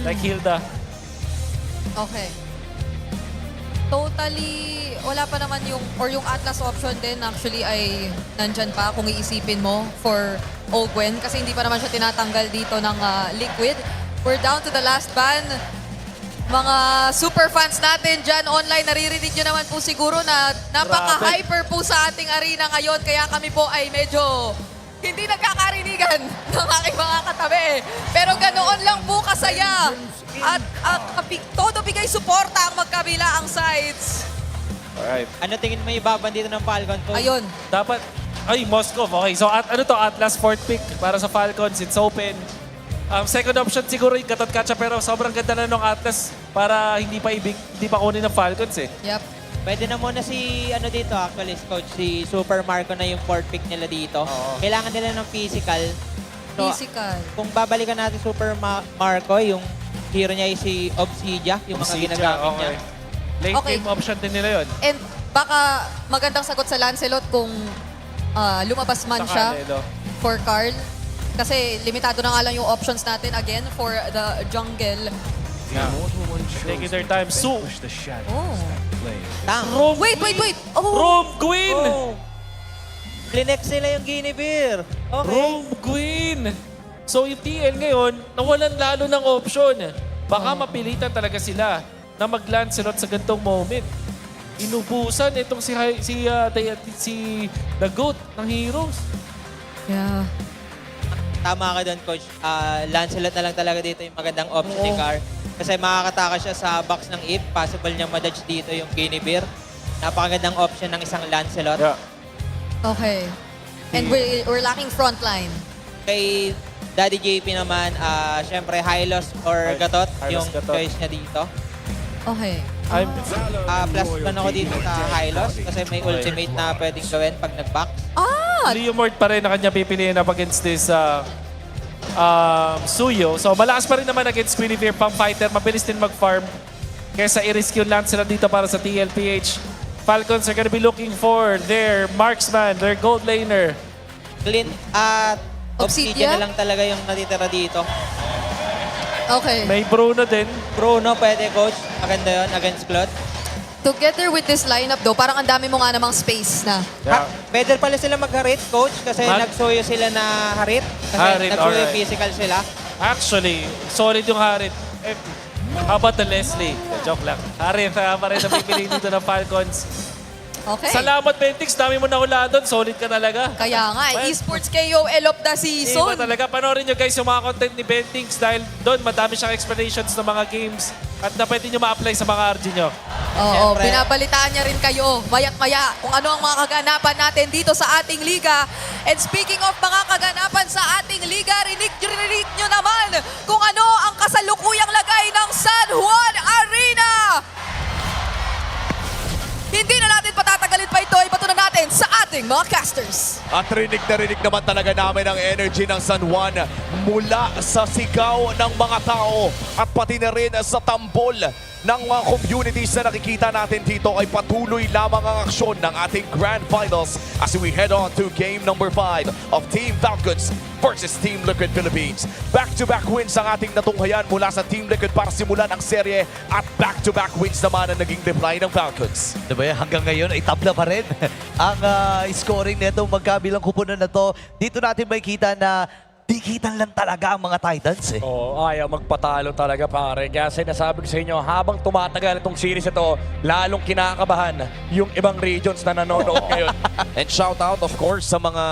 Like Hilda. Okay. Totally, wala pa naman yung Atlas option din actually ay nandyan pa kung iisipin mo for Ogwen kasi hindi pa naman siya tinatanggal dito ng Liquid. We're down to the last ban. Mga super fans natin dyan online, naririnig nyo naman po siguro na napaka-hyper po sa ating arena ngayon. Kaya kami po ay medyo hindi nagkakarinigan ng aking mga katabi. Pero ganoon lang po kasaya. At todo bigay suporta ang magkabila ang sides. Alright. Ano tingin mo ibaban dito ng Falcons? Ayun. Dapat, Moscow. Okay, so ano to? Atlas fourth pick para sa Falcons. It's open. Second option siguro yung Gatot Kacha pero sobrang ganda na nung Atlas para hindi pa kunin ng Falcons eh. Yep. Pwede na muna si dito actually, Coach, si Super Marco na yung fourth pick nila dito. Kailangan nila ng physical. So, kung babalikan natin Super Marco, yung hero niya ay si Obsidia, yung mga ginagamit niya. Late game option din nila yun. And baka magandang sagot sa Lancelot kung lumabas man siya for Carl. Kasi limitado na nga lang yung options natin again for the jungle. Taking their time. So, Wait! Rome Queen! Linex nila yung Guinevere. Okay. Rome Queen! So yung TL ngayon, nawalan lalo ng option. Baka mapilitan talaga sila na mag-Lancelot sa gantong moment. Inubusan itong si The Goat ng Heroes. Yeah. Tama ka doon, Coach. Lancelot na lang talaga dito yung magandang option ni Carl. Kasi makakataka siya sa box ng Eve. Possible niyang madodge dito yung Guinevere. Napakagandang option ng isang Lancelot. Yeah. Okay. And we're lacking frontline. Kay Daddy JP naman, syempre Hylos or Gatot yung choice niya dito. Okay. Plus one ako dito sa Hylos kasi may ultimate na pwedeng gawin pag nag-back. Leomord pa rin na kanya pipiliin up against this Suyo. So malakas pa rin naman against Guinevere, pang fighter, mabilis din mag-farm. Kesa i-risk yung land sila dito para sa TLPH. Falcons are gonna be looking for their marksman, their gold laner. Clint at Obsidian na lang talaga yung natitira dito. Okay. May Bruno din. Bruno, pwede, Coach. Maganda yun against Claude. Together with this lineup though, parang ang dami mo nga namang space na. Pwede pala sila mag-harit, Coach, kasi nagsuyo sila na harit. Kasi nagsuyo physical sila. Actually, solid yung harit. How about the Leslie? Joke lang. Harit pa rin na pipili dito ng Falcons. Okay. Salamat, Bentix. Dami mo nahulaan doon. Solid ka talaga. Kaya nga, Well, esports KOL of the Iba season. talaga. Panoorin nyo guys yung mga content ni Bentix dahil doon madami siyang explanations ng mga games at na pwede nyo ma-apply sa mga RG nyo. Oo, binabalitaan niya rin kayo mayat-maya kung ano ang mga kaganapan natin dito sa ating liga. And speaking of mga kaganapan sa ating liga, rinig nyo naman kung ano ang kasalukuyang lagay ng San Juan Arena. Hindi na natin patatagalin pa ito, ibato na natin sa ating mga casters. At rinig na rinig naman talaga namin ang energy ng San Juan mula sa sigaw ng mga tao at pati na rin sa tambol ng mga communities na nakikita natin dito ay patuloy lamang ang aksyon ng ating Grand Finals as we head on to game number 5 of Team Falcons versus Team Liquid Philippines. Back-to-back wins ang ating natunghayan mula sa Team Liquid para simulan ang serye at back-to-back wins naman ang naging reply ng Falcons. Diba yan, hanggang ngayon ay tabla pa rin ang scoring nito magkabilang kupunan na to. Dito natin makikita na dikitan lang talaga ang mga Titans eh. Oo, ayaw magpatalo talaga pare. Kaya sinasabi ko sa inyo, habang tumatagal itong series ito, lalong kinakabahan yung ibang regions na nanonood ngayon. And shout out of course sa mga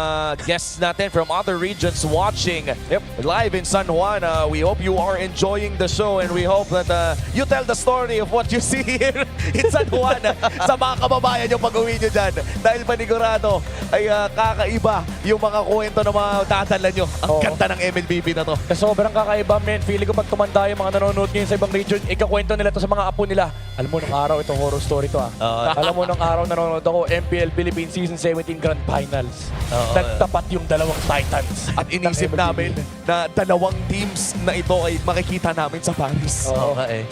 guests natin from other regions watching live in San Juan. We hope you are enjoying the show and we hope that you tell the story of what you see here in San Juan sa mga kababayan yung pag-uwi nyo dyan. Dahil panigurado ay kakaiba yung mga kwento na mga dadala nyo. Ang ganda ng MLBB na to. Sobrang kakaiba, men. Feeling ko pag tumanda yung mga nanonood ngayon sa ibang region, ikakwento nila to sa mga apo nila. Alam mo, nung araw, itong horror story to alam mo, nung araw nanonood ako, MPL Philippines Season 17 Grand Finals. Nagtapat yung dalawang Titans. At inisip namin na dalawang teams na ito ay makikita namin sa Paris. Oo nga eh.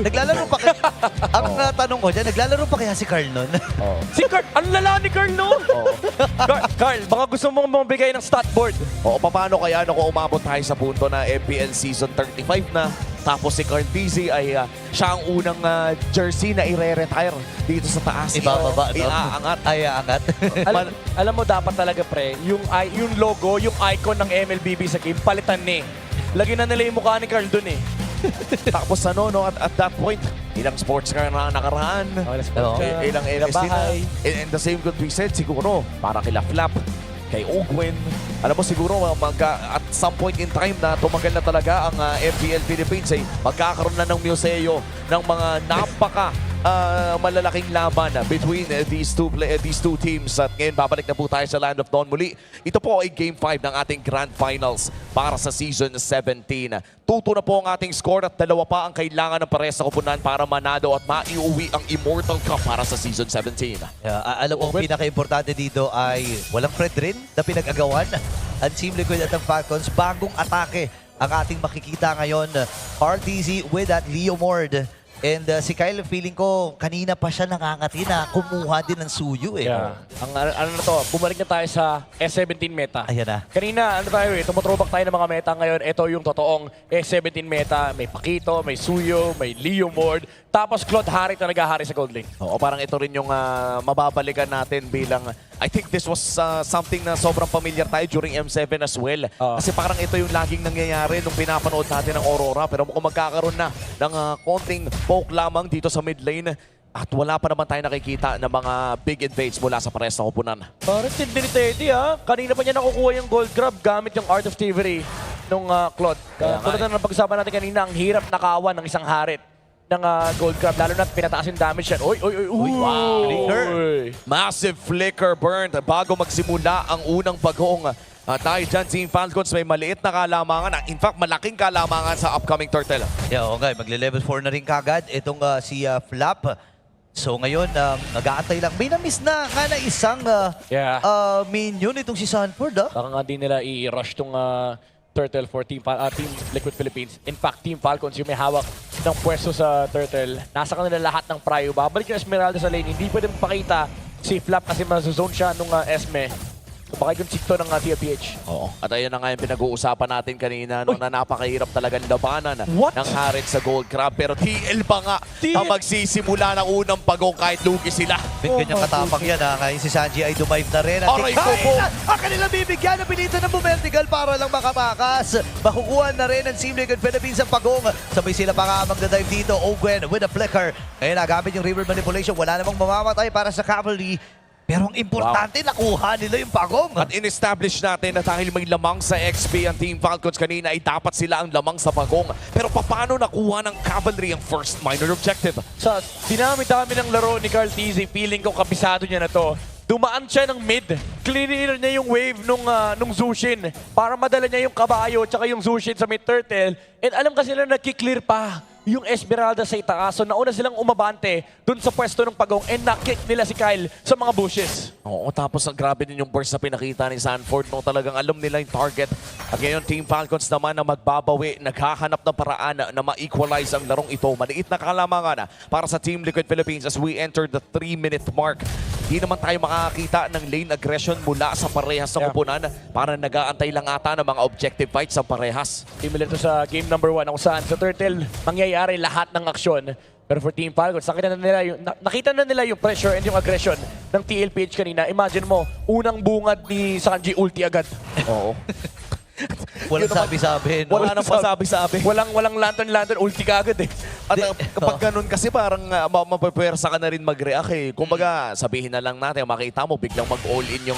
Naglalaro pa kaya, ang tanong ko dyan, naglalaro pa kaya si Carl nun? Si Carl, ang lala ni Carl, no? Carl, baka gusto mong mabigay ng stat board. O paano kaya kung umabot tayo sa punto na MPL Season 35 na, tapos si Carl Dizzy ay siya ang unang jersey na i-retire dito sa taas. Ibababa, no? Iaangat. Ay, aangat. Alam mo, dapat talaga, pre, yung logo, yung icon ng MLBB sa game, palitan ni. Lagyan na nila yung mukha ni Carl dun eh. Tapos at that point, ilang sports car na nakaraan, ilang LSD na. And the same could be said, siguro, para kila Flap, kay Ogwen. Alam mo siguro at some point in time na tumagal na talaga ang MPL Philippines ay magkakaroon na ng museo ng mga napaka malalaking laban between these two teams. At ngayon, babalik na po tayo sa Land of Dawn muli. Ito po ay Game 5 ng ating Grand Finals para sa Season 17. 2-2 na po ang ating score at 2 pa ang kailangan ng pares sa kupunan para manado at maiuwi ang Immortal Cup para sa Season 17. Alam mo, ang pinaka-importante dito ay walang Fred rin na pinag-agawan. Ang Team Liquid at ang Falcons, bagong atake ang ating makikita ngayon. RTZ with that Leo Mord. And si Kyle, feeling ko, kanina pa siya nangangati na kumuha din ng suyo eh. Yeah. Ang ano na to, bumalik na tayo sa S17 meta. Ayan na. Kanina, tumuthrowback tayo ng mga meta ngayon. Ito yung totoong S17 meta. May Pakito, may Suyo, may Leo Mord. Tapos Claude Harit na naghahari sa Gold Lane. Oo, parang ito rin yung mababalikan natin bilang, I think this was something na sobrang familiar tayo during M7 as well. Kasi parang ito yung laging nangyayari nung pinapanood natin ng Aurora. Pero kung magkakaroon na ng konting poke lamang dito sa mid lane, at wala pa naman tayo nakikita ng mga big invades mula sa pares na kupunan. Parang Teddy ha. Kanina pa niya nakukuha yung gold grab gamit yung Art of Thievery nung Claude. Tulad na ng pag-usapan natin kanina, ang hirap nakawan ng isang Harit ng gold grab, lalo na pinataas yung damage yan. Uy! Wow! Flicker. Massive flicker burnt bago magsimula ang unang bagong tayo dyan, Team Falcons, may maliit na kalamangan. In fact, malaking kalamangan sa upcoming turtle. Yeah, okay. Magle-level 4 na rin kagad. Itong si Flap. So ngayon, nag-aantay lang. May na-miss na nga na isang minion itong si Sanford. Baka nga din nila i-rush tong Turtle for Team Liquid Philippines. In fact, Team Falcons yung may hawak ng pwesto sa Turtle. Nasa kanila lahat ng prio. Babalik yung Esmeralda sa lane. Hindi pwede magpakita si Flap kasi mazozone siya nung Esme. makikonsito ng TLPH. Oo. At ayun na nga yung pinag-uusapan natin kanina, no, na napakahirap talagang labanan ng Harit sa Gold Crab. Pero TL pa nga ang magsisimula ng unang pagong kahit lugi sila. Ganyan katapang yan ha. Ngayon si Sanji ay dumive na rin. At Aray ko po! ang kanilang bibigyan ng pilitan ng Bumertigal para lang makatakas. Makukuha na rin ng Team Liquid Philippines ang pagong. Sabay sila pa nga magdadive dito. Ogwen with a flicker. Ngayon nagamit yung river manipulation. Wala namang mamamatay para sa cavalry. Pero ang importante, nakuha nila yung pagong. At in-establish natin na dahil may lamang sa XP ang Team Falcons kanina ay dapat sila ang lamang sa pagong. Pero paano nakuha ng Cavalry ang first minor objective? Sa dinami-dami ng laro ni Carl Tizzy, feeling ko kabisado niya na to. Dumaan siya ng mid. Clear niya yung wave nung Zushin para madala niya yung kabayo tsaka yung Zushin sa mid turtle. And alam kasi na nagki-clear pa yung Esmeralda sa itaas. So nauna silang umabante dun sa pwesto ng pagong and na-kick nila si Kyle sa mga bushes. Oo, tapos ang grabe din yung burst na pinakita ni Sanford. No, talagang alam nila yung target. At ngayon, Team Falcons naman na magbabawi, naghahanap ng paraan na ma-equalize ang larong ito. Maliit na kalamangan para sa Team Liquid Philippines as we enter the 3-minute mark. Hindi naman tayo makakita ng lane aggression mula sa parehas ng koponan para nag-aantay lang ata ng mga objective fights sa parehas. Similar to sa game number 1 kung saan sa Turtle mangyayari lahat ng aksyon. Pero for Team Falcons, nakita na nila yung pressure and yung aggression ng TLPH kanina. Imagine mo, unang bungad ni Sanji ulti agad. Oo. Walang sabi-sabi. No? Wala nang pasabi-sabi. Walang lantern, ulti ka agad eh. At kapag ganun kasi parang mapapwersa ka na rin mag-react eh. Kumbaga, sabihin na lang natin, makita mo, biglang mag-all-in yung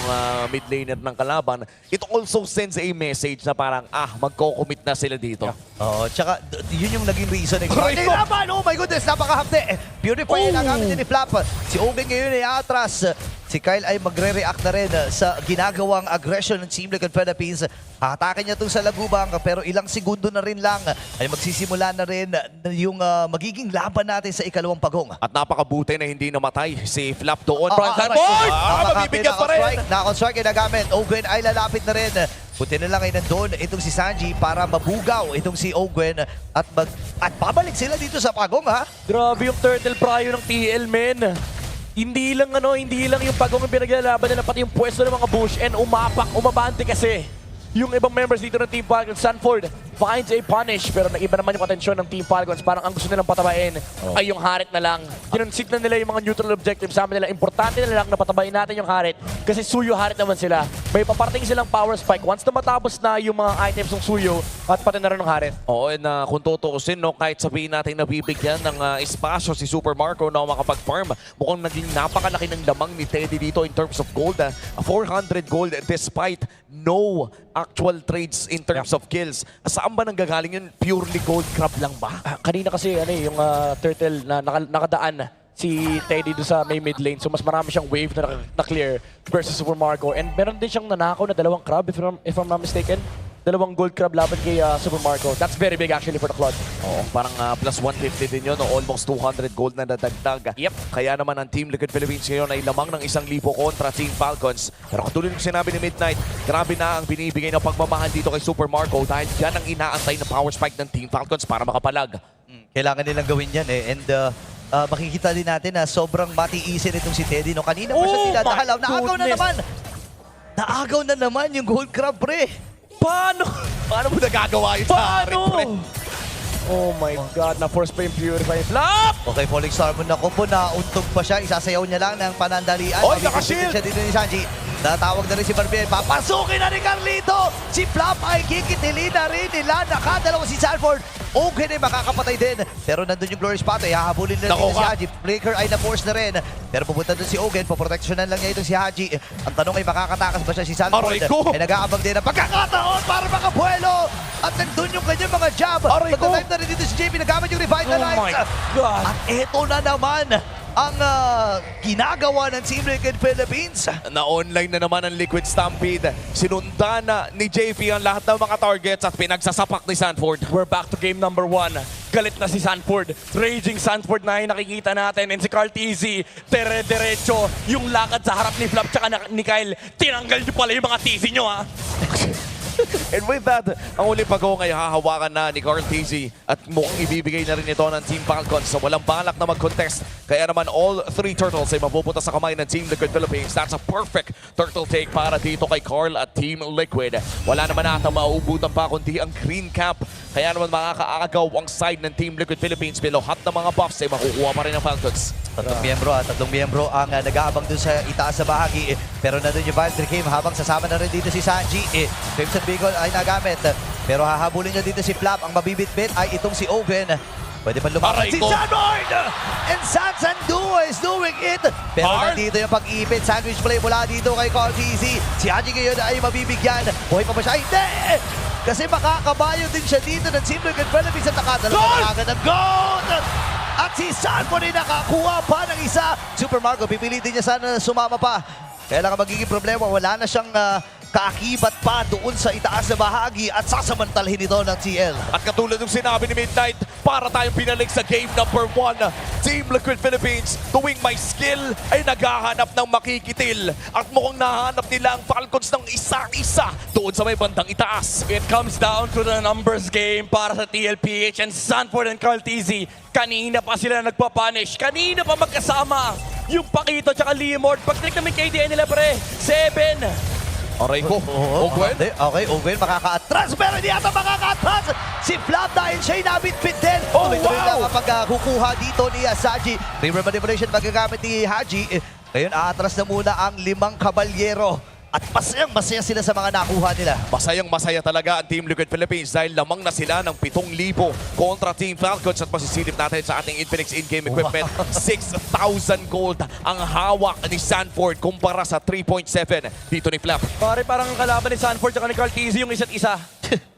mid laner ng kalaban. It also sends a message na parang, magko-commit na sila dito. Oo, tsaka yun yung naging reason. Laban! Oh my goodness, napakahapte. Purify yung nagamit ni Flap. Si Ogen ngayon ay atras. Si Kyle ay magre-react na rin sa ginagawang aggression ng Team Liquid Philippines. Hatakin niya itong sa lagubang pero ilang segundo na rin lang ay magsisimula na rin yung magiging laban natin sa ikalawang pagong. At napakabuti na hindi namatay si Flap doon. Mabibigyan pa rin! Naka-strike yung nagamit. Ogwen ay lalapit na rin. Buti na lang ay nandun itong si Sanji para mabugaw itong si Ogwen at babalik sila dito sa pagong ha. Grabe yung turtle prayo ng TL, men. Hindi lang yung pagong yung pinaglalaban nila, pati yung pwesto ng mga bush and umabante kasi. Yung ibang members dito ng Team Falcons, Sanford finds a punish pero nag-iba naman yung atensyon ng Team Falcons. Parang ang gusto nilang patabain ay yung Harit na lang. Kinonsit na nila yung mga neutral objectives. Sabi nila, importante na lang na patabain natin yung Harit kasi Suyo Harit naman sila. May paparating silang power spike. Once na matapos na yung mga items ng Suyo at pati na rin ng Harit. Oo, and kung tutuusin, kahit sabihin natin na bibigyan ng espasyo si Super Marco na makapag-farm, mukhang naging napakalaki ng lamang ni Teddy dito in terms of gold. 400 gold despite no actual trades in terms of kills. Saan ba nanggagaling yun? Purely gold crab lang ba? Kanina kasi yung turtle na nakadaan si Teddy doon sa may mid lane. So mas marami siyang wave na clear versus Super Marco. And meron din siyang nanakaw na dalawang crab if I'm not mistaken. Dalawang gold crab laban kay Super Marco. That's very big actually for the Claude. Oo, parang plus 150 din yun. Almost 200 gold na nadagdag. Yep. Kaya naman ang Team Liquid Philippines ngayon ay lamang ng 1,000 kontra Team Falcons. Pero katulad ng sinabi ni Midnight, grabe na ang binibigay ng pagmamahal dito kay Super Marco dahil yan ang inaantay na power spike ng Team Falcons para makapalag. Kailangan nilang gawin yan eh. And makikita din natin na sobrang matiisin itong si Teddy. No? Kanina pa siya dinadahalaw. Naagaw na naman! Naagaw na naman yung gold crab, pre! Paano mo nagagawa yun sa Harit, pre? Oh my God, na-force pa yung Purify Flap! Okay, Falling Star mo na kombo, nauntog pa siya. Isasayaw niya lang ng panandalian. Oy, nakashield! Siya dito ni Sanji. Natawag na rin si Barbier. Papasukin na rin Carlito! Si Flap ay kikitilin na rin nila. Nakadalawa si Sanford. Okay na makakapatay din. Pero nandun yung Glory Spot. Hahabulin na rin si Haji. Flicker ay na-force na rin. Pero pupunta doon si Ogen. Paproteksyonan lang niya itong si Haji. Ang tanong ay makakatakas ba siya si Sanford? Ay nag-aabang din ang pagkakataon para makabuelo. At nandun yung kanyang mga jab. Magta-time na rin dito si JP. Nagamit yung Revitalize. Oh my God! At eto na naman ang ginagawa ng Team Liquid Philippines. Na-online na naman ang Liquid Stampede. Sinundan na ni JP ang lahat ng mga targets at pinagsasapak ni Sanford. We're back to game number 1. Galit na si Sanford. Raging Sanford na yung nakikita natin. And si Carl Tizzy, dire-diretso yung lakad sa harap ni Flap tsaka ni Kyle. Tinanggal nyo pala yung mga Tizzy nyo, ha? And with that, ang uling pagong ay hahawakan na ni Carl Tizzy at mukhang ibibigay na rin ito ng Team Falcons sa walang balak na mag-contest. Kaya naman all 3 turtles ay mapupunta sa kamay ng Team Liquid Philippines. That's a perfect Turtle take para dito kay Carl at Team Liquid. Wala naman ata mauubutan pa kundi ang green cap. Kaya naman makakaagaw ang side ng Team Liquid Philippines. Pero lahat ng mga buffs ay makukuha pa rin ng Falcons. Tatlong miyembro ang nag-aabang dun sa itaas sa bahagi. Pero nandun yung Valkyrie Came habang sasama na rin dito si Sanji. Crimson Beagle ay nagamit. Pero hahabulin niya dito si Flap. Ang mabibit-bit ay itong si Owen. Pwede pa lumakas si Sanford! And Sansanduo is doing it! Pero nandito yung pag-ipit. Sandwich play mula dito kay Carl TZ. Si Haji ngayon ay mabibigyan. Buhay pa ba siya? Hindi! Kasi makakabayo din siya dito ng Team Liquid Philippines at nakadalawa na agad ng goal! At si Sanford ay nakakuha pa ng isa. Super Marco, pipilitin niya sana na sumama pa. Kaya lang ang magiging problema, wala na siyang kaakibat pa doon sa itaas na bahagi at sasamantalahin ito ng TL. At katulad ng sinabi ni Midnight, para tayong pinalik sa game number 1. Team Liquid Philippines, tuwing may skill ay naghahanap ng makikitil. At mukhang nahanap nila ang Falcons ng isa-isa doon sa may bandang itaas. It comes down to the numbers game para sa TLPH and Sanford and Carl TZ. Kanina pa sila nagpapunish. Kanina pa magkasama yung Pakito tsaka Leomord. Pag-trick namin KDN nila pre, 7. Aray ko. Owen? Okay, Owen makaka-atras pero hindi ata makaka-atras. Si Flap dahil siya'y nabit-bit din. Tuloy-tuloy lang kapag kukuha dito ni Saji. River manipulation magagamit ni Haji. Ngayon, aatras na muna ang 5 kabalyero. At masayang-masaya sila sa mga nakuha nila. Masayang-masaya talaga ang Team Liquid Philippines dahil lamang na sila ng 7,000 kontra Team Falcons at masisilip natin sa ating Infinix in-game equipment. 6,000 gold ang hawak ni Sanford kumpara sa 3.7 dito ni Flap. Pare, parang ang kalaban ni Sanford at ni Carl TZ yung isa't isa.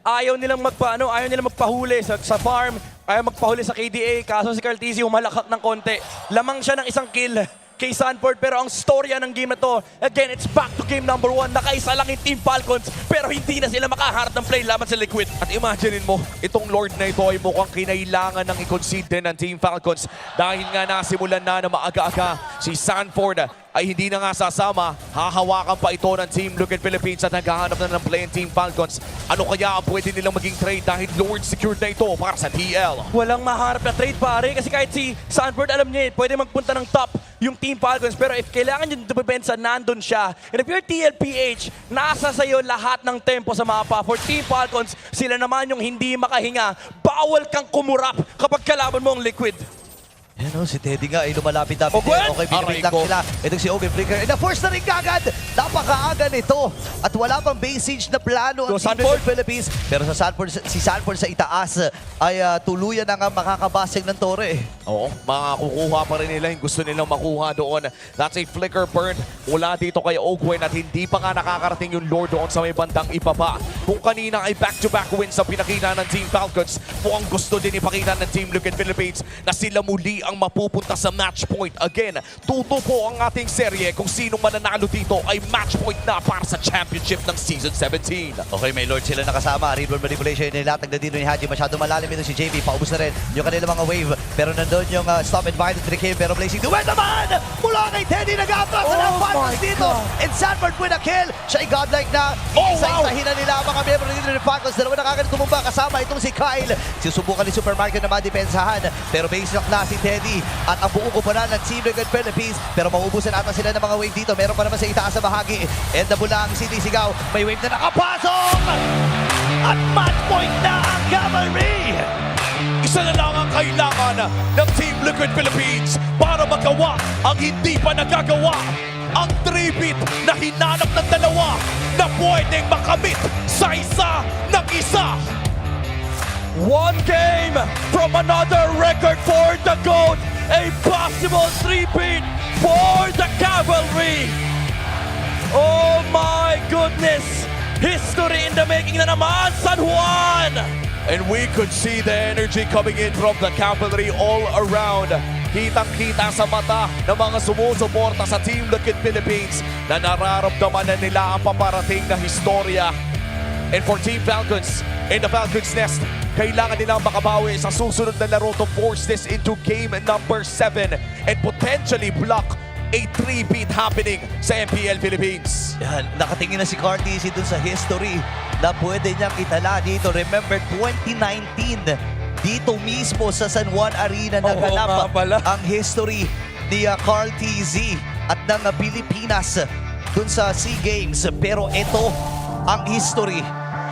Ayaw nilang magpahuli sa farm, ayaw magpahuli sa KDA, kaso si Carl TZ humalakak ng konti. Lamang siya ng isang kill kay Sanford, pero ang storya ng game na to, again, it's back to game number 1. Nakaisa lang yung Team Falcons, pero hindi na sila makaharap ng play laban sa Liquid. At imaginein mo, itong Lord na ito ay mukhang kinailangan ng i-concede din ng Team Falcons dahil nga nasimulan na maaga-aga si Sanford ay hindi na nga sasama. Hahawakan pa ito ng Team Liquid Philippines at naghahanap na ng play ng Team Falcons. Ano kaya ang pwede nilang maging trade dahil Lord secured na ito para sa TL? Walang maharap na trade pare kasi kahit si Sanford alam niya pwede magpunta ng top yung Team Falcons, pero if kailangan yung depensa, nandun siya. And if you're TLPH, nasa sa'yo lahat ng tempo sa mapa. For Team Falcons, sila naman yung hindi makahinga. Bawal kang kumurap kapag kalaban mo ang Liquid. Yan o, si Teddy nga ay lumalapit-lapit din. Okay, pinipit lang sila. Itong si Owen Flicker. Na-force na rin kagad. Napakaaga nito. At wala pang base siege na plano ang Team Liquid Philippines. Pero sa Sanford, si Sanford sa itaas ay tuluyan na nga makakabasing ng tore. Oo, makakukuha pa rin nila yung gusto nilang makuha doon. That's a flicker burn mula dito kay Ogwen at hindi pa nga nakakarating yung Lord doon sa may bandang ibaba. Kung kanina ay back-to-back wins sa pinakita ng Team Falcons, mukhang gusto din ipakita ng Team Liquid Philippines na sila muli ang mapupunta sa match point. Again, tutupo ang ating serye kung sinong mananalo dito ay match point na para sa championship ng Season 17. Okay, may Lord sila nakasama. Readward manipulation, nilatag na dito ni Haji. Masyado malalim ito si JB. Paubos na rin yung kanilang mga wave. Pero nandun yung stop and bind trick him. Pero Blazing Duet naman! Mula kay Teddy, nag-atras na ng Falcons dito. And Sanford with a kill. Siya'y godlike na. Isa-isahin na nila ang mga miyembro dito ng Falcons. Dalawa na kagad tumumba kasama itong si Kyle. Susubukan ni Supermarket na madepensahan. Pero base lock na si Teddy. At ang buong kumpanan ng Team Liquid Philippines. Pero mauubusan ata sila ng mga wave dito. Meron pa naman sa itaas sa bahagi. And nabulang sinisigaw. May wave na nakapasok! At match point na ang Cavalry! Isa na lang ang kailangan ng Team Liquid Philippines para magawa ang hindi pa nagagawa. Ang 3-beat na hinanap ng dalawa na pwedeng makamit sa isa ng isa. One game from another record for the GOAT. A possible 3-beat for the Cavalry. Oh my goodness! History in the making na naman, San Juan! And we could see the energy coming in from the Cavalry all around. Kitang-kita sa mata ng mga sumusuporta sa Team Liquid Philippines na nararamdaman na nila ang paparating na historya. And for Team Falcons, in the Falcons Nest, kailangan nilang makabawi sa susunod na laro to force this into game number 7 and potentially block a 3-beat happening sa MPL Philippines. Yan, nakatingin na si Cartesi dun sa history na pwede niyang itala dito. Remember, 2019, dito mismo sa San Juan Arena naganap ang history ni Carl TZ at ng Pilipinas. dun sa SEA Games. Pero ito ang history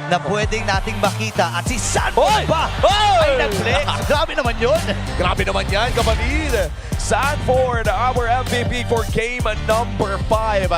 na pwedeng nating makita. At si Sanford ba ay nag-flex? Grabe naman yun. Grabe naman yan, kapatid. Sanford, our MVP for game number 5.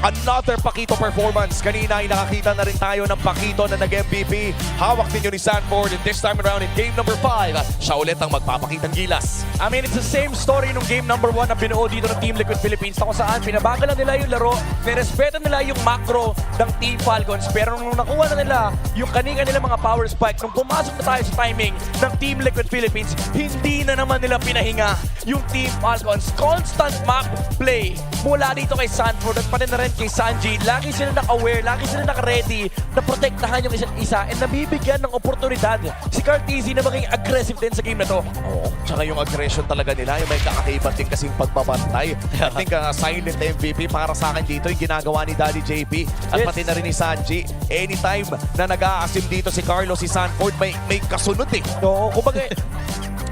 Another Pakito performance. Kanina ay nakakita na rin tayo ng Pakito na nag-MVP. Hawak din yun ni Sanford. And this time around in game number 5, siya ulit ang magpapakitang gilas. I mean, it's the same story nung game number 1 na binuo dito ng Team Liquid Philippines na kung saan pinabagal na nila yung laro, nirespeto nila yung macro ng Team Falcons. Pero nung nakuha na nila yung kanina nila mga power spike, nung pumasok na tayo sa timing ng Team Liquid Philippines, hindi na naman nila pinahinga yung Team Falcons. Constant map play mula dito kay Sanford at pati na rin kay Sanji. Lagi sila naka-aware, lagi sila naka-ready na protektahan yung isa't isa and nabibigyan ng oportunidad si Cartesi na maging aggressive din sa game na to. Oo, tsaka yung aggression talaga nila, yung may kakaibat din kasing pagbabantay. I think silent MVP para sa akin dito yung ginagawa ni Daddy JP at pati na rin ni Sanji. Anytime na nag-aasim dito si Carlos, si Sanford, may kasunod eh. Oo, kumbaga,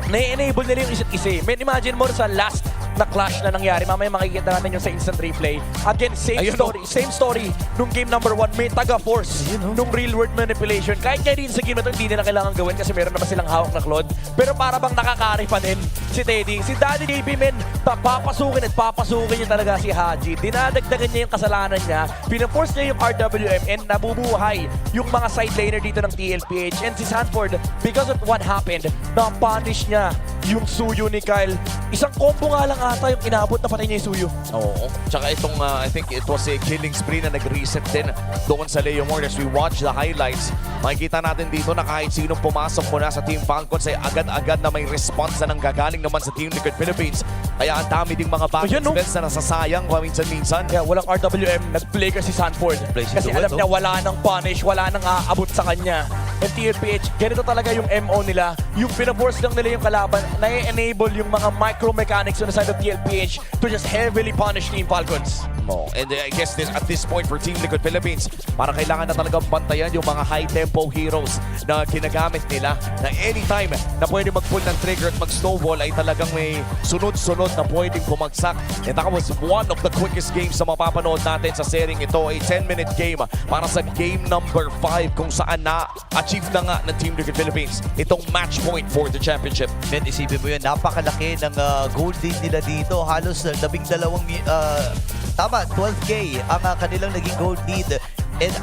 na-enable nila yung isa't isa. Man, imagine mo sa last na clash na nangyari. Mamaya makikita natin yung sa instant replay. Again, same story. Nung game number 1, may taga-force. Nung real-world manipulation. Kahit nga din sa game na ito, hindi nila kailangan gawin kasi meron naman silang hawak na Claude. Pero para bang nakakari pa din si Teddy. Si Daddy JP, men, papasukin at papasukin niya talaga si Haji. Dinadagdagan niya yung kasalanan niya. Pinaforce niya yung RWM and nabubuhay yung mga side laner dito ng TLPH. And si Sanford, because of what happened, na-punish niya yung suyo ni Kyle. Isang combo nga lang ata yung inabot na patay niya yung suyo. Oo. Tsaka itong, I think it was a killing spree na nag-reset din doon sa Leo Moore. As we watch the highlights, makikita natin dito na kahit sinong pumasok muna sa Team Falcons ay agad-agad na may response na nanggagaling naman sa Team Liquid Philippines. Kaya ang dami ding mga backend spells na nasasayang paminsan-minsan. Kaya walang RWM, nag-play kasi Sanford. Kasi alam niya wala nang punish, wala nang aabot sa kanya. And TLPH, ganito talaga yung MO nila. Yung pinaforce lang nila yung kalaban, na-enable yung mga micro-mechanics on the side of TLPH to just heavily punish Team Falcons. And I guess at this point for Team Liquid Philippines, para kailangan na talagang bantayan yung mga high-tempo heroes na ginagamit nila na anytime na pwede mag-pull ng trigger at mag-snowball ay talagang may sunod-sunod na pwedeng bumagsak. And that was one of the quickest games na mapapanood natin sa sering ito. A 10-minute game para sa game number 5 kung saan na-achieve na nga ng Team Liquid Philippines itong match point for the championship. Men, isipin mo yun, napakalaki ng gold lead nila dito. Halos 12 12K ang kanilang naging gold lead. And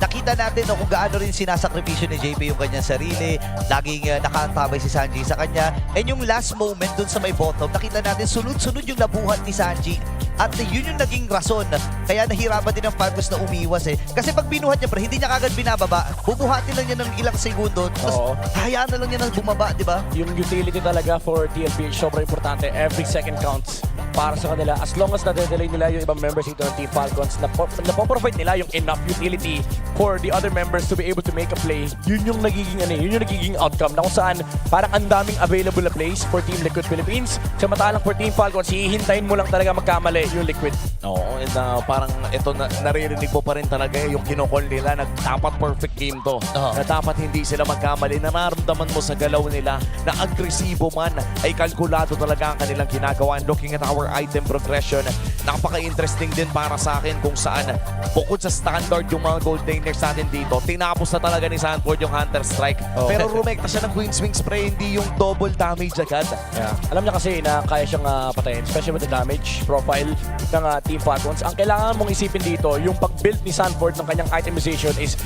nakita natin kung gaano rin sinasakripisyo ni JP yung kanyang sarili. Laging nakaantabay si Sanji sa kanya. And yung last moment dun sa may bottom, nakita natin sunod-sunod yung nabuhat ni Sanji. At yun yung naging rason. Kaya nahirapan din ang Falcons na umiwas eh. Kasi pag binuhat niya, hindi niya kagad binababa. Bubuhatin lang niya ng ilang segundo. Tapos hayaan na lang niya nang bumaba, di ba? Yung utility talaga for TLPH, sobrang importante. Every second counts para sa kanila. As long as na-delay nila yung ibang members dito ng Team Falcons, napoprovide nila yung enough utility for the other members to be able to make a play. Yun yung nagiging outcome na kung saan parang ang daming available na plays for Team Liquid Philippines. Samantalang for Team Falcons, hihintayin mo lang talaga magkamali yung Liquid. Oo, and parang ito naririnig mo pa rin talaga yung kinokol nila na dapat perfect game to. Na dapat hindi sila magkamali. Nararamdaman mo sa galaw nila na agresibo man ay kalkulado talaga ang kanilang ginagawa. Looking at our item progression, napaka-interesting din para sa akin kung saan bukod sa standard yung mga gold laners natin dito, tinapos na talaga ni Sanford yung Hunter Strike. Pero rumekta siya ng Queen Swing Spray, hindi yung double damage agad. Yeah. Alam niya kasi na kaya siyang patayin, especially with the damage profile ng Team Falcons. Ang kailangan mong isipin dito, yung pag-build ni Sanford ng kanyang itemization is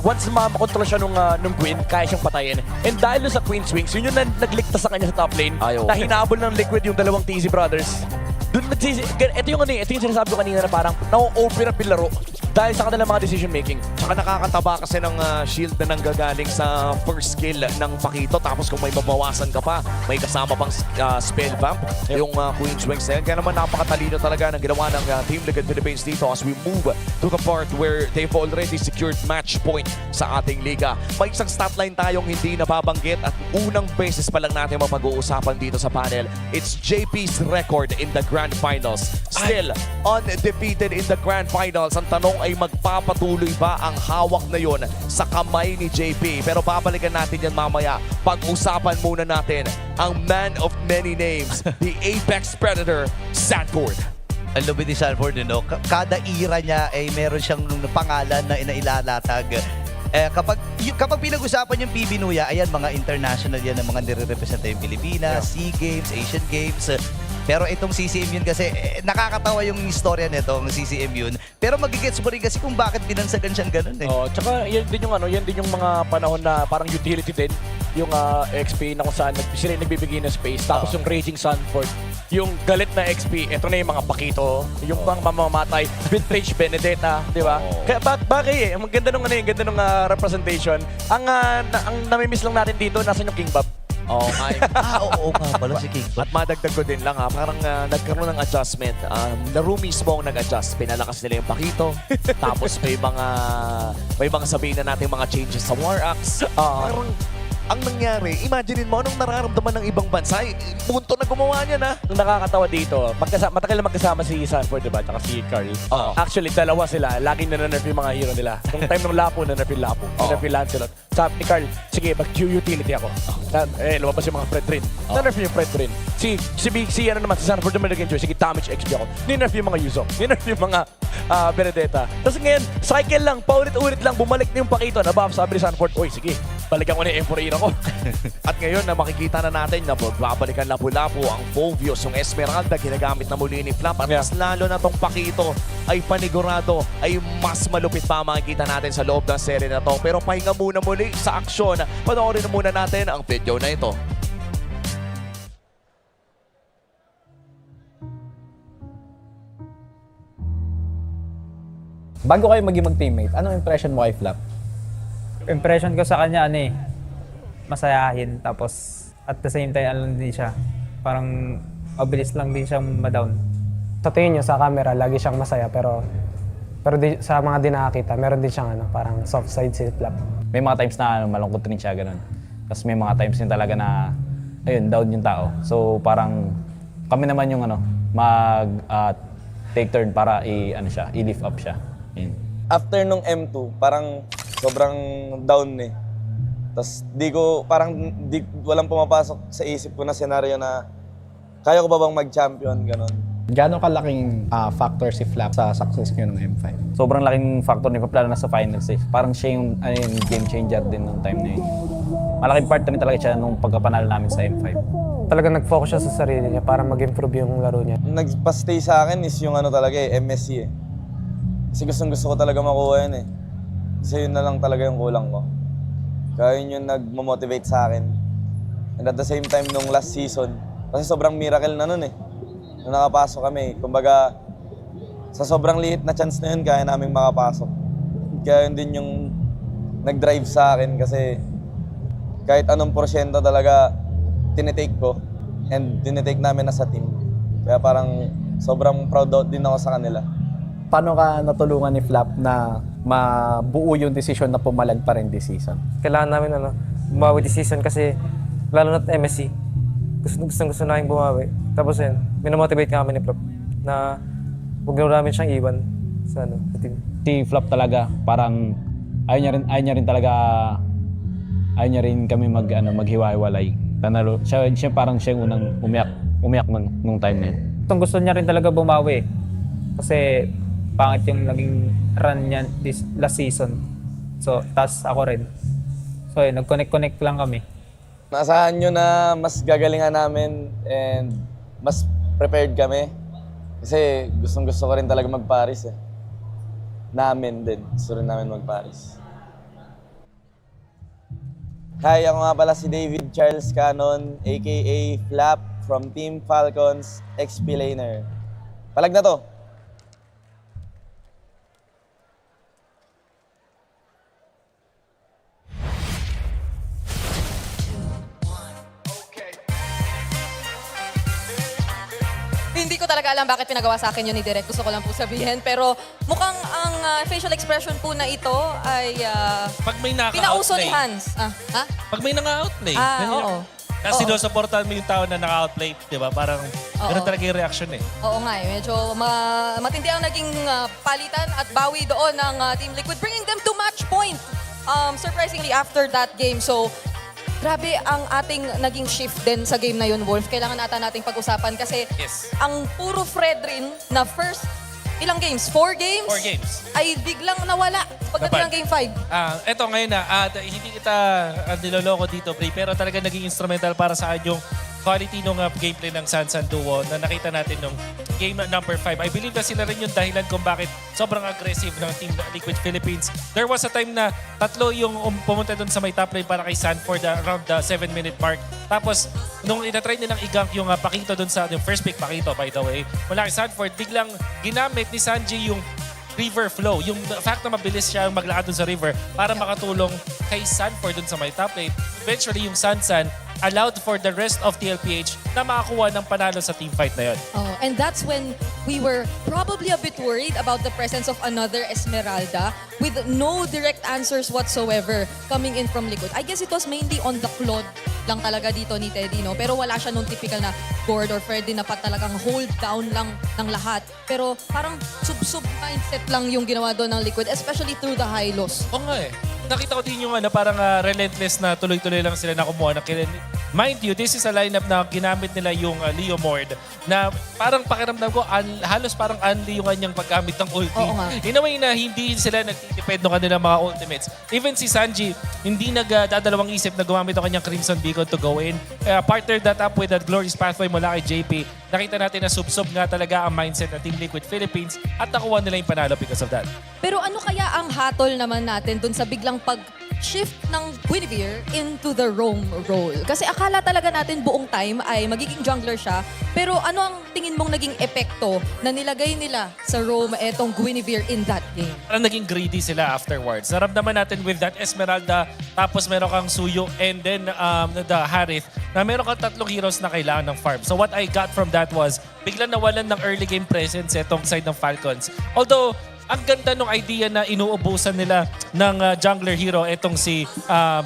once makontrol siya nung Queen, kaya siyang patayin. And dahil sa Queen Swings, yun yung nagligtas sa kanya sa top lane, na hinabol ng Liquid yung dalawang TZ Brothers. Ito yung sinasabi ko kanina na parang na-open up yung laro dahil sa kanilang mga decision making. Tsaka nakakataba kasi ng shield na nanggagaling sa first skill ng Pakito. Tapos kung may mabawasan ka pa, may kasama pang spell vamp, yung Queen Swings na yan. Kaya naman napakatalino talaga ng ginawa ng Team Liquid Philippines dito as we move to the part where they've already secured match point sa ating liga. May isang statline tayong hindi nababanggit at unang beses pa lang natin mapag-uusapan dito sa panel. It's JP's record in the Grand Finals. Still undefeated in the Grand Finals. Ang tanong ay magpapatuloy ba ang hawak na yon sa kamay ni JP? Pero babalikan natin yan mamaya. Pag-usapan muna natin ang man of many names, the Apex Predator, Sanford. Ang lupit ni Sanford, kada era niya ay meron siyang pangalan na inailalatag. Kapag pinag-usapan yung PB Nuya, ayan, mga international yan ng mga nire-representa yung Pilipinas, SEA Games, Asian Games. Pero itong CCM yun kasi, nakakatawa yung istorya nito, ng CCM yun. Pero magigets mo rin kasi kung bakit binansagan siyang ganun eh. Oh, tsaka yan din yung mga panahon na parang utility din. Yung XP na kung saan sila nagbibigay ng space. Tapos yung Raging Sanford, yung galit na XP, ito na yung mga pakito, yung pang mamamatay, Vintage Benedetta, di ba? Kaya bakit ang ganda nung ganda nung representation. Ang namimiss lang natin dito, nasa yung King Bob. Oo nga. Oo nga pala si King Bob. At madagdag ko din lang parang nagkaroon ng adjustment. Laro mismo ang nag-adjust. Pinalakas nila yung pakito. Tapos may mga sabihin na natin mga changes sa War Axe. Parang ang nangyari, imaginein mo anong nararamdaman ng ibang bansa. Punto na gumawa niya na. Ang nakakatawa dito, matagal na magkasama si Sanford, diba? Tsaka si Carl. Actually, dalawa sila. Laging na-nerf yung mga hero nila. Nung time ng Lapo, na-nerf yung Lapo. Na-nerf yung Lancelot. Sabi ni Carl, sige, mag-utility ako. Lumabas yung mga Fred Rin. Na-nerf yung Fred Rin. Si Sanford naman naging choice. Sige, damage XP ako. Ni-nerf yung mga Yuzo. Ni-nerf yung mga Benedetta. Tapos ngayon, cycle lang, paulit-ulit lang, bumalik na yung pakito. Nabuff, sabi ni Sanford, uy, sige, balikan ko na yung M4 ko. At ngayon na makikita na natin na babalikan Lapu-Lapu ang Fovios, yung Esmeralda, ginagamit na muli ni Flap. At mas lalo na tong pakito ay panigurado, ay mas malupit pa makikita natin sa loob ng serye na to. Pero pahinga muna muli sa aksyon. Panoorin na muna natin ang video na ito. Bago kayo maging mag-teammate, anong impression mo kay Flap? Impression ko sa kanya, masayahin. Tapos, at the same time, alam din siya. Parang, mabilis lang din siyang ma-down. Sa tingin niyo, sa camera, lagi siyang masaya. Pero sa mga di nakakita, meron din siyang parang soft side si Flap. May mga times na malungkot rin siya, ganun. Tapos may mga times din talaga na, ayun, down yung tao. So, parang, kami naman yung take turn para i-lift up siya. Yun. After nung M2, parang sobrang down eh. Tapos walang pumapasok sa isip ko na senaryo na kaya ko ba bang mag-champion, ganon. Gano'ng kalaking factor si Flap sa success niyo ng M5? Sobrang laking factor ni Flap, lalo na sa finals eh. Parang siya yung game changer din ng time na yun. Malaking part na rin talaga siya nung pagkapanalo namin sa M5. Talagang nag-focus siya sa sarili niya para mag-improve yung laro niya. Nagpa-stay sa akin is yung MSC eh. Kasi gusto ko talaga makuha yun eh. Kasi yun na lang talaga yung kulang ko. Kaya yun yung nag-motivate sa akin. And at the same time, nung last season, kasi sobrang miracle na nun eh. Nung nakapasok kami, kumbaga, sa sobrang liit na chance na yun, kaya namin makapasok. Kaya yun din yung nag-drive sa akin kasi kahit anong porsyento talaga tinitake ko and tinitake namin na sa team. Kaya parang sobrang proud din ako sa kanila. Paano ka natulungan ni Flap na mabuo yung decision na pumalag pa rin this season? Kailangan namin bumawi this season kasi lalo na MSC. Gusto namin bumawi. Tapos yun, minamotivate kami ni Flap na huwag na namin siyang iwan sa team. Si Flap talaga, parang ayaw niya rin kami maghiwa-hiwalay. Siya parang siya yung unang umiyak nung time na yun. Gusto niya rin talaga bumawi kasi pangit yung naging run niya this last season. So, tas ako rin. So, nag-connect lang kami. Naasahan nyo na mas gagalingan namin and mas prepared kami. Kasi gusto ko rin talaga mag-Paris eh. Namin din. Gusto rin namin mag-Paris. Hi, ako nga pala si David Charles Cannon, aka Flap from Team Falcons, XP Laner. Palag na to! Hindi ko talaga alam bakit pinagawa sa akin yun ni Direk. Gusto ko lang po sabihin. Pero mukhang ang facial expression po na ito ay Pag may pinauso naka-outplay. ni Hans. Pag may naka-outplay. Oo. Kasi Oo. supportan mo yung tao na naka-outplay, di ba? Parang ganun talaga yung reaction eh. Oo nga eh. Medyo matindi ang naging palitan at bawi doon ng Team Liquid, bringing them to match point. Surprisingly after that game. So, grabe ang ating naging shift din sa game na yun, Wolf. Kailangan nating pag-usapan kasi ang puro Fred rin na first ilang games? 4 games? 4 games. Ay biglang nawala pagdating ng game 5. Eto ngayon na, hindi kita niloloko dito, Bri, pero talaga naging instrumental para sa akin yung quality ng gameplay ng Sansan Duo na nakita natin nung game number 5. I believe na sila rin yung dahilan kung bakit sobrang aggressive ng Team Liquid Philippines. There was a time na tatlo yung pumunta dun sa may top lane para kay Sanford around the 7-minute mark. Tapos, nung inatry nilang i-gank yung Pakito dun sa yung first pick, Pakito by the way, mula kay Sanford, biglang ginamit ni Sanji yung river flow. Yung fact na mabilis siya maglakad dun sa river para makatulong kay Sanford dun sa may top lane. Eventually, yung Sansan allowed for the rest of TLPH na makakuha ng panalo sa team fight na yun. Oh, and that's when we were probably a bit worried about the presence of another Esmeralda with no direct answers whatsoever coming in from Liquid. I guess it was mainly on the Claude lang talaga dito ni Teddy, no? Pero wala siya nung typical na Gord or Freddy na talagang hold down lang ng lahat. Pero parang sub-sub mindset lang yung ginawa doon ng Liquid, especially through the high lows. Oo nga eh. Nakita ko din yung parang relentless na tuloy-tuloy lang sila na kumuha ng kill. Mind you, this is a lineup na ginamit nila yung Leo Mord na parang pakiramdam ko halos parang unli yung kanyang paggamit ng ulti. Oo nga. In a way na hindi sila nagtitipid ng kanilang mga ultimates. Even si Sanji, hindi nagdadalawang isip na gumamit ang kanyang Crimson Beacon to go in. Partner that up with that Glorious Pathway mula kay JP. Nakita natin na sub-sub nga talaga ang mindset ng Team Liquid Philippines at nakuha nila yung panalo because of that. Pero ano kaya ang hatol naman natin dun sa biglang pag-shift ng Guinevere into the roam role? Kasi akala talaga natin buong time ay magiging jungler siya. Pero ano ang tingin mong naging epekto na nilagay nila sa roam etong Guinevere in that game? Parang naging greedy sila afterwards. Naramdaman natin with that Esmeralda, tapos meron kang Suyo, and then the Harith, na meron kang tatlong heroes na kailangan ng farm. So what I got from that was, biglang nawalan ng early game presence itong side ng Falcons. Although, ang ganda ng idea na inuubusan nila ng jungler hero itong si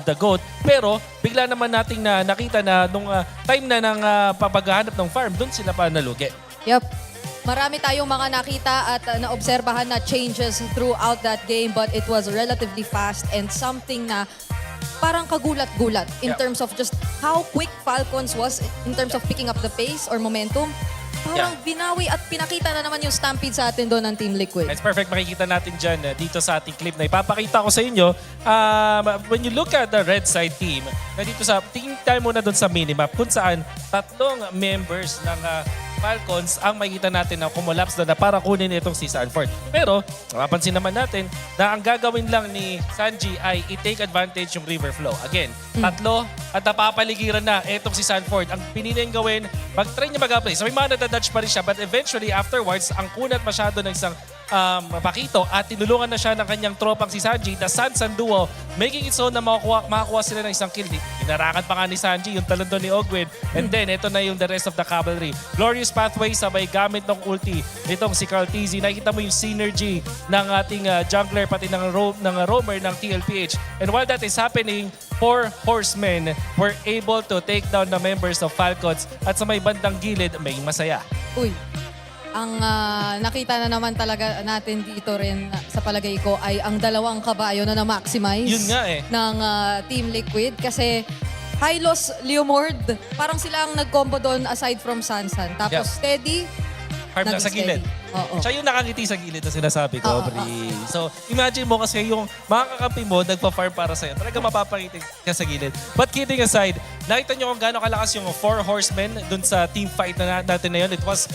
The Goat. Pero bigla naman nating nakita na nung time na ng paghahanap ng farm, doon sila pa nalugi. Yep. Marami tayong mga nakita at naobserbahan na changes throughout that game, but it was relatively fast and something na parang kagulat-gulat in terms of just how quick Falcons was in terms of picking up the pace or momentum. Parang binawi at pinakita na naman yung stampede sa atin doon ng Team Liquid. It's perfect. Makikita natin dyan dito sa ating clip na ipapakita ko sa inyo. When you look at the red side team, na dito sa, tingin tayo muna doon sa minimap kung saan tatlong members ng Falcons ang makikita natin na kumulaps na para kunin itong si Sanford. Pero, mapapansin naman natin na ang gagawin lang ni Sanji ay i-take advantage yung river flow. Again, tatlo at napapaligiran na itong si Sanford. Ang piniling gawin, mag-try niya mag-apply. So may mga nadadodge pa rin siya, but eventually afterwards, ang kunat masyado ng isang Pakito at tinulungan na siya ng kanyang tropang si Sanji, the Sansan Duo, making it so na makakuha sila ng isang kill. Inarakan pa nga ni Sanji yung talon doon ni Ogwin. And then, ito na yung the rest of the cavalry. Glorious Pathway sabay gamit ng ulti nitong si Carl TZ. Nakikita mo yung synergy ng ating jungler pati ng roamer ng TLPH. And while that is happening, 4 horsemen were able to take down the members of Falcons at sa may bandang gilid, may masaya. Uy, ang nakita na naman talaga natin dito rin sa palagay ko ay ang dalawang kabayo na na-maximize Yun nga ng Team Liquid. Kasi Hylos, Leomord, parang sila ang nag-combo doon aside from Sansan. Tapos Steady, Farm na sa gilid. Oo. Siya yung nakangiti sa gilid na sinasabi ko, Bri. So, imagine mo kasi yung mga kakampi mo nagpa-farm para sa'yo. Talaga mapapangiti ka sa gilid. But kidding aside, nakita nyo kung gaano kalakas yung 4 horsemen dun sa team fight na natin na yun. It was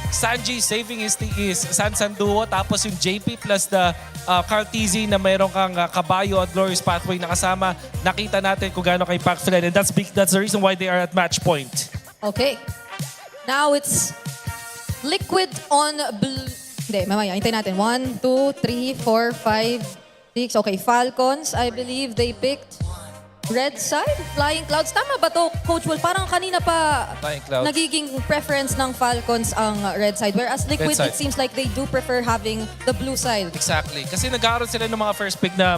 Sanji saving his Sansan Duo, tapos yung JP plus the Carl TZ na mayroon kang kabayo at Glorious Pathway na kasama. Nakita natin kung gaano kay impactful, and that's the reason why they are at match point. Okay. Now it's Liquid on blue. Hindi, mamaya. Hintayin natin. 1, 2, 3, 4, 5, 6. Okay, Falcons, I believe they picked red side, Flying Clouds. Tama ba to, Coach Will? Parang kanina pa Flying Clouds. nagiging preference ng Falcons ang red side. Whereas Liquid, it seems like they do prefer having the blue side. Exactly. Kasi nag-aaroon sila ng mga first pick na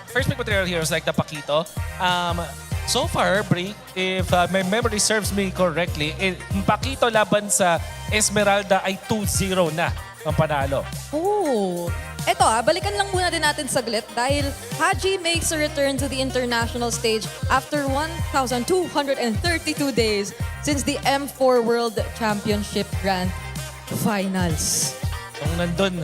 first pick material heroes like the Pakito. So far, Bri, if my memory serves me correctly, Pakito laban sa Esmeralda ay 2-0 na. ng panalo. Oh. Eto balikan lang muna din natin saglit dahil Haji makes a return to the international stage after 1,232 days since the M4 World Championship Grand Finals. Nung nandun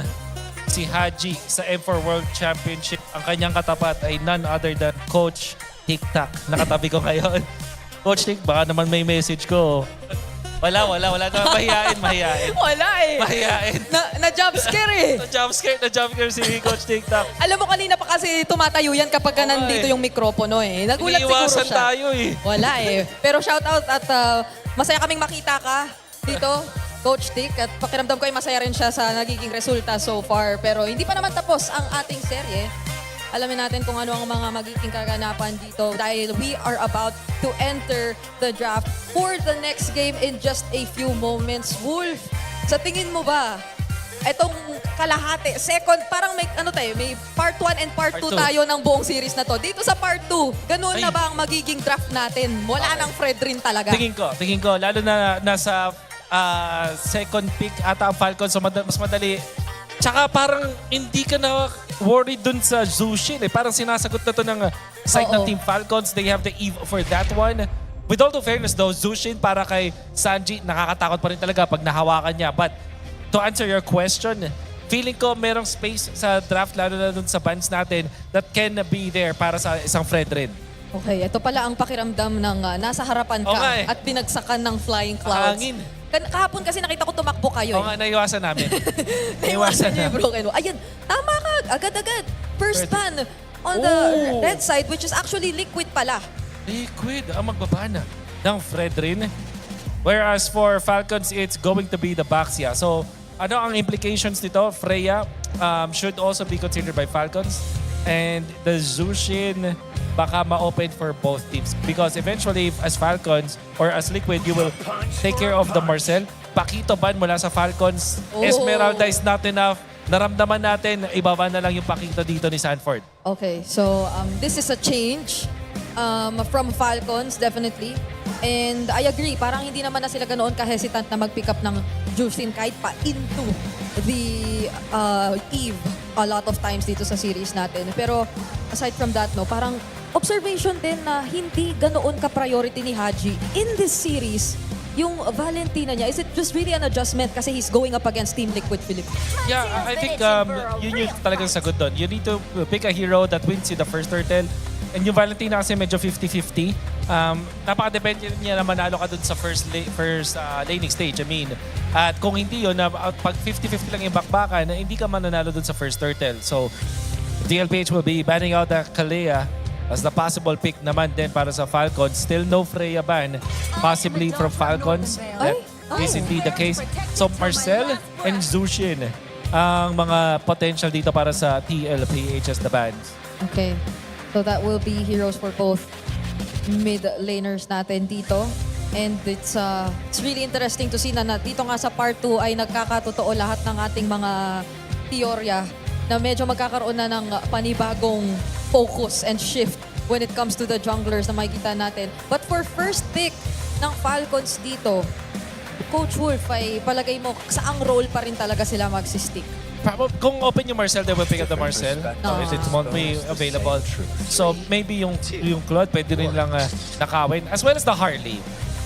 si Haji sa M4 World Championship, ang kanyang katapat ay none other than Coach TikTok. Nakatabi ko ngayon. Coach Tik, baka naman may message ko. Wala. Mahihain. Wala eh. Mahihain. Na-jump scare eh. Na-jump scare si Coach TikTok. Alam mo kanina pa kasi tumatayo yan kapag ka nandito yung mikropono eh. Nagulat siguro Iniiwasan siya. tayo eh. Wala eh. Pero shout out at masaya kaming makita ka dito, Coach Tik. At pakiramdam ko ay masaya rin siya sa nagiging resulta so far. Pero hindi pa naman tapos ang ating serye. Alamin natin kung ano ang mga magiging kaganapan dito dahil we are about to enter the draft for the next game in just a few moments. Wolf, sa tingin mo ba, etong kalahati, second, parang may, may part 1 and part 2 tayo ng buong series na to. Dito sa part 2, ganoon na ba ang magiging draft natin? Wala nang Fred rin talaga. Tingin ko, lalo na nasa second pick ata ang Falcons, so mas madali. Tsaka parang hindi ka na worried dun sa Zushin. Parang sinasagot na to ng side ng Team Falcons. They have the Eve for that one. With all the fairness though, Zushin para kay Sanji, nakakatakot pa rin talaga pag nahawakan niya. But to answer your question, feeling ko merong space sa draft, lalo na dun sa bans natin, that can be there para sa isang Fred rin. Okay, ito pala ang pakiramdam ng nasa harapan ka at binagsakan ng flying clouds. Hangin. Kahapon kasi nakita ko tumakbo kayo. Oo nga, naiwasan namin. Naiwasan niyo yung broken wall. Ayun, tama ka. Agad-agad. First ban on the red side, which is actually Liquid pala. Liquid ang magbabana ng Fred rin. Whereas for Falcons, it's going to be the Baxia. So, ano ang implications nito? Freya should also be considered by Falcons. And the Zushin baka ma-open for both teams. Because eventually, as Falcons or as Liquid, you will take care of the Marcel. Pakito ban mula sa Falcons. Esmeralda is not enough. Naramdaman natin, ibaba na lang yung Pakito dito ni Sanford. Okay, so this is a change from Falcons, definitely. And I agree, parang hindi naman na sila ganoon ka-hesitant na mag-pick up ng Justin kahit pa into the Eve a lot of times dito sa series natin. Pero aside from that, no, parang observation din na hindi ganoon ka-priority ni Haji in this series yung Valentina niya. Is it just really an adjustment kasi he's going up against Team Liquid Philippines? Yeah, I think yun yung talagang sagot doon. You need to pick a hero that wins in the first turtle. And yung Valentina kasi medyo 50-50. Napaka-depende niya na manalo ka dun sa first laning stage. I mean, at kung hindi yun, pag 50-50 lang yung bakbakan, hindi ka mananalo dun sa first turtle. So, DLPH will be banning out the Kalea as the possible pick naman din para sa Falcons. Still no Freya ban, possibly from Falcons. That is indeed the case. So, Marcel and Zushin ang mga potential dito para sa TLPH as the bans. Okay. So that will be heroes for both mid-laners natin dito. And it's really interesting to see na dito nga sa part 2 ay nagkakatotoo lahat ng ating mga teorya na medyo magkakaroon na ng panibagong focus and shift when it comes to the junglers na makikita natin. But for first pick ng Falcons dito, Coach Wolf, ay palagay mo saang role pa rin talaga sila magsistick? Kung open yung Marcel, they will pick up the Marcel. If it won't be available. So maybe yung Claude pwede rin lang nakawin. As well as the Harley.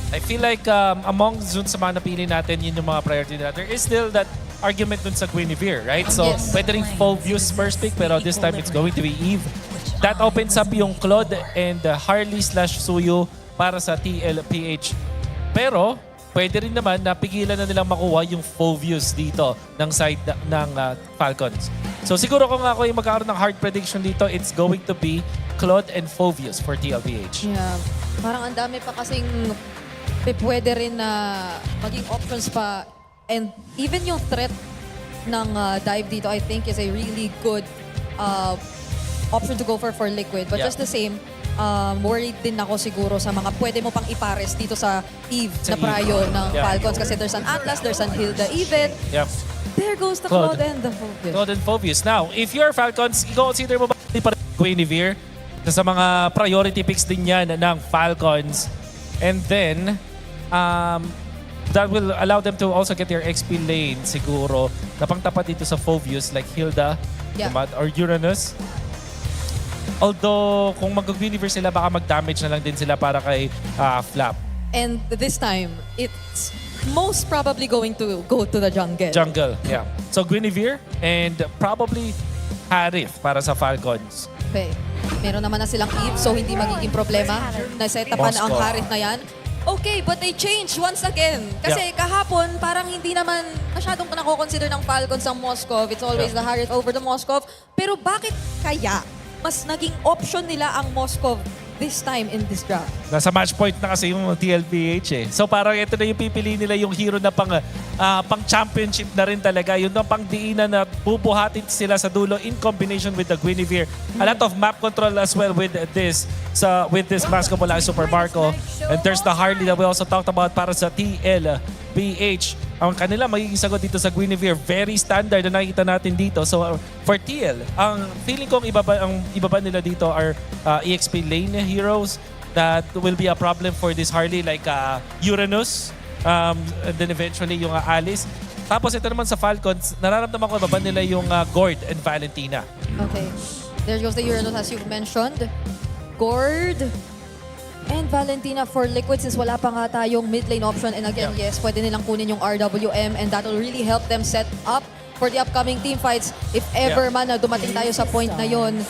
I feel like among dun sa mga napili natin, yun yung mga priority nila. There is still that argument dun sa Guinevere, right? So pwede rin Phobius first pick, pero this time it's going to be Eve. That opens up yung Claude and Harley/Suyu para sa TLPH. Pero pwede rin naman na pigilan na nilang makuha yung Phobius dito ng side ng Falcons. So siguro kung ako yung magkakaroon ng hard prediction dito, it's going to be Claude and Phobius for TLPH. Yeah. Parang ang dami pa kasing pwede rin na maging options pa. And even yung threat ng dive dito, I think is a really good option to go for Liquid. But just the same, worried din ako siguro sa mga pwede mo pang ipares dito sa Eve na prayo ng Falcons kasi there's an Atlas, there's an Hilda even. Yep. There goes the Claude and the Phobius. Claude and Phobius. Now, if you're Falcons, i-consider mo ba pa rin Guinevere sa mga priority picks din yan ng Falcons? And then, that will allow them to also get their XP lane siguro na pangtapat dito sa Phoveus like Hilda or Uranus. Although, kung mag-Guinevere sila, baka mag-damage na lang din sila para kay Flap. And this time, it's most probably going to go to the jungle. Jungle, yeah. So Guinevere and probably Harith para sa Falcons. Okay. Meron naman na silang Eve, so hindi magiging problema. Na-setapan ang Moscow. Harith na yan. Okay, but they changed once again. Kasi kahapon, parang hindi naman masyadong nako-consider ng Falcons ang Moscow. It's always the Harith over the Moscow. Pero bakit kaya mas naging option nila ang Moscow this time in this draft? Nasa match point na kasi yung DLPH eh. So parang ito na yung pipili nila yung hero na pang championship na rin talaga. Yun na pang diinan na bubuhatin sila sa dulo in combination with the Guinevere. A lot of map control as well with this basketball like Super Marco. And there's the Harley that we also talked about para sa TLPH. Ang kanila magiging sagot dito sa Guinevere, very standard na nakikita natin dito. So for TL, ang feeling kong ibaba nila dito are EXP lane heroes that will be a problem for this Harley like Uranus, and then eventually yung Alice. Tapos ito naman sa Falcons, nararamdaman ko ibaba nila yung Gord and Valentina. Okay. There goes the Uranus as you've mentioned. Gord and Valentina for Liquid since wala pa nga tayong mid lane option. And again, yes, pwede nilang kunin yung RWM and that will really help them set up for the upcoming team fights. If ever man na dumating tayo sa point na yon.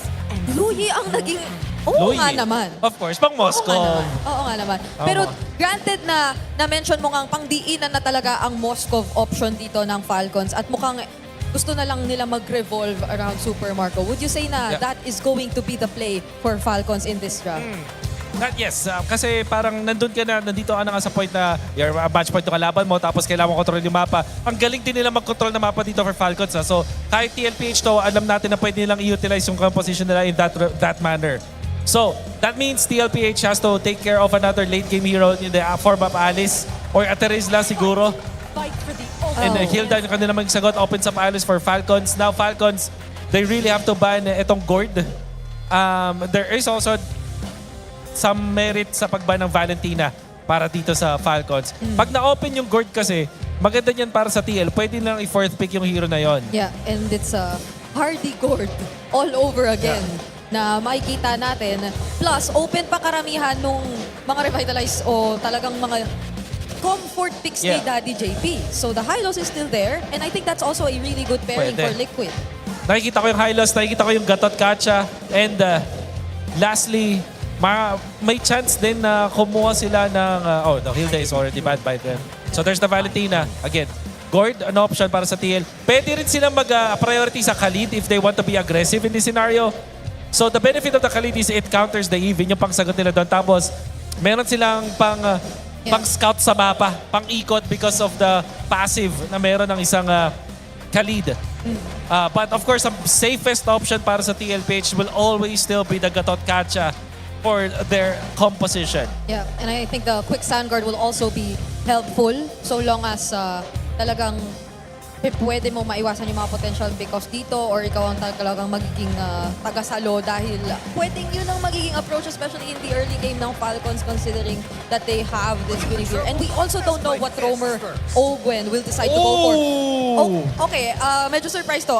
Luyi ang naging... Oo nga naman. Of course, pang Moscow. Oo nga naman. Pero granted na na-mention mo nga pangdiinan na talaga ang Moscow option dito ng Falcons at mukhang gusto na lang nila mag-revolve around Super Marco. Would you say na that is going to be the play for Falcons in this draft? Yes, kasi parang nandito ka na nga sa point na your match point yung kalaban mo tapos kailangan mo control yung mapa. Ang galing din nila mag-control ng mapa dito for Falcons. So kahit TLPH to, alam natin na pwede nilang i-utilize yung composition nila in that manner. So that means TLPH has to take care of another late game hero in the form of Alice or Ateris lang siguro. And Hilda yung kanila magsagot, opens up Alice for Falcons. Now Falcons, they really have to ban itong Gord. There is also some merit sa pagban ng Valentina para dito sa Falcons. Pag na-open yung Gord kasi, maganda niyan para sa TL. Pwede lang i-fourth pick yung hero na yon. Yeah, and it's a hardy Gord all over again na makikita natin. Plus, open pa karamihan nung mga revitalized o talagang mga comfort picks ni Daddy JP. So the Hylos is still there and I think that's also a really good pairing for Liquid. Nakikita ko yung Hylos, nakikita ko yung Gatot Kacha, and lastly, may chance din na kumuha sila ng... the Hilda is already banned by them. So there's the Valentina. Again, Gord, an option para sa TL. Pwede rin sila mag-priority sa Khalid if they want to be aggressive in this scenario. So the benefit of the Khalid is it counters the Eve. Yung pangsagot nila doon. Tapos, meron silang pang-scout sa mapa, pang-ikot because of the passive na meron ng isang Khalid. But of course, the safest option para sa TLPH will always still be the Gatot Kacha for their composition. Yeah, and I think the quick sand guard will also be helpful so long as talagang pwede mo maiwasan yung mga potential because dito or ikaw ang talagang magiging tagasalo dahil pwedeng yun ang magiging approach especially in the early game ng Falcons considering that they have this Guinevere. And we also don't know what roamer Ogwen will decide to go for. Okay, medyo surprised to.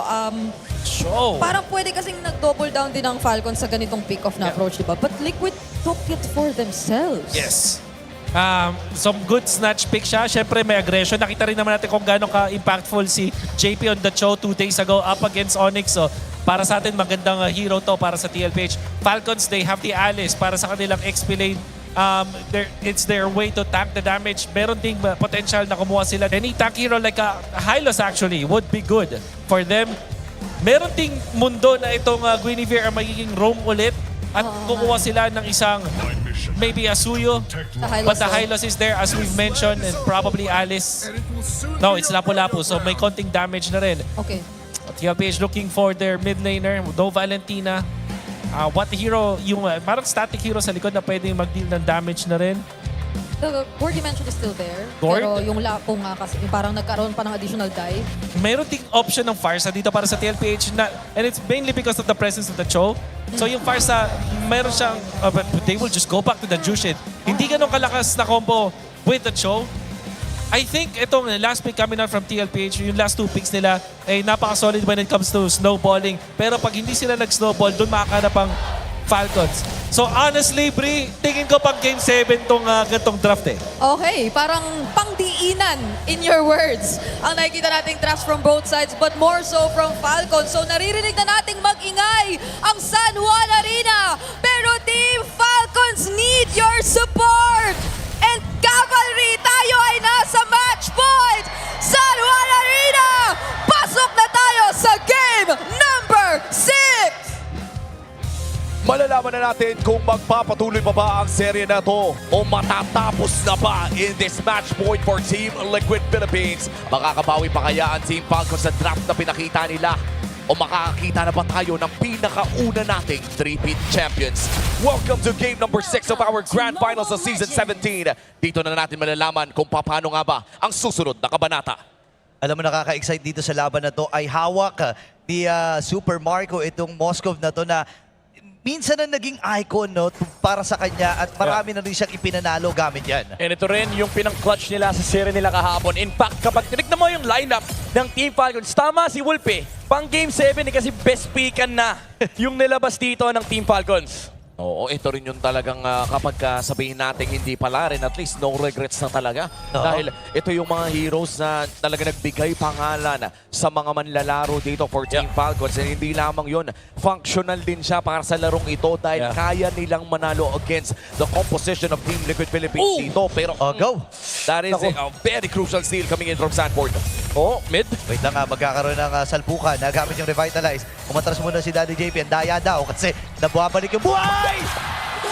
Parang pwede kasing nag-double down din ng Falcons sa ganitong pick-off na approach, diba? But Liquid took it for themselves. Yes. Some good snatch pick siya. Siyempre may aggression. Nakita rin naman natin kung gaano ka-impactful si JP on the show 2 days ago up against Onyx. So para sa atin magandang hero to para sa TLPH. Falcons, they have the Alice para sa kanilang XP lane. It's their way to tank the damage. Meron ding potential na kumuha sila. Any tank hero like Hylos actually would be good for them. Meron ding mundo na itong Guinevere ang magiging roam ulit at kukuha sila ng isang maybe Asuyo. But the Hylos is there as we've mentioned and probably Alice. No, it's Lapu-Lapu so may konting damage na rin. Okay. TLPH looking for their mid laner. No Valentina. What hero, yung parang static hero sa likod na pwedeng mag-deal ng damage na rin. The Gord you mentioned is still there. Gord? Pero yung Lapo nga kasi parang nagkaroon pa ng additional die. Mayroon ding option ng Farsa dito para sa TLPH na, and it's mainly because of the presence of the Cho. So yung Farsa, mayroon siyang, they will just go back to the Jushin. Hindi ganun kalakas na combo with the Cho. I think itong last pick coming out from TLPH, yung last 2 picks nila ay napaka-solid when it comes to snowballing. Pero pag hindi sila nag-snowball, doon makakanap ang Falcons. So honestly, Bri, tingin ko pang Game 7 tong gantong draft eh. Okay, parang pangdiinan in your words ang nakikita nating drafts from both sides but more so from Falcons. So naririnig na nating mag-ingay ang San Juan Arena. Pero Team Falcons need your support! And Cavalry, tayo ay nasa match point! San Juan Arena! Pasok na tayo sa game number 6! Malalaman na natin kung magpapatuloy pa ba ang serye na to o matatapos na ba in this match point for Team Liquid Philippines. Makakabawi pa kaya ang Team Falcons sa draft na pinakita nila o makakakita na ba tayo ng pinakauna nating 3-peat champions? Welcome to game number 6 of our Grand Finals sa Season 17. Dito na natin malalaman kung paano nga ba ang susunod na kabanata. Alam mo, nakaka-excite dito sa laban na to ay hawak ni Super Marco itong Moskov na to na minsan na naging icon no, para sa kanya at marami na rin siyang ipinanalo gamit yan. And ito rin yung pinang-clutch nila sa serie nila kahapon. In fact, kapag tinignan mo yung lineup ng Team Falcons, tama si Wolf eh. Pang Game 7 kasi best pickan na yung nilabas dito ng Team Falcons. Oo, ito rin yung talagang kapag sabihin natin hindi pala rin, at least no regrets na talaga. Dahil ito yung mga heroes na talaga nagbigay pangalan sa mga manlalaro dito for Team Falcons. And hindi lamang yun, functional din siya para sa larong ito dahil kaya nilang manalo against the composition of Team Liquid Philippines dito. Pero go! That is a very crucial steal coming in from Sanford. Oh, mid. Wait lang magkakaroon ng salpukan. Nagamit yung Revitalize. Umatras muna si Daddy JP. Ang daya daw kasi nababalik yung buhay!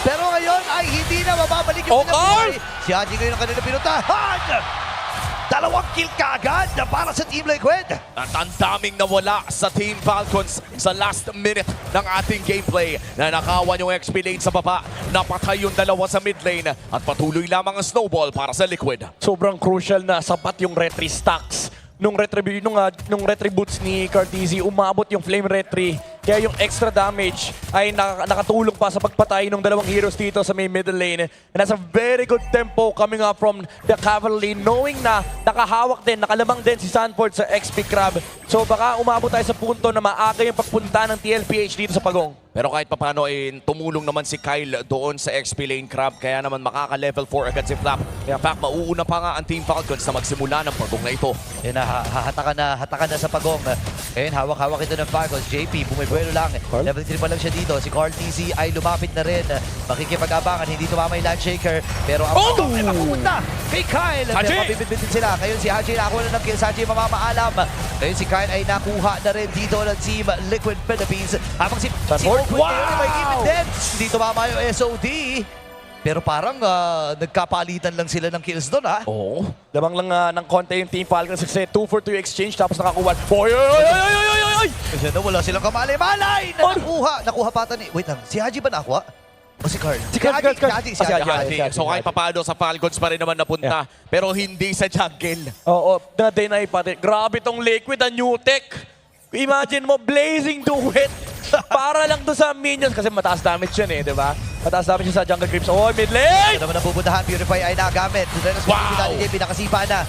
Pero ngayon ay hindi na mababalik yung buhay. Si Haji ngayon ang kanila pinuntahan! 2 kill kaagad para sa Team Liquid. At ang daming nawala sa Team Falcons sa last minute ng ating gameplay. Nanakawan yung XP lane sa baba, napatay yung dalawa sa mid lane at patuloy lamang ang snowball para sa Liquid. Sobrang crucial na sapat yung retry stacks. Nung retry boots ni Cartesi, umabot yung flame retry. Kaya yung extra damage ay nakatulong pa sa pagpatay ng dalawang heroes dito sa may middle lane. And that's a very good tempo coming up from the Cavalry, knowing na nakahawak din, nakalamang din si Sanford sa XP Crab. So baka umabot tayo sa punto na maaga yung pagpunta ng TLPH dito sa Pagong. Pero kahit papano ay tumulong naman si Kyle doon sa XP lane Crab, kaya naman makaka-level 4 agad si Flap. In fact, mauuna pa nga ang Team Falcons na magsimula ng Pagong na ito. Yan na, hatakan na sa Pagong. Ayun, hawak-hawak ito ng Falcons. JP, bumibuelo lang. Level 3 pa lang siya dito. Si Carl TC ay lumapit na rin. Makikipag-abangan, hindi tumama yung Landshaker. Pero ang Pagong ay mapupunta kay Kyle. Pero mabibit-bitin sila. Ngayon si Haji nakuha na ng kill. Haji mamamaalam. Ngayon si Kyle ay nakuha na rin dito ng Team Liquid Philippines. Habang si hindi tumama yung SOD. Pero parang nagkapalitan lang sila ng kills doon, ha? Oo. Lamang lang ng konti yung Team Falcons kasi 2 for 2 exchange tapos nakakuha. Kasi wala silang kamalay-malay na nakuha pata ni... Wait lang, si Haji ba nakuha? O si Carl? Si Haji. So kahit papado sa Falcons pa rin naman napunta, pero hindi sa jungle. Oo, na-deny pa rin. Grabe tong Liquid, ang new tech. Imagine mo, blazing duet. Para lang doon sa minions kasi mataas damage yun eh, di ba? Mataas damage yun sa jungle creeps. Oh, mid lane! Ito naman ang pupuntahan. Purify ay nagamit. Wow! Nakasipa na.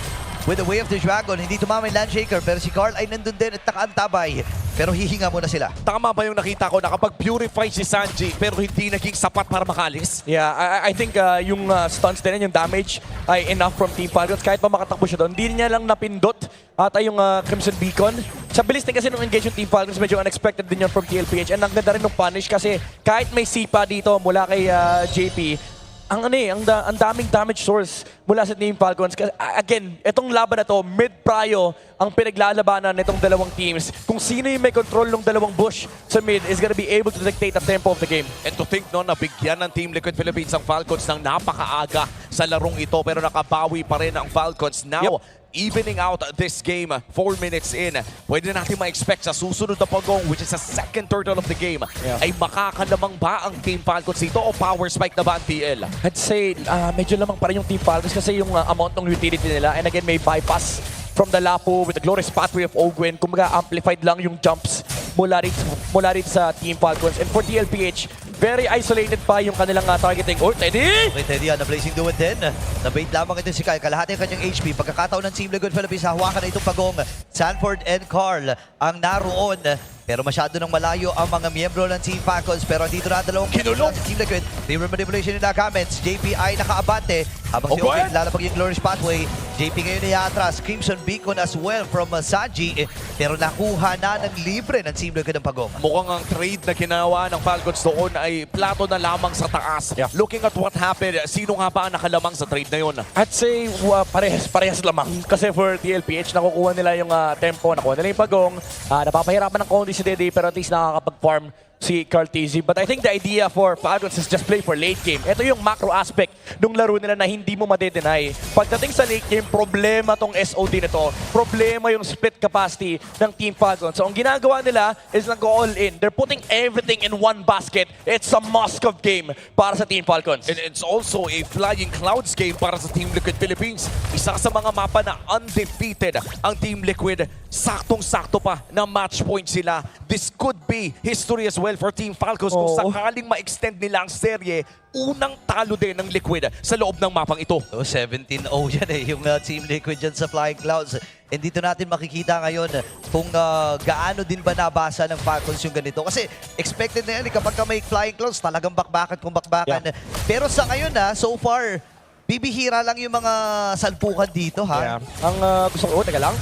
With the Way of the Dragon, hindi tumama yung Landshaker, pero si Carl ay nandun din at nakaantabay. Pero hihinga muna sila. Tama ba yung nakita ko na kapag purify si Sanji pero hindi naging sapat para makalis? Yeah, I think yung stuns din, yung damage ay enough from Team Falcons. Kahit pa makatakbo siya doon, hindi niya lang napindot at yung Crimson Beacon. Sa bilis din kasi nung engage yung Team Falcons, medyo unexpected din yun from TLPH. And ang ganda rin nung punish kasi kahit may sipa dito mula kay JP, ang daming damage source mula sa Team Falcons. Again, itong laban na to, mid-prio ang pinaglalabanan nitong dalawang teams. Kung sino yung may control ng dalawang bush sa mid is gonna be able to dictate the tempo of the game. And to think no, nabigyan ng Team Liquid Philippines ang Falcons ng napakaaga sa larong ito pero nakabawi pa rin ang Falcons. Now, evening out this game 4 minutes in, pwede natin ma-expect sa susunod na Pagong, which is the second turtle of the game, ay makakalamang ba ang Team Falcons dito o power spike na ba ang TL? I'd say medyo lamang pa rin yung Team Falcons kasi yung amount ng utility nila, and again may bypass from the Lapo with the glorious pathway of Ogwen. Kumbaga amplified lang yung jumps mula rin sa Team Falcons. And for DLPH, very isolated pa yung kanilang targeting. Oh, Teddy! Okay, Teddy, na blazing duet din. Nabait lamang ito si Kyle. Kalahati ang kanyang HP. Pagkakataon ng Team Liquid Philippines, hawakan na itong pagong. Sanford and Carl ang naroon. Pero masyado nang malayo ang mga miyembro ng Team Falcons. Pero dito na dalawang kinulong ng Team Liquid. River manipulation yung nagamit. JP ay nakaabante. Habang si Owen lalapag yung glorious pathway. JP ngayon ay atras. Crimson Beacon as well from Saji. Pero nakuha na ng libre ng Team Liquid ang pagong. Mukhang ang trade na ginawa ng Falcons doon ay plato na lamang sa taas. Looking at what happened, sino nga ba ang nakalamang sa trade na yun? I'd say parehas lamang. Kasi for DLPH, nakukuha nila yung tempo, nakuha nila yung pagong. Napapahirapan ng konti si Dede, pero at least nakakapag-farm si Carl TZ. But I think the idea for Falcons is just play for late game. Ito yung macro aspect ng laro nila na hindi mo madedenay. Pagdating sa late game, problema tong SOD na to. Problema yung split capacity ng Team Falcons. So ang ginagawa nila is nag-go all in. They're putting everything in one basket. It's a Moscow game para sa Team Falcons. And it's also a Flying Clouds game para sa Team Liquid Philippines. Isa sa mga mapa na undefeated ang Team Liquid. Saktong-sakto pa na match point sila. This could be history as well for Team Falcons kung sakaling ma-extend nila ang serye. Unang talo din ng Liquid sa loob ng mapang ito. 17-0 yan yung Team Liquid dyan sa Flying Clouds. And dito natin makikita ngayon kung gaano din ba nabasa ng Falcons yung ganito. Kasi expected na yan kapag may Flying Clouds, talagang bakbakan kung bakbakan. Pero sa ngayon so far, bibihira lang yung mga salpukan dito, ha? Ang gusto ko, teka lang.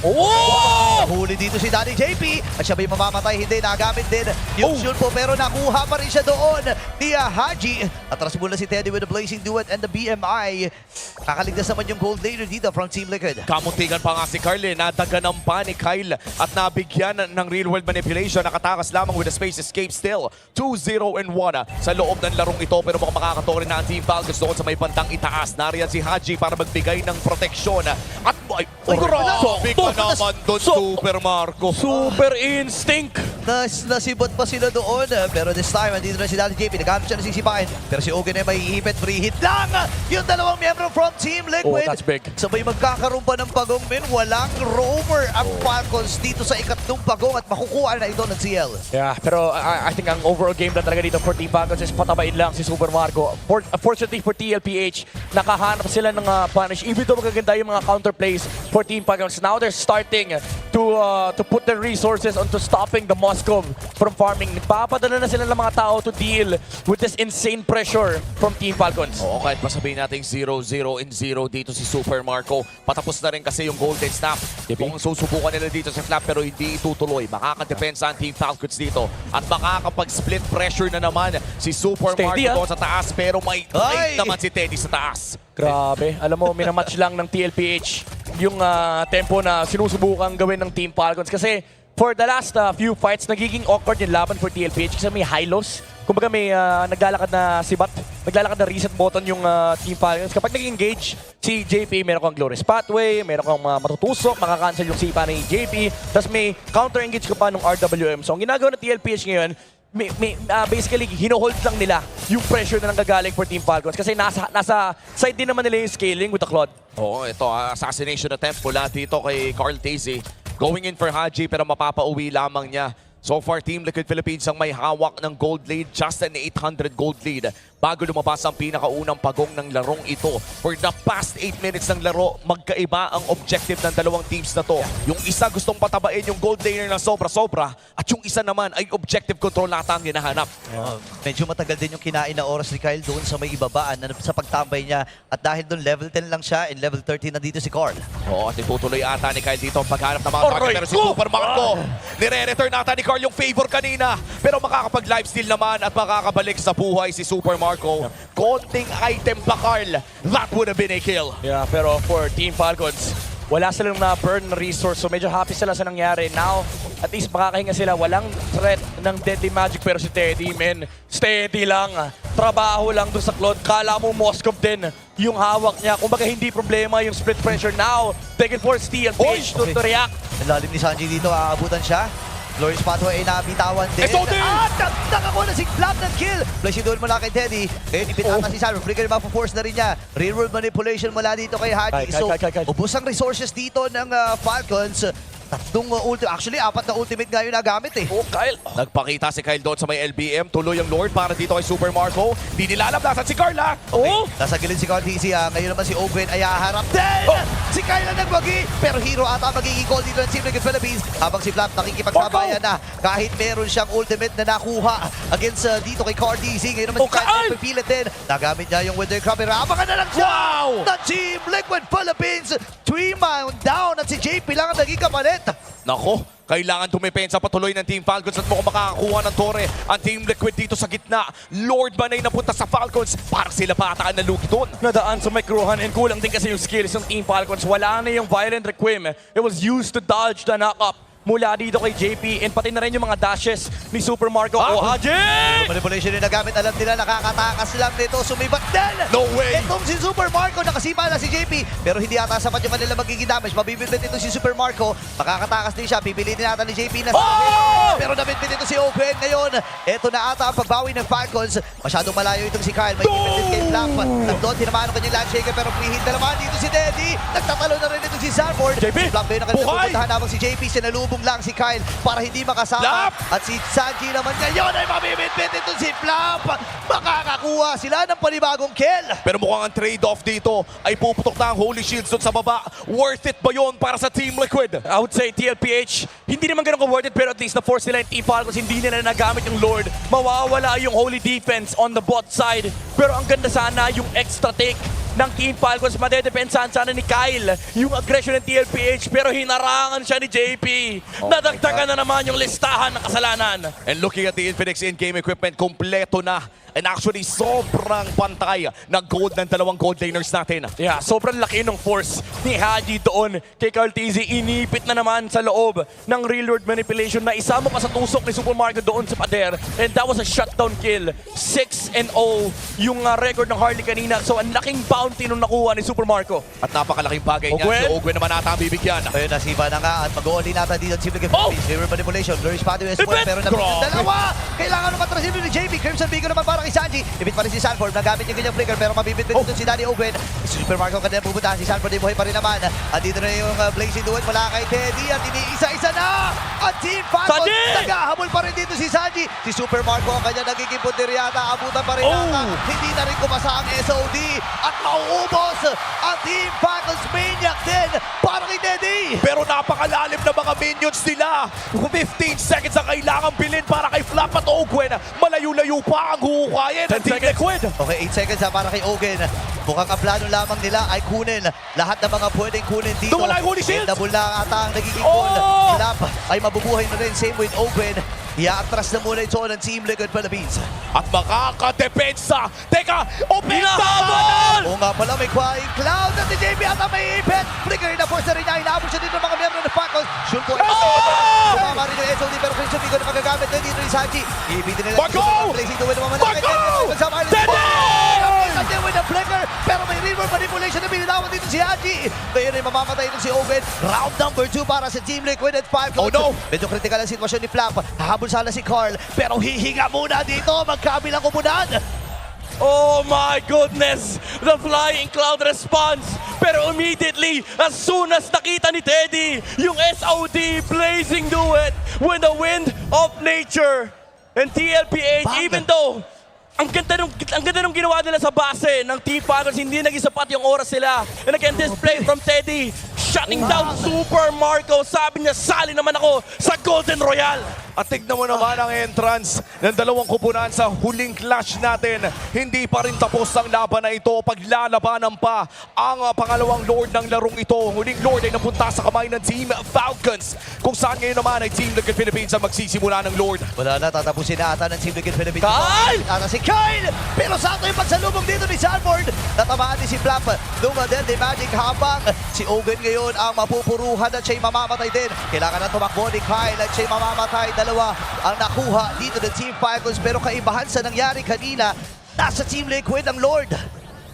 Huli dito si Danny JP. At siya ba'y mamamatay? Hindi, nagamit din yung shield po. Pero nakuha pa rin siya doon ni Haji. Atras mula si Teddy with the blazing duet and the BMI. Kakaligtas naman yung gold later dito from Team Liquid. Kamuntikan pa nga si Carly. Nadaganam pa ni Kyle at nabigyan ng real world manipulation. Nakatakas lamang with the space escape still. 2-0-1 sa loob ng larong ito. Pero mukhang makakatorin na ang Team Falcons doon sa may bandang itaas. Yan si Haji para magbigay ng proteksyon. At grabe ka naman doon, Super Marco. Super instinct. Nasibot pa sila doon. Pero this time, andito na si Daddy JP. Nagamit siya na sisipain. Pero si Ogen ay may hihipit. Free hit lang. Yung dalawang miyembro from Team Liquid. That's big. Sabay magkakaroon pa ng pagong min. Walang roamer ang Falcons dito sa ikatlong pagong at makukuha na ito ng CL. Yeah, pero I think ang overall game na talaga dito for Team Falcons is patabain lang si Super Marco. Fortunately for TLPH, nakahanap sila ng punish. Even though magaganda yung mga counter plays for Team Falcons, now they're starting to put their resources onto stopping the Moscow from farming. Papadala na sila ng mga tao to deal with this insane pressure from Team Falcons. Oo, kahit pa sabihin natin 0-0 in 0 dito si Super Marco. Patapos na rin kasi yung golden snap. Kung susubukan nila dito sa flap pero hindi itutuloy, makakadepensa ang Team Falcons dito. At makakapag-split pressure na naman si Super Marco doon sa taas. Pero may trade naman si Teddy sa taas. Grabe. Alam mo, minamatch lang ng TLPH yung tempo na sinusubukan gawin ng Team Falcons. Kasi for the last few fights, nagiging awkward yung laban for TLPH kasi may high-lows. Kumbaga may naglalakad na sibat, naglalakad na reset button yung Team Falcons. Kapag nag-engage si JP, meron kang glorious pathway, meron kang matutusok, makakancel yung sipa ni JP, tapos may counter-engage ka pa ng RWM. So ang ginagawa ng TLPH ngayon, basically, hino-hold lang nila yung pressure na nanggagaling for Team Falcons kasi nasa side din naman nila yung scaling with the Claude. Oo, ito, assassination attempt mula dito kay Carl Teze. Going in for Haji pero mapapauwi lamang niya. So far, Team Liquid Philippines ang may hawak ng gold lead, just an 800 gold lead. Bago lumabas ang pinakaunang pagong ng larong ito. For the past 8 minutes ng laro, magkaiba ang objective ng dalawang teams na to. Yung isa gustong patabain yung gold laner na sobra-sobra at yung isa naman ay objective control nata ang hinahanap. Medyo matagal din yung kinain na oras ni Kyle doon sa may ibabaan sa pagtambay niya. At dahil doon level 10 lang siya, in level 13 nandito si Carl. Oo, at itutuloy ata ni Kyle dito ang paghanap ng mga target. Pero si Super Marco, nire-return ata ni Carl yung favor kanina. Pero makakapag-lifesteal naman at makakabalik sa buhay si Super Marco. Konting item pa, Carl. That would have been a kill. Yeah, pero for Team Falcons, wala silang na-burn resource. So medyo happy sila sa nangyari. Now, at least makakahinga sila. Walang threat ng deadly magic. Pero si Teddy, men, steady lang. Trabaho lang doon sa Claude. Kala mo Moscow din yung hawak niya. Kumbaga hindi problema yung split pressure. Now, taking for steal. Page to react. Lalim ni Sanji dito, aabutan siya. Glorious pathway ay nabitawan din. At nakakuha na si Flap ng kill. Flashing doon mula kay Teddy. Ngayon ipit ata si Simon. Flicker na force na rin niya. Real world manipulation mula dito kay Haji. So, ubos ang resources dito ng Falcons. Tatlong ultimate. Actually, 4 na ultimate nga yung nagamit eh. Oh, Kyle. Nagpakita si Kyle doon sa may LBM. Tuloy ang Lord para dito kay Super Marco. Di nilalablasan si Carla. Oh! Nasa gilid si Carl TC. Ngayon naman si Ogwen ay haharap din. Si Kyle ang nagwagi. Pero hero ata magiging call dito ng Team Liquid Philippines. Habang si Flap nakikipagsabayan na. Kahit meron siyang ultimate na nakuha against dito kay Carl TC. Ngayon naman si Kyle pipilit din. Nagamit niya yung Wither Crab. Abangan na lang siya. Wow! Na Team Liquid Philippines. 3-man down at si JP lang ang naging kapalit. Nako, kailangan tumipensa patuloy ng Team Falcons at mukhang makakakuha ng Torre. Ang Team Liquid dito sa gitna. Lord Banay napunta sa Falcons. Parang sila pa ata ang nalugi doon. Nadaan sa microhan and kulang din kasi yung skills ng Team Falcons. Wala na yung violent requiem. It was used to dodge the knock-up mula dito kay JP and pati na rin yung mga dashes ni Super Marco. Oh, Haji! Manipulation yung nagamit. Alam nila nakakatakas lang nito. Sumibat din! No way! Itong si Super Marco, nakasipa na si JP. Pero hindi ata sapat yung kanila magiging damage. Mabibitbit ito si Super Marco. Makakatakas din siya. Pipiliin din ata ni JP na sa Pero nabitbit ito si Ogwen. Ngayon, ito na ata ang pagbawi ng Falcons. Masyadong malayo itong si Kyle. May ibit kay Flap. Nagdoon, tinamaan ang kanyang landshaker. Pero free-hit na naman dito si Teddy. Nagtatalo na rin ito si Sanford. JP! Flap din ang kanilang pupuntahan habang si JP sinalubong lang si Kyle para hindi makasama. Flap! At si Sanji naman ngayon ay mabibitbit ito si Flap. Makakakuha sila ng panibagong kill. Pero mukhang ang trade-off dito ay puputok na ang Holy Shields doon sa baba. Worth it ba yun para sa Team Liquid? I would say TLPH, hindi naman ganun ka-worth it pero at least na-force nila yung Team Falcons. Hindi nila nagamit yung Lord. Mawawala yung Holy Defense on the bot side. Pero ang ganda sana yung extra take ng Team Falcons. Madedepensahan sana ni Kyle yung aggression ng TLPH pero hinarangan siya ni JP. Nadagdagan na naman yung listahan ng kasalanan. And looking at the Infinix in-game equipment, kompleto na. And actually, sobrang pantay ng gold ng dalawang gold laners natin. Yeah, sobrang laki ng force ni Haji doon kay Carl TZ. Inipit na naman sa loob ng real world manipulation na isama pa sa tusok ni Super Marco doon sa pader. And that was a shutdown kill. 6-0 yung record ng Harley kanina. So ang laking bounty nung nakuha ni Super Marco. At napakalaking bagay niya. Si Ogwen naman ata ang bibigyan. Ayun, nasiba na nga at mag-o-all nata dito si River Manipulation. Glorious Pathway as well. Pero namin yung dalawa. Kailangan ng matrasin ni JP. Crimson Beacon naman para kay Sanji. Ibit pa rin si Sanford. Nagamit yung kanyang flicker pero mabibit-bit dito si Danny Ogwen. Si Super Marco kanina pupuntahan. Si Sanford ay buhay pa rin naman. At dito na yung Blazing Duet mula kay Teddy. At iniisa-isa na. At Team Falcons naghahabol pa rin dito si Sanji. Si Super Marco ang kanya nagiging punteryata. Abutan pa rin nata. Hindi na rin kumasa ang SOD. At mauubos ang Team Falcons Maniac din para kay Teddy. Pero napakalalim na mga minions nila. 15 seconds ang kailangan bilhin para kay Flap at Ogwen. Malayo-layo pa ang huhukayin. 10 seconds. Okay, 8 seconds para kay Ogwen. Mukhang ang plano lamang nila ay kunin lahat ng mga pwedeng kunin dito. Tumula yung Holy Shield! Double na ata ang nagiging goal. Flap ay mabubuhay na rin. Same with Ogwen. Iaatras na muna ito ng Team Liquid Philippines. At makakadepensa. Teka, Binabanan! Oo nga pala, may quiet cloud at si JP ata may ipit. Flicker na force na rin niya. Inaabot siya dito ng mga miyembro ng Falcons. Shoot po. Sumama rin yung SOD pero Crimson Beacon na magagamit na dito ni Sanji. Ibitin nila. Blazing Duet naman malaki. Sanji with the flicker pero may river manipulation na binitawan dito si Haji. Ngayon ay mamamatay ito si Owen. Round number 2 para sa Team Liquid at Falcons. Oh no! Medyo critical ang sitwasyon ni Flap. Hahabol sana si Carl pero hihinga muna dito. Magkabilang komunidad. Oh my goodness! The flying cloud response! Pero immediately, as soon as nakita ni Teddy, yung SOD Blazing Duet with the wind of nature. And TLPH, even though ang ganda nung ginawa nila sa base ng Team Falcons, hindi naging sapat yung oras nila. And again, this play from Teddy, shutting down Super Marco. Sabi niya, sali naman ako sa Golden Royale. At tignan mo naman ang entrance ng dalawang kupunan sa huling clash natin. Hindi pa rin tapos ang laban na ito. Paglalabanan pa ang pangalawang Lord ng larong ito. Huling Lord ay napunta sa kamay ng Team Falcons. Kung saan ngayon naman ay Team Liquid Philippines ang magsisimula ng Lord. Wala na, tatapusin na ata ng Team Liquid Philippines. Kyle! Ata si Kyle! Pero sakto yung pagsalubong dito ni Sanford. Natamaan din si Flap. Dumadel de Magic habang si Ogwen ngayon ang mapupuruhan at siya'y mamamatay din. Kailangan na tumakbo ni Kyle at siya'y mamamatay. Dalawa ang nakuha dito ng Team Falcons pero kaibahan sa nangyari kanina, nasa Team Liquid ang Lord.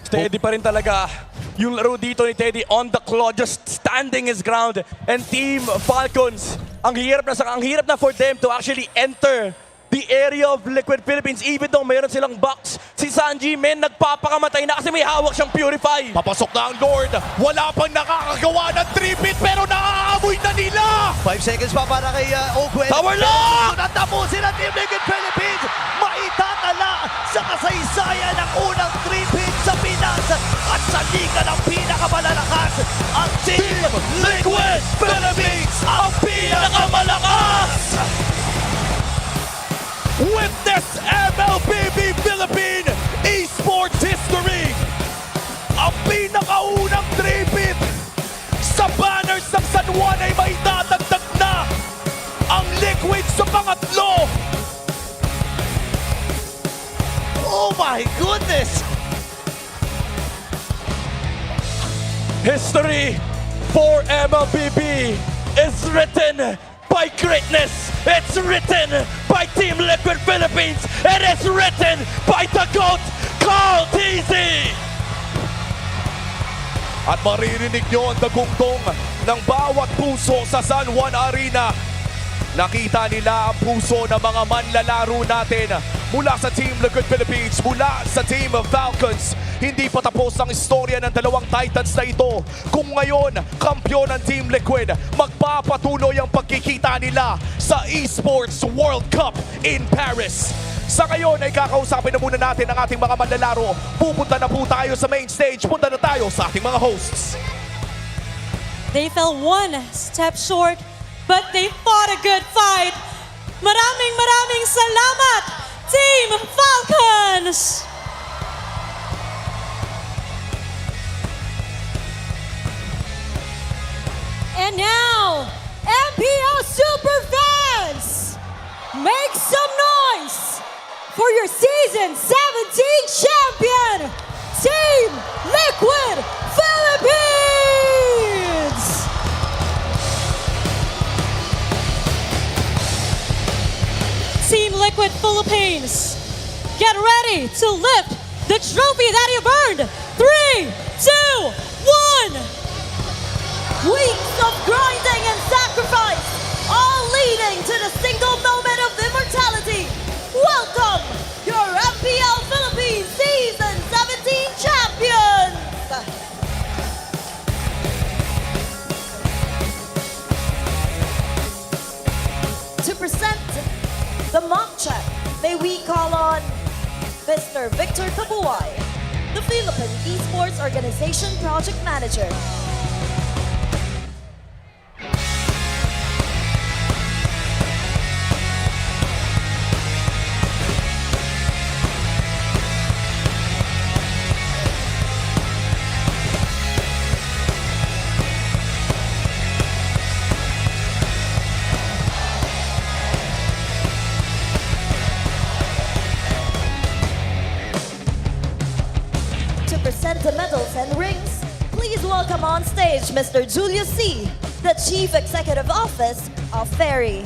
Teddy pa rin talaga yung laro dito ni Teddy on the claw, just standing his ground. And Team Falcons, ang hirap na for them to actually enter the area of Liquid Philippines even though mayroon silang box. Si Sanji, nagpapakamatay na kasi may hawak siyang Purify. Papasok na ang Lord. Wala pang nakakagawa ng 3-bit pero nakakaabot Inamoy na nila! 5 seconds pa para kay Ogwen. Tower lock! Sunod tapusin ang Team Liquid Philippines. Maitatala sa kasaysayan ng unang 3-pin sa Pinas. At sa liga ng pinakamalalakas, ang Team Liquid Philippines ang pinakamalakas! Witness MLBB Philippine Esports History! Ang pinakaunang 3-pit sa banners ng San Juan ay may tatagdag na ang Liquid sa pangatlo! Oh my goodness! History for MLBB is written by greatness. It's written by Team Liquid Philippines. It is written by the GOAT, Carl TZ. At maririnig nyo ang dagungtong ng bawat puso sa San Juan Arena. Nakita nila ang puso ng mga manlalaro natin mula sa Team Liquid Philippines, mula sa Team Falcons. Hindi pa tapos ang istorya ng dalawang Titans na ito. Kung ngayon, kampiyon ng Team Liquid, magpapatuloy ang pagkikita nila sa Esports World Cup in Paris. Sa ngayon ay kakausapin na muna natin ang ating mga manlalaro. Pupunta na po tayo sa main stage. Punta na tayo sa ating mga hosts. They fell one step short, but they fought a good fight. Maraming salamat, Team Falcons! And now, MPL Superfans, make some noise for your Season 17 champion, Team Liquid Philippines! Team Liquid Philippines, get ready to lift the trophy that you've earned. 3, 2, 1. Weeks of grinding and sacrifice, all leading to the single moment of immortality. Welcome, your MPL Philippines Season 17 champions! To present the mock check, may we call on Mr. Victor Kabuay, the Philippine Esports Organization Project Manager. The medals and rings, please welcome on stage Mr. Julius C., the Chief Executive Office of Ferry.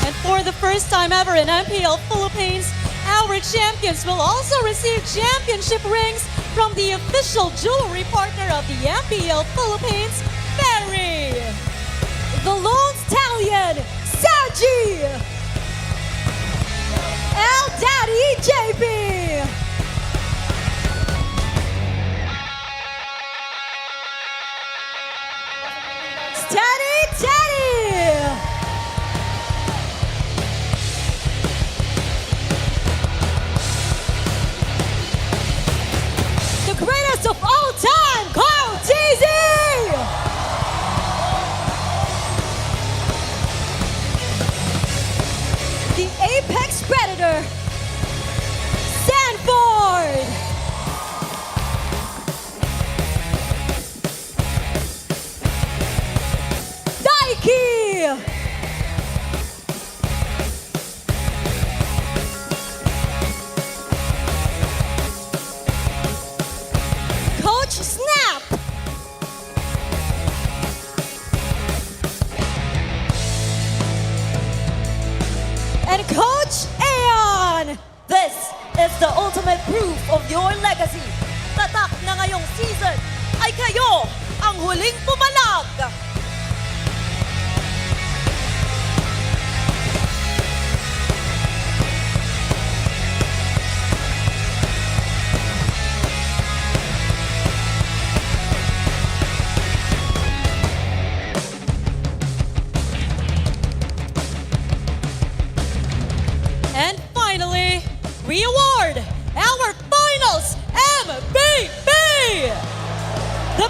And for the first time ever in MPL Philippines, our champions will also receive championship rings from the official jewelry partner of the MPL Philippines, Ferry. The Lone Stallion, Saji. El Daddy JP. Steady Teddy. The greatest of all time, Carl TZ. The Apex Predator,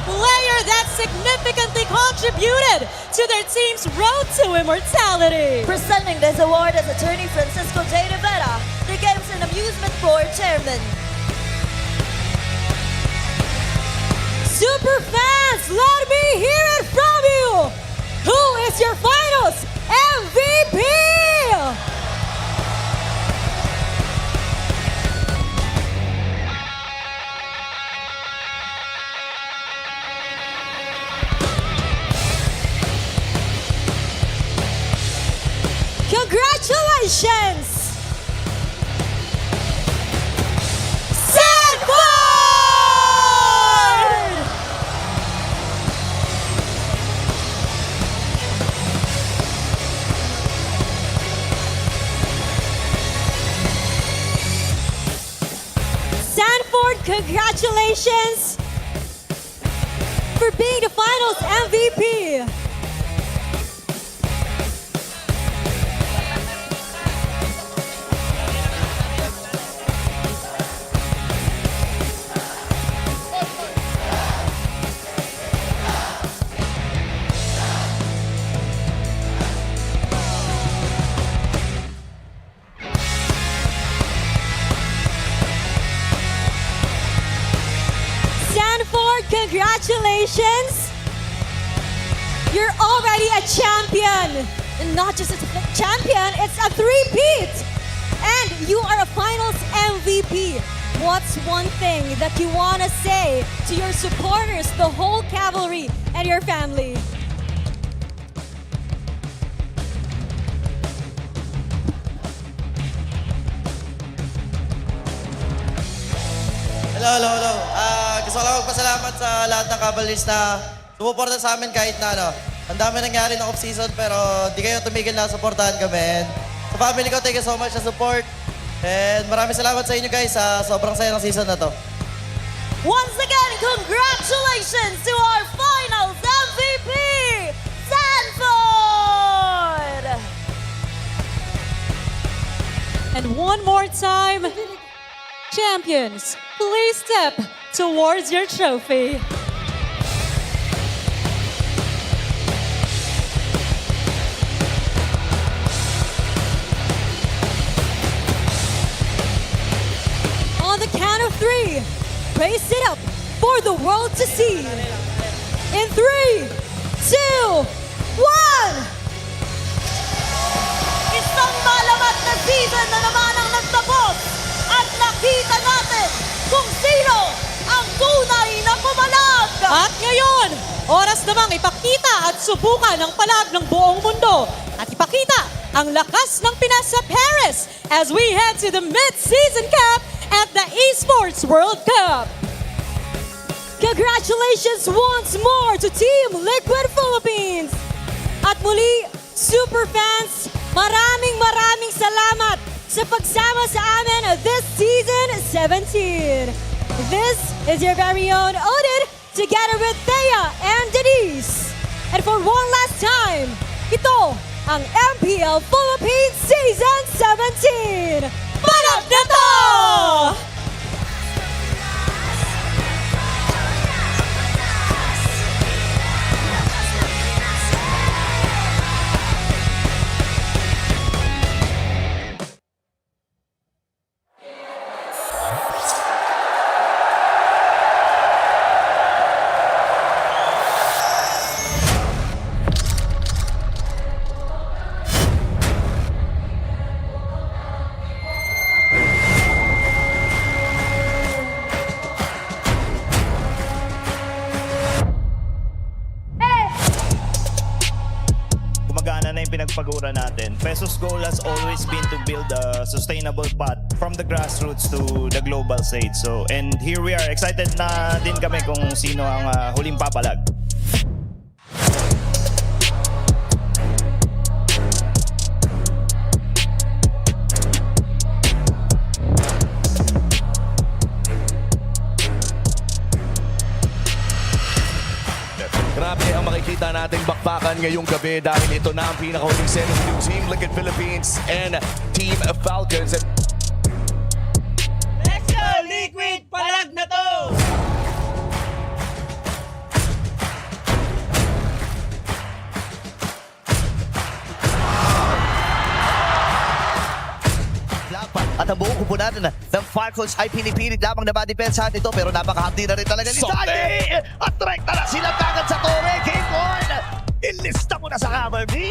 player that significantly contributed to their team's road to immortality. Presenting this award is attorney Francisco J. Rivera, the Games and Amusement Board Chairman. Super fans, let me hear it from you! Who is your finals MVP? Congratulations! Sanford! Sanford, congratulations for being the finals MVP. Sanford, congratulations! You're already a champion! And not just a champion, it's a three-peat! And you are a finals MVP. What's one thing that you want to say to your supporters, the whole cavalry, and your family? Hello. Gusto ko lang magpasalamat sa lahat ng Cavaliers na sumuporta sa amin kahit na ang dami nangyari ng off-season pero di kayo tumigil na supportahan kami. And sa family ko, thank you so much sa support. And maraming salamat sa inyo guys sa sobrang saya ng season na to. Once again, congratulations to our finals MVP, Sanford! And one more time, champions, please step towards your trophy. On the count of three, raise it up for the world to see. In 3, 2, 1. Isang malamat na season na naman ang nagtapos at nakita natin kung sino ang tunay na pumalag. At ngayon, oras namang ipakita at subukan ang palag ng buong mundo at ipakita ang lakas ng Pinas sa Paris as we head to the mid-season cap at the Esports World Cup. Congratulations once more to Team Liquid Philippines. At muli, super fans, maraming salamat sa pagsama sa amin this season 17. This is your very own Odin together with Thea and Denise. And for one last time, ito ang MPL Philippines Season 17. Palag Na To! pinagpagura natin. Peso's goal has always been to build a sustainable path from the grassroots to the global stage. So, and here we are. Excited na din kami kung sino ang huling papalag. Grabe ang makikita nating bakbakan ngayong gabi dahil ito na ang pinakahuling set ng Team Liquid Philippines and Team Falcons. Let's go, Liquid! Palag na to! koponan ng Falcons ay pinipilit lamang na ma-depensahan ito pero napakahandi na rin talaga ni Sandy! At rekta na sila kagad sa Torre. Game 1! Ilista mo na sa Hammer B!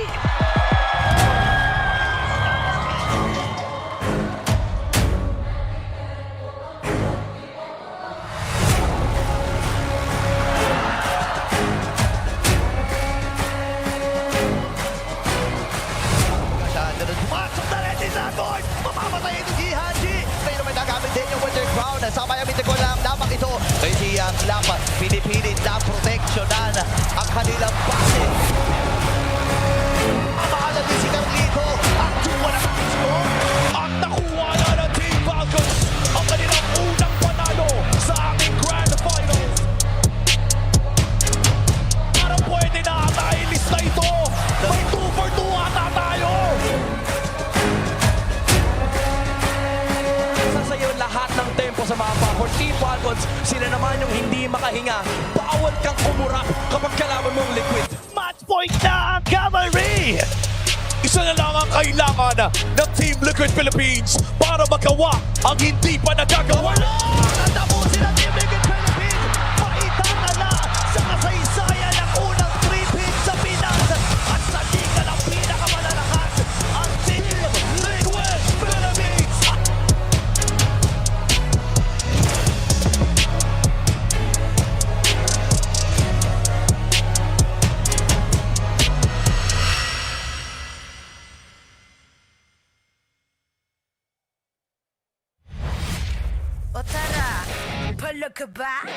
Pumasok na rin si Sanford! Mamamatay ito si Haji! Pero may nagamit din yung Wonder Crown. Sa Miami ko lang lamang ito. Kaya si Laban pinipilit na proteksyonan ang kanilang base. Mahalan din si Carlito. Ang 2-1 ang score. At nakuha na ng Team Falcons ang kanilang unang panalo sa aming Grand Finals. Parang pwede na ata ilista ito. May 2 for 2 ata tayo. Sasayo lahat ng tempo sa mapa for Team Falcons. Sila naman yung hindi makahinga. Bawal kang kumurap kapag kalaban mong liquid. Match point na ang Cavalry! Isa na lang ang kailangan ng Team Liquid Philippines para magawa ang hindi pa nagagawa. Natapusin ang Team Liquid Philippines. Paitang ala sa kasaysayan ng unang 3-pin sa Pinas. At sa liga ng pinakamalalakas, ang Team Liquid Philippines. O tara, pala ka ba?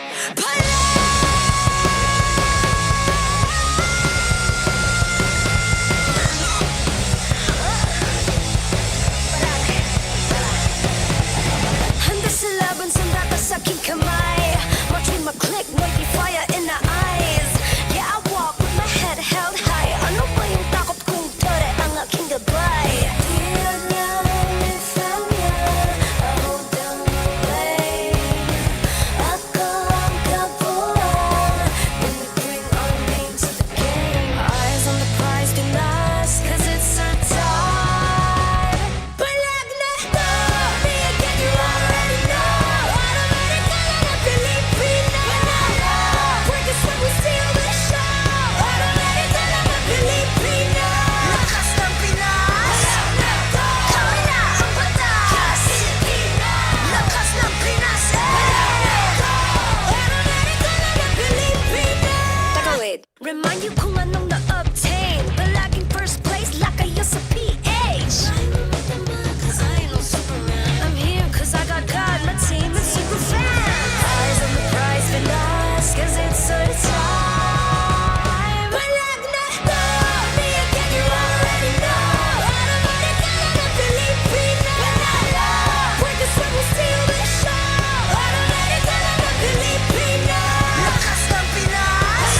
Handa sa laban, sandata sa aking kamay. Watching my click, may fire in the eyes. Yeah, I walk with my head held high. Ano ba yung takot kong tore ang aking gabay? Remind you kung anong na-obtain. Palaging first place, like kayo sa PH. I know Superman. I'm here cause I got God, my team is super fans. Eyes on the prize, Velas, cause it's our time. Palag Na To, me again, you already know. Automatic ka na ng Filipino. Panalo, pwede sa mo steal the show. Automatic ka na ng Filipino. Lakas ng Pinas.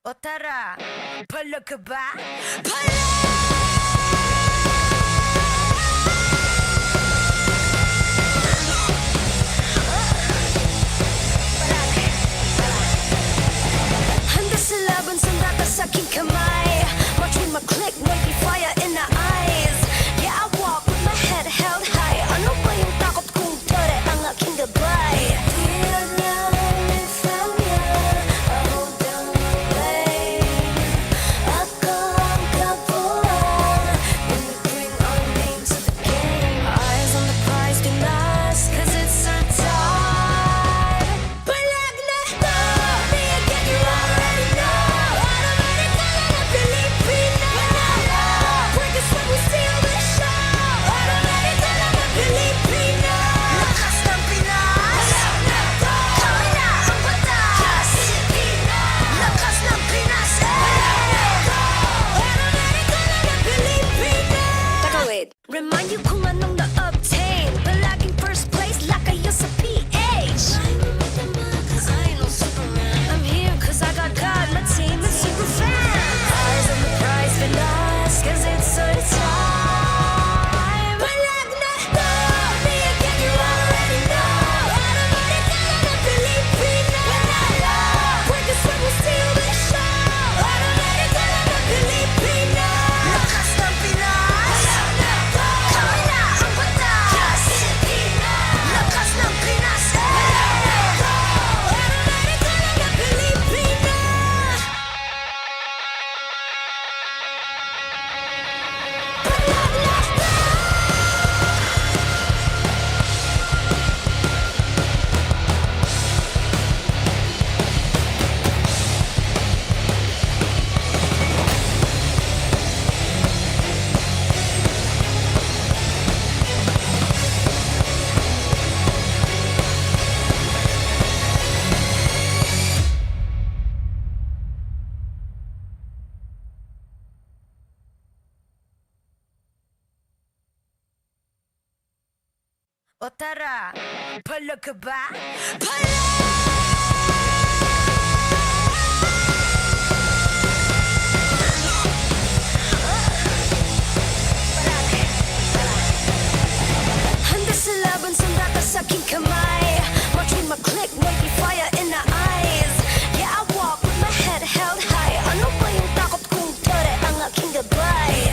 O tara, pala ka ba? Handa sa laban, sandata sa aking kamay. Watching my click, may fire in the eyes. Yeah, I walk with my head held high. Ano ba yung takot kong tore ang aking gabay? Ako ang kapuan. O tara, pala ka ba? Handa sa laban, sanda ka sa aking kamay. Watching my click, wavy fire in the eyes. Yeah, I walk with my head held high. Ano ba yung takot kong tere ang aking gabay?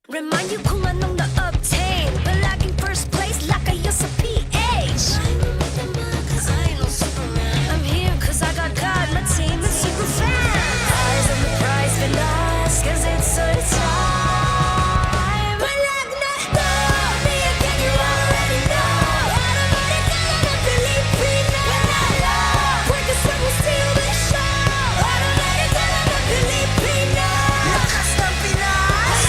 Remind you kung anong na-obtain. Palaging first place, like kayo sa PH. I know Superman. I'm here cause I got God, my team is super fan. Eyes on the prize, been lost cause it's our time. Palag na to, me again you already know. Automatic ka na Filipino. Panalo, porque somos still the show. Automatic ka na Filipino. Lakas ng Pinas.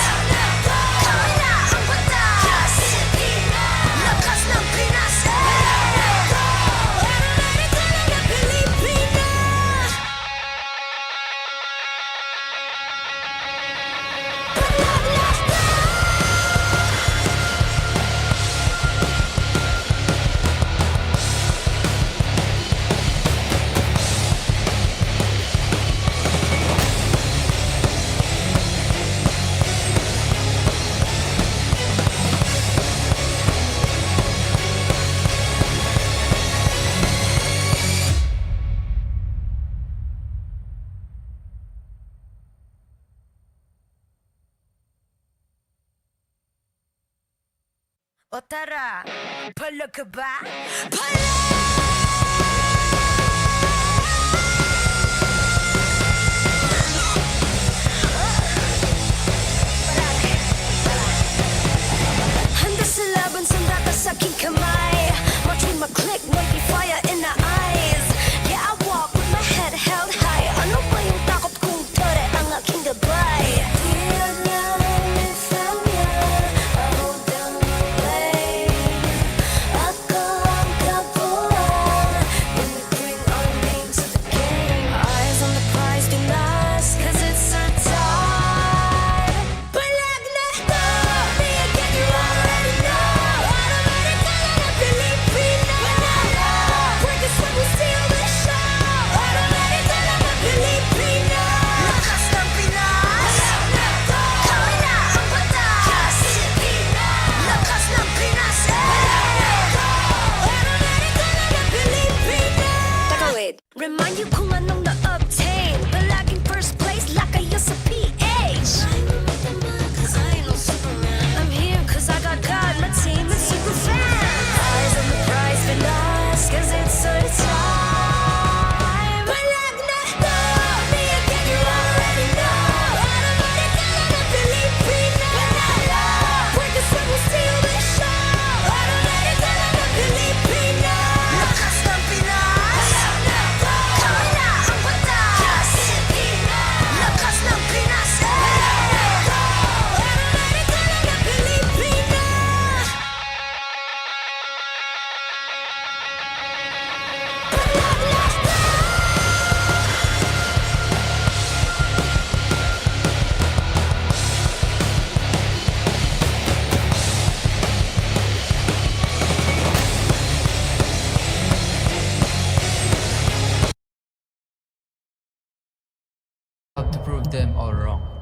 O tara, pala ka ba? Handa sa laban, sanda ka sa aking kamay. Watching my click, wavy fire in the eyes. Yeah, I walk with my head held high. Ano ba yung takot kong tere ang aking gabay? Remind you kung anong na-obtain. Palaging first place, like kayo sa PH. I know Superman. I'm here cause I got God, my team is super fan. Eyes on the prize, been lost cause it's our time. Palag na to, me again you already know. Automatic ka na Filipino. Panalo, porque somos still the show. Automatic ka na Filipino. Lakas ng Pinas. To prove them all wrong.